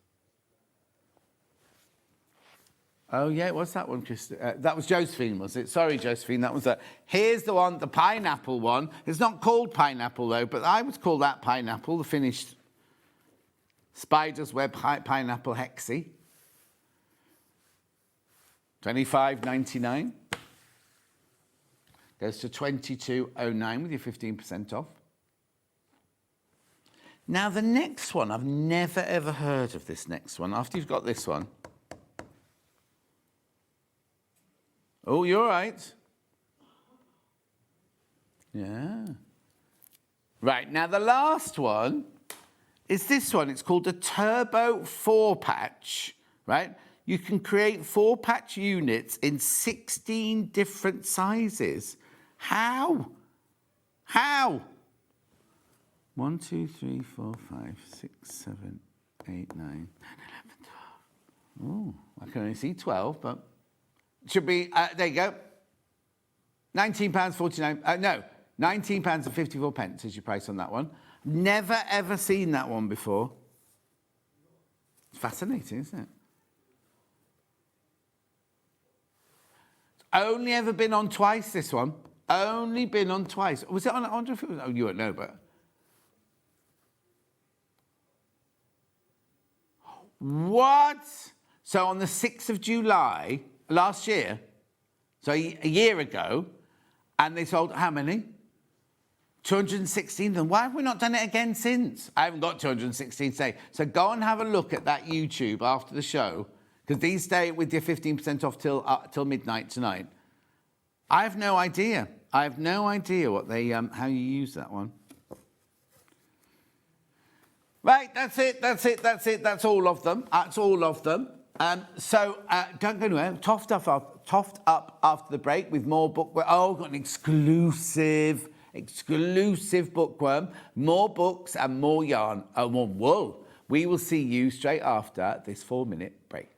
Speaker 4: Oh, yeah, it was that one, Christine. That was Josephine, was it? Sorry, Josephine, that was that. Here's the one, the pineapple one. It's not called pineapple, though, but I would call that pineapple, the finished Spider's Web pineapple hexie. $25.99. Goes to $22.09 with your 15% off. Now, the next one, I've never, ever heard of this next one. After you've got this one. Oh, you're right. Yeah. Right, now the last one is this one. It's called a Turbo 4-patch, right? You can create 4 patch units in 16 different sizes. How? How? 1, 2, 3, 4, 5, 6, 7, 8, 9, 10, 11, 12. Oh, I can only see 12, but should be, there you go. £19.49, no, £19.54 is your price on that one. Never ever seen that one before. It's fascinating, isn't it? It's only ever been on twice, this one. Only been on twice. Was it on, I wonder if it was, oh, you won't know, but. What? So on the 6th of July, last year, so a year ago, and they sold how many? 216 of them. Why have we not done it again since? I haven't got 216 today. So go and have a look at that YouTube after the show, because these stay with your 15% off till midnight tonight. I have no idea. I have no idea what they how you use that one. Right, that's it. That's all of them. That's all of them. So don't go anywhere. TOFT up after the break with more bookworm. Oh, got an exclusive bookworm. More books and more yarn and more wool. We will see you straight after this 4-minute break.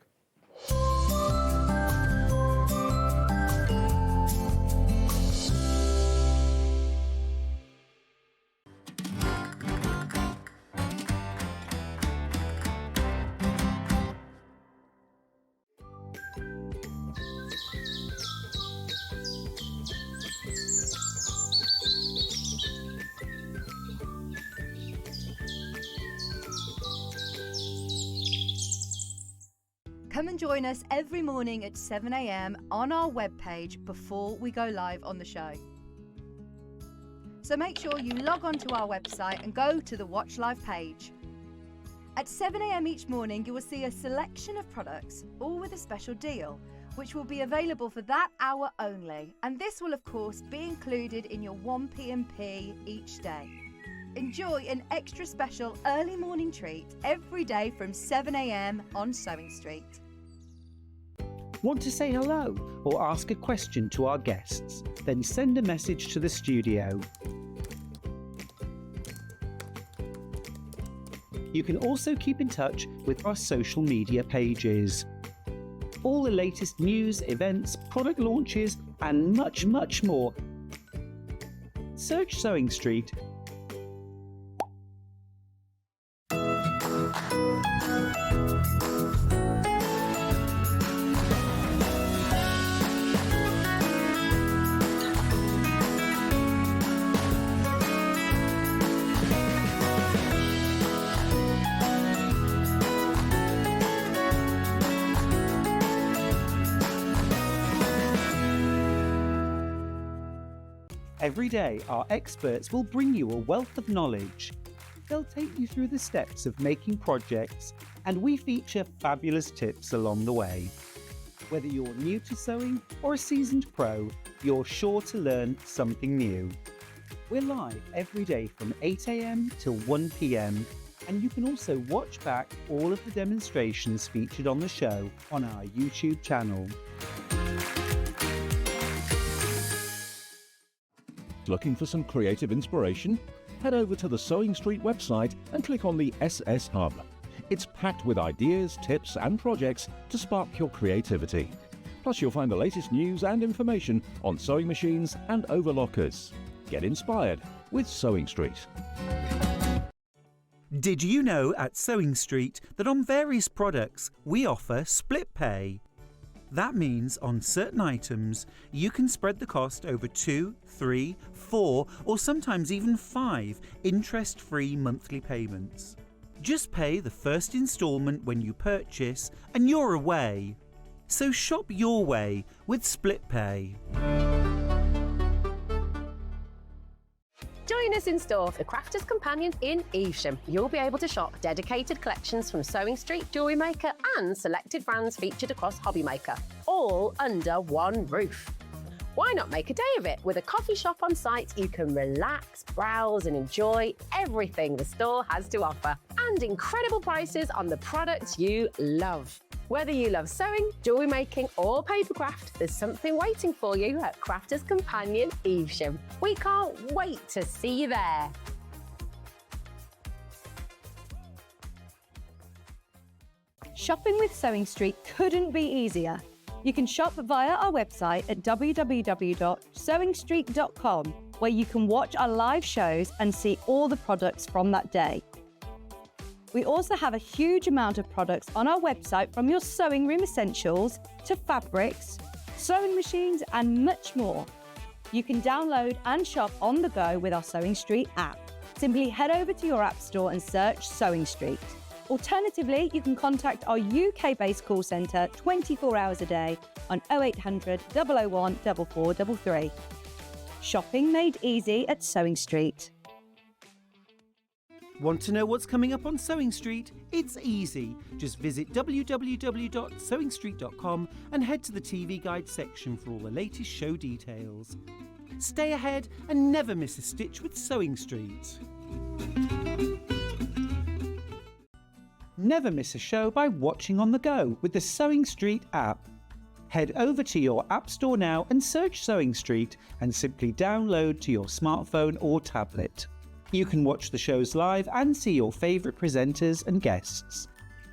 Speaker 6: Come and join us every morning at 7 a.m. on our webpage before we go live on the show. So make sure you log on to our website and go to the Watch Live page. At 7 a.m. each morning, you will see a selection of products, all with a special deal, which will be available for that hour only. And this will, of course, be included in your 1p&p each day. Enjoy an extra special early morning treat every day from 7 a.m. on SewingStreet.
Speaker 7: Want to say hello or ask a question to our guests? Then send a message to the studio. You can also keep in touch with our social media pages. All the latest news, events, product launches, and much, much more. Search SewingStreet. Every day, our experts will bring you a wealth of knowledge. They'll take you through the steps of making projects, and we feature fabulous tips along the way. Whether you're new to sewing or a seasoned pro, you're sure to learn something new. We're live every day from 8 a.m. till 1 p.m, and you can also watch back all of the demonstrations featured on the show on our YouTube channel.
Speaker 9: Looking for some creative inspiration? Head over to the SewingStreet website and click on the SS Hub. It's packed with ideas, tips and projects to spark your creativity. Plus you'll find the latest news and information on sewing machines and overlockers. Get inspired with SewingStreet.
Speaker 10: Did you know at SewingStreet that on various products we offer split pay? That means on certain items, you can spread the cost over 2, 3, 4, or sometimes even 5 interest-free monthly payments. Just pay the first instalment when you purchase and you're away. So shop your way with split pay.
Speaker 8: Join us in store for the Crafter's Companion in Evesham. You'll be able to shop dedicated collections from SewingStreet, Jewellery Maker and selected brands featured across Hobby Maker, all under one roof. Why not make a day of it? With a coffee shop on site, you can relax, browse and enjoy everything the store has to offer. And incredible prices on the products you love. Whether you love sewing, jewellery making or papercraft, there's something waiting for you at Crafters Companion Evesham. We can't wait to see you there.
Speaker 6: Shopping with Sewing Street couldn't be easier. You can shop via our website at www.sewingstreet.com, where you can watch our live shows and see all the products from that day. We also have a huge amount of products on our website, from your sewing room essentials to fabrics, sewing machines and much more. You can download and shop on the go with our Sewing Street app. Simply head over to your app store and search Sewing Street. Alternatively, you can contact our UK-based call centre 24 hours a day on 0800 001 4433. Shopping made easy at Sewing Street.
Speaker 10: Want to know what's coming up on Sewing Street? It's easy. Just visit www.sewingstreet.com and head to the TV guide section for all the latest show details. Stay ahead and never miss a stitch with Sewing Street. Never miss a show by watching on the go with the Sewing Street app. Head over to your app store now and search Sewing Street and simply download to your smartphone or tablet. You can watch the shows live and see your favourite presenters and guests.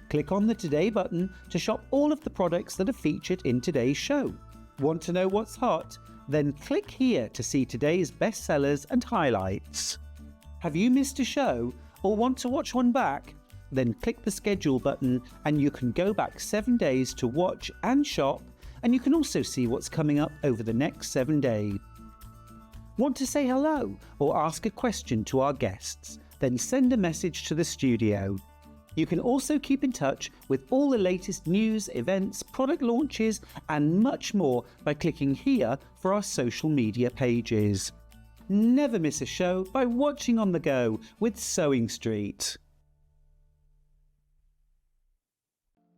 Speaker 10: Click on the Today button to shop all of the products that are featured in today's show. Want to know what's hot? Then click here to see today's bestsellers and highlights. Have you missed a show or want to watch one back? Then click the schedule button and you can go back 7 days to watch and shop, and you can also see what's coming up over the next 7 days. Want to say hello or ask a question to our guests? Then send a message to the studio. You can also keep in touch with all the latest news, events, product launches and much more by clicking here for our social media pages. Never miss a show by watching on the go with Sewing Street.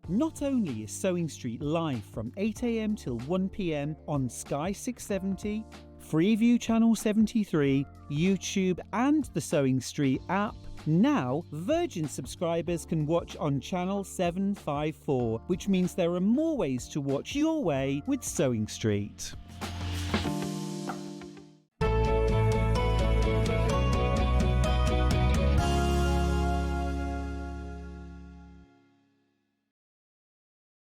Speaker 10: Not only is Sewing Street live from 8 AM till 1 PM on Sky 670, Freeview Channel 73, YouTube and the Sewing Street app, now Virgin subscribers can watch on Channel 754, which means there are more ways to watch your way with Sewing Street.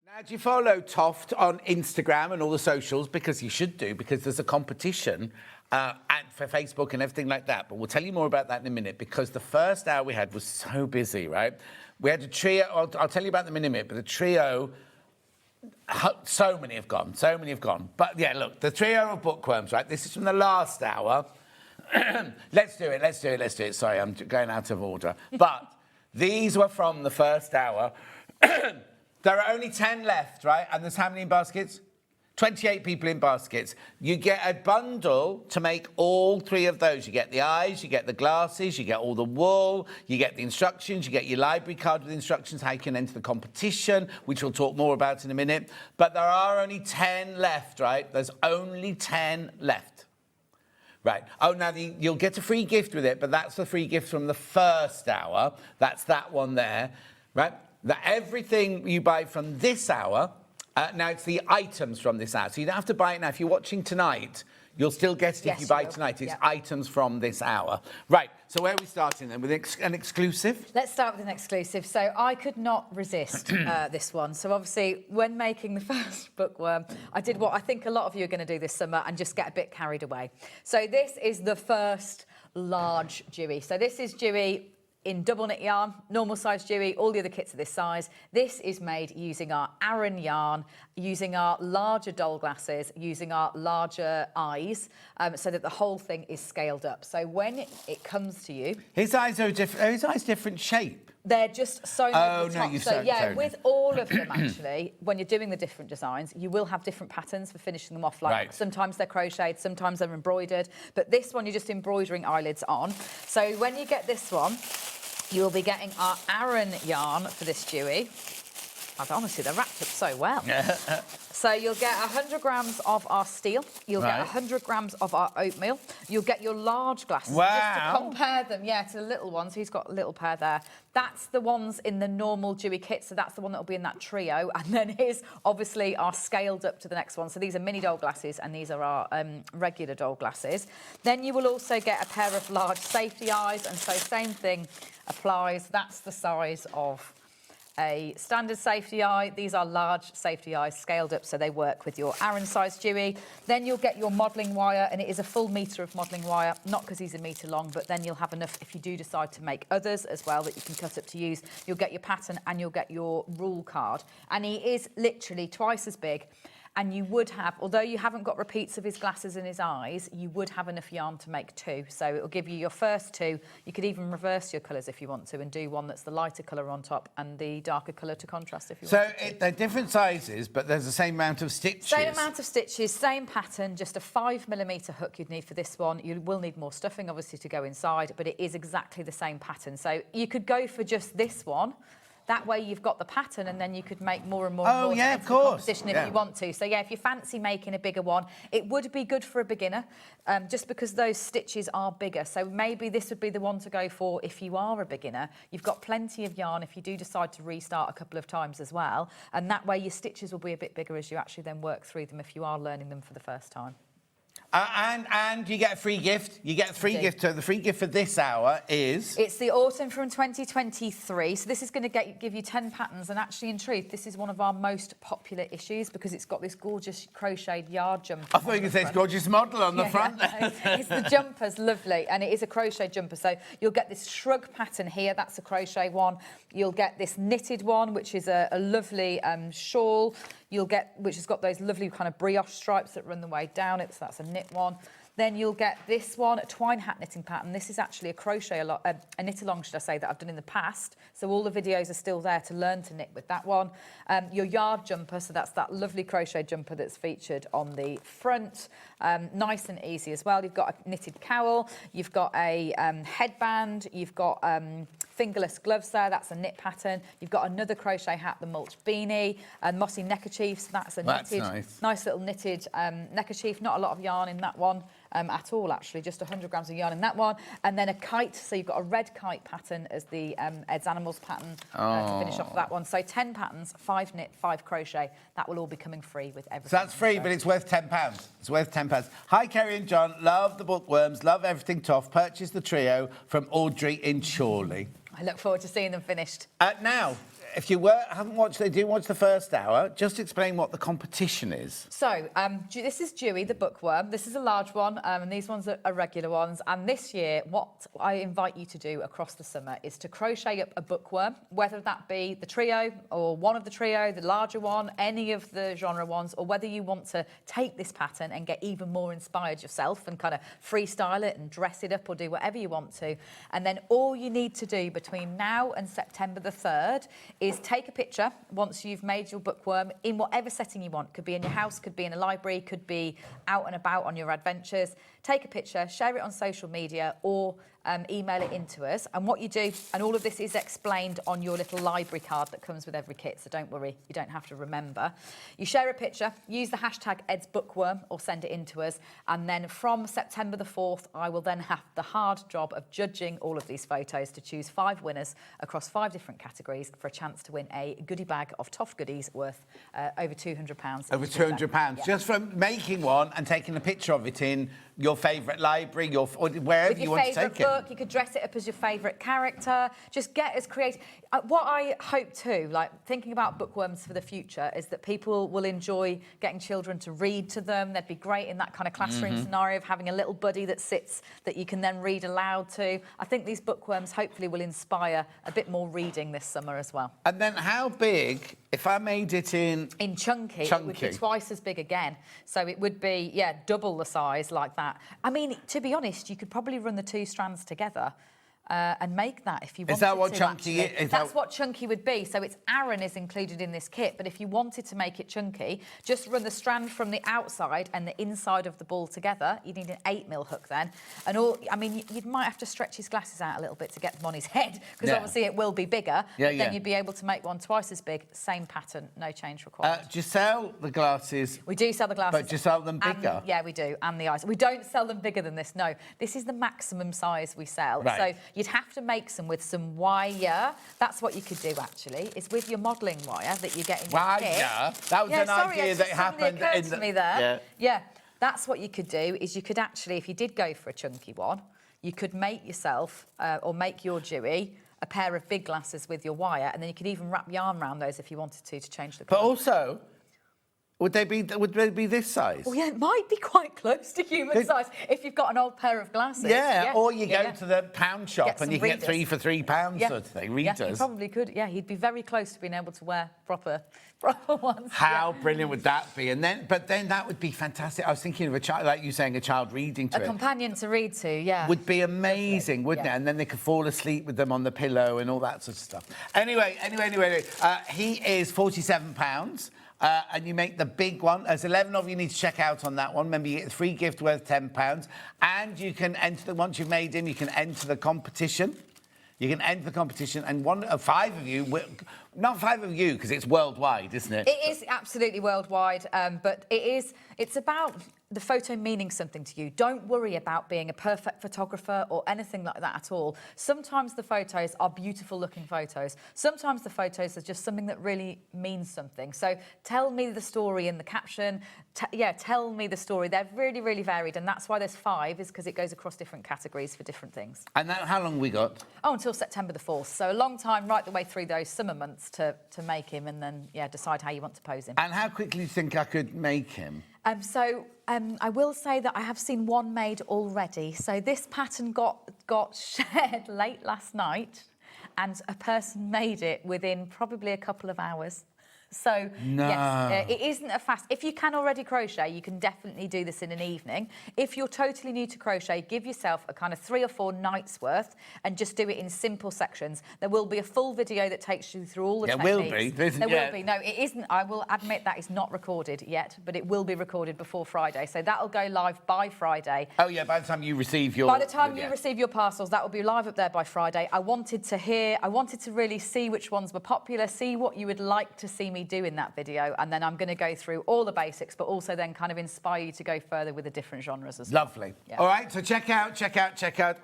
Speaker 4: Now, do you follow TOFT on Instagram and all the socials? Because you should do, because there's a competition for Facebook and everything like that. But we'll tell you more about that in a minute, because the first hour we had was so busy, right? We had a trio. I'll tell you about them in a minute, but the trio, so many have gone. But yeah, look, the trio of bookworms, right? This is from the last hour. Let's do it. Sorry, I'm going out of order. But these were from the first hour. There are only 10 left, right? And there's how many in baskets? 28 people in baskets. You get a bundle to make all 3 of those. You get the eyes, you get the glasses, you get all the wool, you get the instructions, you get your library card with instructions, how you can enter the competition, which we'll talk more about in a minute. But there are only 10 left, right? There's only 10 left. Right. Oh, now you'll get a free gift with it, but that's the free gift from the first hour. That's that one there, right? That everything you buy from this hour, now it's the items from this hour. So you don't have to buy it now. If you're watching tonight, you'll still get it if you buy tonight. It's items from this hour. Right, so where are we starting then? With an exclusive?
Speaker 2: Let's start with an exclusive. So I could not resist this one. So obviously, when making the first bookworm, I did what I think a lot of you are going to do this summer and just get a bit carried away. So this is the first large Dewey. So this is Dewey in double knit yarn, normal size Dewey, all the other kits are this size. This is made using our Aran yarn, using our larger doll glasses, using our larger eyes, so that the whole thing is scaled up. So when it comes to you...
Speaker 4: His eyes are different shape.
Speaker 2: They're just sewn over the top.
Speaker 4: No, you
Speaker 2: so yeah,
Speaker 4: sewn
Speaker 2: with all of them actually, when you're doing the different designs, you will have different patterns for finishing them off. Like sometimes they're crocheted, sometimes they're embroidered, but this one you're just embroidering eyelids on. So when you get this one, you'll be getting our Aran yarn for this Dewey. Honestly, they're wrapped up so well. So you'll get 100 grams of our steel. You'll get
Speaker 4: Right.
Speaker 2: 100 grams of our oatmeal. You'll get your large glasses.
Speaker 4: Wow.
Speaker 2: Just to compare them, to the little ones. He's got a little pair there. That's the ones in the normal Dewey kit. So that's the one that will be in that trio. And then here's obviously our scaled up to the next one. So these are mini doll glasses and these are our regular doll glasses. Then you will also get a pair of large safety eyes. And so same thing applies. That's the size of a standard safety eye. These are large safety eyes scaled up so they work with your Aaron size Dewey. Then you'll get your modelling wire, and it is a full metre of modelling wire, not because he's a metre long, but then you'll have enough if you do decide to make others as well that you can cut up to use. You'll get your pattern and you'll get your rule card. And he is literally twice as big. And you would have, although you haven't got repeats of his glasses and his eyes, you would have enough yarn to make two. So it'll give you your first two. You could even reverse your colours if you want to and do one that's the lighter colour on top and the darker colour to contrast if you want to.
Speaker 4: So they're different sizes, but there's the same amount of stitches.
Speaker 2: Same amount of stitches, same pattern, just a 5mm hook you'd need for this one. You will need more stuffing, obviously, to go inside, but it is exactly the same pattern. So you could go for just this one. That way you've got the pattern and then you could make more and more.
Speaker 4: Oh,
Speaker 2: more
Speaker 4: yeah, of course.
Speaker 2: Composition if you want to. So, yeah, if you fancy making a bigger one, it would be good for a beginner just because those stitches are bigger. So maybe this would be the one to go for if you are a beginner. You've got plenty of yarn if you do decide to restart a couple of times as well. And that way your stitches will be a bit bigger as you actually then work through them if you are learning them for the first time.
Speaker 4: And you get a free gift. You get a free gift. So the free gift for this hour is...
Speaker 2: It's the autumn from 2023. So this is going to give you 10 patterns. And actually, in truth, this is one of our most popular issues because it's got this gorgeous crocheted yard jumper.
Speaker 4: I thought you were going to say it's gorgeous model on the front.
Speaker 2: Yeah. It's the jumper's lovely. And it is a crochet jumper. So you'll get this shrug pattern here. That's a crochet one. You'll get this knitted one, which is a lovely shawl. You'll get, which has got those lovely kind of brioche stripes that run the way down it. So that's a knit one. Then you'll get this one, a twine hat knitting pattern. This is actually a crochet, a knit along, should I say, that I've done in the past. So all the videos are still there to learn to knit with that one. Your yard jumper, so that's that lovely crochet jumper that's featured on the front. Nice and easy as well. You've got a knitted cowl. You've got a headband. You've got fingerless gloves there. That's a knit pattern. You've got another crochet hat, the mulch beanie, and mossy neckerchiefs. That's a knitted, nice little knitted neckerchief. Not a lot of yarn in that one. At all, actually, just 100 grams of yarn in that one. And then a kite, so you've got a red kite pattern as the Ed's Animals pattern to finish off that one. So 10 patterns, 5 knit, 5 crochet. That will all be coming free with everything.
Speaker 4: So that's free, but it's worth £10. It's worth £10. Hi, Kerry and John. Love the bookworms, love everything TOFT. Purchase the trio from Audrey in Chorley.
Speaker 2: I look forward to seeing them finished.
Speaker 4: Now, if you haven't watched, they do watch the first hour, just explain what the competition is.
Speaker 2: So, this is Dewey, the bookworm. This is a large one, and these ones are regular ones. And this year, what I invite you to do across the summer is to crochet up a bookworm, whether that be the trio or one of the trio, the larger one, any of the genre ones, or whether you want to take this pattern and get even more inspired yourself and kind of freestyle it and dress it up or do whatever you want to. And then all you need to do between now and September the 3rd is take a picture once you've made your bookworm in whatever setting you want. Could be in your house, could be in a library, could be out and about on your adventures. Take a picture, share it on social media or email it in to us. And what you do, and all of this is explained on your little library card that comes with every kit, so don't worry, you don't have to remember. You share a picture, use the hashtag Ed's Bookworm or send it in to us. And then from September the 4th, I will then have the hard job of judging all of these photos to choose 5 winners across 5 different categories for a chance to win a goodie bag of TOFT goodies worth over £200.
Speaker 4: Over £200,
Speaker 2: yeah.
Speaker 4: Just from making one and taking a picture of it in your favourite library, or wherever you want to take it.
Speaker 2: Book, you could dress it up as your favourite character. Just get as creative. What I hope too, like thinking about bookworms for the future, is that people will enjoy getting children to read to them. They'd be great in that kind of classroom scenario of having a little buddy that sits that you can then read aloud to. I think these bookworms hopefully will inspire a bit more reading this summer as well.
Speaker 4: And then how big, if I made it in
Speaker 2: chunky, it would be twice as big again. So it would be, double the size like that. I mean, to be honest, you could probably run the 2 strands together and make that if you wanted to.
Speaker 4: Is that what chunky
Speaker 2: actually.
Speaker 4: is?
Speaker 2: That's what chunky would be. So it's Aran is included in this kit, but if you wanted to make it chunky, just run the strand from the outside and the inside of the ball together. You need an 8mm hook then. And you might have to stretch his glasses out a little bit to get them on his head, because obviously it will be bigger. But then you'd be able to make one twice as big, same pattern, no change required.
Speaker 4: Do you sell the glasses?
Speaker 2: We do sell the glasses.
Speaker 4: But do you sell them bigger?
Speaker 2: Yeah, we do, and the eyes. We don't sell them bigger than this, no. This is the maximum size we sell.
Speaker 4: Right.
Speaker 2: So you'd have to make some with some wire. That's what you could do, actually, is with your modelling wire that you get in your kit.
Speaker 4: Wire? That was an idea that happened in
Speaker 2: to me there. Yeah, that's what you could do, is you could actually, if you did go for a chunky one, you could make yourself, or make your Dewey, a pair of big glasses with your wire, and then you could even wrap yarn around those if you wanted to change the colour.
Speaker 4: But also, would they be this size?
Speaker 2: Well, yeah, it might be quite close to human size if you've got an old pair of glasses.
Speaker 4: Yeah, or you go to the pound shop and you can get 3 for £3 sort of thing. Readers.
Speaker 2: Yeah, you probably could. Yeah, he'd be very close to being able to wear proper ones.
Speaker 4: How brilliant would that be? But then that would be fantastic. I was thinking of a child, like you saying, a child reading to it.
Speaker 2: A companion to read to, yeah.
Speaker 4: Would be amazing, wouldn't it? And then they could fall asleep with them on the pillow and all that sort of stuff. Anyway, he is £47. And you make the big one. There's 11 of you need to check out on that one. Remember, you get a free gift worth £10. And you can enter, once you've made him, you can enter the competition. You can enter the competition, and 5 of you, not 5 of you, because it's worldwide, isn't it?
Speaker 2: It is absolutely worldwide, but it's about the photo meaning something to you. Don't worry about being a perfect photographer or anything like that at all. Sometimes the photos are beautiful looking photos. Sometimes the photos are just something that really means something. So tell me the story in the caption. Tell me the story. They're really, really varied, and that's why there's 5, is because it goes across different categories for different things.
Speaker 4: And how long we got?
Speaker 2: Oh, until September the 4th. So a long time, right the way through those summer months to make him, and then, decide how you want to pose him.
Speaker 4: And how quickly do you think I could make him?
Speaker 2: I will say that I have seen one made already. So this pattern got shared late last night, and a person made it within probably a couple of hours. So, yes, it isn't a fast... If you can already crochet, you can definitely do this in an evening. If you're totally new to crochet, give yourself a kind of 3 or 4 nights worth and just do it in simple sections. There will be a full video that takes you through all the techniques. There will be. No, it isn't. I will admit that is not recorded yet, but it will be recorded before Friday. So that'll go live by Friday.
Speaker 4: Oh, yeah, by the time you receive your...
Speaker 2: By the time you receive your parcels, that will be live up there by Friday. I wanted to really see which ones were popular, see what you would like to see me do in that video, and then I'm going to go through all the basics, but also then kind of inspire you to go further with the different genres as well.
Speaker 4: Lovely. Yeah. All right, so check out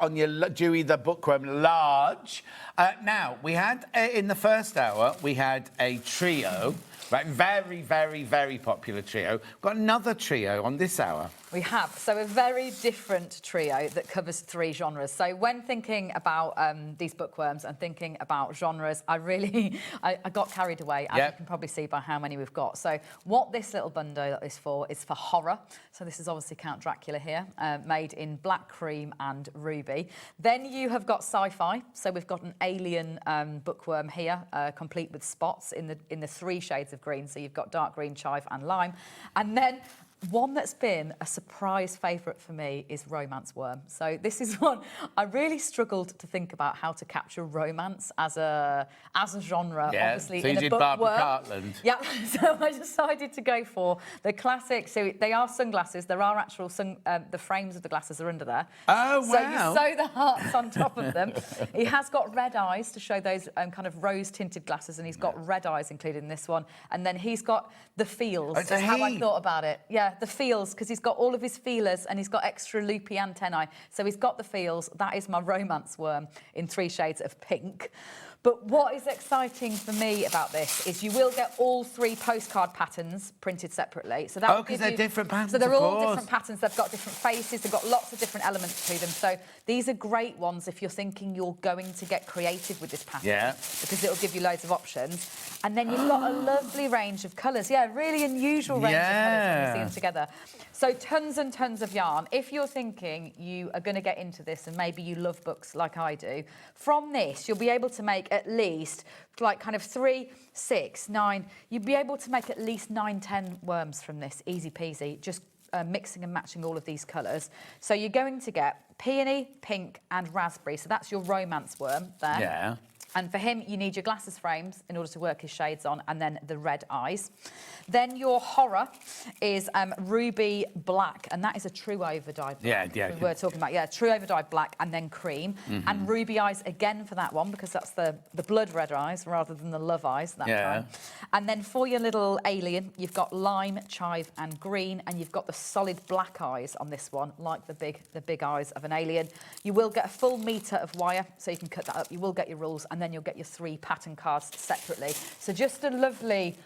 Speaker 4: on your Dewey the Bookworm large. Now, we had, in the first hour, we had a trio, right? Very, very, very popular trio. We've got another trio on this hour.
Speaker 2: We have. So a very different trio that covers 3 genres. So when thinking about these bookworms and thinking about genres, I got carried away, as you can probably see by how many we've got. So what this little bundle is for horror. So this is obviously Count Dracula here, made in black cream and ruby. Then you have got sci-fi. So we've got an alien bookworm here, complete with spots in the 3 shades of green. So you've got dark green, chive and lime. And then one that's been a surprise favourite for me is romance worm. So this is one I really struggled to think about how to capture romance as a genre. Obviously,
Speaker 4: so you
Speaker 2: in a
Speaker 4: did
Speaker 2: bookworm.
Speaker 4: Barbara Cartland.
Speaker 2: Yeah, so I decided to go for the classic. So they are sunglasses. There are actual the frames of the glasses are under there.
Speaker 4: Oh,
Speaker 2: so
Speaker 4: wow.
Speaker 2: So you sew the hearts on top of them. He has got red eyes to show those kind of rose tinted glasses, and he's got red eyes included in this one. And then he's got the feels.
Speaker 4: Oh, it's
Speaker 2: is
Speaker 4: a
Speaker 2: how
Speaker 4: he.
Speaker 2: I thought about it. Yeah. The feels, because he's got all of his feelers and he's got extra loopy antennae. So he's got the feels. That is my romance worm in 3 shades of pink. But what is exciting for me about this is you will get all 3 postcard patterns printed separately. So that
Speaker 4: because they're different patterns.
Speaker 2: So they're all different patterns. They've got different faces. They've got lots of different elements to them. So these are great ones if you're thinking you're going to get creative with this pattern. Because it'll give you loads of options. And then you've got a lovely range of colours. Yeah, really unusual range of colours when you see them together. So tons and tons of yarn. If you're thinking you are going to get into this and maybe you love books like I do, from this you'll be able to make at least like kind of 3, 6, 9. You'd be able to make at least 9, 10 worms from this, easy peasy, just mixing and matching all of these colours. So you're going to get peony, pink and raspberry. So that's your romance worm there.
Speaker 4: Yeah.
Speaker 2: And for him, you need your glasses frames in order to work his shades on, and then the red eyes. Then your horror is ruby black, and that is a true overdyed black.
Speaker 4: Yeah.
Speaker 2: We were talking about, true overdyed black, and then cream. And ruby eyes again for that one, because that's the blood red eyes rather than the love eyes that time. And then for your little alien, you've got lime, chive, and green, and you've got the solid black eyes on this one, like the big eyes of an alien. You will get a full metre of wire, so you can cut that up. You will get your rules, and then you'll get your 3 pattern cards separately. So just a lovely...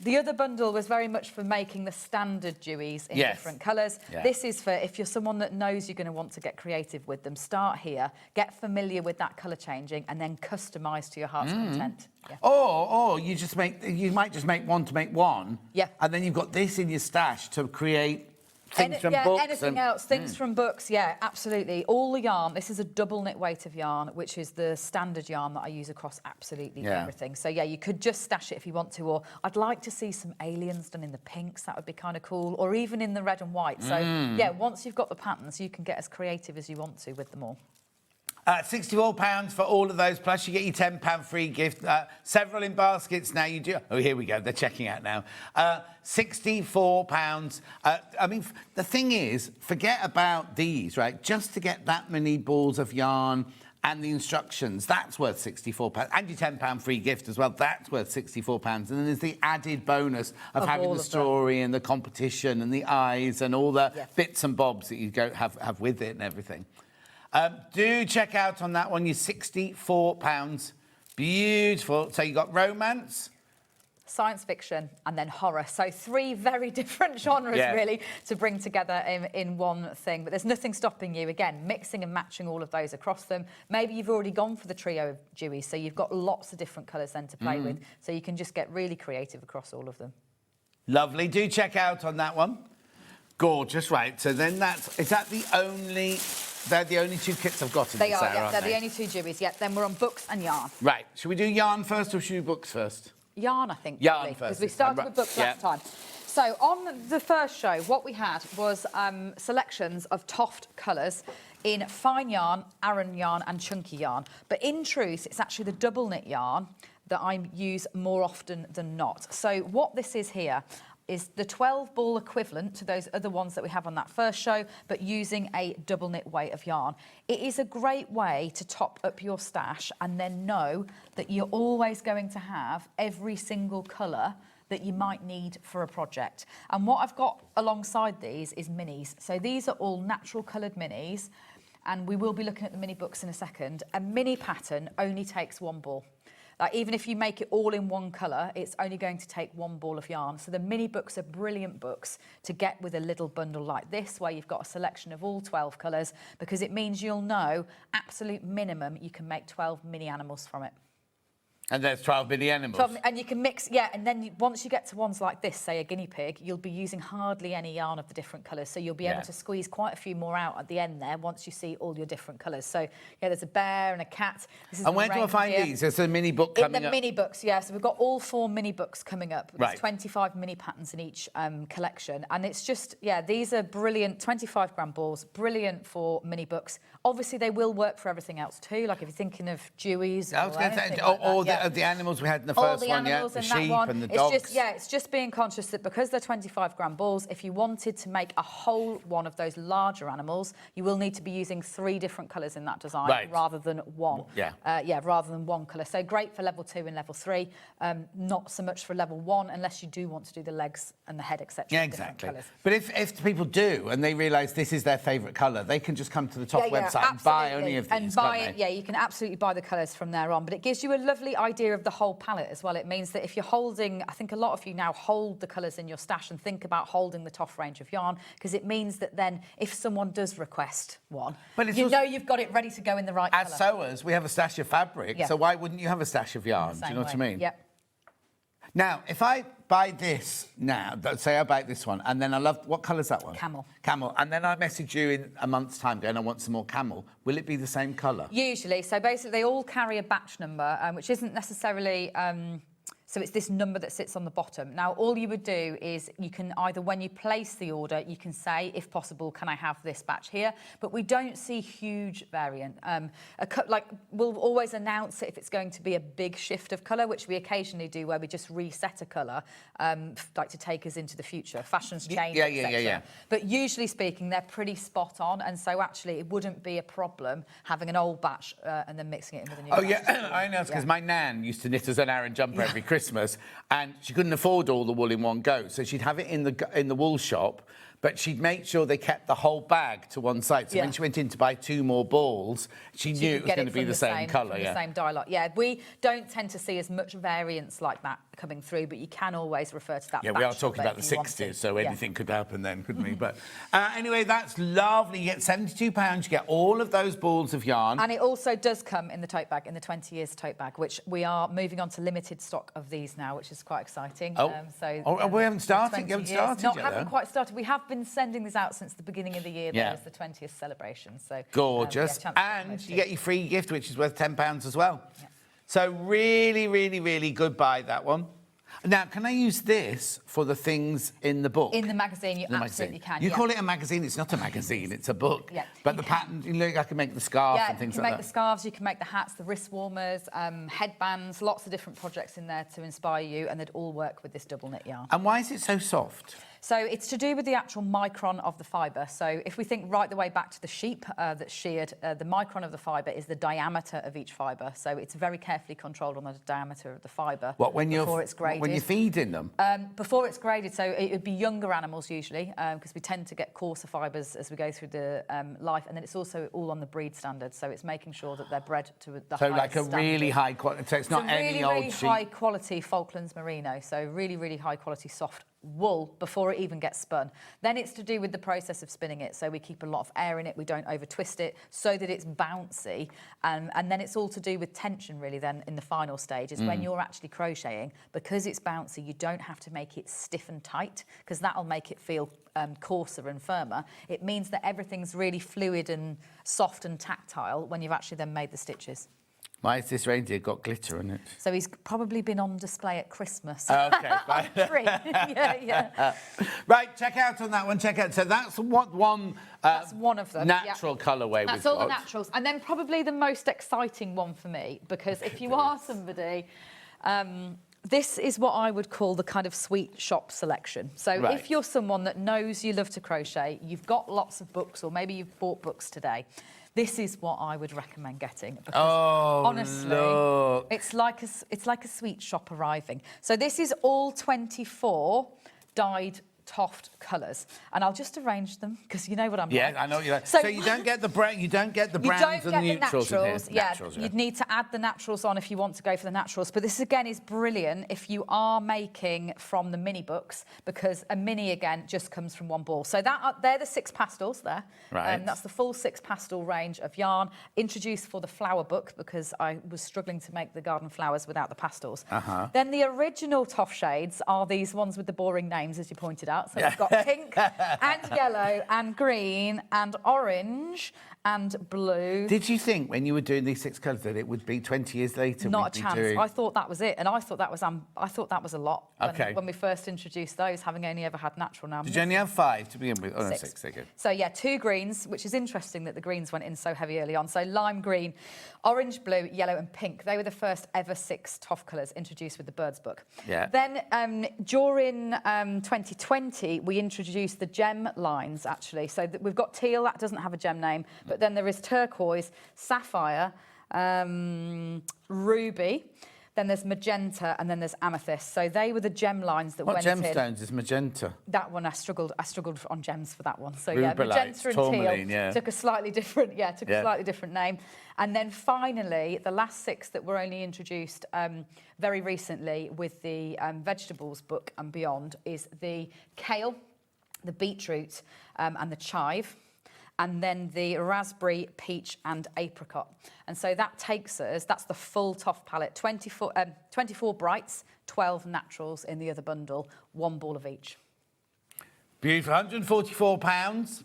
Speaker 2: The other bundle was very much for making the standard Deweys in different colours. This is for if you're someone that knows you're going to want to get creative with them. Start here, get familiar with that colour changing, and then customise to your heart's content.
Speaker 4: Or you might just make one to make one.
Speaker 2: Yeah.
Speaker 4: And then you've got this in your stash to create things from books.
Speaker 2: Anything else, things from books, absolutely. All the yarn, this is a double knit weight of yarn, which is the standard yarn that I use across absolutely everything. So you could just stash it if you want to, or I'd like to see some aliens done in the pinks, that would be kind of cool, or even in the red and white. So once you've got the patterns, you can get as creative as you want to with them all.
Speaker 4: £64 for all of those, plus you get your £10 free gift. Several in baskets now. You do. Oh, here we go. They're checking out now. £64. I mean, the thing is, forget about these, right? Just to get that many balls of yarn and the instructions, that's worth £64. And your £10 free gift as well, that's worth £64. And then there's the added bonus of having the story and the competition and the eyes and all the bits and bobs that you have with it and everything. Do check out on that one, you're £64. Beautiful. So you got romance,
Speaker 2: science fiction, and then horror. So 3 very different genres, really, to bring together in one thing. But there's nothing stopping you, again, mixing and matching all of those across them. Maybe you've already gone for the trio of Deweys, so you've got lots of different colours then to play with. So you can just get really creative across all of them.
Speaker 4: Lovely. Do check out on that one. Gorgeous, right. So then is that the only... They're the only 2 kits I've got in
Speaker 2: They
Speaker 4: this
Speaker 2: are,
Speaker 4: hour, aren't
Speaker 2: they're
Speaker 4: they?
Speaker 2: the only 2 Deweys. Then we're on books and yarn.
Speaker 4: Right. Should we do yarn first or should we do books first?
Speaker 2: Yarn, I think.
Speaker 4: Yarn first.
Speaker 2: Because we started with books last time. So on the first show, what we had was selections of TOFT colours in fine yarn, Aran yarn and chunky yarn. But in truth, it's actually the double knit yarn that I use more often than not. So what this is here is the 12 ball equivalent to those other ones that we have on that first show, but using a double knit weight of yarn. It is a great way to top up your stash and then know that you're always going to have every single colour that you might need for a project. And what I've got alongside these is minis. So these are all natural coloured minis, and we will be looking at the mini books in a second. A mini pattern only takes 1 ball. Even if you make it all in one colour, it's only going to take 1 ball of yarn. So the mini books are brilliant books to get with a little bundle like this, where you've got a selection of all 12 colours, because it means you'll know, absolute minimum, you can make 12 mini animals from it.
Speaker 4: And there's 12 mini animals.
Speaker 2: 12, and you can mix, and then once you get to ones like this, say a guinea pig, you'll be using hardly any yarn of the different colours, so you'll be able to squeeze quite a few more out at the end there once you see all your different colours. So, there's a bear and a cat. This is
Speaker 4: and where do I find these? There's a mini book coming up.
Speaker 2: In the mini books, so we've got all 4 mini books coming up. There's 25 mini patterns in each collection, and it's just, these are brilliant 25-gram balls, brilliant for mini books. Obviously, they will work for everything else too, like if you're thinking of Deweys
Speaker 4: I was going to say, the animals we had in the first one, the sheep and the dogs.
Speaker 2: It's just being conscious that because they're 25-gram balls, if you wanted to make a whole one of those larger animals, you will need to be using 3 different colours in that design rather than 1. Rather than 1 colour. So great for level 2 and level 3, not so much for level 1 unless you do want to do the legs and the head, etc.
Speaker 4: Yeah, exactly. But if people do and they realise this is their favourite colour, they can just come to the top website and buy any of these.
Speaker 2: You can absolutely buy the colours from there on. But it gives you a lovely idea of the whole palette as well. It means that if you're holding, I think a lot of you now hold the colours in your stash and think about holding the TOFT range of yarn, because it means that then if someone does request one, you know you've got it ready to go in the right colour.
Speaker 4: As sewers, we have a stash of fabric, so why wouldn't you have a stash of yarn? Do you know what I mean?
Speaker 2: Yep.
Speaker 4: Now, if I buy this now, say I buy this one, and then I love, what colour's that one?
Speaker 2: Camel.
Speaker 4: Camel, and then I message you in a month's time going, I want some more camel. Will it be the same colour?
Speaker 2: Usually. So basically, they all carry a batch number, which isn't necessarily... So it's this number that sits on the bottom. Now, all you would do is you can either, when you place the order, you can say, if possible, can I have this batch here? But we don't see huge variant. We'll always announce it if it's going to be a big shift of colour, which we occasionally do, where we just reset a colour, like to take us into the future. Fashions change, etc. But usually speaking, they're pretty spot on, and so actually it wouldn't be a problem having an old batch and then mixing it in with a new batch.
Speaker 4: I know, because my nan used to knit us an Aran jumper every Christmas, and she couldn't afford all the wool in one go, so she'd have it in the wool shop, but she'd make sure they kept the whole bag to one side. So when she went in to buy 2 more balls, she knew it was going to be the same colour.
Speaker 2: The same dye lot. Yeah, we don't tend to see as much variance like that coming through, but you can always refer to that.
Speaker 4: Yeah, we are talking about the 60s, so anything could happen then, couldn't we? But anyway, that's lovely. You get £72, you get all of those balls of yarn.
Speaker 2: And it also does come in the tote bag, in the 20 years tote bag, which we are moving on to limited stock of these now, which is quite exciting.
Speaker 4: We haven't started? You haven't started yet,
Speaker 2: haven't quite started. We have been sending this out since the beginning of the year. There was the 20th celebration. So
Speaker 4: gorgeous. And you get your free gift, which is worth £10 as well. Yeah. So really, really, really good buy, that one. Now, can I use this for the things in the book?
Speaker 2: In the magazine, you absolutely can.
Speaker 4: You call it a magazine, it's not a magazine, it's a book. Yeah. But the pattern, I can make the scarf and things like that.
Speaker 2: You can make the scarves, you can make the hats, the wrist warmers, headbands, lots of different projects in there to inspire you, and they'd all work with this double knit yarn.
Speaker 4: And why is it so soft?
Speaker 2: So it's to do with the actual micron of the fibre. So if we think right the way back to the sheep that's sheared, the micron of the fibre is the diameter of each fibre. So it's very carefully controlled on the diameter of the fibre before it's graded.
Speaker 4: When you're feeding them?
Speaker 2: Before it's graded, so it would be younger animals usually, because we tend to get coarser fibres as we go through the life, and then it's also all on the breed standard. So it's making sure that they're bred to the highest standard. So like a
Speaker 4: really high quality. So it's not any old sheep.
Speaker 2: Really high quality Falklands Merino. So really, really high quality soft wool before it even gets spun. Then it's to do with the process of spinning it. So we keep a lot of air in it, we don't over twist it so that it's bouncy. And then it's all to do with tension really then in the final stage is when you're actually crocheting, because it's bouncy, you don't have to make it stiff and tight because that'll make it feel coarser and firmer. It means that everything's really fluid and soft and tactile when you've actually then made the stitches.
Speaker 4: Why has this reindeer got glitter in it?
Speaker 2: So he's probably been on display at Christmas.
Speaker 4: Okay,
Speaker 2: fine.
Speaker 4: Right, check out on that one, check out. So that's one
Speaker 2: that's one of them.
Speaker 4: Natural colourway
Speaker 2: That's all the naturals. And then probably the most exciting one for me, because if you are somebody... this is what I would call the kind of sweet shop selection. So if you're someone that knows you love to crochet, you've got lots of books, or maybe you've bought books today, this is what I would recommend getting. Because honestly, it's like a sweet shop arriving. So this is all 24 dyed TOFT colours, and I'll just arrange them because you know what I'm like.
Speaker 4: Yeah, I know what you're like. So you don't get the browns and the neutrals in here.
Speaker 2: You'd need to add the naturals on if you want to go for the naturals. But this again is brilliant if you are making from the mini books, because a mini again just comes from one ball. So they're the 6 pastels there. Right. That's the full 6 pastel range of yarn introduced for the flower book because I was struggling to make the garden flowers without the pastels. Then the original TOFT shades are these ones with the boring names, as you pointed out. So we've got pink and yellow and green and orange and blue.
Speaker 4: Did you think when you were doing these 6 colours that it would be 20 years later?
Speaker 2: Not a chance. I thought that was it, and I thought that was a lot. When we first introduced those, having only ever had natural now.
Speaker 4: Did you only have 5 to begin with? Oh, no, 6. Okay.
Speaker 2: So yeah, 2 greens, which is interesting that the greens went in so heavy early on. So lime green, orange, blue, yellow, and pink. They were the first ever 6 TOFT colours introduced with the Birds book. Yeah. Then during 2020, we introduced the gem lines actually. So we've got teal, that doesn't have a gem name. But then there is turquoise, sapphire, ruby, then there's magenta, and then there's amethyst. So they were the gem lines that went in.
Speaker 4: What gemstones is magenta?
Speaker 2: That one, I struggled on gems for that one. So yeah, magenta and teal took a slightly different, slightly different name. And then finally, the last 6 that were only introduced very recently with the vegetables book and beyond is the kale, the beetroot, and the chive. And then the raspberry, peach and apricot. And so that takes us, that's the full TOFT palette, 24 brights, 12 naturals in the other bundle, 1 ball of each.
Speaker 4: Beautiful, £144.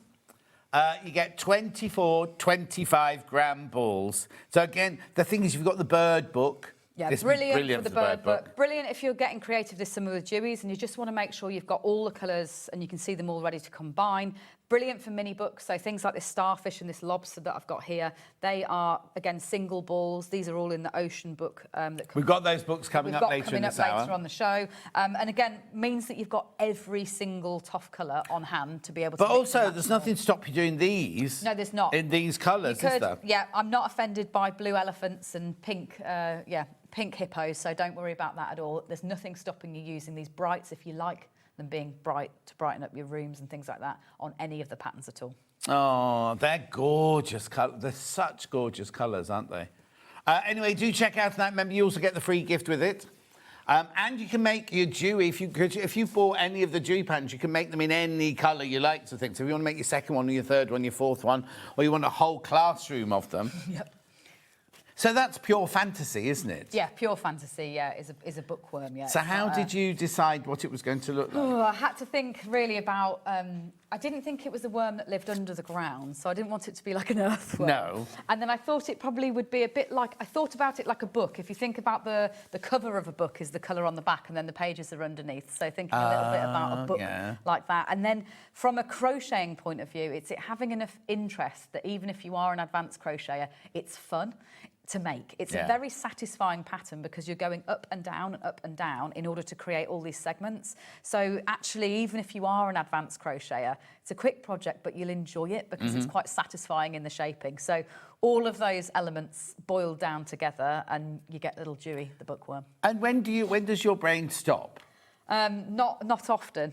Speaker 4: You get 24 25-gram balls. So again, the thing is, you've got the bird book,
Speaker 2: Yeah,
Speaker 4: This
Speaker 2: brilliant for the bird book. Brilliant if you're getting creative this summer with dewies and you just want to make sure you've got all the colours and you can see them all ready to combine. Brilliant for mini books, so things like this starfish and this lobster that I've got here, they are, again, single balls. These are all in the ocean book.
Speaker 4: We've got those books coming up later in this hour.
Speaker 2: Later on the show. And again, means that you've got every single TOFT colour on hand to be able to...
Speaker 4: But also, there's nothing to stop you doing these.
Speaker 2: No, there's not.
Speaker 4: In these colours, is there?
Speaker 2: Yeah, I'm not offended by blue elephants and pink, pink hippos, so don't worry about that at all. There's nothing stopping you using these brights if you like them being bright to brighten up your rooms and things like that on any of the patterns at all.
Speaker 4: Oh, they're gorgeous colours. They're such gorgeous colours, aren't they? Anyway, do check out that. Remember, you also get the free gift with it. And you can make your dewy, if you bought any of the dewy patterns, you can make them in any colour you like to think. So if you want to make your second one, or your third one, your fourth one, or you want a whole classroom of them.
Speaker 2: Yep.
Speaker 4: So that's pure fantasy, isn't it?
Speaker 2: Yeah, pure fantasy, yeah, is a bookworm, yeah.
Speaker 4: So how did you decide what it was going to look like?
Speaker 2: Oh, I had to think really about... I didn't think it was a worm that lived under the ground, so I didn't want it to be like an earthworm.
Speaker 4: No.
Speaker 2: And then I thought it probably would be a bit like... I thought about it like a book. If you think about the cover of a book is the colour on the back and then the pages are underneath. So thinking a little bit about a book like that. And then from a crocheting point of view, it's it having enough interest that even if you are an advanced crocheter, it's fun to make. It's a very satisfying pattern because you're going up and down in order to create all these segments. So actually, even if you are an advanced crocheter, it's a quick project, but you'll enjoy it because it's quite satisfying in the shaping. So all of those elements boil down together and you get little Dewy, the bookworm.
Speaker 4: And when does your brain stop?
Speaker 2: Not often.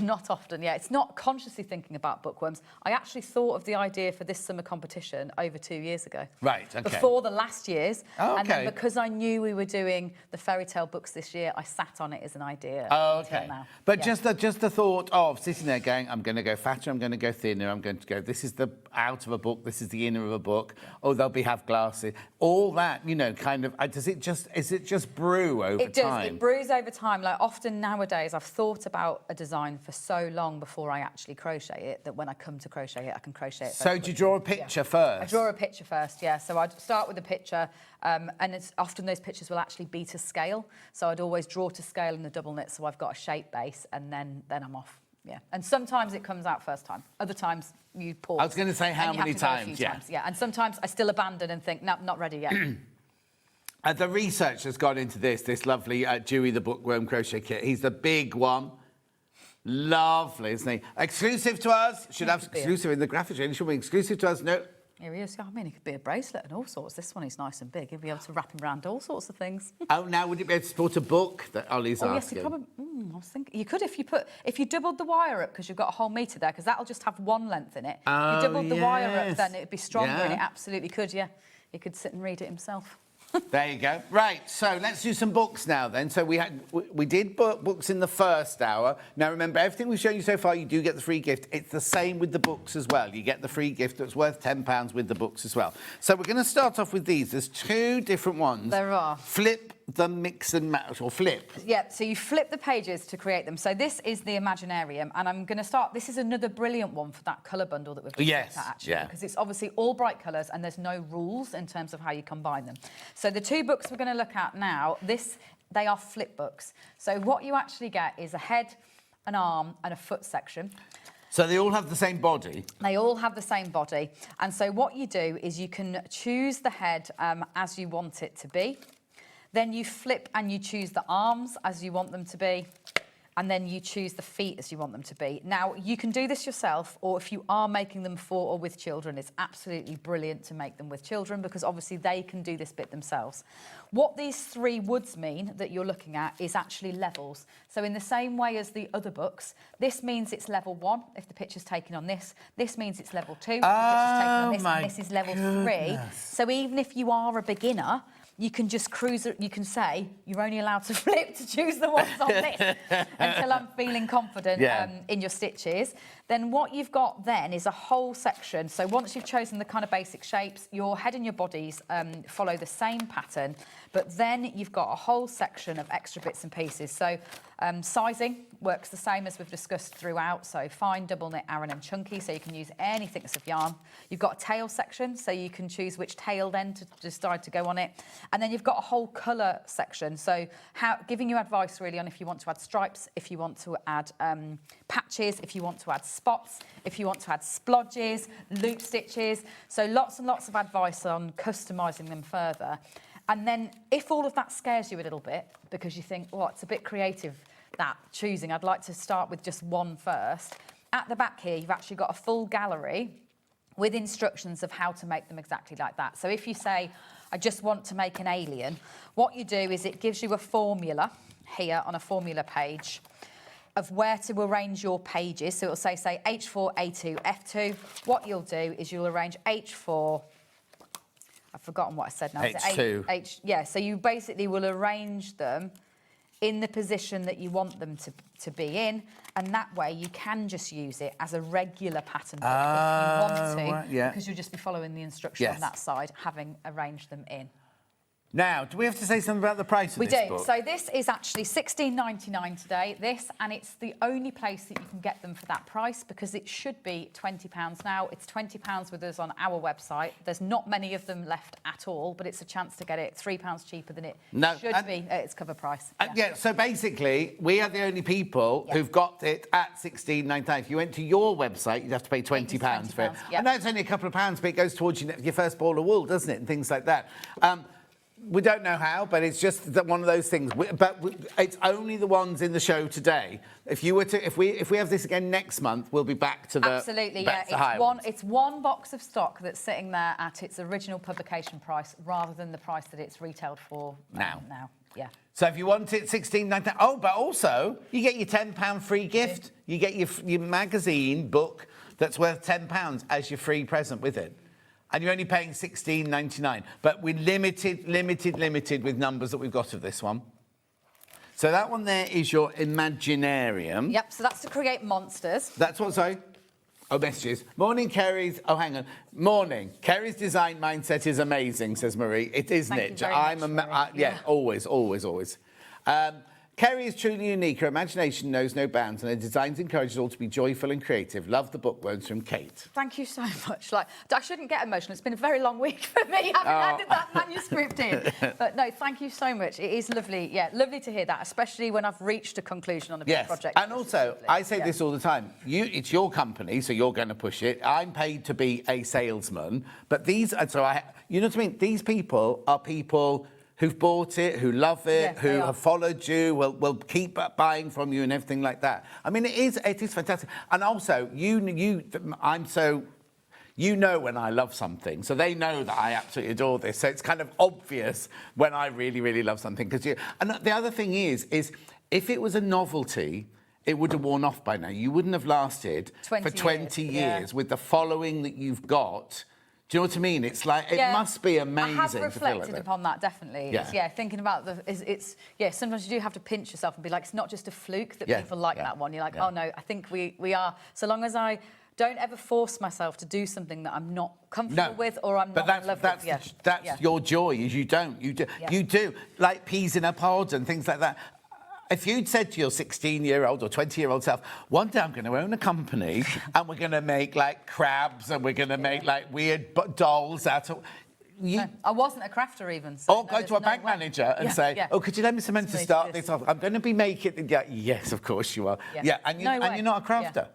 Speaker 2: Not often, yeah. It's not consciously thinking about bookworms. I actually thought of the idea for this summer competition over 2 years ago.
Speaker 4: Right, okay.
Speaker 2: Before the last year's.
Speaker 4: Oh, okay.
Speaker 2: And then because I knew we were doing the fairy tale books this year, I sat on it as an idea.
Speaker 4: Oh,
Speaker 2: until
Speaker 4: okay.
Speaker 2: now.
Speaker 4: But just the thought of sitting there going, I'm going to go fatter, I'm going to go thinner, I'm going to go, this is the out of a book, this is the inner of a book, oh, they'll have glasses. All that, you know, kind of, is it just brew over time?
Speaker 2: It does, it brews over time. Like often nowadays, I've thought about a design for so long before I actually crochet it that when I come to crochet it, I can crochet it.
Speaker 4: So do you draw a picture first?
Speaker 2: I draw a picture first, yeah. So I'd start with a picture, and it's often those pictures will actually be to scale. So I'd always draw to scale in the double knit, so I've got a shape base, and then I'm off. Yeah, and sometimes it comes out first time. Other times you pause.
Speaker 4: I was going to say how many times,
Speaker 2: times, yeah. And sometimes I still abandon and think, no, not ready yet.
Speaker 4: The research has gone into this lovely Dewy the Bookworm crochet kit. He's the big one. Lovely, isn't he? Exclusive to us. Should have exclusive in the graphics range. Should be exclusive to us. No.
Speaker 2: Here he is. I mean, it could be a bracelet and all sorts. This one is nice and big. He'll be able to wrap him around all sorts of things.
Speaker 4: Oh, now would it be able to support a book that Ollie's asking?
Speaker 2: Yes, you probably. I was thinking you could if you doubled the wire up because you've got a whole metre there because that'll just have one length in it.
Speaker 4: Oh,
Speaker 2: if you doubled the wire up, then it'd be stronger and it
Speaker 4: Yeah.
Speaker 2: absolutely could. Yeah, he could sit and read it himself.
Speaker 4: There you go. Right, so let's do some books now then. So we did books in the first hour. Now remember, everything we've shown you so far, you do get the free gift. It's the same with the books as well. You get the free gift that's worth £10 with the books as well. So we're going to start off with these. There's two different ones.
Speaker 2: There are.
Speaker 4: Flip the mix and match, or flip.
Speaker 2: Yeah, so you flip the pages to create them. So this is the Imaginarium, and I'm going to start... This is another brilliant one for that colour bundle that we've just looked at, actually, because it's obviously all bright colours and there's no rules in terms of how you combine them. So the two books we're going to look at now, they are flip books. So what you actually get is a head, an arm and a foot section.
Speaker 4: So they all have the same body?
Speaker 2: They all have the same body. And so what you do is you can choose the head as you want it to be. Then you flip and you choose the arms as you want them to be. And then you choose the feet as you want them to be. Now, you can do this yourself, or if you are making them for or with children, it's absolutely brilliant to make them with children because obviously they can do this bit themselves. What these three woods mean that you're looking at is actually levels. So in the same way as the other books, this means it's level 1 if the picture's taken on this. This means it's level 2 if the picture's taken on this. And this is level 3. So even if you are a beginner, you can just cruise, you can say, you're only allowed to flip to choose the ones on this until I'm feeling confident in your stitches. Then what you've got then is a whole section. So once you've chosen the kind of basic shapes, your head and your bodies follow the same pattern, but then you've got a whole section of extra bits and pieces. So sizing works the same as we've discussed throughout. So fine, double knit, Aran and chunky, so you can use any thickness of yarn. You've got a tail section, so you can choose which tail then to decide to go on it. And then you've got a whole colour section, so giving you advice really on if you want to add stripes, if you want to add patches, if you want to add spots, if you want to add splodges, loop stitches. So lots and lots of advice on customising them further. And then if all of that scares you a little bit, because you think, oh, it's a bit creative, that choosing, I'd like to start with just one first. At the back here, you've actually got a full gallery with instructions of how to make them exactly like that. So if you say, I just want to make an alien, what you do is it gives you a formula here on a formula page of where to arrange your pages. So it'll say H4, A2, F2. What you'll do is you'll arrange H4, I've forgotten what I said now.
Speaker 4: H2.
Speaker 2: Yeah, so you basically will arrange them in the position that you want them to be in, and that way you can just use it as a regular pattern book if you want to,
Speaker 4: right, yeah.
Speaker 2: because you'll just be following the instruction on that side, having arranged them in.
Speaker 4: Now, do we have to say something about the price of this book?
Speaker 2: So this is actually $16.99 today, and it's the only place that you can get them for that price, because it should be £20 now. It's £20 with us on our website. There's not many of them left at all, but it's a chance to get it £3 cheaper than it should be at its cover price.
Speaker 4: So basically, we are the only people who've got it at $16.99. If you went to your website, you'd have to pay £20 for it.
Speaker 2: Yeah.
Speaker 4: I know it's only a couple of pounds, but it goes towards your first ball of wool, doesn't it? And things like that. We don't know how, but it's just that one of those things. But it's only the ones in the show today. If you were to, if we have this again next month, we'll be back to the
Speaker 2: absolutely,
Speaker 4: back to
Speaker 2: it's one box of stock that's sitting there at its original publication price, rather than the price that it's retailed for now. Yeah.
Speaker 4: So if you want it, $16.99. Oh, but also you get your £10 free gift. You get your magazine book that's worth £10 as your free present with it. And you're only paying $16.99. But we're limited with numbers that we've got of this one. So that one there is your Imaginarium.
Speaker 2: Yep, so that's to create monsters.
Speaker 4: That's what, sorry? Oh, messages. Morning, Kerry's... Oh, hang on. Morning. Kerry's design mindset is amazing, says Marie. It isn't
Speaker 2: Thank
Speaker 4: it?
Speaker 2: you very much, Marie.
Speaker 4: Yeah, always. Kerry is truly unique. Her imagination knows no bounds, and her designs encourage us all to be joyful and creative. Love the bookworms from Kate.
Speaker 2: Thank you so much. Like, I shouldn't get emotional. It's been a very long week for me, having added that manuscript in. But no, thank you so much. It is lovely. Yeah, lovely to hear that, especially when I've reached a conclusion on a big project.
Speaker 4: And also, I say this all the time. It's your company, so you're going to push it. I'm paid to be a salesman, but you know what I mean? These people are people who've bought it, who love it, who have followed you, will keep buying from you and everything like that. I mean, it is fantastic. And also, you know when I love something, so they know that I absolutely adore this. So it's kind of obvious when I really, really love something. And the other thing is if it was a novelty, it would have worn off by now. You wouldn't have lasted for 20 years with the following that you've got. Do you know what I mean? It's like, it must be amazing.
Speaker 2: I have reflected upon that, definitely.
Speaker 4: Yeah.
Speaker 2: Thinking about sometimes you do have to pinch yourself and be like, it's not just a fluke that people like that one. You're like, oh no, I think we are. So long as I don't ever force myself to do something that I'm not comfortable with or I'm not in love with.
Speaker 4: That's your joy, is you don't. You do. Like peas in a pod and things like that. If you'd said to your 16-year-old or 20-year-old self, one day I'm going to own a company and we're going to make, like, crabs and we're going to make, like, weird dolls out of...
Speaker 2: I wasn't a crafter even. So
Speaker 4: or go to a bank manager and say, oh, could you lend me some money to start this off? I'm going to be making... Yes, of course you are. And you're not a crafter.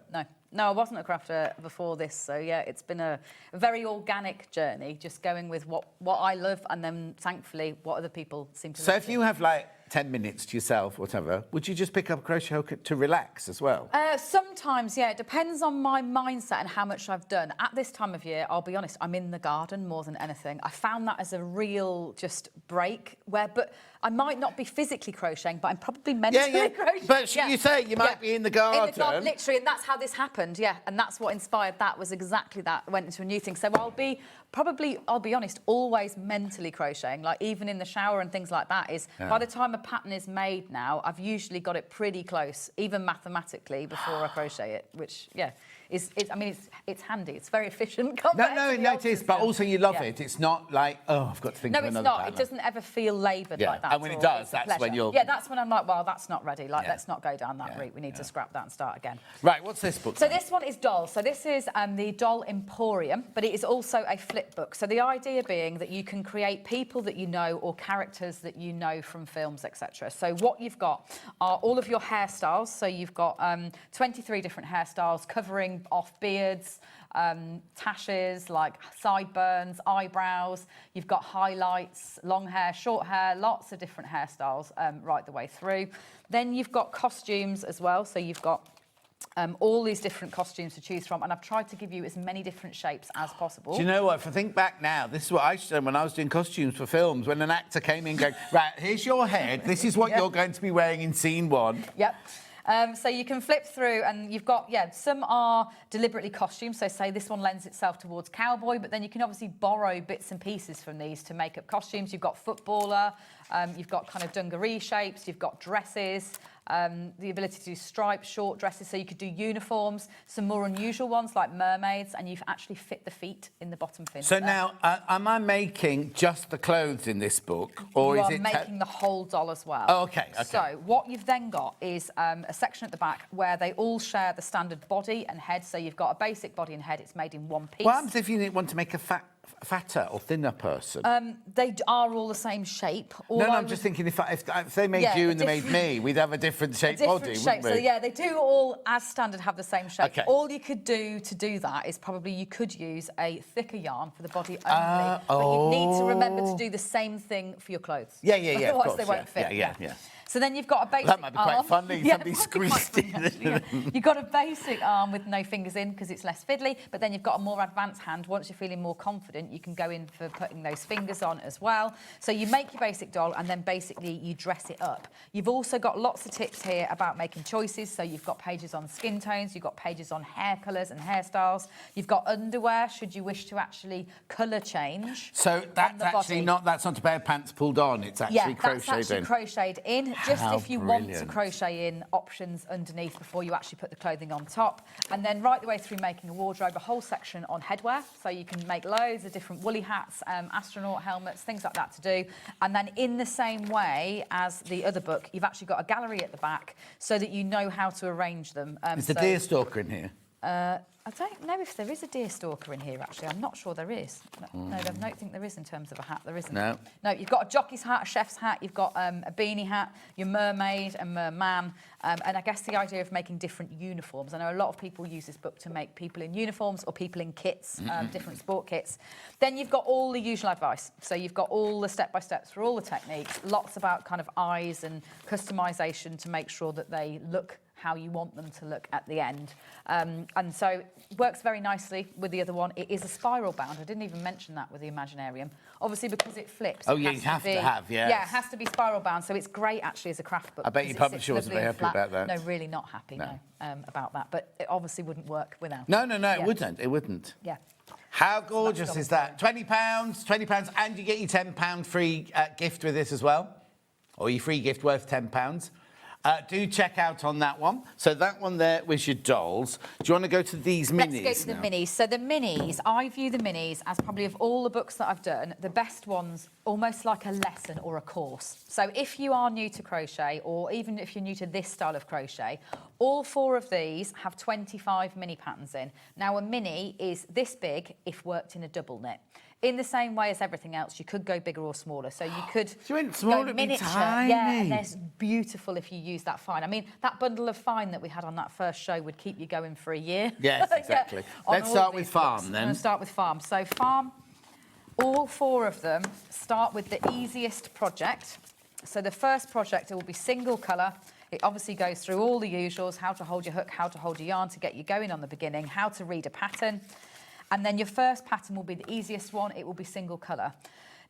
Speaker 2: No, I wasn't a crafter before this, so it's been a very organic journey, just going with what I love and then, thankfully, what other people seem to love.
Speaker 4: So if you have, like, 10 minutes to yourself, whatever, would you just pick up a crochet hook to relax as well?
Speaker 2: Sometimes, it depends on my mindset and how much I've done. At this time of year, I'll be honest, I'm in the garden more than anything. I found that as a real just break but I might not be physically crocheting, but I'm probably mentally crocheting.
Speaker 4: But you say you might be in the garden.
Speaker 2: In the garden, literally, and that's how this happened, and that's what inspired that, was exactly that. I went into a new thing. So I'll be honest, always mentally crocheting, like even in the shower and things like that. By the time a pattern is made now, I've usually got it pretty close, even mathematically, before I crochet it, which, I mean, it's handy. It's very efficient.
Speaker 4: No, it is. But also you love it. It's not like, oh, I've got to think of another pattern.
Speaker 2: No, it's not. It doesn't ever feel laboured like that.
Speaker 4: And when it does, that's when you're...
Speaker 2: Yeah, that's when I'm like, well, that's not ready. Like, let's not go down that route. We need to scrap that and start again.
Speaker 4: Right, what's this book?
Speaker 2: So this one is dolls. So this is the Doll Emporium, but it is also a flip book. So the idea being that you can create people that you know or characters that you know from films, etc. So what you've got are all of your hairstyles. So you've got 23 different hairstyles covering off beards, tashes, like sideburns, eyebrows. You've got highlights, long hair, short hair, lots of different hairstyles right the way through. Then you've got costumes as well. So you've got all these different costumes to choose from, and I've tried to give you as many different shapes as possible.
Speaker 4: Do you know what? If I think back now, this is what I did when I was doing costumes for films, when an actor came in going, right, here's your head, this is what you're going to be wearing in scene 1.
Speaker 2: Yep. So you can flip through and you've got, some are deliberately costumes. So say this one lends itself towards cowboy, but then you can obviously borrow bits and pieces from these to make up costumes. You've got footballer, you've got kind of dungaree shapes, you've got dresses, the ability to do stripes, short dresses, so you could do uniforms, some more unusual ones like mermaids, and you've actually fit the feet in the bottom fin.
Speaker 4: So now, am I making just the clothes in this book, or
Speaker 2: you
Speaker 4: is
Speaker 2: are
Speaker 4: it
Speaker 2: making the whole doll as well?
Speaker 4: Oh, okay.
Speaker 2: So what you've then got is a section at the back where they all share the standard body and head. So you've got a basic body and head. It's made in one piece.
Speaker 4: What happens if you want to make a fatter or thinner person?
Speaker 2: They are all the same shape.
Speaker 4: I'm just thinking if they made you and they made me, we'd have a different shaped body, wouldn't we?
Speaker 2: So yeah, they do all, as standard, have the same shape.
Speaker 4: Okay.
Speaker 2: All you could do to do that is probably you could use a thicker yarn for the body only, but you need to remember to do the same thing for your clothes.
Speaker 4: Yeah.
Speaker 2: Otherwise they won't fit.
Speaker 4: Yeah.
Speaker 2: So then you've got a basic
Speaker 4: That might be quite
Speaker 2: arm.
Speaker 4: funny. Somebody squeezed in.
Speaker 2: You've got a basic arm with no fingers in because it's less fiddly, but then you've got a more advanced hand. Once you're feeling more confident, you can go in for putting those fingers on as well. So you make your basic doll and then basically you dress it up. You've also got lots of tips here about making choices. So you've got pages on skin tones, you've got pages on hair colours and hairstyles. You've got underwear, should you wish to actually colour change.
Speaker 4: So that's actually that's not a pair of pants pulled on, it's actually crocheted
Speaker 2: that's actually
Speaker 4: in.
Speaker 2: crocheted in. Just
Speaker 4: How
Speaker 2: if you want to
Speaker 4: brilliant.
Speaker 2: crochet in options underneath before you actually put the clothing on top. And then right the way through making a wardrobe, a whole section on headwear. So you can make loads of different woolly hats, astronaut helmets, things like that to do. And then in the same way as the other book, you've actually got a gallery at the back so that you know how to arrange them.
Speaker 4: Is the deer stalker in here?
Speaker 2: I don't know if there is a deer stalker in here, actually. I'm not sure there is. No, I don't think there is in terms of a hat. There isn't.
Speaker 4: No.
Speaker 2: No, you've got a jockey's hat, a chef's hat, you've got a beanie hat, your mermaid and merman. And I guess the idea of making different uniforms. I know a lot of people use this book to make people in uniforms or people in kits, different sport kits. Then you've got all the usual advice. So you've got all the step-by-steps for all the techniques, lots about kind of eyes and customisation to make sure that they look how you want them to look at the end. And so it works very nicely with the other one. It is a spiral bound. I didn't even mention that with the Imaginarium. Obviously, because it flips.
Speaker 4: Oh, yeah, you have to have, yes.
Speaker 2: Yeah, it has to be spiral bound. So it's great, actually, as a craft book.
Speaker 4: I bet your publisher wasn't very happy about that.
Speaker 2: No, really not happy, about that. But it obviously wouldn't work without.
Speaker 4: No, it wouldn't. It wouldn't.
Speaker 2: Yeah.
Speaker 4: How gorgeous is that? £20, and you get your £10 free gift with this as well. Or your free gift worth £10. Do check out on that one. So that one there was your dolls. Do you want to go to these minis?
Speaker 2: Let's go to the minis. So the minis, I view the minis as probably of all the books that I've done, the best ones, almost like a lesson or a course. So if you are new to crochet, or even if you're new to this style of crochet, all 4 of these have 25 mini patterns in. Now, a mini is this big if worked in a double knit. In the same way as everything else, you could go bigger or smaller. So you could
Speaker 4: smaller,
Speaker 2: go miniature.
Speaker 4: tiny.
Speaker 2: Yeah, and they're beautiful if you use that fine. I mean, that bundle of fine that we had on that first show would keep you going for a year.
Speaker 4: Yes, exactly. Let's start with farm then.
Speaker 2: I'm going to start with farm. So farm, all 4 of them start with the easiest project. So the first project, it will be single colour. It obviously goes through all the usuals, how to hold your hook, how to hold your yarn to get you going on the beginning, how to read a pattern. And then your first pattern will be the easiest one. It will be single colour.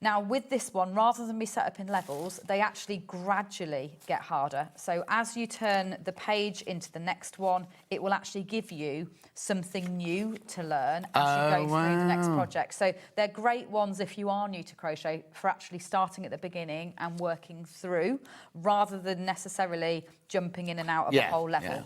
Speaker 2: Now, with this one, rather than be set up in levels, they actually gradually get harder. So as you turn the page into the next one, it will actually give you something new to learn as you go through the next project. So they're great ones if you are new to crochet for actually starting at the beginning and working through, rather than necessarily jumping in and out of a whole level.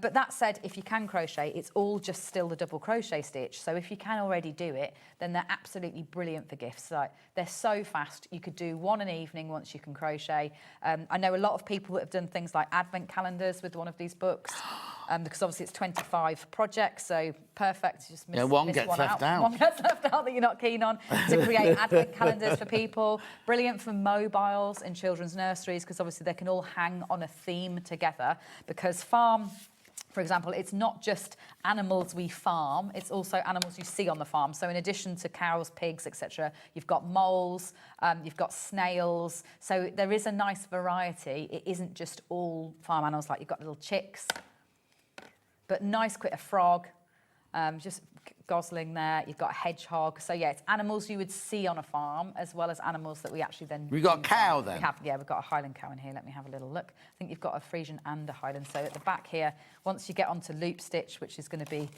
Speaker 2: But that said, if you can crochet, it's all just still the double crochet stitch. So if you can already do it, then they're absolutely brilliant for gifts. Like, they're so fast. You could do one an evening once you can crochet. I know a lot of people that have done things like advent calendars with one of these books. Because obviously it's 25 projects, so perfect. Just miss,
Speaker 4: one
Speaker 2: miss
Speaker 4: gets
Speaker 2: one
Speaker 4: left out.
Speaker 2: One gets left out that you're not keen on. To create advent calendars for people. Brilliant for mobiles in children's nurseries, because obviously they can all hang on a theme together. Because farm, for example, it's not just animals we farm, it's also animals you see on the farm. So in addition to cows, pigs, etc., you've got moles, you've got snails. So there is a nice variety. It isn't just all farm animals, like you've got little chicks. But nice, a frog, just gosling there. You've got a hedgehog. So yeah, it's animals you would see on a farm, as well as animals that we actually then...
Speaker 4: We've got a cow then?
Speaker 2: We've got a Highland cow in here. Let me have a little look. I think you've got a Frisian and a Highland. So at the back here, once you get onto loop stitch, which is going to be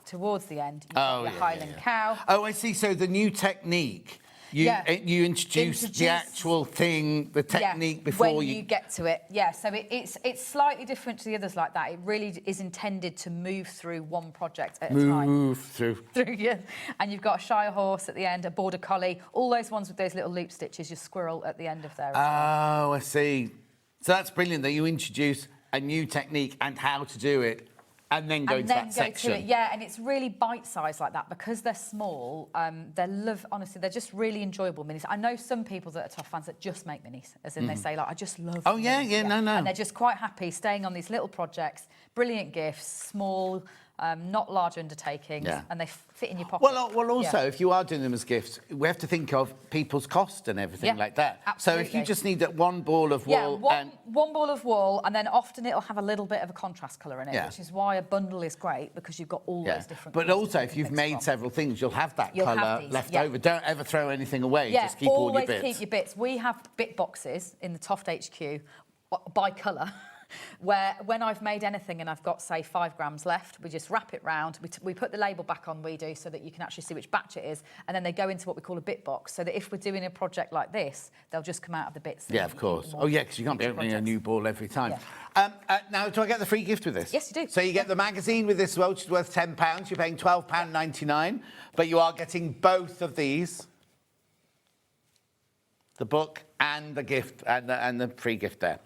Speaker 2: towards the end, you've got your Highland cow.
Speaker 4: Oh, I see. So the new technique... You introduce the actual thing, the technique before
Speaker 2: when you get to it. Yeah, so it's slightly different to the others like that. It really is intended to move through one project at a time.
Speaker 4: Move through.
Speaker 2: Yeah. And you've got a Shire horse at the end, a border collie, all those ones with those little loop stitches, your squirrel at the end of there as well.
Speaker 4: Oh, I see. So that's brilliant that you introduce a new technique and how to do it. And then go into that section.
Speaker 2: And it's really bite-sized like that because they're small. Honestly, they're just really enjoyable minis. I know some people that are TOFT fans that just make minis, as in they say, like, I just love minis.
Speaker 4: No.
Speaker 2: And they're just quite happy staying on these little projects, brilliant gifts, small, not large undertakings, and they fit in your pocket.
Speaker 4: Well, also, if you are doing them as gifts, we have to think of people's cost and everything like that.
Speaker 2: Absolutely.
Speaker 4: So if you just need that one ball of wool...
Speaker 2: one ball of wool, and then often it'll have a little bit of a contrast colour in it, which is why a bundle is great, because you've got all those different
Speaker 4: But
Speaker 2: colours
Speaker 4: also, if you've made several things, you'll have that colour left over. Don't ever throw anything away. Just keep all your bits.
Speaker 2: Always keep your bits. We have bit boxes in the TOFT HQ by colour. Where when I've made anything and I've got, say, 5 grams left, we just wrap it round, we put the label back on, so that you can actually see which batch it is, and then they go into what we call a bit box, so that if we're doing a project like this, they'll just come out of the bits.
Speaker 4: Yeah, of course. Oh, yeah, because you can't be opening a new ball every time. Now, do I get the free gift with this?
Speaker 2: Yes, you do.
Speaker 4: So you get the magazine with this as well, which is worth £10. You're paying £12.99, but you are getting both of these. The book and the gift and the free gift there.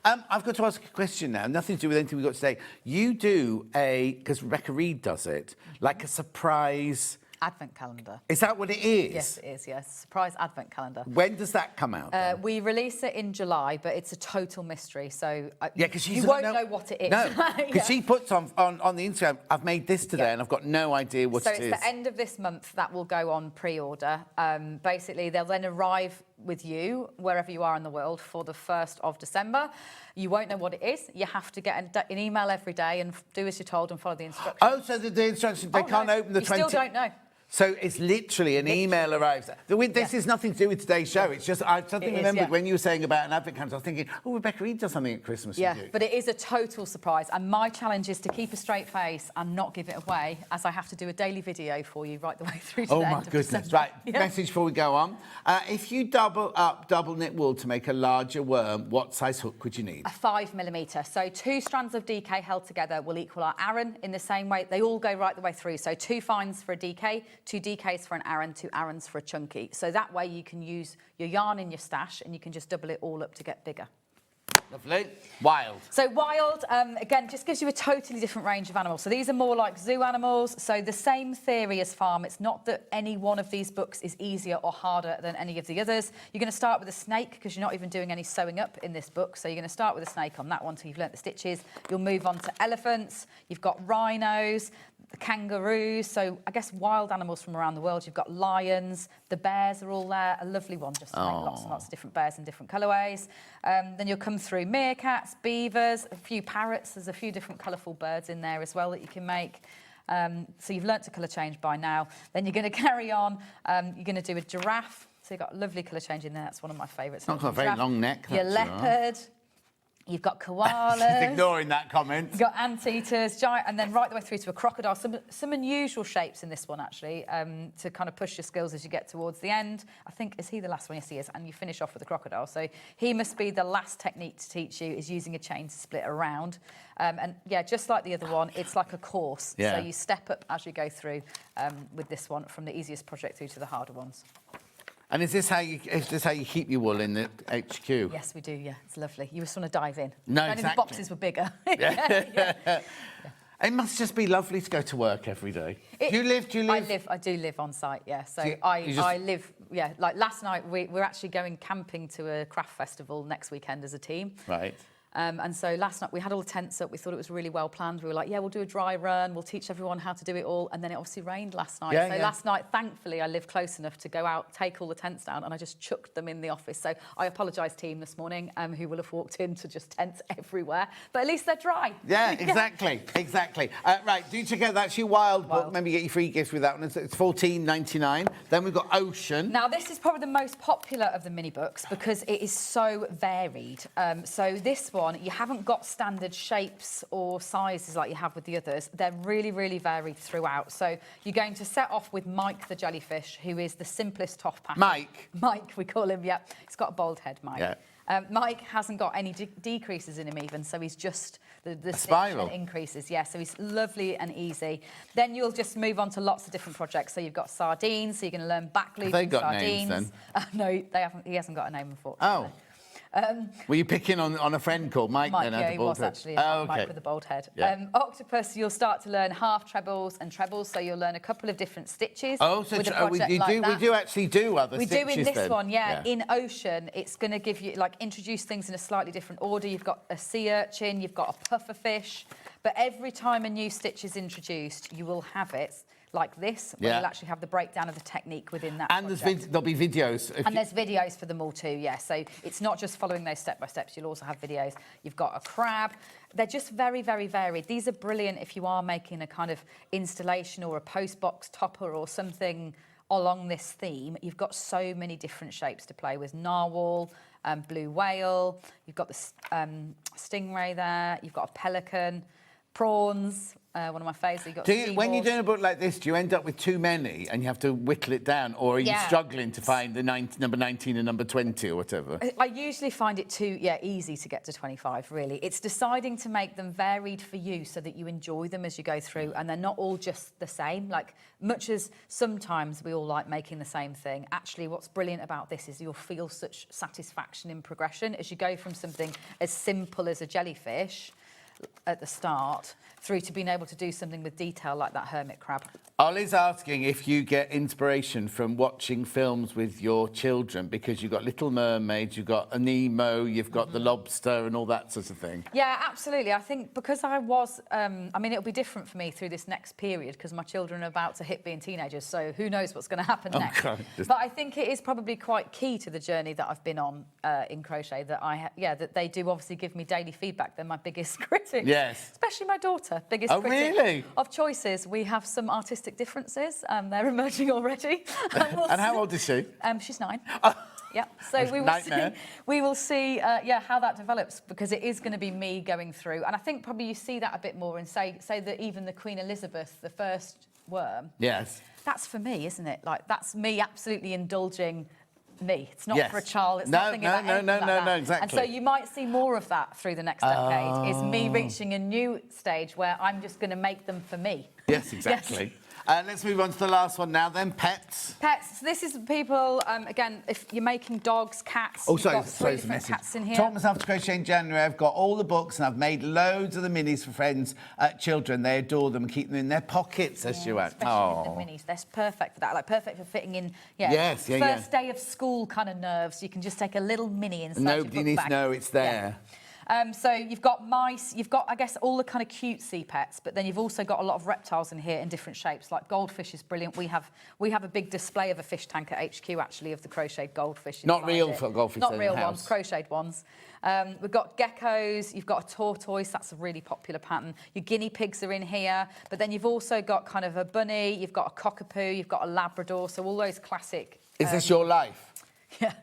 Speaker 4: I've got to ask a question now, nothing to do with anything we've got today. You do because Rebecca Reed does it, like a surprise...
Speaker 2: Advent calendar.
Speaker 4: Is that what it is?
Speaker 2: Yes, it is, yes. Surprise advent calendar.
Speaker 4: When does that come out?
Speaker 2: We release it in July, but it's a total mystery, so
Speaker 4: because
Speaker 2: you won't know what it is.
Speaker 4: No, because she puts on the Instagram, I've made this today and I've got no idea what it is.
Speaker 2: So it's the end of this month that will go on pre-order. Basically, they'll then arrive with you, wherever you are in the world, for the 1st of December. You won't know what it is. You have to get an email every day and do as you're told and follow the instructions.
Speaker 4: Oh, so the instructions, they can't open the 20...
Speaker 2: You still don't know.
Speaker 4: So it's literally an email arrives. This is nothing to do with today's show. It's just I suddenly remembered when you were saying about an advent calendar, I was thinking, oh, Rebecca Reed does something at Christmas.
Speaker 2: Yeah, but it is a total surprise. And my challenge is to keep a straight face and not give it away, as I have to do a daily video for you right the way through to the end of December.
Speaker 4: Goodness. Right, message before we go on. If you double knit wool to make a larger worm, what size hook would you need?
Speaker 2: A 5mm. So 2 strands of DK held together will equal our Aran in the same way. They all go right the way through. So 2 fines for a DK, 2 DKs for an Aran, 2 Arans for a chunky. So that way you can use your yarn in your stash and you can just double it all up to get bigger.
Speaker 4: Lovely. Wild.
Speaker 2: So wild, again, just gives you a totally different range of animals. So these are more like zoo animals. So the same theory as farm. It's not that any one of these books is easier or harder than any of the others. You're going to start with a snake because you're not even doing any sewing up in this book. So you're going to start with a snake on that one till you've learnt the stitches. You'll move on to elephants. You've got rhinos, the kangaroos. So I guess wild animals from around the world. You've got lions. The bears are all there. A lovely one just to make lots and lots of different bears in different colourways. Then you'll come through meerkats, beavers, a few parrots. There's a few different colourful birds in there as well that you can make. So you've learnt to colour change by now. Then you're going to carry on. You're going to do a giraffe. So you've got a lovely colour change in there. That's one of my favourites.
Speaker 4: Not got a very long neck.
Speaker 2: Your leopard. You've got koalas.
Speaker 4: She's ignoring that comment.
Speaker 2: You've got anteaters, giant, and then right the way through to a crocodile. Some unusual shapes in this one, actually, to kind of push your skills as you get towards the end. I think, is he the last one? Yes, he is. And you finish off with a crocodile. So he must be the last technique to teach you, is using a chain to split around. And yeah, just like the other one, it's like a course.
Speaker 4: Yeah.
Speaker 2: So you step up as you go through with this one, from the easiest project through to the harder ones.
Speaker 4: And is this how you keep your wool in the HQ?
Speaker 2: Yes, we do, yeah. It's lovely. You just want to dive in.
Speaker 4: No,
Speaker 2: Only
Speaker 4: exactly.
Speaker 2: the boxes were bigger.
Speaker 4: Yeah. It must just be lovely to go to work every day. Do you live?
Speaker 2: I do live on site, yeah. So
Speaker 4: you
Speaker 2: I live, yeah. Like last night, we're actually going camping to a craft festival next weekend as a team.
Speaker 4: Right.
Speaker 2: And so last night we had all the tents up. We thought it was really well planned. We were like, yeah, we'll do a dry run. We'll teach everyone how to do it all. And then it obviously rained last night.
Speaker 4: Yeah,
Speaker 2: so
Speaker 4: yeah.
Speaker 2: last night, thankfully, I live close enough to go out, take all the tents down, and I just chucked them in the office. So I apologise, team, this morning, who will have walked into just tents everywhere. But at least they're dry.
Speaker 4: Yeah, exactly, exactly. Right, do check out that's your Wild book. Maybe get your free gift with that one. It's $14.99. Then we've got Ocean.
Speaker 2: Now, this is probably the most popular of the mini books because it is so varied. So this one, you haven't got standard shapes or sizes like you have with the others. They're really, really varied throughout. So you're going to set off with Mike the jellyfish, who is the simplest TOFT pattern. Mike, we call him, yeah. He's got a bald head, Mike.
Speaker 4: Yeah.
Speaker 2: Mike hasn't got any decreases in him even, so he's just the
Speaker 4: spiral
Speaker 2: increases. Yeah, so he's lovely and easy. Then you'll just move on to lots of different projects. So you've got sardines, so you're going to learn back loop.
Speaker 4: Have they got
Speaker 2: sardines.
Speaker 4: names then?
Speaker 2: No, they haven't. He hasn't got a name, unfortunately.
Speaker 4: Oh. Were you picking on a friend called Mike?
Speaker 2: Mike,
Speaker 4: then,
Speaker 2: yeah, he was actually Mike with a bald head.
Speaker 4: Yeah.
Speaker 2: Octopus, you'll start to learn half trebles and trebles, so you'll learn a couple of different stitches.
Speaker 4: Oh, so
Speaker 2: with a project
Speaker 4: we do actually do other stitches.
Speaker 2: We do in this
Speaker 4: then.
Speaker 2: one, yeah. In Ocean, it's going to give you, like, introduce things in a slightly different order. You've got a sea urchin, you've got a puffer fish, but every time a new stitch is introduced, you will have it like this, where you'll actually have the breakdown of the technique within that
Speaker 4: and there'll be videos.
Speaker 2: And there's videos for them all too, yeah. So it's not just following those step-by-steps, you'll also have videos. You've got a crab. They're just very, very varied. These are brilliant if you are making a kind of installation or a post-box topper or something along this theme. You've got so many different shapes to play with. Narwhal, blue whale, you've got the stingray there, you've got a pelican, prawns, one of my favourites.
Speaker 4: When you're doing a book like this, do you end up with too many and you have to whittle it down, or are you struggling to find the number 19 and number 20 or whatever?
Speaker 2: I usually find it too easy to get to 25, really. It's deciding to make them varied for you so that you enjoy them as you go through, and they're not all just the same. Like, much as sometimes we all like making the same thing, actually what's brilliant about this is you'll feel such satisfaction in progression as you go from something as simple as a jellyfish at the start through to being able to do something with detail like that hermit crab.
Speaker 4: Ollie's asking if you get inspiration from watching films with your children, because you've got Little Mermaid, you've got a Nemo, you've got the lobster and all that sort of thing.
Speaker 2: Yeah, absolutely. I think because I was, I mean, it'll be different for me through this next period because my children are about to hit being teenagers, so who knows what's going to happen next.
Speaker 4: God.
Speaker 2: But I think it is probably quite key to the journey that I've been on in crochet that that they do obviously give me daily feedback. They're my biggest critics.
Speaker 4: Yes.
Speaker 2: Especially my daughter, biggest critic
Speaker 4: really?
Speaker 2: of choices. We have some artistic differences. They're emerging already.
Speaker 4: And how old is she?
Speaker 2: She's 9. Yeah, so we will see how that develops, because it is going to be me going through, and I think probably you see that a bit more in say that even the Queen Elizabeth, the first worm.
Speaker 4: Yes.
Speaker 2: That's for me, isn't it? Like, that's me absolutely indulging me. It's not for a child. It's nothing
Speaker 4: no, exactly.
Speaker 2: And so you might see more of that through the next decade. Is me reaching a new stage where I'm just going to make them for me.
Speaker 4: Yes, exactly. Let's move on to the last one now then, pets.
Speaker 2: Pets. So this is people, again, if you're making dogs, cats,
Speaker 4: oh,
Speaker 2: you've
Speaker 4: sorry,
Speaker 2: got 3 different cats in here.
Speaker 4: Taught myself to crochet in January. I've got all the books and I've made loads of the minis for friends, children. They adore them and keep them in their pockets, says Joanne.
Speaker 2: Especially with the minis. That's perfect for that. Like, perfect for fitting in, first day of school kind of nerves. You can just take a little mini inside your book
Speaker 4: Nobody needs to know it's there.
Speaker 2: Yeah. So you've got mice, you've got, I guess, all the kind of cutesy pets, but then you've also got a lot of reptiles in here in different shapes. Like goldfish is brilliant. We have a big display of a fish tank at HQ, actually, of the crocheted goldfish.
Speaker 4: Not real goldfish.
Speaker 2: Not real ones, crocheted ones. We've got geckos, you've got a tortoise, that's a really popular pattern. Your guinea pigs are in here, but then you've also got kind of a bunny, you've got a cockapoo, you've got a Labrador, so all those classic...
Speaker 4: Is this your life?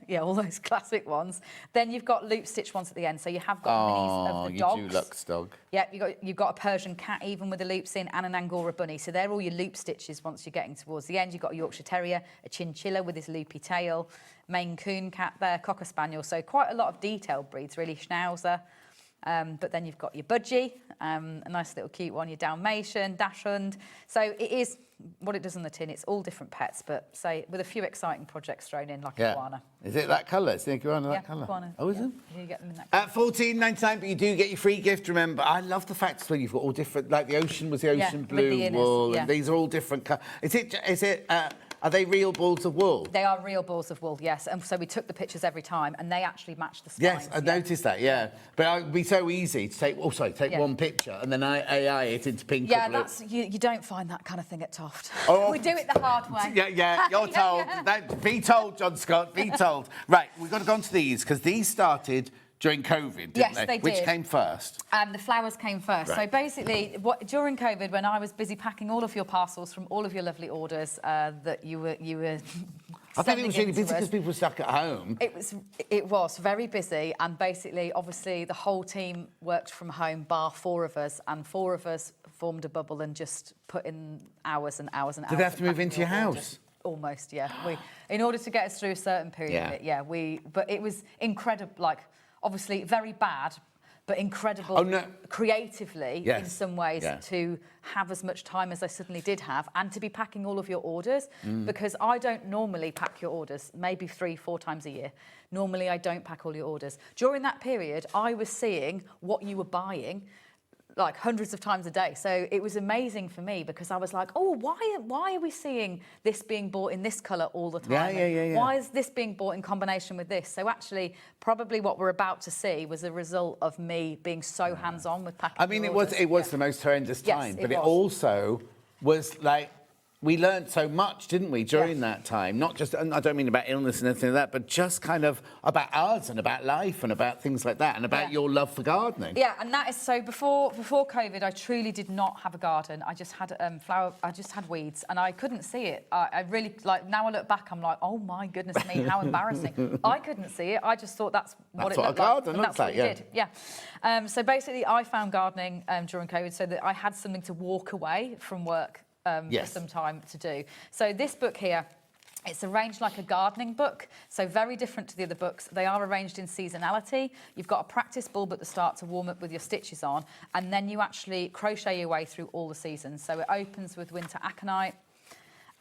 Speaker 2: Yeah, all those classic ones. Then you've got loop stitch ones at the end, so you have got minis of the dogs.
Speaker 4: You do Lux dog.
Speaker 2: Yeah, you've got a Persian cat even with the loops in, and an Angora bunny. So they're all your loop stitches once you're getting towards the end. You've got a Yorkshire Terrier, a Chinchilla with his loopy tail, Maine Coon cat there, Cocker Spaniel. So quite a lot of detailed breeds, really. Schnauzer. But then you've got your Budgie, a nice little cute one, your Dalmatian, Dachshund. So it is what it does on the tin. It's all different pets, but say with a few exciting projects thrown in, like iguana.
Speaker 4: Is it that colour? Is the iguana that colour?
Speaker 2: Iguana.
Speaker 4: Oh, is it?
Speaker 2: You get them in that colour.
Speaker 4: At $14.99, but you do get your free gift, remember. I love the fact when you've got all different, like the ocean was the ocean blue
Speaker 2: the inners,
Speaker 4: wool, and these are all different colours. Are they real balls of wool?
Speaker 2: They are real balls of wool, yes. And so we took the pictures every time, and they actually match the spines.
Speaker 4: Yes, I noticed that, yeah. But it would be so easy to take, one picture and then AI it into pink or blue.
Speaker 2: Yeah, you don't find that kind of thing at TOFT.
Speaker 4: Oh.
Speaker 2: We do it the hard way.
Speaker 4: Yeah, you're told. Be told, John Scott, be told. Right, we've got to go on to these, because these started during COVID, didn't
Speaker 2: they did.
Speaker 4: Which came first?
Speaker 2: The flowers came first.
Speaker 4: Right.
Speaker 2: So basically, during COVID, when I was busy packing all of your parcels from all of your lovely orders that you were
Speaker 4: I think it was really busy because
Speaker 2: us.
Speaker 4: people were stuck at home.
Speaker 2: It was very busy, and basically, obviously, the whole team worked from home, bar 4 of us, and 4 of us formed a bubble and just put in hours and hours and hours.
Speaker 4: Did they have to move into your house?
Speaker 2: Orders. Almost, yeah. In order to get us through a certain period, but it was incredible, like, obviously very bad, but incredible creatively in some ways to have as much time as I suddenly did have, and to be packing all of your orders, because I don't normally pack your orders, maybe 3-4 times a year. Normally I don't pack all your orders. During that period, I was seeing what you were buying like hundreds of times a day. So it was amazing for me, because I was like, oh, why are we seeing this being bought in this colour all the time?
Speaker 4: Yeah.
Speaker 2: Why is this being bought in combination with this? So actually, probably what we're about to see was a result of me being so hands-on with packing.
Speaker 4: I mean, it was the most horrendous time, but it also was like, we learned so much, didn't we, during that time? Not just, and I don't mean about illness and anything like that, but just kind of about ours and about life and about things like that, and about your love for gardening.
Speaker 2: Yeah, and that is so. Before COVID, I truly did not have a garden. I just had I just had weeds, and I couldn't see it. I really, like, now I look back, I'm like, oh my goodness me, how embarrassing. I couldn't see it. I just thought that's what it looked like, and that's what we did. Yeah. So basically, I found gardening during COVID, so that I had something to walk away from work for some time to do. So this book here, it's arranged like a gardening book, so very different to the other books. They are arranged in seasonality. You've got a practice bulb at the start to warm up with your stitches on, and then you actually crochet your way through all the seasons. So it opens with winter aconite,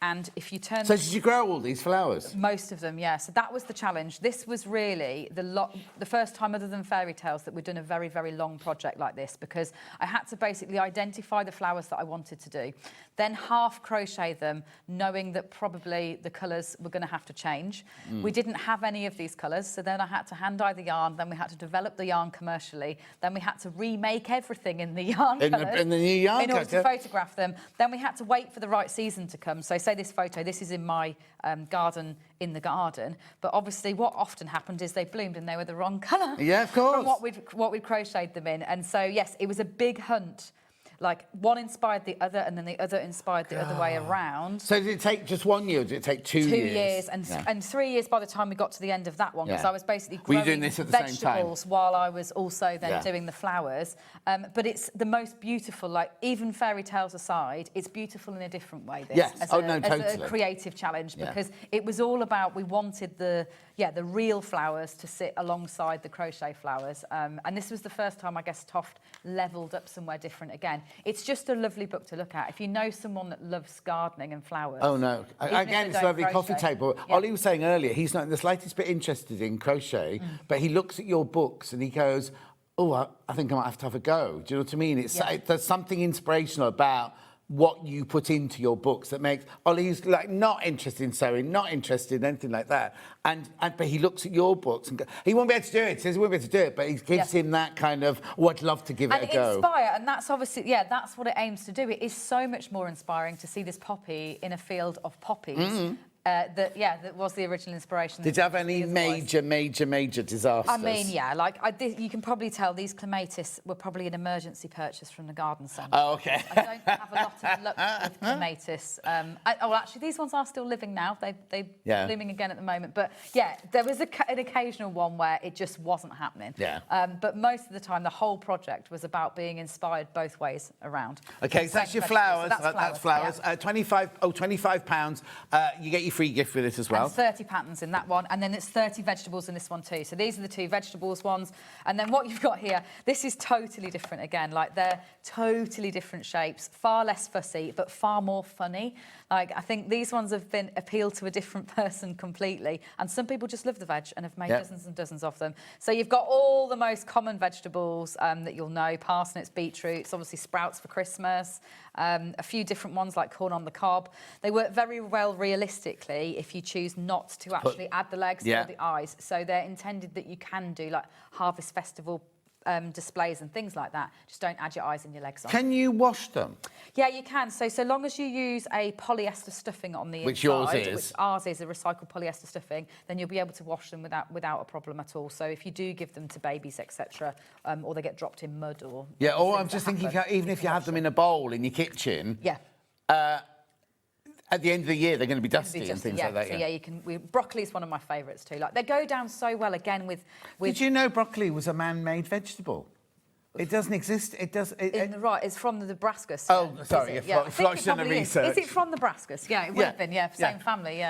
Speaker 2: and if you turn...
Speaker 4: So did you grow all these flowers?
Speaker 2: Most of them, yeah. So that was the challenge. This was really the first time, other than fairy tales, that we'd done a very, very long project like this, because I had to basically identify the flowers that I wanted to do, then half crochet them, knowing that probably the colours were going to have to change. We didn't have any of these colours, so then I had to hand-dye the yarn, then we had to develop the yarn commercially, then we had to remake everything in the yarn colours
Speaker 4: in the new yarn
Speaker 2: in order to photograph them. Then we had to wait for the right season to come. So say this photo, this is in my garden in the garden, but obviously what often happened is they bloomed and they were the wrong colour.
Speaker 4: Yeah, of course.
Speaker 2: From what we'd crocheted them in. And so, yes, it was a big hunt. Like, one inspired the other, and then the other inspired the other way around.
Speaker 4: So did it take just 1 year, or did it take 2 years?
Speaker 2: 2 years, and 3 years by the time we got to the end of that one, because I was basically growing
Speaker 4: Were you doing this at the same time?
Speaker 2: vegetables while I was also then doing the flowers. But it's the most beautiful, like, even fairy tales aside, it's beautiful in a different way, this.
Speaker 4: Yes,
Speaker 2: As
Speaker 4: totally.
Speaker 2: a creative challenge, because it was all about, we wanted the real flowers to sit alongside the crochet flowers. And this was the first time, I guess, TOFT levelled up somewhere different again. It's just a lovely book to look at. If you know someone that loves gardening and flowers... Oh, no. Again, it's a lovely coffee table.
Speaker 4: Ollie was saying earlier, he's not in the slightest bit interested in crochet, but he looks at your books and he goes, oh, I think I might have to have a go. Do you know what I mean? There's something inspirational about what you put into your books that makes Ollie's like not interested in sewing, not interested in anything like that, but he looks at your books and he won't be able to do it. Says he won't be able to do it, but he gives him that kind of, oh, I'd love to give it a go.
Speaker 2: And inspire, and that's obviously that's what it aims to do. It is so much more inspiring to see this poppy in a field of poppies. that was the original inspiration.
Speaker 4: Did you have any major disasters?
Speaker 2: I mean, yeah, like you can probably tell these clematis were probably an emergency purchase from the garden centre.
Speaker 4: Oh, okay.
Speaker 2: I don't have a lot of luck with clematis. Actually, these ones are still living now. They're blooming again at the moment. But yeah, there was an occasional one where it just wasn't happening.
Speaker 4: Yeah.
Speaker 2: But most of the time, the whole project was about being inspired both ways around.
Speaker 4: Okay, so that's your flowers.
Speaker 2: So
Speaker 4: that's flowers.
Speaker 2: Yeah.
Speaker 4: £25. You get your free gift with it as well.
Speaker 2: And 30 patterns in that one, and then it's 30 vegetables in this one too. So these are the 2 vegetables ones, and then what you've got here, this is totally different again. Like they're totally different shapes, far less fussy, but far more funny. Like I think these ones have been appealed to a different person completely, and some people just love the veg and have made dozens and dozens of them. So you've got all the most common vegetables that you'll know: parsnips, beetroots, obviously sprouts for Christmas. A few different ones like corn on the cob. They work very well realistically if you choose not to actually add the legs or the eyes. So they're intended that you can do like harvest festival displays and things like that. Just don't add your eyes and your legs on.
Speaker 4: Can you wash them?
Speaker 2: Yeah, you can. So long as you use a polyester stuffing on the inside,
Speaker 4: which yours is,
Speaker 2: which ours is a recycled polyester stuffing, then you'll be able to wash them without a problem at all. So if you do give them to babies, etc., or they get dropped in mud or
Speaker 4: or I'm just thinking, even if you have them in a bowl in your kitchen, at the end of the year they're going to be dusty and things like that.
Speaker 2: So you can. Broccoli is one of my favourites too. Like they go down so well again with.
Speaker 4: Did you know broccoli was a man-made vegetable? It doesn't exist. It does.
Speaker 2: It's from the Nebraska.
Speaker 4: Oh, sorry. Flush and research.
Speaker 2: Is it from Nebraska? Yeah, it would have been. Yeah, same family.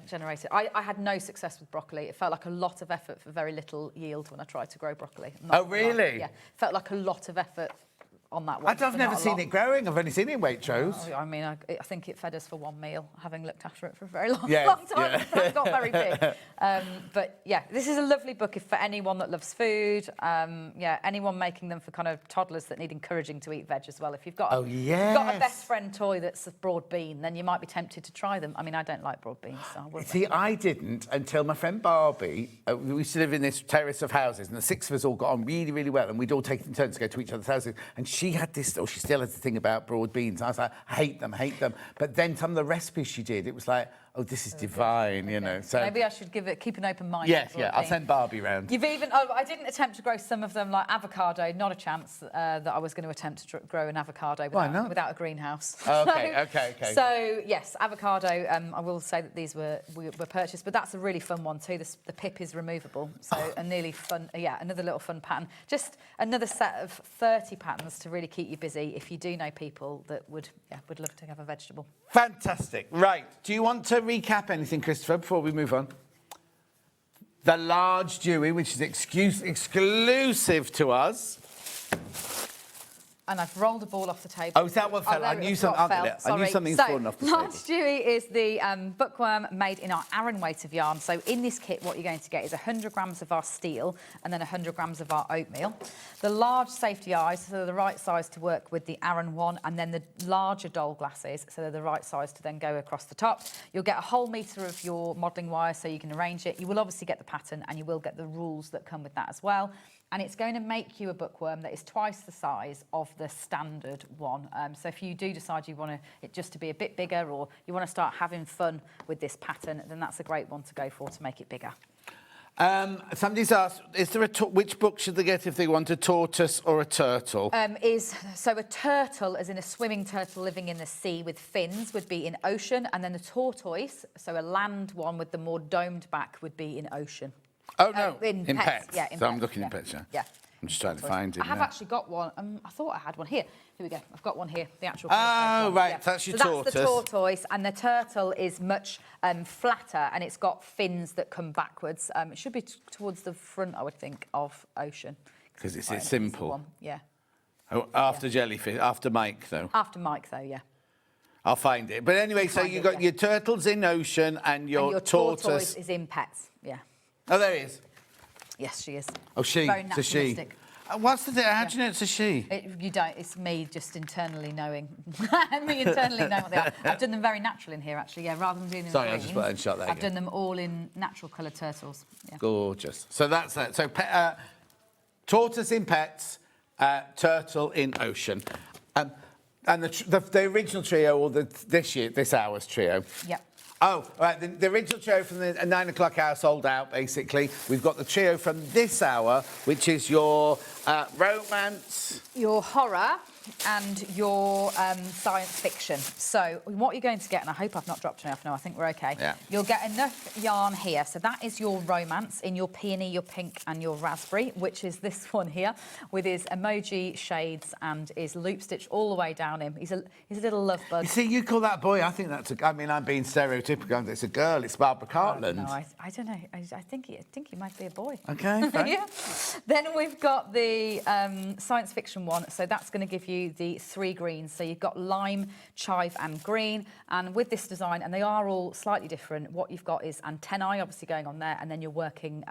Speaker 2: Generated. I had no success with broccoli. It felt like a lot of effort for very little yield when I tried to grow broccoli.
Speaker 4: Oh, really?
Speaker 2: Yeah, felt like a lot of effort on that one.
Speaker 4: I've never seen it growing. I've only seen it in Waitrose.
Speaker 2: I mean, I think it fed us for one meal, having looked after it for a very long time. It got very big. But yeah, this is a lovely book for anyone that loves food. Anyone making them for kind of toddlers that need encouraging to eat veg as well. If you've got you've got a best friend toy that's a broad bean, then you might be tempted to try them. I mean, I don't like broad beans. So I wouldn't.
Speaker 4: See, I didn't until my friend Barbie. We used to live in this terrace of houses, and the 6 of us all got on really, really well, and we'd all take it in turns to go to each other's houses. And she had this, or she still has the thing about broad beans. I was like, I hate them. But then some of the recipes she did, it was like, oh, this is divine, you know. So
Speaker 2: maybe I should keep an open mind.
Speaker 4: Yes, I'll send Barbie round.
Speaker 2: You've even, I didn't attempt to grow some of them, like avocado. Not a chance that I was going to attempt to grow an avocado without a greenhouse.
Speaker 4: Okay.
Speaker 2: So yes, avocado. I will say that these were purchased, but that's a really fun one too. The pip is removable, so a nearly fun. Another little fun pattern. Just another set of 30 patterns to really keep you busy if you do know people that would love to have a vegetable.
Speaker 4: Fantastic. Right. Do you want to recap anything, Christopher, before we move on? The large Dewey, which is exclusive to us.
Speaker 2: And I've rolled a ball off the table.
Speaker 4: Oh, is that what fell? I knew something's fallen off the table.
Speaker 2: Large Dewey is the bookworm made in our Aran weight of yarn. So in this kit, what you're going to get is 100 grams of our steel and then 100 grams of our oatmeal. The large safety eyes, so they're the right size to work with the Aran one, and then the larger doll glasses, so they're the right size to then go across the top. You'll get a whole metre of your modelling wire so you can arrange it. You will obviously get the pattern and you will get the rules that come with that as well. And it's going to make you a bookworm that is twice the size of the standard one. So if you do decide you want it just to be a bit bigger, or you want to start having fun with this pattern, then that's a great one to go for to make it bigger.
Speaker 4: Somebody's asked, which book should they get if they want a tortoise or a turtle?
Speaker 2: So a turtle, as in a swimming turtle living in the sea with fins, would be in ocean, and then a tortoise, so a land one with the more domed back, would be in ocean.
Speaker 4: Oh, no, in pets.
Speaker 2: Yeah, in
Speaker 4: so
Speaker 2: pets.
Speaker 4: I'm looking in pets, yeah. I'm just trying to find it.
Speaker 2: I have actually got one. I thought I had one here. Here we go. I've got one here, the actual.
Speaker 4: Oh, right, that's your tortoise.
Speaker 2: That's the tortoise, and the turtle is much flatter, and it's got fins that come backwards. It should be towards the front, I would think, of ocean.
Speaker 4: Because it's simple.
Speaker 2: Yeah.
Speaker 4: Oh, after jellyfish, after Mike, though.
Speaker 2: After Mike, though, yeah.
Speaker 4: I'll find it. But anyway, so you've got your turtles in ocean and your
Speaker 2: tortoise is in pets, yeah.
Speaker 4: Oh, there he is.
Speaker 2: Yes, she is.
Speaker 4: Oh, she.
Speaker 2: Very
Speaker 4: It's a she.
Speaker 2: naturalistic.
Speaker 4: What's the thing? How do you know it's a she?
Speaker 2: You don't. It's me just internally knowing. Me internally knowing what they are. I've done them very natural in here, actually. Yeah, rather than doing them.
Speaker 4: Sorry,
Speaker 2: in
Speaker 4: I just put that in shot there.
Speaker 2: I've done them all in natural coloured turtles. Yeah.
Speaker 4: Gorgeous. So that's that. So tortoise in pets, turtle in ocean, and the original trio, or this hour's trio.
Speaker 2: Yep.
Speaker 4: Oh, right, the original trio from the 9 o'clock hour sold out, basically. We've got the trio from this hour, which is your romance.
Speaker 2: Your horror and your science fiction. So what you're going to get, and I hope I've not dropped enough, no, I think we're okay.
Speaker 4: Yeah.
Speaker 2: You'll get enough yarn here. So that is your romance in your peony, your pink and your raspberry, which is this one here with his emoji shades and his loop stitch all the way down him. He's a little love bug.
Speaker 4: You see, you call that a boy. I think that's a... I mean, I'm being stereotypical. It's a girl. It's Barbara Cartland.
Speaker 2: No, I don't know. I think he might be a boy.
Speaker 4: Okay, fine.
Speaker 2: Yeah. Then we've got the science fiction one. So that's going to give you the 3 greens. So you've got lime, chive and green. And with this design, and they are all slightly different, what you've got is antennae obviously going on there, and then you're working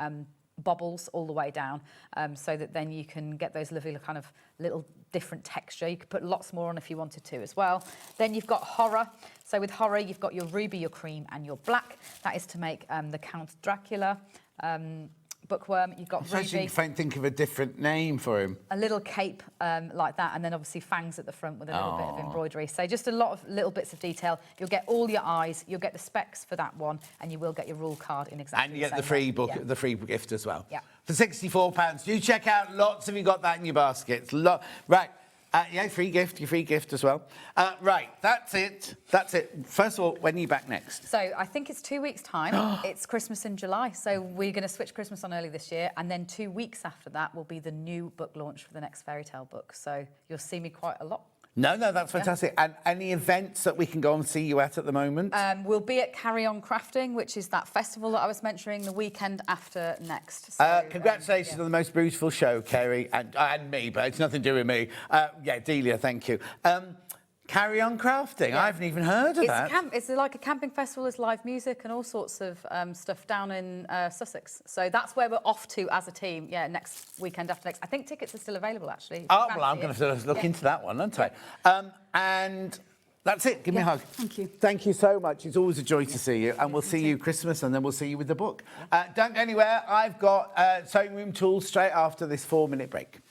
Speaker 2: bubbles all the way down, so that then you can get those lovely kind of little different texture. You could put lots more on if you wanted to as well. Then you've got horror. So with horror, you've got your ruby, your cream and your black. That is to make the Count Dracula bookworm. You've got
Speaker 4: So you
Speaker 2: ruby.
Speaker 4: can think of a different name for him.
Speaker 2: A little cape like that, and then obviously fangs at the front with a little bit of embroidery. So just a lot of little bits of detail. You'll get all your eyes, you'll get the specs for that one, and you will get your rule card in exactly
Speaker 4: And you get
Speaker 2: the
Speaker 4: the
Speaker 2: same
Speaker 4: free
Speaker 2: way.
Speaker 4: book,
Speaker 2: Yeah.
Speaker 4: the free gift as well.
Speaker 2: Yeah.
Speaker 4: For £64. Do check out lots of you got that in your baskets. Right. Yeah, free gift, your free gift as well. Right, that's it. That's it. First of all, when are you back next?
Speaker 2: So I think it's 2 weeks' time. It's Christmas in July. So we're going to switch Christmas on early this year. And then 2 weeks after that will be the new book launch for the next fairy tale book. So you'll see me quite a lot.
Speaker 4: No, that's fantastic. And any events that we can go and see you at the moment?
Speaker 2: We'll be at Carry On Crafting, which is that festival that I was mentioning the weekend after next. So,
Speaker 4: Congratulations on the most beautiful show, Kerry, and me, but it's nothing to do with me. Yeah, Delia, thank you. Carry On Crafting.
Speaker 2: Yeah.
Speaker 4: I haven't even heard of that.
Speaker 2: It's like a camping festival. There's live music and all sorts of stuff down in Sussex. So that's where we're off to as a team. Yeah, next weekend after next. I think tickets are still available, actually.
Speaker 4: Oh, well, I'm going to look into that one, aren't I? And that's it. Give me a hug.
Speaker 2: Thank you.
Speaker 4: Thank you so much. It's always a joy to see you. And we'll see you Christmas, and then we'll see you with the book. Don't go anywhere. I've got sewing room tools straight after this 4-minute break.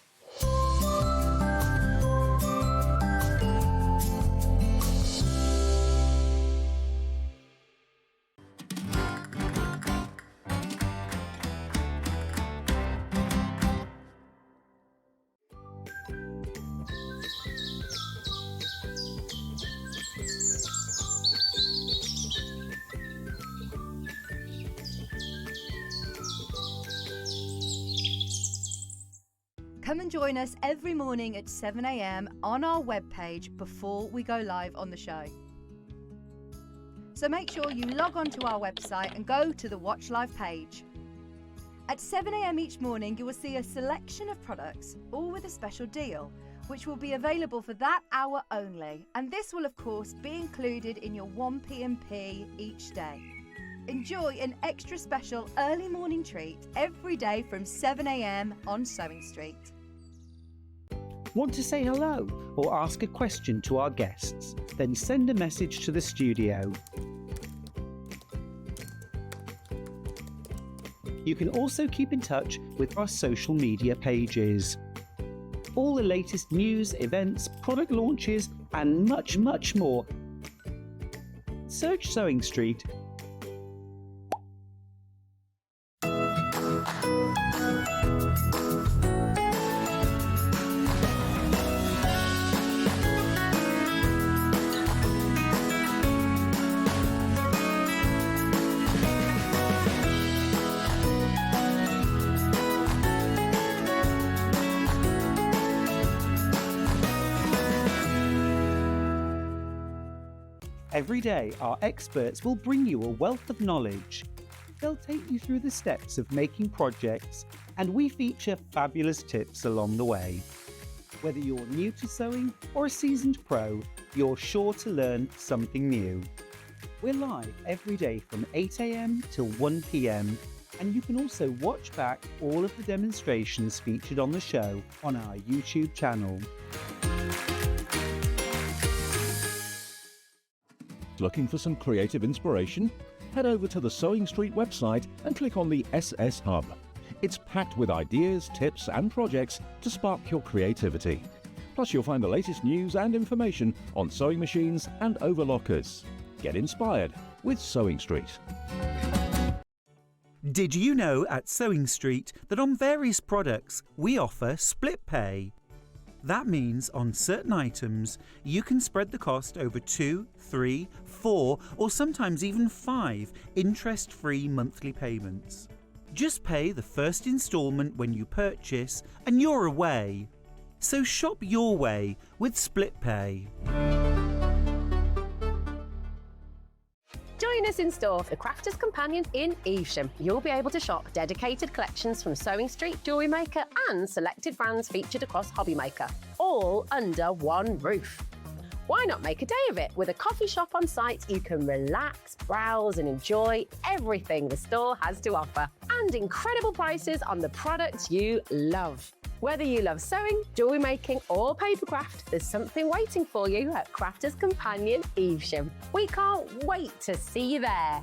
Speaker 6: Come and join us every morning at 7 a.m. on our webpage before we go live on the show. So make sure you log on to our website and go to the Watch Live page. At 7 a.m. each morning, you will see a selection of products, all with a special deal, which will be available for that hour only. And this will, of course, be included in your 1 p.m.P each day. Enjoy an extra special early morning treat every day from 7 a.m. on SewingStreet.
Speaker 7: Want to say hello or ask a question to our guests? Then send a message to the studio. You can also keep in touch with our social media pages. All the latest news, events, product launches, and much, much more. Search SewingStreet. Every day, our experts will bring you a wealth of knowledge. They'll take you through the steps of making projects, and we feature fabulous tips along the way. Whether you're new to sewing or a seasoned pro, you're sure to learn something new. We're live every day from 8 a.m. till 1 p.m, and you can also watch back all of the demonstrations featured on the show on our YouTube channel.
Speaker 9: Looking for some creative inspiration? Head over to the SewingStreet website and click on the SS Hub. It's packed with ideas, tips and projects to spark your creativity. Plus you'll find the latest news and information on sewing machines and overlockers. Get inspired with SewingStreet.
Speaker 10: Did you know at SewingStreet that on various products we offer split pay? That means on certain items you can spread the cost over 2, 3, 4 or sometimes even 5 interest-free monthly payments. Just pay the first instalment when you purchase and you're away. So shop your way with split pay.
Speaker 8: Join us in store for the Crafter's Companion in Evesham. You'll be able to shop dedicated collections from SewingStreet, Jewellery Maker and selected brands featured across Hobby Maker, all under one roof. Why not make a day of it? With a coffee shop on site, you can relax, browse and enjoy everything the store has to offer and incredible prices on the products you love. Whether you love sewing, jewellery making or papercraft, there's something waiting for you at Crafter's Companion Evesham. We can't wait to see you there.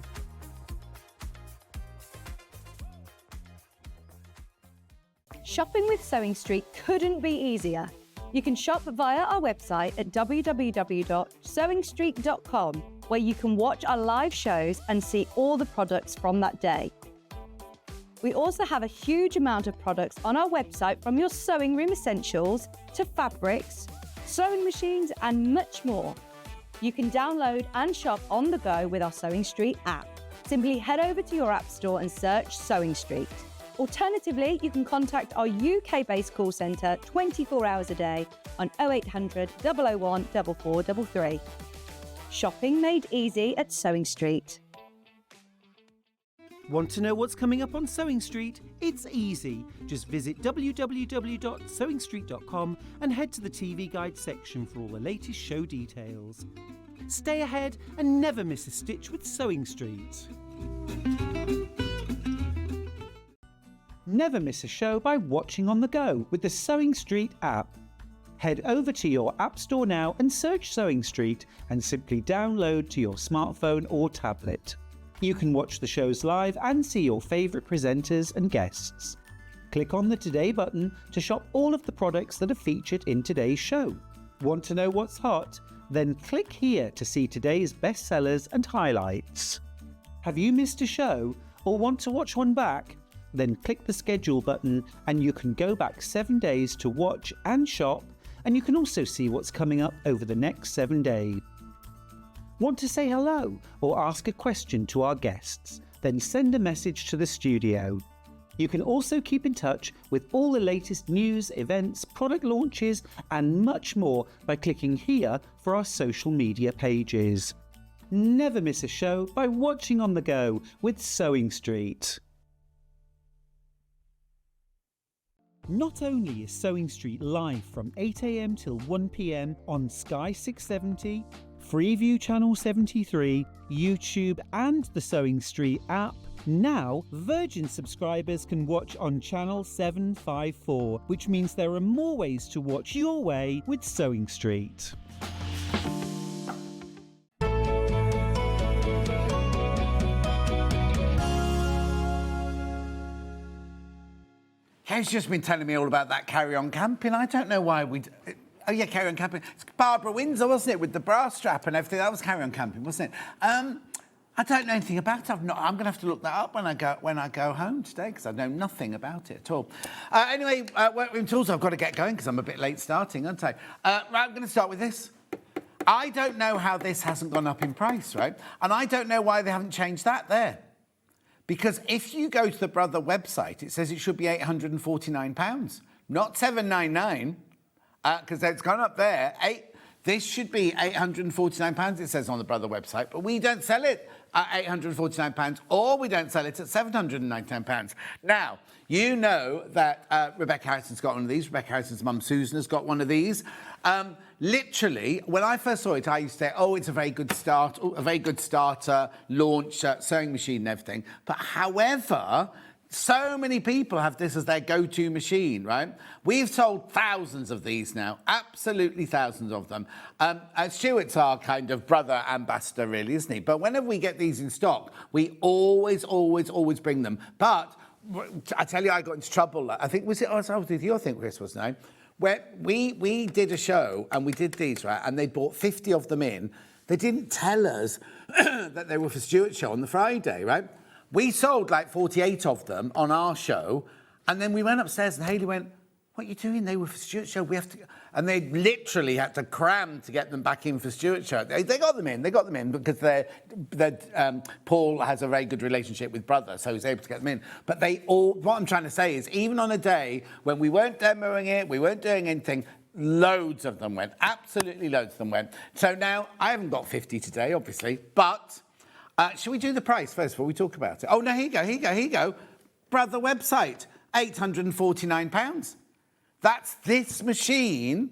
Speaker 6: Shopping with SewingStreet couldn't be easier. You can shop via our website at www.sewingstreet.com, where you can watch our live shows and see all the products from that day. We also have a huge amount of products on our website, from your sewing room essentials to fabrics, sewing machines and much more. You can download and shop on the go with our SewingStreet app. Simply head over to your app store and search SewingStreet. Alternatively, you can contact our UK-based call centre 24 hours a day on 0800 001 4433. Shopping made easy at SewingStreet.
Speaker 10: Want to know what's coming up on SewingStreet? It's easy. Just visit www.sewingstreet.com and head to the TV guide section for all the latest show details. Stay ahead and never miss a stitch with SewingStreet.
Speaker 7: Never miss a show by watching on the go with the SewingStreet app. Head over to your app store now and search SewingStreet and simply download to your smartphone or tablet. You can watch the shows live and see your favourite presenters and guests. Click on the Today button to shop all of the products that are featured in today's show. Want to know what's hot? Then click here to see today's bestsellers and highlights. Have you missed a show or want to watch one back? Then click the schedule button and you can go back 7 days to watch and shop, and you can also see what's coming up over the next 7 days. Want to say hello or ask a question to our guests? Then send a message to the studio. You can also keep in touch with all the latest news, events, product launches and much more by clicking here for our social media pages. Never miss a show by watching on the go with SewingStreet. Not only is SewingStreet live from 8 AM till 1 PM on Sky 670, Freeview Channel 73, YouTube and the SewingStreet app, now Virgin subscribers can watch on Channel 754, which means there are more ways to watch your way with SewingStreet.
Speaker 4: Kerry's just been telling me all about that Carry On Camping. I don't know why we... Oh, yeah, Carry On Camping. It's Barbara Windsor, wasn't it, with the bra strap and everything? That was Carry On Camping, wasn't it? I don't know anything about it. I'm going to have to look that up when I go home today, because I know nothing about it at all. Anyway, workroom tools, I've got to get going because I'm a bit late starting, aren't I? Right, I'm going to start with this. I don't know how this hasn't gone up in price, right? And I don't know why they haven't changed that there. Because if you go to the Brother website, it says it should be £849, not £799, because it's gone up there. This should be £849, it says on the Brother website, but we don't sell it at £849, or we don't sell it at £799. Now, you know that Rebecca Harrison's got one of these. Rebecca Harrison's mum, Susan, has got one of these. Literally, when I first saw it, I used to say, oh, it's a very good start, a very good starter, launch, sewing machine and everything. But however, so many people have this as their go-to machine, right? We've sold thousands of these now, absolutely thousands of them. Stewart's our kind of Brother ambassador, really, isn't he? But whenever we get these in stock, we always bring them. But I tell you, I got into trouble. I think, was it, I was with you, I think, Chris, wasn't I? Where we did a show and we did these, right? And they bought 50 of them in. They didn't tell us that they were for Stuart's show on the Friday, right? We sold like 48 of them on our show, and then we went upstairs and Hayley went, "What are you doing? They were for Stuart's show. We have to..." And they literally had to cram to get them back in for Stuart's show. They got them in. They got them in because Paul has a very good relationship with Brother, so he's able to get them in. But they all... What I'm trying to say is, even on a day when we weren't demoing it, we weren't doing anything, loads of them went. Absolutely loads of them went. So now, I haven't got 50 today, obviously, but should we do the price first before we talk about it? Oh, no, here you go. Brother website, £849. That's this machine,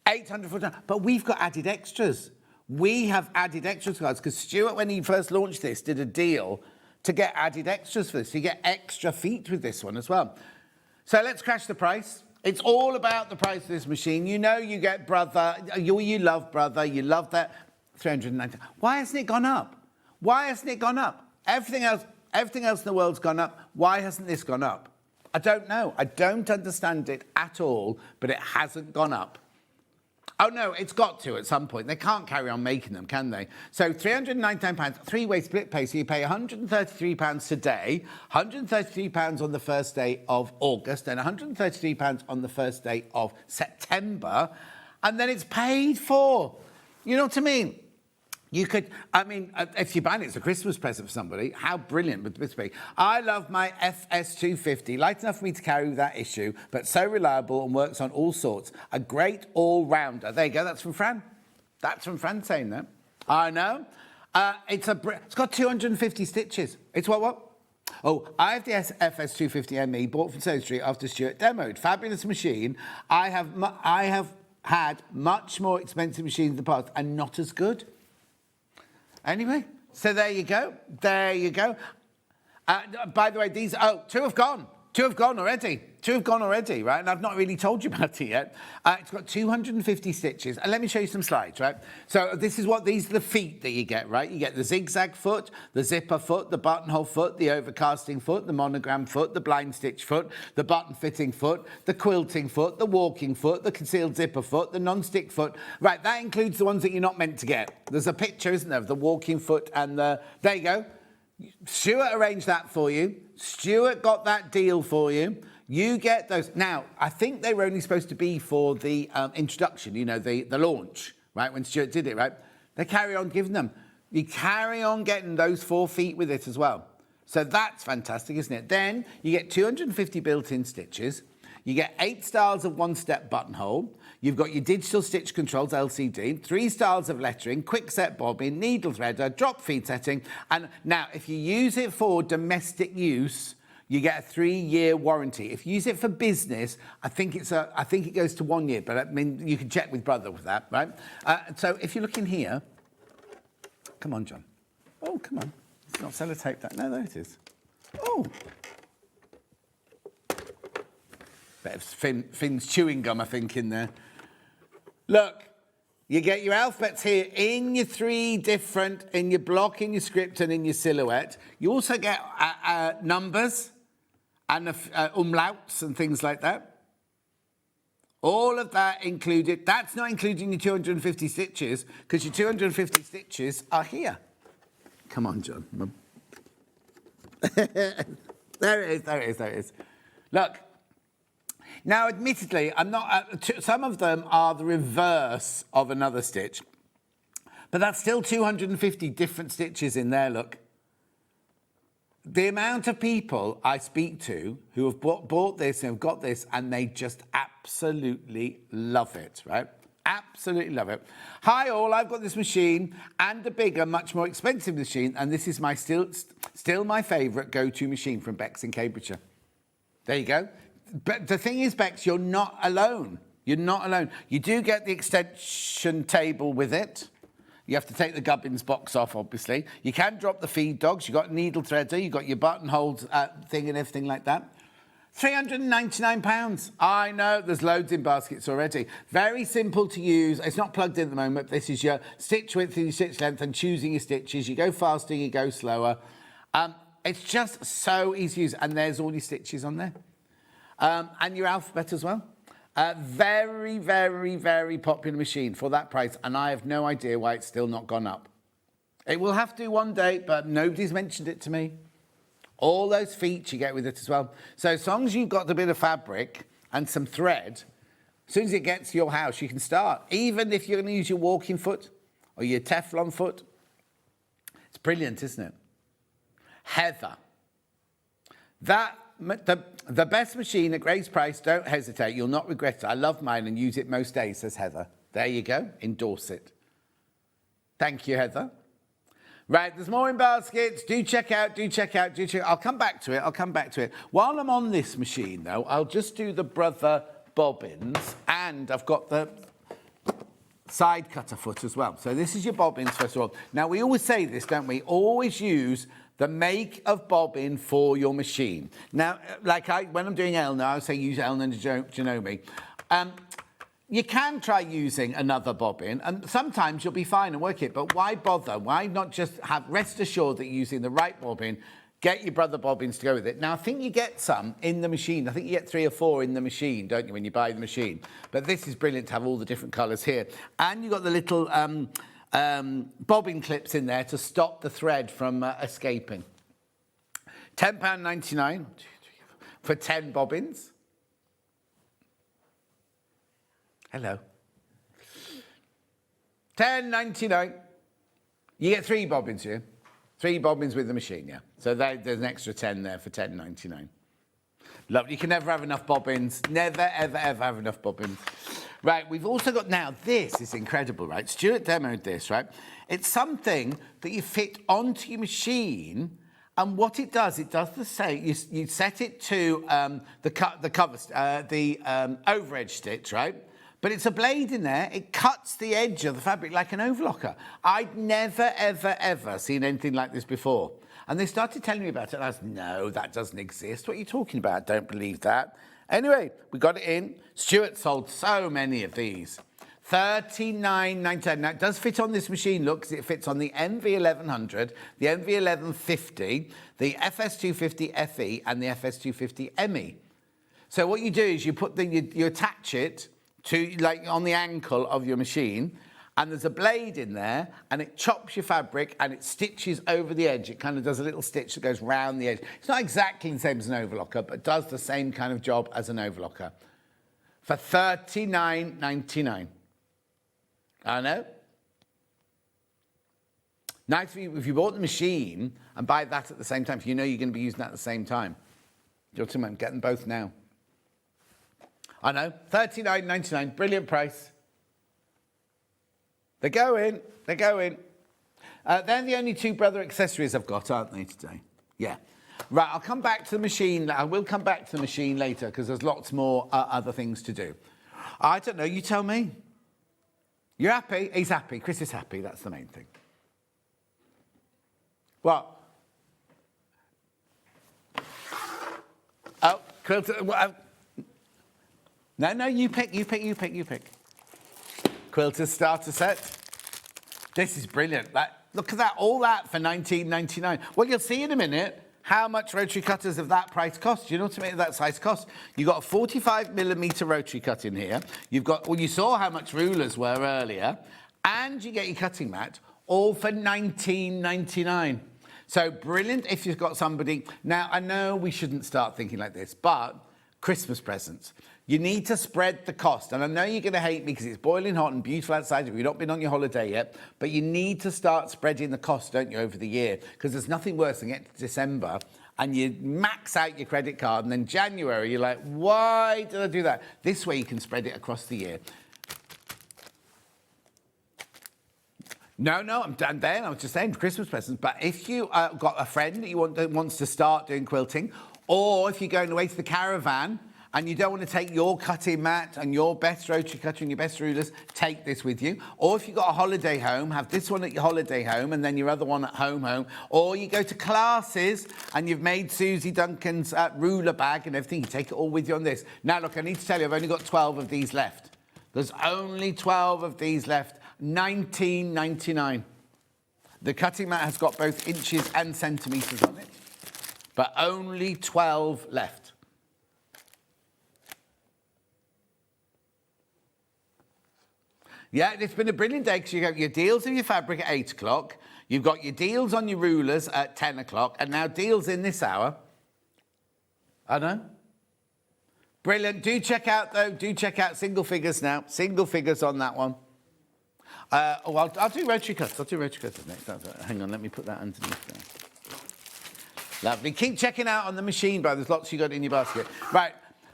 Speaker 4: £849. But we've got added extras. We have added extras, guys, because Stuart, when he first launched this, did a deal to get added extras for this. So you get extra feet with this one as well. So let's crash the price. It's all about the price of this machine. You know you get Brother. You love Brother. You love that. £390. Why hasn't it gone up? Why hasn't it gone up? Everything else in the world's gone up. Why hasn't this gone up? I don't know. I don't understand it at all, but it hasn't gone up. Oh, no, it's got to at some point. They can't carry on making them, can they? So £399, three-way split pay, so you pay £133 today, £133 on the first day of August, and £133 on the first day of September, and then it's paid for. You know what I mean? You could, if you buy it, it's a Christmas present for somebody. How brilliant would this be? I love my FS250. Light enough for me to carry without issue, but so reliable and works on all sorts. A great all-rounder. There you go. That's from Fran. That's from Fran saying that. I know. It's got 250 stitches. It's what? Oh, I have the FS250ME bought from SewingStreet after Stuart demoed. Fabulous machine. I have had much more expensive machines in the past and not as good. Anyway, so there you go. There you go. By the way, two have gone. Two have gone already, right? And I've not really told you about it yet. It's got 250 stitches. And let me show you some slides, right? So these are the feet that you get, right? You get the zigzag foot, the zipper foot, the buttonhole foot, the overcasting foot, the monogram foot, the blind stitch foot, the button fitting foot, the quilting foot, the walking foot, the concealed zipper foot, the non-stick foot. Right, that includes the ones that you're not meant to get. There's a picture, isn't there, of the walking foot and the... There you go. Stuart arranged that for you. Stuart got that deal for you. You get those. Now, I think they were only supposed to be for the introduction, you know, the launch, right, when Stuart did it, right? They carry on giving them. You carry on getting those 4 feet with it as well. So that's fantastic, isn't it? Then you get 250 built-in stitches. You get 8 styles of one-step buttonhole. You've got your digital stitch controls, LCD, 3 styles of lettering, quick set bobbin, needle threader, drop feed setting. And now, if you use it for domestic use, you get a 3-year warranty. If you use it for business, I think it goes to 1 year. But I mean, you can check with Brother with that, right? So if you look in here, come on, John. Oh, come on. It's not sellotape that. No, there it is. Oh. Bit of Finn's chewing gum, I think, in there. Look, you get your alphabets here in your 3 different, in your block, in your script, and in your silhouette. You also get numbers and umlauts and things like that. All of that included. That's not including your 250 stitches, because your 250 stitches are here. Come on, John. There it is. Look. Now, admittedly, I'm not. Some of them are the reverse of another stitch, but that's still 250 different stitches in there. Look, the amount of people I speak to who have bought this and have got this, and they just absolutely love it, right? Absolutely love it. Hi all, I've got this machine and a bigger, much more expensive machine, and this is my still my favourite go-to machine from Bex in Cambridgeshire. There you go. But the thing is, Bex, you're not alone. You're not alone. You do get the extension table with it. You have to take the gubbins box off, obviously. You can drop the feed dogs. You've got needle threader. You've got your buttonholes thing and everything like that. £399. I know, there's loads in baskets already. Very simple to use. It's not plugged in at the moment. This is your stitch width and your stitch length and choosing your stitches. You go faster, you go slower. It's just so easy to use. And there's all your stitches on there. And your alphabet as well. Very, very, very popular machine for that price, and I have no idea why it's still not gone up. It will have to one day, but nobody's mentioned it to me. All those feet you get with it as well. So as long as you've got a bit of fabric and some thread, as soon as it gets to your house, you can start. Even if you're going to use your walking foot or your Teflon foot. It's brilliant, isn't it? Heather. The best machine at great price, don't hesitate. You'll not regret it. I love mine and use it most days, says Heather. There you go. Endorse it. Thank you, Heather. Right, there's more in baskets. Do check out. I'll come back to it. While I'm on this machine, though, I'll just do the brother bobbins, and I've got the side cutter foot as well. So this is your bobbins, first of all. Now, we always say this, don't we? Always use the make of bobbin for your machine. Now, when I'm doing Elna, I say use Elna and Janome. You can try using another bobbin, and sometimes you'll be fine and work it, but why bother? Why not just rest assured that you're using the right bobbin, get your brother bobbins to go with it. Now, I think you get some in the machine. I think you get 3 or 4 in the machine, don't you, when you buy the machine? But this is brilliant to have all the different colours here. And you've got the little bobbin clips in there to stop the thread from escaping. £10.99 for 10 bobbins. Hello. £10.99. You get 3 bobbins here. 3 bobbins with the machine, yeah. So there's an extra 10 there for £10.99. Lovely. You can never have enough bobbins. Never, ever, ever have enough bobbins. Right, we've also got now, this is incredible, right? Stuart demoed this, right? It's something that you fit onto your machine, and what it does the same. You set it to the overedge stitch, right? But it's a blade in there. It cuts the edge of the fabric like an overlocker. I'd never, ever, ever seen anything like this before. And they started telling me about it, and I was, no, that doesn't exist. What are you talking about? Don't believe that. Anyway, we got it in. Stuart sold so many of these. $39.99. Now, it does fit on this machine, look, because it fits on the MV1100, the MV1150, the FS250 FE, and the FS250 ME. So what you do is you put you attach it to, like, on the ankle of your machine, and there's a blade in there, and it chops your fabric, and it stitches over the edge. It kind of does a little stitch that goes round the edge. It's not exactly the same as an overlocker, but does the same kind of job as an overlocker. For $39.99. I know. Nice if you bought the machine and buy that at the same time, if you know you're going to be using that at the same time. You're get them both now. I know. $39.99. Brilliant price. They're going. They're the only 2 brother accessories I've got, aren't they, today? Yeah. Right, I'll come back to the machine. I will come back to the machine later because there's lots more other things to do. I don't know. You tell me. You're happy? He's happy. Chris is happy. That's the main thing. What? Oh, quilter. No, you pick. Quilter starter set. This is brilliant. Look at that, all that for $19.99. Well, you'll see in a minute how much rotary cutters of that price cost. You know what I mean? That size cost. You've got a 45mm rotary cut in here. You've got, well, you saw how much rulers were earlier, and you get your cutting mat, all for $19.99. So brilliant if you've got somebody. Now, I know we shouldn't start thinking like this, but Christmas presents. You need to spread the cost. And I know you're going to hate me because it's boiling hot and beautiful outside if you've not been on your holiday yet, but you need to start spreading the cost, don't you, over the year? Because there's nothing worse than getting to December and you max out your credit card, and then January, you're like, why did I do that? This way you can spread it across the year. No, I'm done then. I was just saying Christmas presents. But if you got a friend that wants to start doing quilting, or if you're going away to the caravan, and you don't want to take your cutting mat and your best rotary cutter and your best rulers, take this with you. Or if you've got a holiday home, have this one at your holiday home and then your other one at home. Or you go to classes and you've made Susie Duncan's ruler bag and everything. You take it all with you on this. Now, look, I need to tell you, I've only got 12 of these left. There's only 12 of these left. $19.99. The cutting mat has got both inches and centimetres on it. But only 12 left. Yeah, it's been a brilliant day because you got your deals of your fabric at 8 o'clock. You've got your deals on your rulers at 10 o'clock. And now deals in this hour. I know. Brilliant. Do check out, though. Do check out single figures now. Single figures on that one. I'll do rotary cuts. I'll do rotary cuts next. Hang on, let me put that underneath there. Lovely. Keep checking out on the machine, bro. There's lots you got in your basket. Right.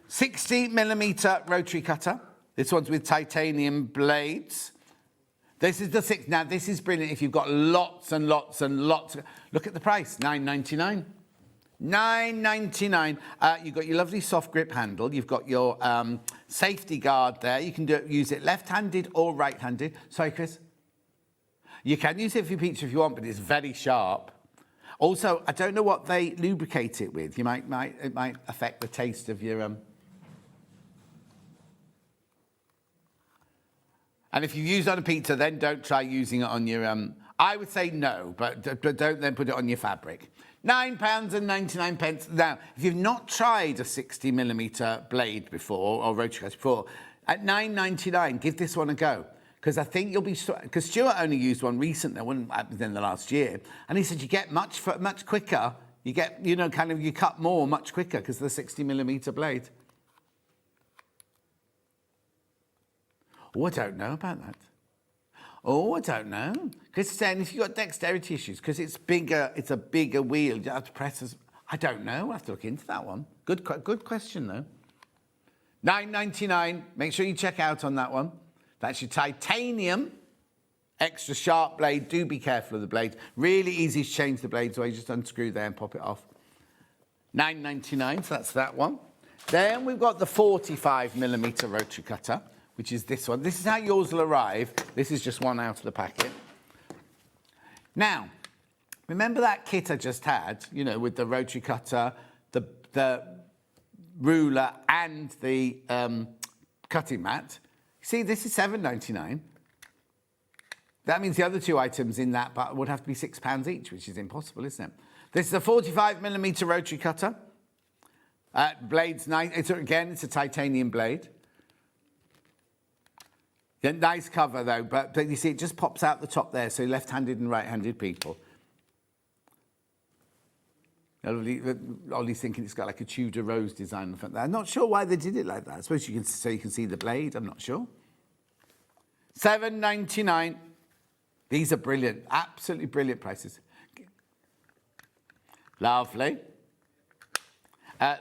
Speaker 4: 60mm rotary cutter. This one's with titanium blades. This is the 6. Now, this is brilliant if you've got lots and lots and lots. Look at the price, £9.99. £9.99. You've got your lovely soft grip handle. You've got your safety guard there. You can use it left-handed or right-handed. Sorry, Chris. You can use it for your pizza if you want, but it's very sharp. Also, I don't know what they lubricate it with. It might affect the taste of your... And if you use it on a pizza, then don't try using it on your... I would say no, but don't then put it on your fabric. £9.99. Now, if you've not tried a 60mm blade before, or rotary cutter before, at £9.99, give this one a go. Because I think you'll be... Because Stuart only used one recently, within the last year, and he said you get much quicker, you get, you cut more much quicker because of the 60mm blade. Oh, I don't know about that. Oh, I don't know. Chris is saying if you've got dexterity issues, because it's a bigger wheel, you have to press as... I don't know. I'll have to look into that one. Good question, though. £9.99. Make sure you check out on that one. That's your titanium extra sharp blade. Do be careful of the blade. Really easy to change the blades away. Just unscrew there and pop it off. £9.99, so that's that one. Then we've got the 45mm rotary cutter, which is this one. This is how yours will arrive. This is just one out of the packet. Now, remember that kit I just had, with the rotary cutter, the ruler and the cutting mat? See, this is £7.99. That means the other two items in that would have to be £6 each, which is impossible, isn't it? This is a 45mm rotary cutter. Blade's nice. Again, it's a titanium blade. Yeah, nice cover, though, but you see, it just pops out the top there, so left-handed and right-handed people. Ollie's thinking it's got like a Tudor rose design in the front there. I'm not sure why they did it like that. I suppose you can see the blade. I'm not sure. £7.99. These are brilliant, absolutely brilliant prices. Lovely.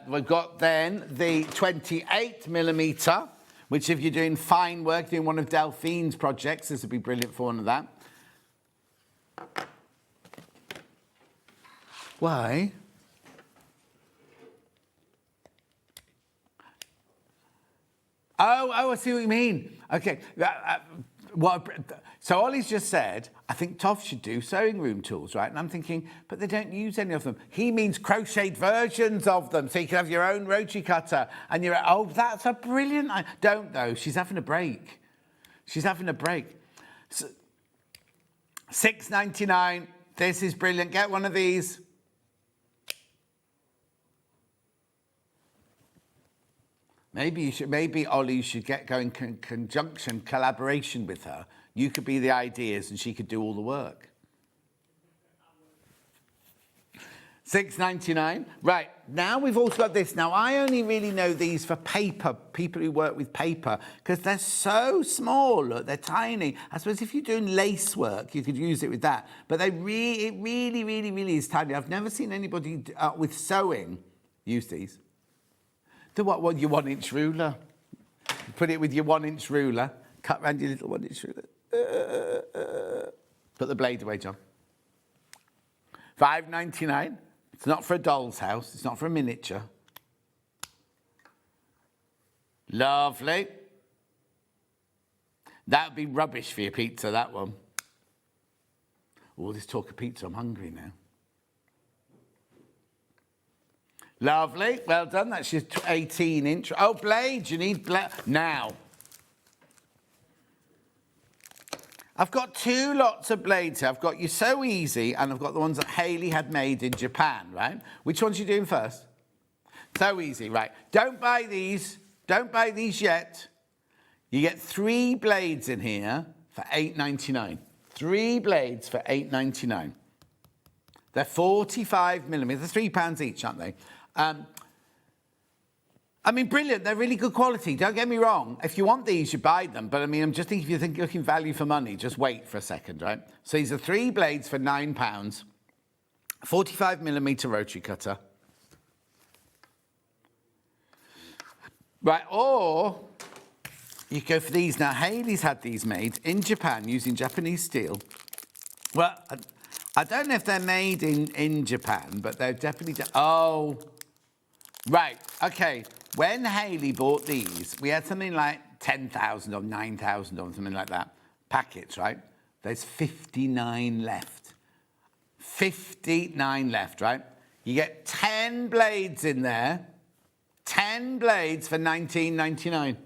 Speaker 4: We've got then the 28mm. Which if you're doing fine work, doing one of Delphine's projects, this would be brilliant for one of that. Why? Oh, I see what you mean. Okay. So Ollie's just said, I think TOFT should do sewing room tools, right? And I'm thinking, but they don't use any of them. He means crocheted versions of them, so you can have your own rotary cutter. And you're, oh, that's a brilliant... Don't, though. She's having a break. She's having a break. So, £6.99. This is brilliant. Get one of these. Maybe Ollie should get going collaboration with her. You could be the ideas and she could do all the work. £6.99. Right, now we've also got this. Now, I only really know these for paper, people who work with paper, because they're so small. Look, they're tiny. I suppose if you're doing lace work, you could use it with that. But it really is tiny. I've never seen anybody with sewing use these. Do what? Well, your 1-inch ruler. Put it with your 1-inch ruler. Cut round your little 1-inch ruler. Put the blade away, John. £5.99. It's not for a doll's house. It's not for a miniature. Lovely. That would be rubbish for your pizza, that one. All this talk of pizza, I'm hungry now. Lovely. Well done. That's your 18-inch. Oh, blades. You need blade. Now. I've got two lots of blades here. I've got your So Easy and I've got the ones that Hayley had made in Japan, right? Which ones are you doing first? So Easy, right. Don't buy these. Don't buy these yet. You get 3 blades in here for £8.99. 3 blades for £8.99. They're 45 millimetres, £3 each, aren't they? I mean, brilliant. They're really good quality. Don't get me wrong. If you want these, you buy them. But I mean, I'm just thinking, if you're looking value for money, just wait for a second, right? So these are 3 blades for £9, 45 millimetre rotary cutter. Right, or you go for these. Now, Haley's had these made in Japan using Japanese steel. Well, I don't know if they're made in Japan, but they're definitely... Oh, right, okay. When Haley bought these, we had something like 10,000 or 9,000 or something like that, packets, right? There's 59 left. 59 left, right? You get 10 blades in there, 10 blades for £19.99.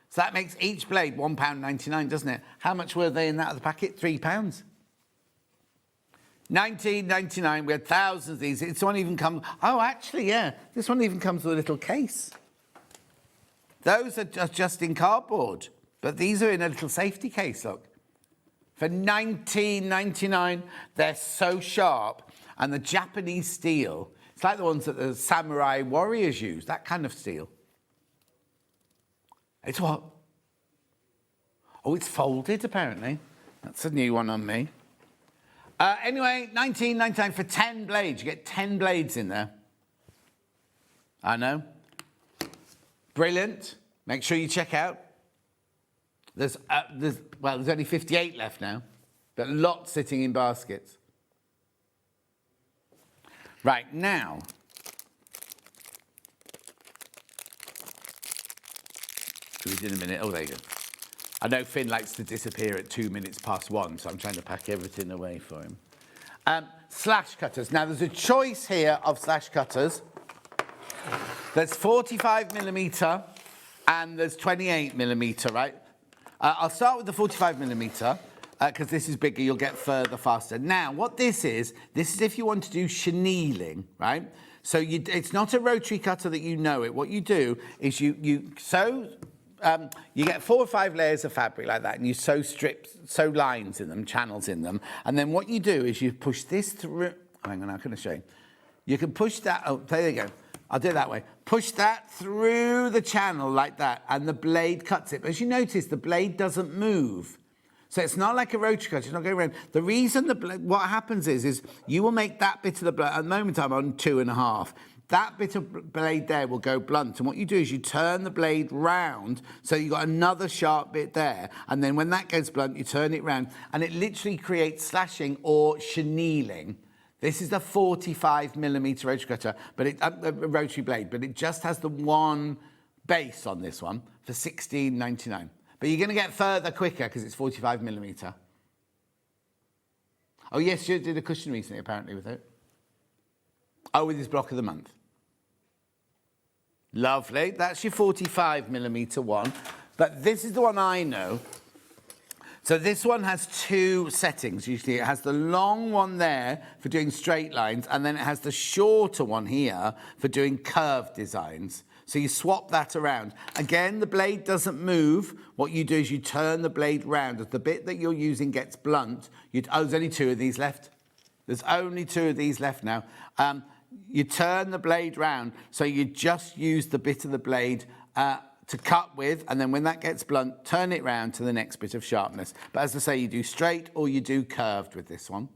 Speaker 4: So that makes each blade £1.99, doesn't it? How much were they in that other packet? £3. £19.99. We had thousands of these. This one even comes... Oh, actually, yeah. This one even comes with a little case. Those are just in cardboard. But these are in a little safety case, look. For £19.99, they're so sharp. And the Japanese steel, it's like the ones that the samurai warriors use, that kind of steel. It's what? Oh, it's folded, apparently. That's a new one on me. Anyway, £19.99 for 10 blades. You get 10 blades in there. I know. Brilliant. Make sure you check out. There's only 58 left now, but lots sitting in baskets. Right, now. We did a minute. Oh, there you go. I know Finn likes to disappear at 1:02, so I'm trying to pack everything away for him. Slash cutters. Now, there's a choice here of slash cutters. There's 45 millimetre and there's 28 millimetre, right? I'll start with the 45 millimetre because this is bigger. You'll get further faster. Now, what this is if you want to do chenilling, right? So it's not a rotary cutter that you know it. What you do is you sew... you get 4 or 5 layers of fabric like that, and you sew lines in them, channels in them, and then what you do is you push this through. Hang on, I'm going to show you. You can push that. Oh, there you go. I'll do it that way. Push that through the channel like that, and the blade cuts it. But as you notice, the blade doesn't move. So it's not like a rotary cutter. It's not going around. The reason what happens is you will make that bit of the blade. At the moment, I'm on 2.5. That bit of blade there will go blunt. And what you do is you turn the blade round, so you've got another sharp bit there. And then when that goes blunt, you turn it round. And it literally creates slashing or chenilling. This is the 45 millimetre rotary cutter, but rotary blade, but it just has the one base on this one for £16.99. But you're going to get further quicker because it's 45 millimetre. Oh, yes, you did a cushion recently, apparently, with it. Oh, with his block of the month. Lovely. That's your 45 millimetre one. But this is the one I know. So this one has 2 settings. Usually it has the long one there for doing straight lines, and then it has the shorter one here for doing curved designs. So you swap that around. Again, the blade doesn't move. What you do is you turn the blade round. As the bit that you're using gets blunt, there's only 2 of these left. There's only 2 of these left now. You turn the blade round, so you just use the bit of the blade to cut with, and then when that gets blunt, turn it round to the next bit of sharpness. But as I say, you do straight or you do curved with this one.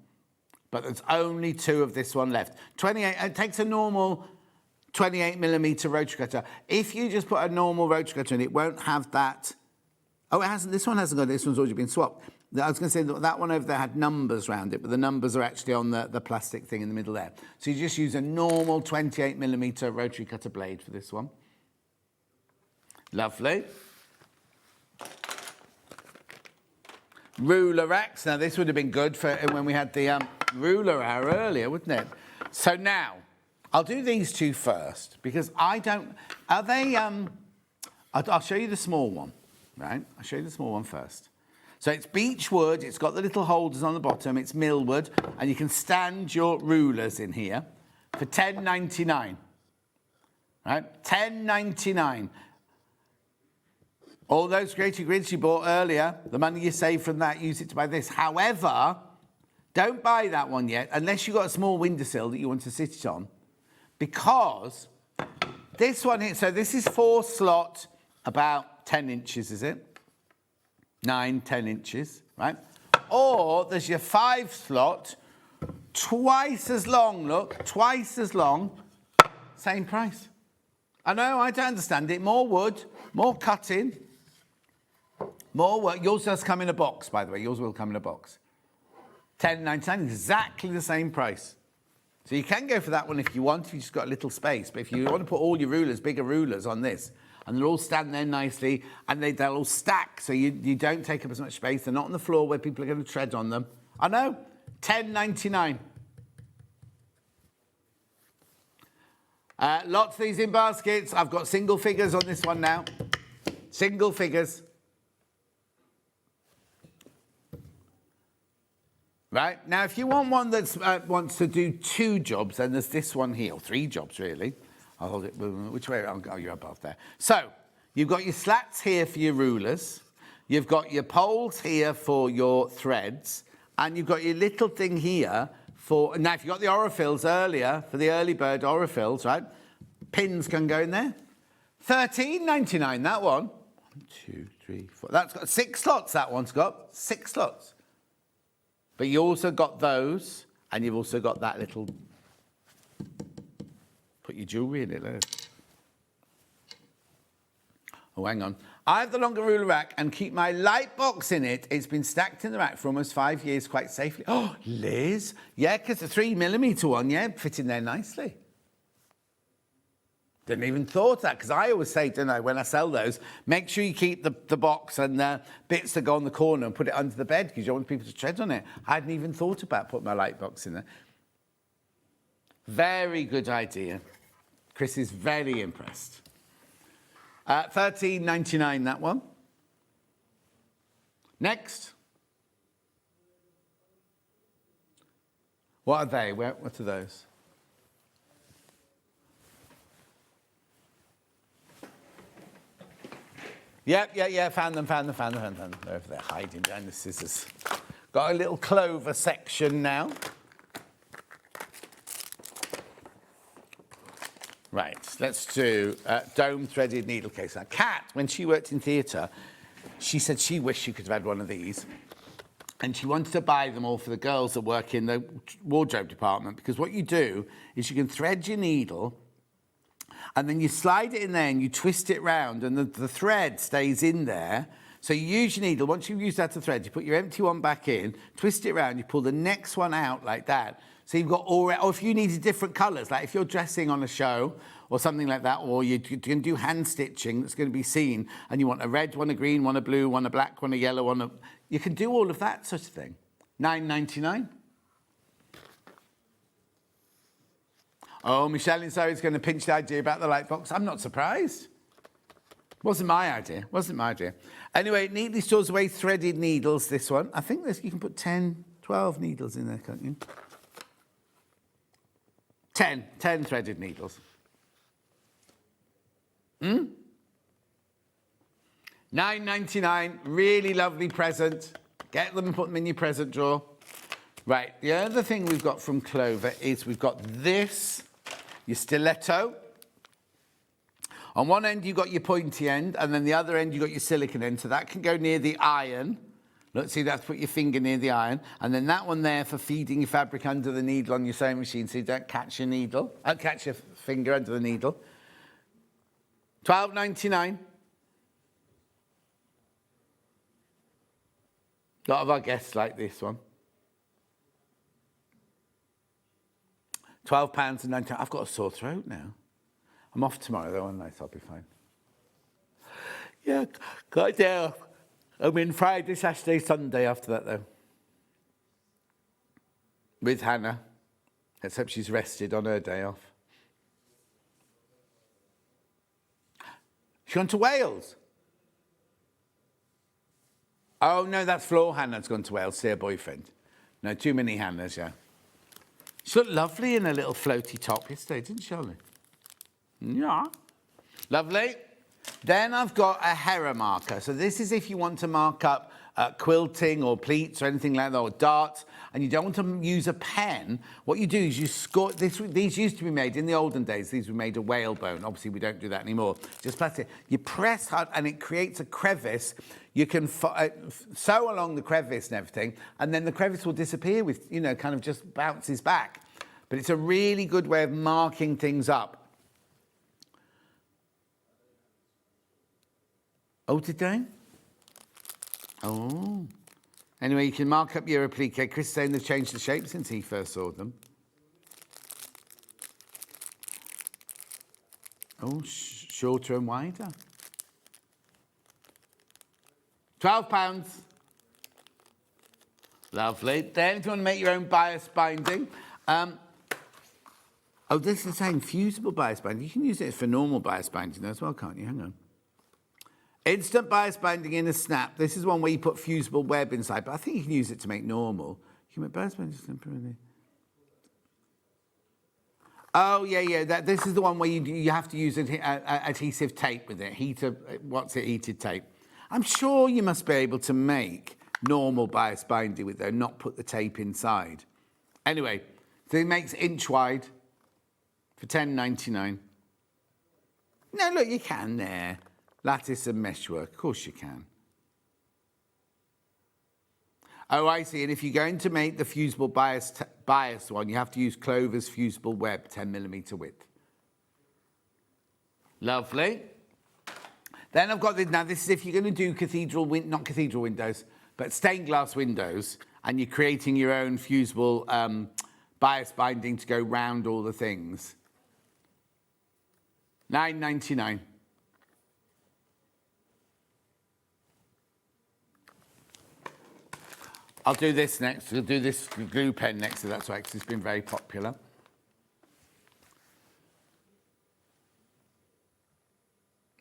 Speaker 4: But there's only 2 of this one left. 28, it takes a normal 28 millimetre rotary cutter. If you just put a normal rotary cutter in, it won't have that. Oh, it hasn't. This one hasn't got it. This one's already been swapped. I was going to say that one over there had numbers around it, but the numbers are actually on the plastic thing in the middle there. So you just use a normal 28 millimetre rotary cutter blade for this one. Lovely. Ruler racks. Now, this would have been good for when we had the ruler hour earlier, wouldn't it? So now, I'll do these 2 first, because I don't... Are they... I'll show you the small one, right? I'll show you the small one first. So it's beech wood, it's got the little holders on the bottom, it's millwood, and you can stand your rulers in here for £10.99. Right? £10.99. All those creative grids you bought earlier, the money you save from that, use it to buy this. However, don't buy that one yet unless you've got a small windowsill that you want to sit it on, because this one here, so this is 4 slot, about 10 inches, is it? 9, 10 inches, right? Or there's your 5 slot, twice as long, look, twice as long, same price. I know, I don't understand it. More wood, more cutting, more work. Yours does come in a box, by the way. Yours will come in a box. $10.99, exactly the same price. So you can go for that one if you want, if you've just got a little space. But if you want to put all your rulers, bigger rulers on this, and they'll all stand there nicely, and they'll all stack, so you don't take up as much space. They're not on the floor where people are going to tread on them. I know, $10.99. Lots of these in baskets. I've got single figures on this one now. Single figures. Right, now if you want one that wants to do 2 jobs, then there's this one here, or 3 jobs really. I'll hold it, which way? Oh, you're above there. So, you've got your slats here for your rulers, you've got your poles here for your threads, and you've got your little thing here for, now if you got the orifills earlier, for the early bird orifills, right, pins can go in there. $13.99, that one. 1, 2, 3, 4, that's got 6 slots, that one's got 6 slots. But you also got those, and you've also got that little, put your jewellery in it, look. Oh, hang on. I have the longer ruler rack and keep my light box in it. It's been stacked in the rack for almost 5 years quite safely. Oh, Liz. Yeah, because the 3mm one, yeah, fit in there nicely. Didn't even thought of that, because I always say, don't I, when I sell those, make sure you keep the box and the bits that go on the corner and put it under the bed, because you don't want people to tread on it. I hadn't even thought about putting my light box in there. Very good idea. Chris is very impressed. $13.99, that one. Next. What are they? What are those? Yeah, found them. They're over there, hiding behind the scissors. Got a little clover section now. Right, let's do dome-threaded needle case. Now, Kat, when she worked in theatre, she said she wished she could have had one of these. And she wanted to buy them all for the girls that work in the wardrobe department, because what you do is you can thread your needle, and then you slide it in there and you twist it round, and the thread stays in there. So you use your needle. Once you've used that to thread, you put your empty one back in, twist it round, you pull the next one out like that. So you've got all, or if you needed different colours, like if you're dressing on a show or something like that, or you can do hand stitching that's going to be seen, and you want a red one, a green one, a blue one, a black one, a yellow one, you can do all of that sort of thing. $9.99. Oh, Michelle in Surrey is going to pinch the idea about the light box. I'm not surprised. Wasn't my idea. Anyway, it neatly stores away threaded needles, this one. I think you can put 10, 12 needles in there, can't you? 10 threaded needles. $9.99, really lovely present. Get them and put them in your present drawer. Right, the other thing we've got from Clover is we've got this, your stiletto. On one end, you've got your pointy end, and then the other end, you've got your silicone end, so that can go near the iron. Look, see, that's put your finger near the iron. And then that one there for feeding your fabric under the needle on your sewing machine, so you don't catch your needle. Catch your finger under the needle. $12.99. A lot of our guests like this one. £12.99. I've got a sore throat now. I'm off tomorrow, though, aren't I? So I'll be fine. Yeah, got a day off. I'm in Friday, Saturday, Sunday after that, though. With Hannah. Let's hope she's rested on her day off. She's gone to Wales. Oh, no, that's Flo Hannah's gone to Wales, see her boyfriend. No, too many Hannahs, yeah. She looked lovely in a little floaty top yesterday, didn't she, Ollie? Yeah. Lovely. Then I've got a Hera marker. So this is if you want to mark up quilting or pleats or anything like that, or darts, and you don't want to use a pen. What you do is you score. These used to be made in the olden days. These were made of whalebone. Obviously, we don't do that anymore. Just plastic. You press hard, and it creates a crevice. You can sew along the crevice and everything, and then the crevice will disappear with, kind of just bounces back. But it's a really good way of marking things up. Oh, did they? Oh. Anyway, you can mark up your applique. Chris is saying they've changed the shape since he first saw them. Oh, shorter and wider. £12. Lovely. Then if you want to make your own bias binding. This is saying fusible bias binding. You can use it for normal bias binding as well, can't you? Hang on. Instant bias binding in a snap. This is one where you put fusible web inside, but I think you can use it to make normal. You can make bias binding temporarily. Oh, yeah. This is the one where you have to use adhesive tape with it. Heated tape. I'm sure you must be able to make normal bias binding with it, not put the tape inside. Anyway, so it makes inch wide for $10.99. No, look, you can there. Lattice and meshwork, of course you can. Oh, I see. And if you're going to make the fusible bias one, you have to use Clover's fusible web, 10mm width. Lovely. Then I've got this. Now, this is if you're going to do not cathedral windows, but stained glass windows, and you're creating your own fusible bias binding to go round all the things. $9.99. I'll do this next. We'll do this glue pen next, so that's why it's been very popular.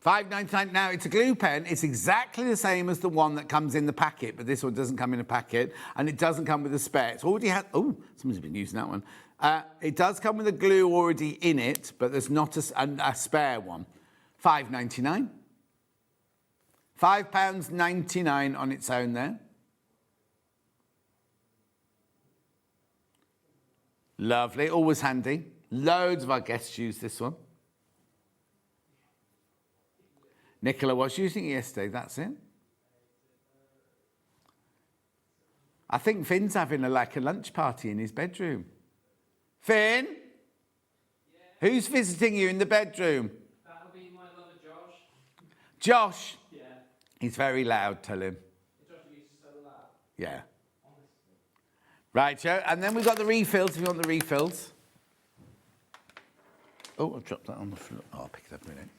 Speaker 4: $5.99. Now, it's a glue pen. It's exactly the same as the one that comes in the packet, but this one doesn't come in a packet, and it doesn't come with a spare. It's already had... Oh, someone's been using that one. It does come with a glue already in it, but there's not a spare one. $5.99. £5.99 on its own there. Lovely, always handy. Loads of our guests use this one. Nicola was using it yesterday, that's it. I think Finn's having a lunch party in his bedroom. Finn? Yeah. Who's visiting you in the bedroom?
Speaker 5: That'll be my lover, Josh.
Speaker 4: Josh?
Speaker 5: Yeah.
Speaker 4: He's very loud, tell him.
Speaker 5: Josh is so loud.
Speaker 4: Yeah. Right, Joe, and then we've got the refills, if you want the refills. Oh, I've dropped that on the floor. Oh, I'll pick it up in a minute.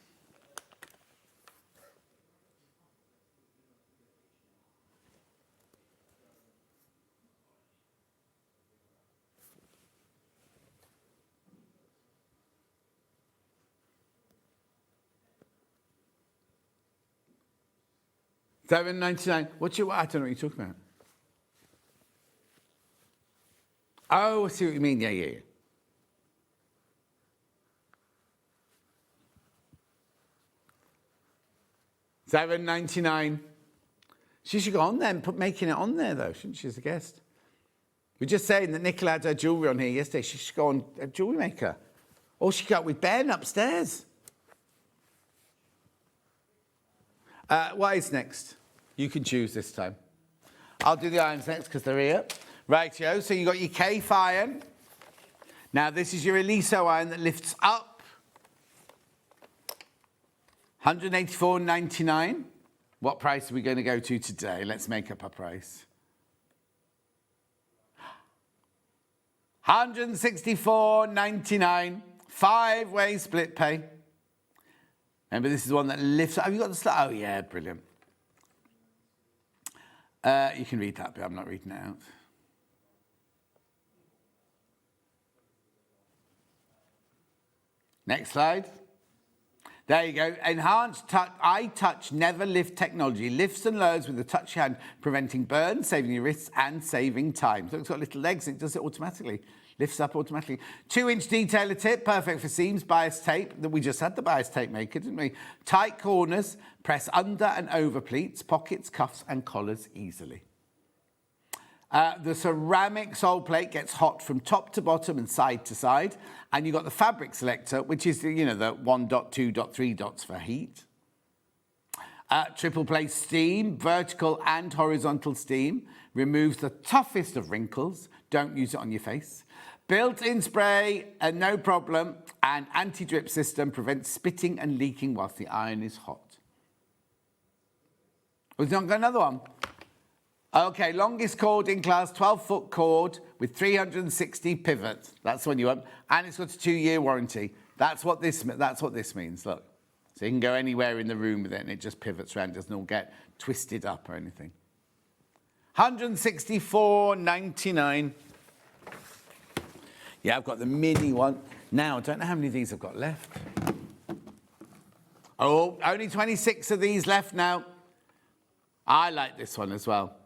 Speaker 4: $7.99. I don't know what you're talking about. Oh, I see what you mean. Yeah. $7.99. She should go on there and making it on there, though, shouldn't she, as a guest? We're just saying that Nicola had her jewellery on here yesterday. She should go on a jewellery maker. Or she could go with Ben upstairs. What is next? You can choose this time. I'll do the irons next because they're here. Rightio, so you've got your Kaffe iron. Now, this is your Eliso iron that lifts up. $184.99. What price are we going to go to today? Let's make up our price. $164.99. 5-way split pay. Remember, this is the one that lifts up. Have you got the slide? Oh, yeah, brilliant. You can read that, but I'm not reading it out. Next slide. There you go. Enhanced iTouch Never Lift technology. Lifts and lowers with a touch hand, preventing burns, saving your wrists and saving time. So it's got little legs and it does it automatically. Lifts up automatically. 2-inch detailer tip, perfect for seams. Bias tape, we just had the bias tape maker, didn't we? Tight corners, press under and over pleats, pockets, cuffs and collars easily. The ceramic sole plate gets hot from top to bottom and side to side. And you've got the fabric selector, which is, the 1 dot, 2 dot, 3 dots for heat. Triple play steam, vertical and horizontal steam. Removes the toughest of wrinkles. Don't use it on your face. Built-in spray, no problem. And anti-drip system prevents spitting and leaking whilst the iron is hot. We've not got another one. Okay, longest cord in class, 12-foot cord with 360 pivots. That's the one you want. And it's got a 2-year warranty. That's what this means, look. So you can go anywhere in the room with it and it just pivots around, doesn't all get twisted up or anything. $164.99. Yeah, I've got the mini one. Now, I don't know how many of these I've got left. Oh, only 26 of these left now. I like this one as well.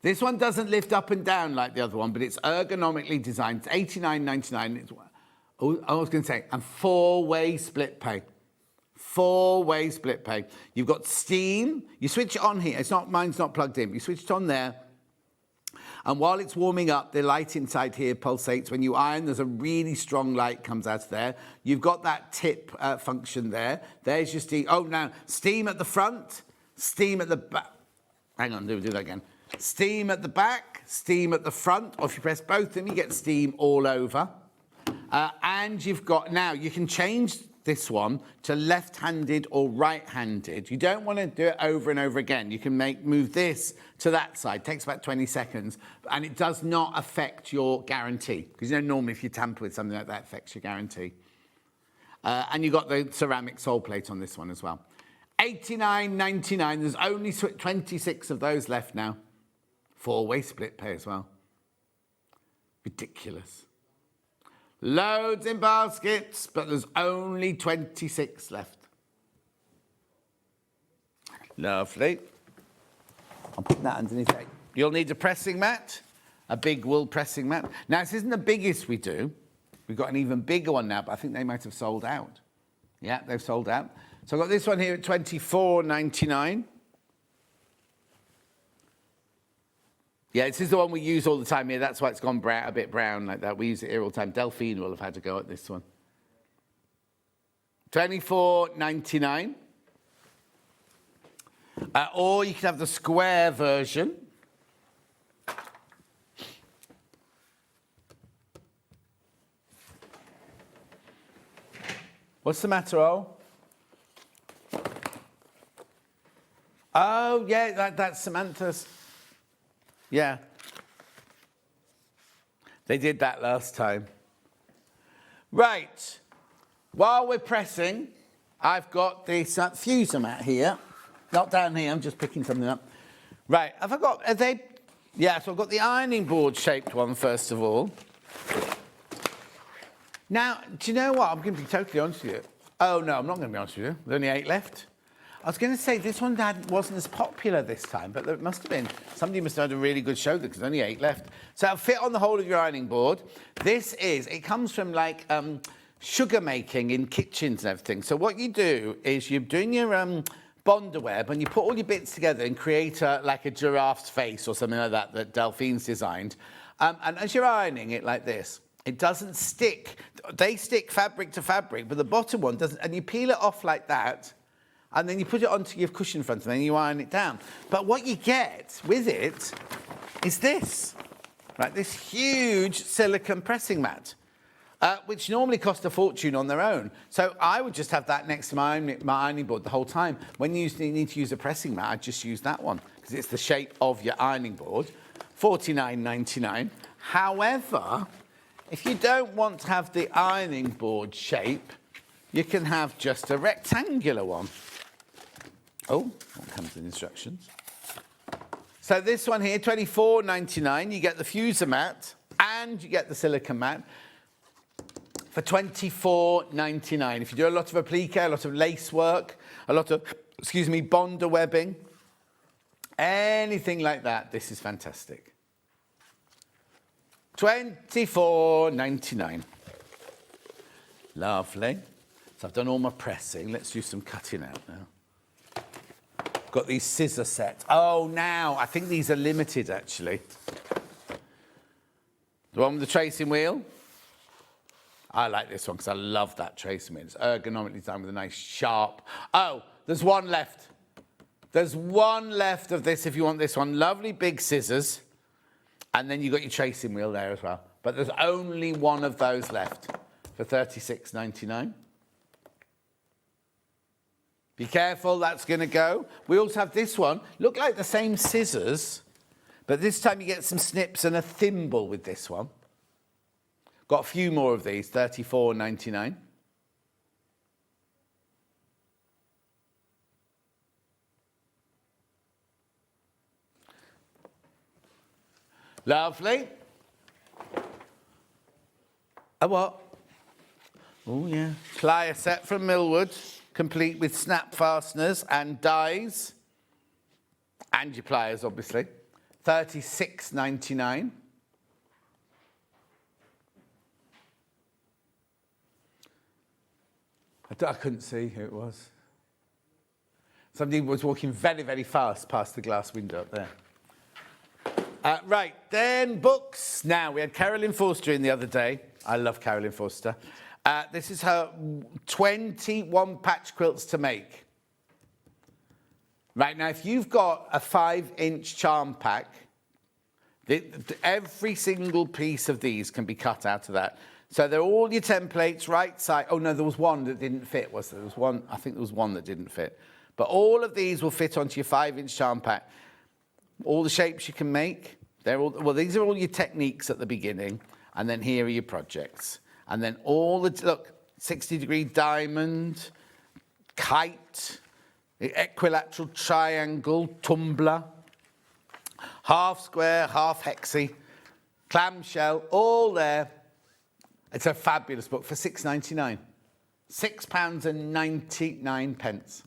Speaker 4: This one doesn't lift up and down like the other one, but it's ergonomically designed. It's $89.99. I was going to say, and 4-way split pay. 4-way split pay. You've got steam. You switch it on here. Mine's not plugged in. You switch it on there. And while it's warming up, the light inside here pulsates. When you iron, there's a really strong light comes out of there. You've got that tip function there. There's your steam. Oh, now, steam at the front, steam at the back. Hang on, do that again. Steam at the back, steam at the front. Or if you press both of them, you get steam all over. And you've got, now, you can change this one to left-handed or right-handed. You don't want to do it over and over again. You can move this to that side. It takes about 20 seconds. And it does not affect your guarantee. Because normally if you tamper with something like that, it affects your guarantee. And you've got the ceramic sole plate on this one as well. $89.99. There's only 26 of those left now. 4-way split pay as well. Ridiculous. Loads in baskets, but there's only 26 left. Lovely. I'll put that underneath it. You'll need a pressing mat, a big wool pressing mat. Now, this isn't the biggest we do. We've got an even bigger one now, but I think they might have sold out. Yeah, they've sold out. So I've got this one here at $24.99. Yeah, this is the one we use all the time here. That's why it's gone a bit brown like that. We use it here all the time. Delphine will have had to go at this one. $24.99. Or you can have the square version. What's the matter, Al? Oh, yeah, that's Samantha's. Yeah. They did that last time. Right. While we're pressing, I've got this fuser mat here. Not down here, I'm just picking something up. Right, have I got, are they? Yeah, so I've got the ironing board shaped one first of all. Now, do you know what? I'm going to be totally honest with you. Oh, no, I'm not going to be honest with you. There's only 8 left. I was going to say this one wasn't as popular this time, but there must have been. Somebody must have had a really good show because there's only 8 left. So it'll fit on the whole of your ironing board. It comes from like sugar making in kitchens and everything. So what you do is you're doing your Bonder web and you put all your bits together and create like a giraffe's face or something like that Delphine's designed. And as you're ironing it like this, it doesn't stick. They stick fabric to fabric, but the bottom one doesn't. And you peel it off like that. And then you put it onto your cushion front and then you iron it down. But what you get with it is this, right? This huge silicone pressing mat, which normally cost a fortune on their own. So I would just have that next to my ironing board the whole time. When you need to use a pressing mat, I'd just use that one because it's the shape of your ironing board. $49.99. However, if you don't want to have the ironing board shape, you can have just a rectangular one. Oh, what comes in instructions? So this one here, $24.99. You get the fuser mat and you get the silicone mat for $24.99. If you do a lot of applique, a lot of lace work, a lot of, Bonder webbing, anything like that, this is fantastic. 24.99. Lovely. So I've done all my pressing. Let's do some cutting out now. Got these scissor sets. Oh, now, I think these are limited, actually. The one with the tracing wheel. I like this one because I love that tracing wheel. It's ergonomically designed with a nice sharp... Oh, there's one left. There's one left of this if you want this one. Lovely big scissors. And then you've got your tracing wheel there as well. But there's only one of those left for $36.99. Be careful, that's going to go. We also have this one. Look like the same scissors, but this time you get some snips and a thimble with this one. Got a few more of these, $34.99. Lovely. A what? Oh, yeah. Plier set from Millwood, complete with snap fasteners and dies. And your pliers, obviously. $36.99. I couldn't see who it was. Somebody was walking very, very fast past the glass window up there. Right, then books. Now, we had Carolyn Forster in the other day. I love Carolyn Forster. This is her 21 patch quilts to make. Right, now, if you've got a 5-inch charm pack, every single piece of these can be cut out of that. So they're all your templates, right side. Oh, no, there was one that didn't fit, was there? There was one, I think there was one that didn't fit. But all of these will fit onto your 5-inch charm pack. All the shapes you can make, they're all, well, these are all your techniques at the beginning, and then here are your projects. And then all the, look, 60-degree diamond, kite, equilateral triangle, tumbler, half square, half hexy, clamshell, all there. It's a fabulous book for £6.99. £6.99.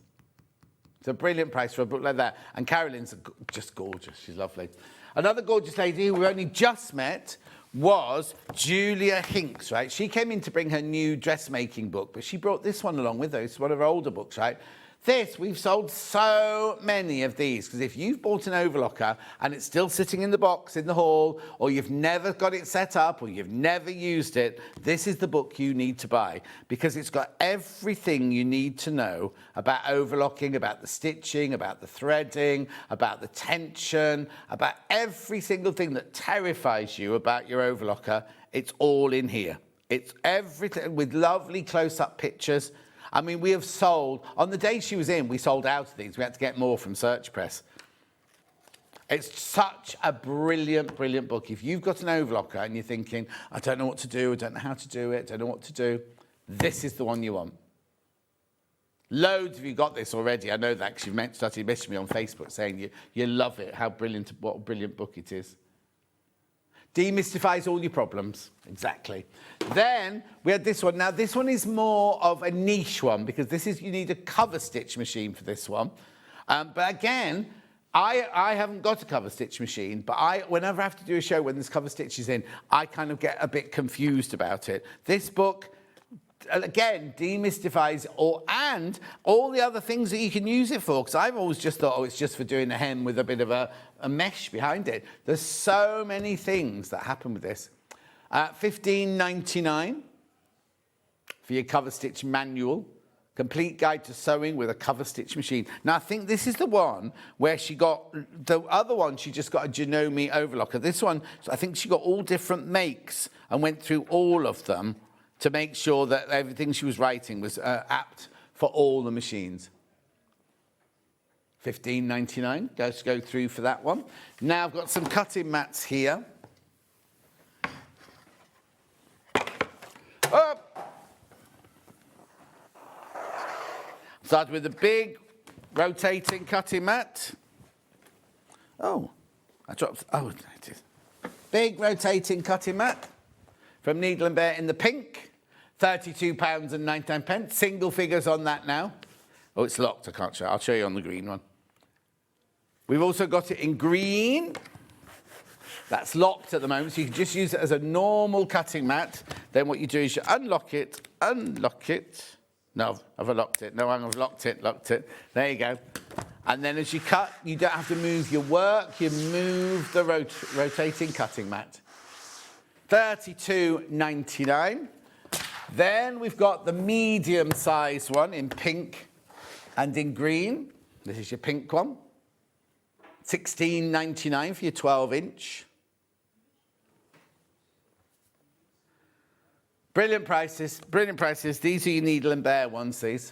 Speaker 4: It's a brilliant price for a book like that. And Carolyn's just gorgeous. She's lovely. Another gorgeous lady who we only just met was Julia Hinks, right? She came in to bring her new dressmaking book, but she brought this one along with her. It's one of her older books, right? This, we've sold so many of these, because if you've bought an overlocker and it's still sitting in the box in the hall, or you've never got it set up, or you've never used it, this is the book you need to buy, because it's got everything you need to know about overlocking, about the stitching, about the threading, about the tension, about every single thing that terrifies you about your overlocker. It's all in here. It's everything with lovely close-up pictures. I mean, we have sold, on the day she was in, we sold out of these. We had to get more from Search Press. It's such a brilliant, brilliant book. If you've got an overlocker and you're thinking, I don't know what to do, I don't know how to do it, I don't know what to do, this is the one you want. Loads of you got this already. I know that because you've started messaging me on Facebook saying you love it, how brilliant, what a brilliant book it is. Demystifies all your problems. Exactly. Then we had this one. Now, this one is more of a niche one because this is, you need a cover stitch machine for this one. But again, I haven't got a cover stitch machine, but whenever I have to do a show when there's cover stitches in, I kind of get a bit confused about it. This book, again, demystifies and all the other things that you can use it for, because I've always just thought, oh, it's just for doing a hem with a bit of a mesh behind it. There's so many things that happen with this. $15.99 for your cover stitch manual. Complete guide to sewing with a cover stitch machine. Now, I think this is the one where she got, the other one, she just got a Janome overlocker. This one, I think she got all different makes and went through all of them to make sure that everything she was writing was apt for all the machines. $15.99, let's go through for that one. Now I've got some cutting mats here. Oh. Started with a big rotating cutting mat. Oh, I dropped, oh, it is. Big rotating cutting mat from Needle and Bear in the pink. £32.99. Single figures on that now. Oh, it's locked, I can't show. I'll show you on the green one. We've also got it in green. That's locked at the moment, so you can just use it as a normal cutting mat. Then what you do is you unlock it. No, I've unlocked it. No, I've locked it. There you go. And then as you cut, you don't have to move your work, you move the rotating cutting mat. $32.99. Then we've got the medium-sized one in pink and in green. This is your pink one. $16.99 for your 12-inch. Brilliant prices, brilliant prices. These are your needle and bear ones, these.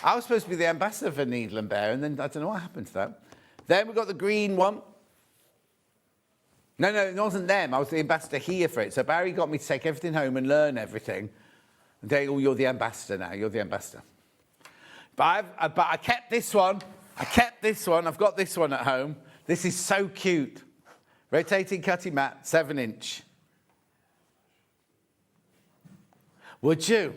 Speaker 4: I was supposed to be the ambassador for needle and bear, and then I don't know what happened to that. Then we've got the green one. No, it wasn't them. I was the ambassador here for it. So Barry got me to take everything home and learn everything. And they, oh, you're the ambassador now. You're the ambassador. But I kept this one. I've got this one at home. This is so cute. Rotating cutting mat, 7-inch. Would you?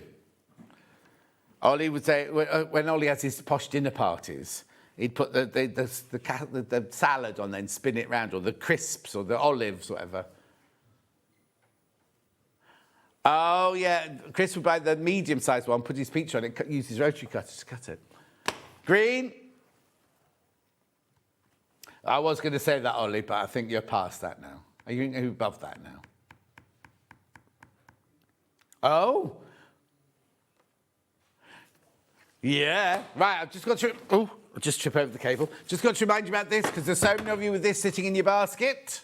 Speaker 4: Ollie would say, when Ollie has his posh dinner parties, he'd put the salad on, then spin it round, or the crisps, or the olives, whatever. Oh, yeah. Chris would buy the medium-sized one, put his pizza on it, use his rotary cutter to cut it. Green. I was going to say that, Ollie, but I think you're past that now. Are you above that now? Oh. Yeah. Right, I've just got to... Oh, I'll just trip over the cable. Just got to remind you about this, because there's so many of you with this sitting in your basket.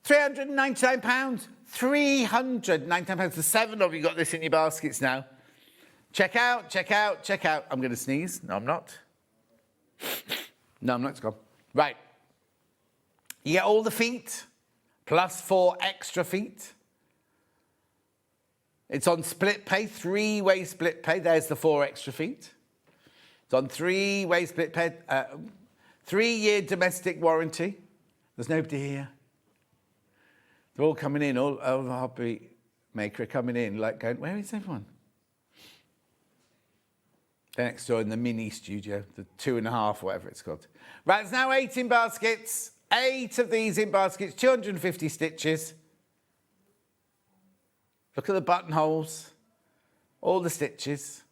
Speaker 4: £399. £399. The 7 of you got this in your baskets now. Check out. I'm going to sneeze. No, I'm not. No, I'm not. It's gone. Right. You get all the feet, plus 4 extra feet. It's on split pay, 3-way split pay. There's the 4 extra feet. It's on 3-way split pay, 3-year domestic warranty. There's nobody here. They're all coming in, all the hobby maker are coming in, like going, where is everyone? They're next door in the mini studio, the 2.5, whatever it's called. Right, there's now 8 in baskets. 8 of these in baskets, 250 stitches. Look at the buttonholes, all the stitches.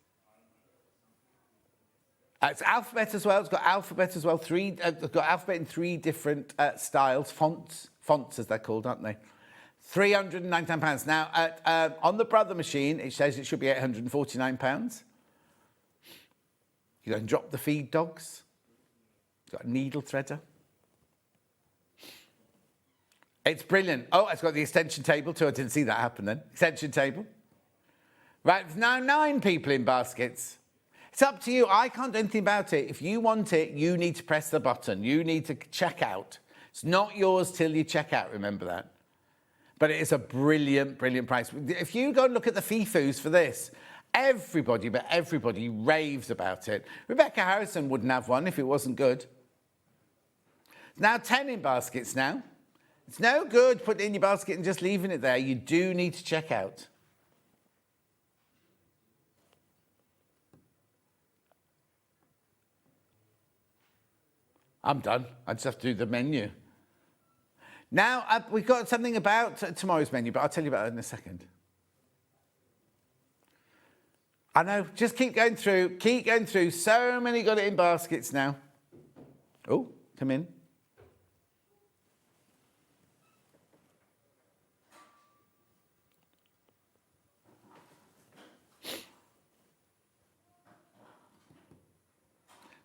Speaker 4: It's alphabet as well. It's got alphabet as well. It's got alphabet in 3 different styles, fonts as they're called, aren't they? £399. Now, on the Brother machine, it says it should be £849. You go and drop the feed dogs. It's got a needle threader. It's brilliant. Oh, it's got the extension table too. I didn't see that happen then. Extension table. Right, there's now 9 people in baskets. It's up to you. I can't do anything about it. If you want it, you need to press the button. You need to check out. It's not yours till you check out, remember that. But it is a brilliant, brilliant price. If you go and look at the FIFUs for this, everybody raves about it. Rebecca Harrison wouldn't have one if it wasn't good. Now 10 in baskets now. It's no good putting it in your basket and just leaving it there. You do need to check out. I'm done. I just have to do the menu. Now, we've got something about tomorrow's menu, but I'll tell you about it in a second. I know, just keep going through. So many got it in baskets now. Oh, come in.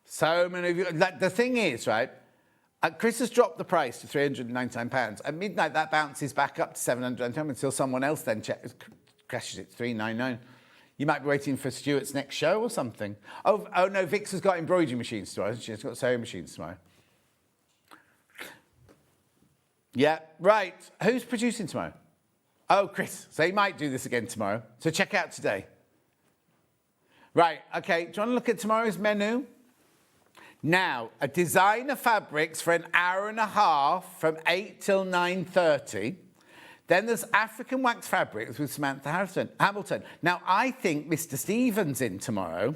Speaker 4: So many of you. Like, the thing is, right, Chris has dropped the price to £399. At midnight, that bounces back up to £710 until someone else then crashes it to £399. You might be waiting for Stuart's next show or something. Oh no, Vix has got embroidery machines tomorrow. She's got sewing machines tomorrow. Yeah, right. Who's producing tomorrow? Oh, Chris. So he might do this again tomorrow. So check out today. Right, okay. Do you want to look at tomorrow's menu? Now, a designer fabrics for an hour and a half from 8 till 9:30. Then there's African wax fabrics with Samantha Hamilton. Now, I think Mr. Stevens in tomorrow.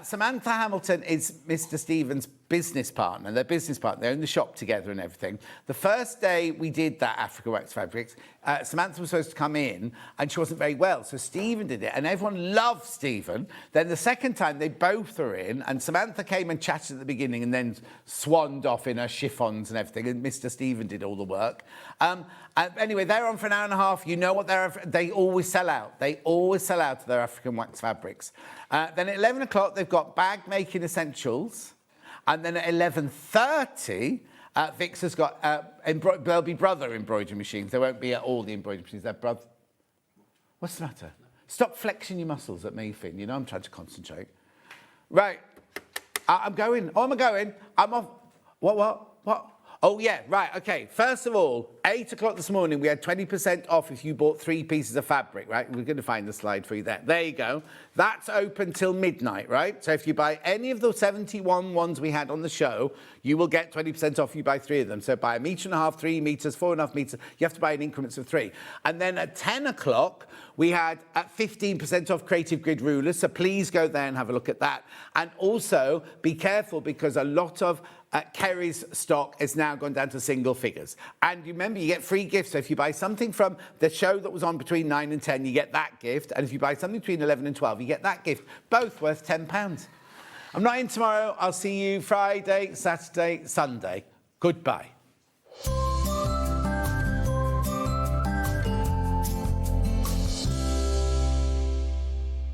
Speaker 4: Samantha Hamilton is Mr. Stevens' business partner. Their business partner, they own the shop together and everything. The first day we did that Africa Wax Fabrics, Samantha was supposed to come in and she wasn't very well, so Stephen did it, and everyone loved Stephen. Then the second time they both were in, and Samantha came and chatted at the beginning and then swanned off in her chiffons and everything, and Mr. Stephen did all the work. And anyway, they're on for an hour and a half. You know what they always sell out. They always sell out of their African wax fabrics. Then at 11 o'clock, they've got bag making essentials. And then at 11:30, Vix has got, there'll be brother embroidery machines. There won't be at all the embroidery machines. They're brother. What's the matter? Stop flexing your muscles at me, Finn. You know I'm trying to concentrate. Right. I'm going. Oh, am I going? I'm off. What? Oh, yeah, right, OK. First of all, 8 o'clock this morning, we had 20% off if you bought 3 pieces of fabric, right? We're going to find the slide for you there. There you go. That's open till midnight, right? So if you buy any of the 71 ones we had on the show, you will get 20% off if you buy 3 of them. So buy 1.5 meters, 3 meters, 4.5 meters. You have to buy in increments of 3. And then at 10 o'clock, we had 15% off Creative Grid rulers. So please go there and have a look at that. And also be careful because a lot of Kerry's stock has now gone down to single figures. And you remember, you get free gifts. So if you buy something from the show that was on between 9 and 10, you get that gift. And if you buy something between 11 and 12, you get that gift, both worth £10. I'm not in tomorrow. I'll see you Friday, Saturday, Sunday. Goodbye.